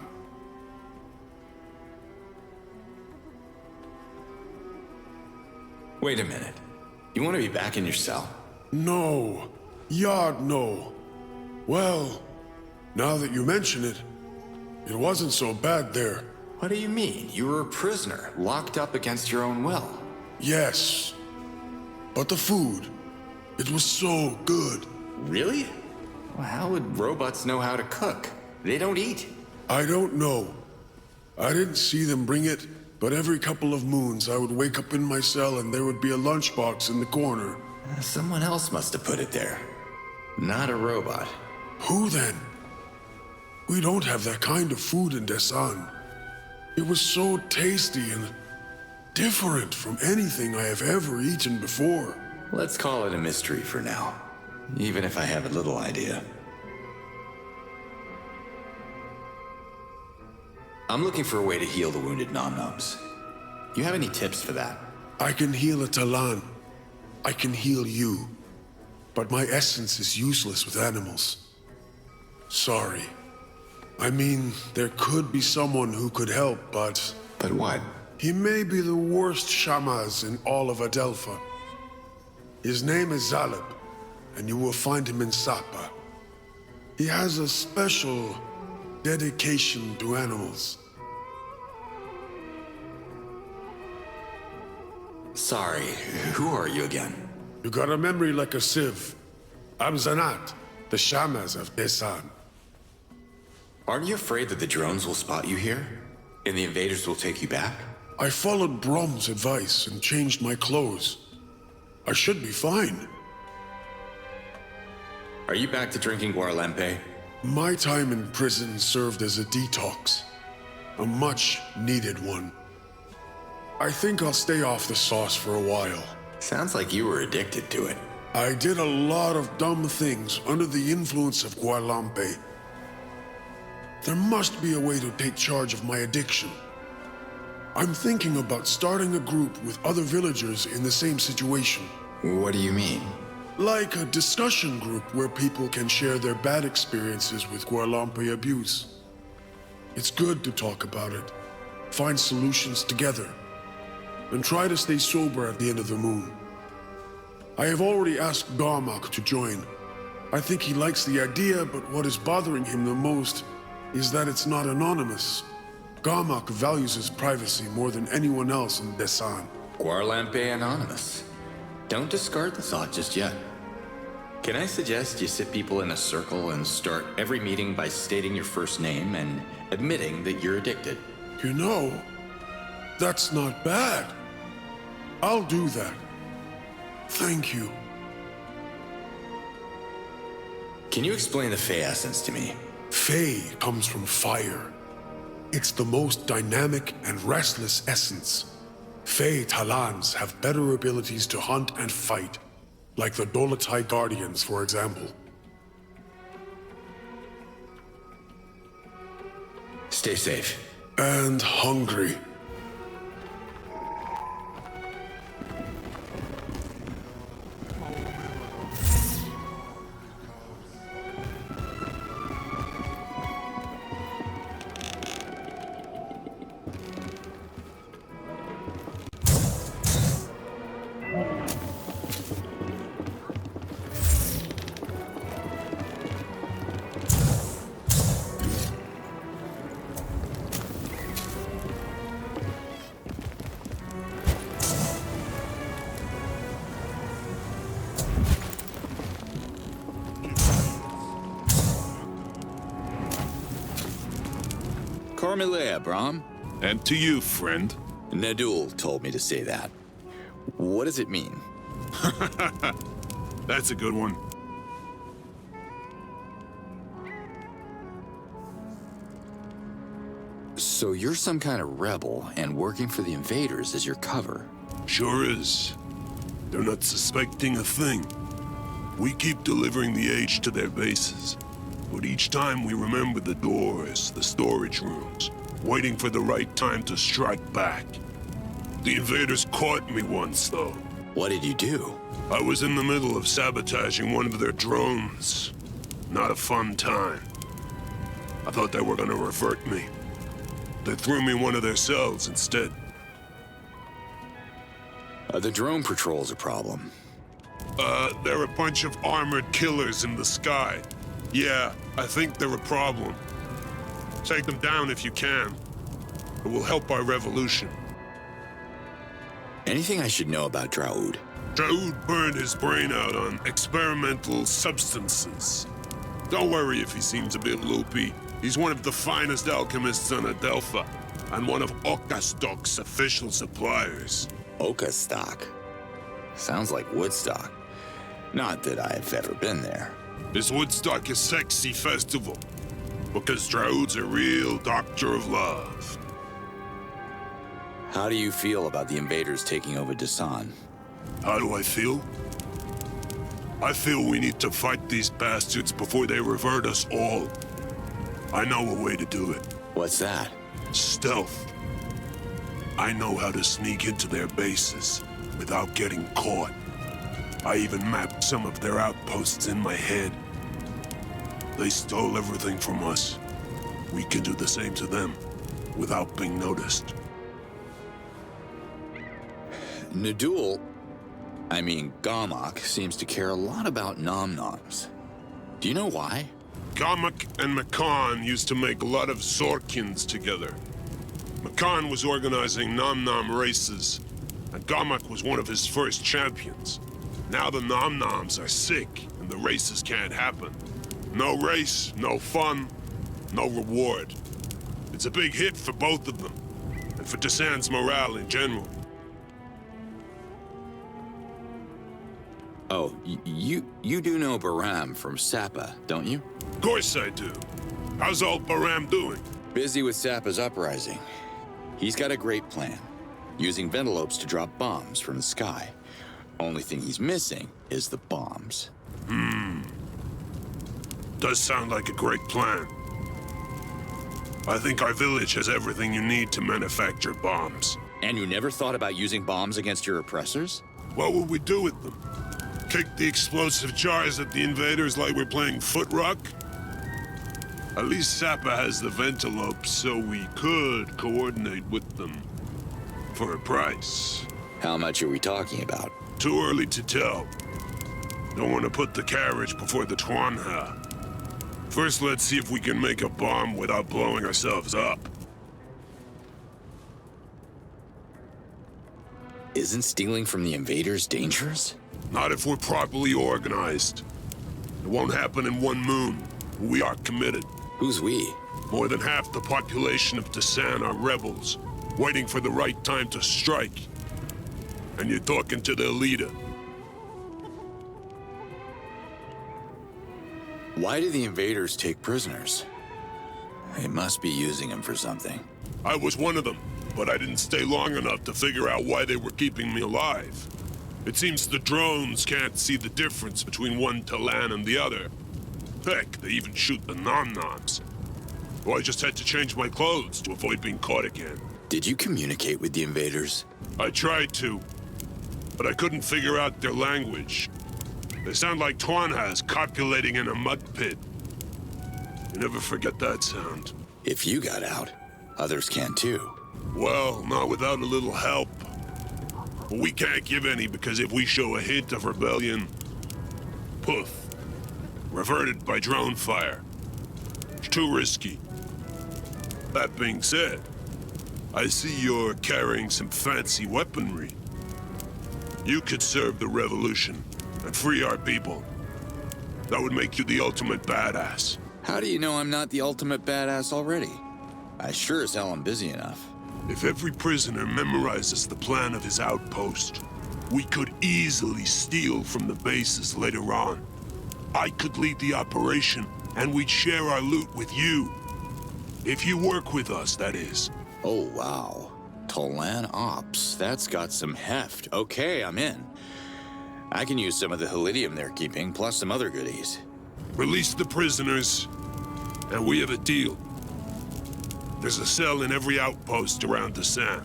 Wait a minute. You want to be back in your cell? No. Yard, no. Well, now that you mention it, it wasn't so bad there. What do you mean? You were a prisoner, locked up against your own will. Yes. But the food, it was so good. Really? Well, how would robots know how to cook? They don't eat. I don't know. I didn't see them bring it, but every couple of moons I would wake up in my cell and there would be a lunchbox in the corner. Someone else must have put it there. Not a robot. Who then? We don't have that kind of food in Daesan. It was so tasty and different from anything I have ever eaten before. Let's call it a mystery for now. Even if I have a little idea. I'm looking for a way to heal the wounded Nom-Noms. You have any tips for that? I can heal a Talan. I can heal you. But my essence is useless with animals. Sorry. I mean, there could be someone who could help, but... But what? He may be the worst Shamas in all of Adelpha. His name is Zalib, and you will find him in Sapa. He has a special dedication to animals. Sorry, who are you again? You got a memory like a sieve. I'm Zanat, the Shamas of Desan. Aren't you afraid that the drones will spot you here? And the invaders will take you back? I followed Brom's advice and changed my clothes. I should be fine. Are you back to drinking Guarlampe? My time in prison served as a detox. A much-needed one. I think I'll stay off the sauce for a while. Sounds like you were addicted to it. I did a lot of dumb things under the influence of Guarlampe. There must be a way to take charge of my addiction. I'm thinking about starting a group with other villagers in the same situation. What do you mean? Like a discussion group where people can share their bad experiences with Guarlampe abuse. It's good to talk about it, find solutions together, and try to stay sober at the end of the moon. I have already asked Garmak to join. I think he likes the idea, but what is bothering him the most is that it's not anonymous. Garmak values his privacy more than anyone else in Desan. Guarlampe Anonymous. Don't discard the thought just yet. Can I suggest you sit people in a circle and start every meeting by stating your first name and admitting that you're addicted? You know, that's not bad. I'll do that. Thank you. Can you explain the Fey essence to me? Fey comes from fire. It's the most dynamic and restless essence. Fey Talans have better abilities to hunt and fight, like the Dolotai Guardians, for example. Stay safe. And hungry. Cormilea, Brom. And to you, friend. Nadul told me to say that. What does it mean? That's a good one. So you're some kind of rebel and working for the invaders as your cover? Sure is. They're not suspecting a thing. We keep delivering the age to their bases. But each time we remember the doors, the storage rooms, waiting for the right time to strike back. The invaders caught me once, though. What did you do? I was in the middle of sabotaging one of their drones. Not a fun time. I thought they were gonna revert me. They threw me in one of their cells instead. The drone patrol's a problem. They're a bunch of armored killers in the sky. Yeah, I think they're a problem. Take them down if you can. It will help our revolution. Anything I should know about Draud? Draud burned his brain out on experimental substances. Don't worry if he seems a bit loopy. He's one of the finest alchemists on Adelpha, and one of Okastok's official suppliers. Okastok? Sounds like Woodstock. Not that I've ever been there. This Woodstock is sexy festival, because Draud's a real doctor of love. How do you feel about the invaders taking over Desan? How do I feel? I feel we need to fight these bastards before they revert us all. I know a way to do it. What's that? Stealth. I know how to sneak into their bases without getting caught. I even mapped some of their outposts in my head. They stole everything from us. We can do the same to them without being noticed. Nadul, Garmak, seems to care a lot about nom-noms. Do you know why? Gamak and Makan used to make a lot of Zorkins together. Makan was organizing Nom-Nom races, and Gamak was one of his first champions. Now the Nom-Noms are sick, and the races can't happen. No race, no fun, no reward. It's a big hit for both of them, and for Desan's morale in general. Oh, you do know Baram from Sapa, don't you? Of course I do. How's old Baram doing? Busy with Sapa's uprising. He's got a great plan. Using Ventilopes to drop bombs from the sky. Only thing he's missing is the bombs. Does sound like a great plan. I think our village has everything you need to manufacture bombs. And you never thought about using bombs against your oppressors? What would we do with them? Kick the explosive jars at the invaders like we're playing foot rock? At least Sapa has the Ventilopes, so we could coordinate with them. For a price. How much are we talking about? Too early to tell. Don't want to put the carriage before the Tuanha. First, let's see if we can make a bomb without blowing ourselves up. Isn't stealing from the invaders dangerous? Not if we're properly organized. It won't happen in one moon. We are committed. Who's we? More than half the population of Desan are rebels, waiting for the right time to strike. And you're talking to their leader. Why do the invaders take prisoners? They must be using them for something. I was one of them, but I didn't stay long enough to figure out why they were keeping me alive. It seems the drones can't see the difference between one Talan and the other. Heck, they even shoot the Nom-Noms. So I just had to change my clothes to avoid being caught again. Did you communicate with the invaders? I tried to, but I couldn't figure out their language. They sound like Tuanhas copulating in a mud pit. You never forget that sound. If you got out, others can too. Well, not without a little help. But we can't give any because if we show a hint of rebellion, poof. Reverted by drone fire. It's too risky. That being said, I see you're carrying some fancy weaponry. You could serve the revolution and free our people. That would make you the ultimate badass. How do you know I'm not the ultimate badass already? I sure as hell am busy enough. If every prisoner memorizes the plan of his outpost, we could easily steal from the bases later on. I could lead the operation, and we'd share our loot with you. If you work with us, that is. Oh, wow. Talan Ops. That's got some heft. Okay, I'm in. I can use some of the Helidium they're keeping, plus some other goodies. Release the prisoners, and we have a deal. There's a cell in every outpost around Desan.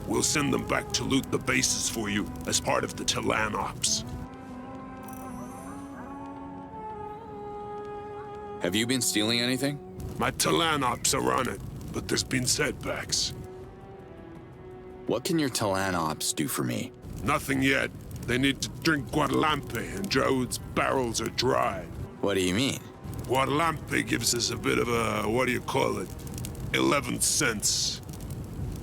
We'll send them back to loot the bases for you as part of the Talan Ops. Have you been stealing anything? My Talan Ops are on it, but there's been setbacks. What can your Talan Ops do for me? Nothing yet. They need to drink Guadalampe, and Draud's barrels are dry. What do you mean? Guadalampe gives us a bit of a, what do you call it? 11th sense.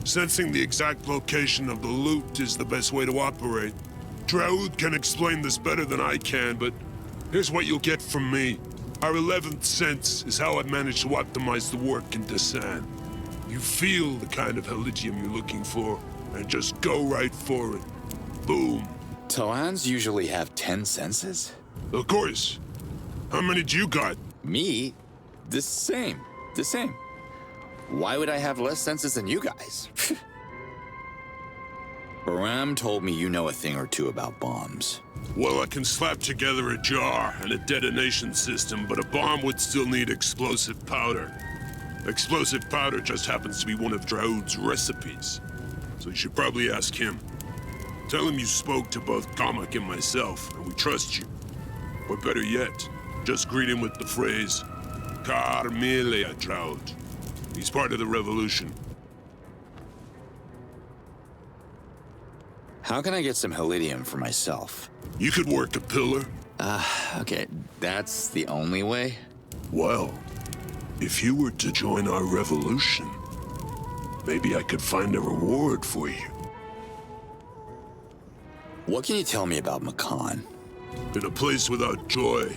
Sensing the exact location of the loot is the best way to operate. Draud can explain this better than I can, but here's what you'll get from me. Our 11th sense is how I managed to optimize the work in Desan. You feel the kind of Helidium you're looking for, and just go right for it. Boom. Talans usually have 10 senses? Of course. How many do you got? Me? The same. The same. Why would I have less senses than you guys? Baram told me you know a thing or two about bombs. Well, I can slap together a jar and a detonation system, but a bomb would still need explosive powder. Explosive powder just happens to be one of Draud's recipes, so you should probably ask him. Tell him you spoke to both Gamak and myself, and we trust you. Or better yet, just greet him with the phrase, Carmelia Draud. He's part of the revolution. How can I get some Helidium for myself? You could work a pillar. Okay, that's the only way? Well, if you were to join our revolution, maybe I could find a reward for you. What can you tell me about Makan? In a place without joy,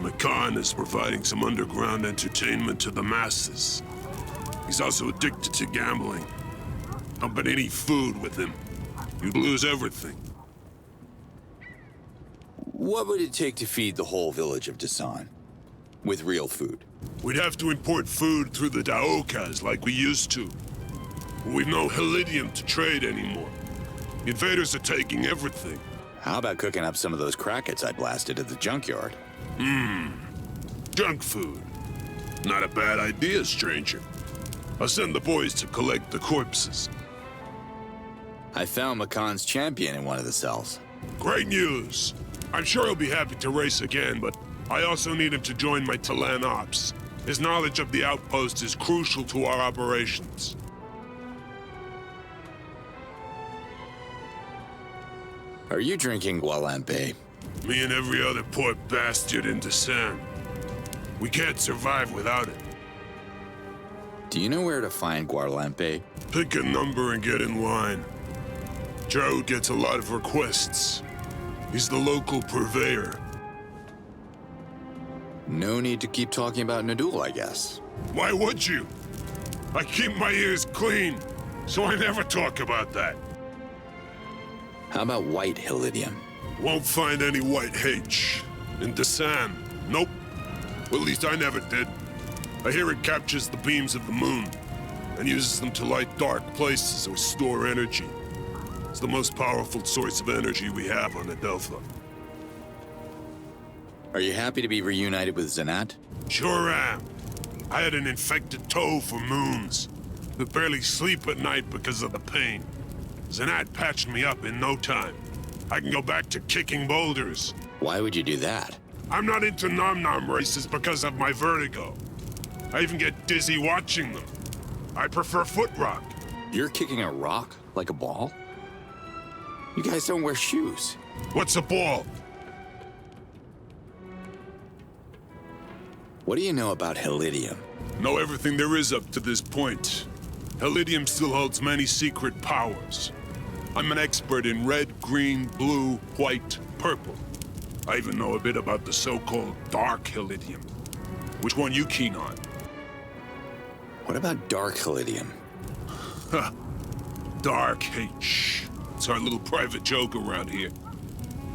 Makan is providing some underground entertainment to the masses. He's also addicted to gambling. Don't put any food with him. You'd lose everything. What would it take to feed the whole village of Dasan? With real food? We'd have to import food through the Outcast like we used to. We've no Helidium to trade anymore. The invaders are taking everything. How about cooking up some of those crackets I blasted at the junkyard? Junk food. Not a bad idea, stranger. I'll send the boys to collect the corpses. I found Makan's champion in one of the cells. Great news. I'm sure he'll be happy to race again, but I also need him to join my Talan ops. His knowledge of the outpost is crucial to our operations. Are you drinking Gualampe? Me and every other poor bastard in Dasan. We can't survive without it. Do you know where to find Gualampe? Pick a number and get in line. Joe gets a lot of requests. He's the local purveyor. No need to keep talking about Nadul, I guess. Why would you? I keep my ears clean, so I never talk about that. How about white Helidium? Won't find any white H. In Dasan, nope. Well, at least I never did. I hear it captures the beams of the moon and uses them to light dark places or store energy. It's the most powerful source of energy we have on Adelpha. Are you happy to be reunited with Zanat? Sure am. I had an infected toe for moons. Could barely sleep at night because of the pain. Zanat patched me up in no time. I can go back to kicking boulders. Why would you do that? I'm not into nom-nom races because of my vertigo. I even get dizzy watching them. I prefer foot rock. You're kicking a rock like a ball? You guys don't wear shoes. What's a ball? What do you know about Helidium? Know everything there is up to this point. Helidium still holds many secret powers. I'm an expert in red, green, blue, white, purple. I even know a bit about the so-called dark Helidium. Which one you keen on? What about dark Helidium? Dark H. It's our little private joke around here.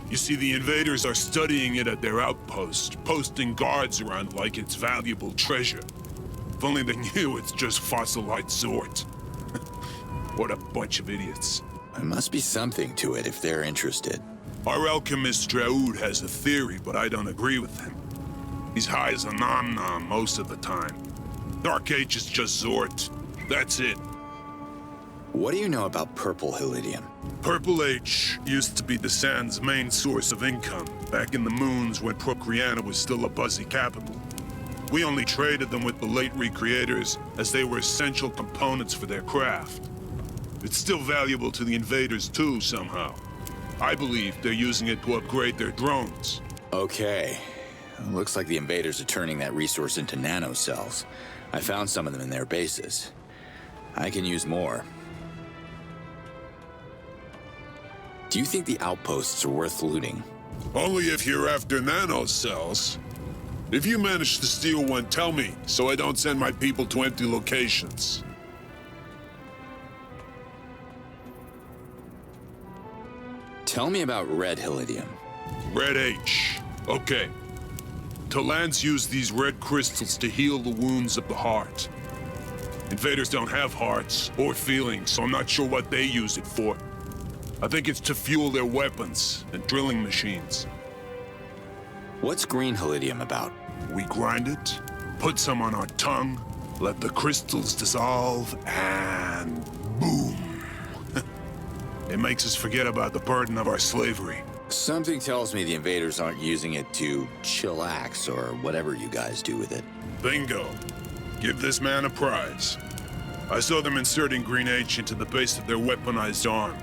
You see, the invaders are studying it at their outpost, posting guards around like it's valuable treasure. If only they knew it's just fossilized Zort. What a bunch of idiots. There must be something to it if they're interested. Our alchemist Draud has a theory, but I don't agree with him. He's high as a nom-nom most of the time. Dark H is just Zort. That's it. What do you know about purple Helidium? Purple H used to be the Sand's main source of income, back in the moons when Procreana was still a buzzy capital. We only traded them with the late recreators as they were essential components for their craft. It's still valuable to the invaders too, somehow. I believe they're using it to upgrade their drones. Okay. Looks like the invaders are turning that resource into nanocells. I found some of them in their bases. I can use more. Do you think the outposts are worth looting? Only if you're after nanocells. If you manage to steal one, tell me, so I don't send my people to empty locations. Tell me about red Helidium. Red H. Okay. Talans use these red crystals to heal the wounds of the heart. Invaders don't have hearts or feelings, so I'm not sure what they use it for. I think it's to fuel their weapons and drilling machines. What's green Helidium about? We grind it, put some on our tongue, let the crystals dissolve, and boom. It makes us forget about the burden of our slavery. Something tells me the invaders aren't using it to chillax or whatever you guys do with it. Bingo. Give this man a prize. I saw them inserting Green H into the base of their weaponized arm.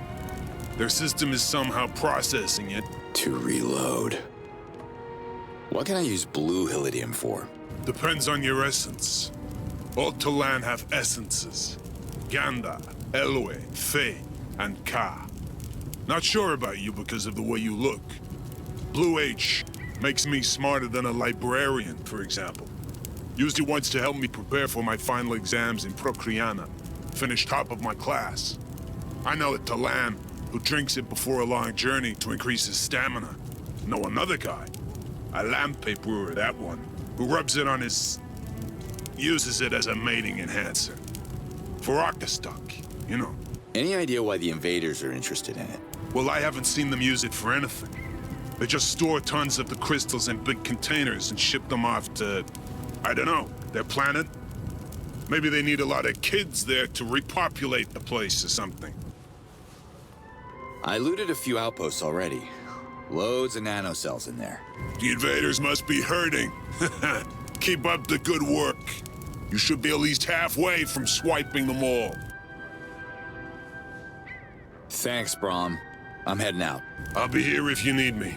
Their system is somehow processing it. To reload. What can I use blue Helidium for? Depends on your essence. All Talan have essences. Ganda, Elwë, Faye, and Ka. Not sure about you because of the way you look. Blue H makes me smarter than a librarian, for example. Used it once to help me prepare for my final exams in Procreana. Finished top of my class. I know a Talan who drinks it before a long journey to increase his stamina. Know another guy, a Lampe brewer, that one, who rubs it on his... uses it as a mating enhancer. For Octastock, you know. Any idea why the invaders are interested in it? Well, I haven't seen them use it for anything. They just store tons of the crystals in big containers and ship them off to, I don't know, their planet? Maybe they need a lot of kids there to repopulate the place or something. I looted a few outposts already. Loads of nanocells in there. The invaders must be hurting. Keep up the good work. You should be at least halfway from swiping them all. Thanks, Brahm. I'm heading out. I'll be here if you need me.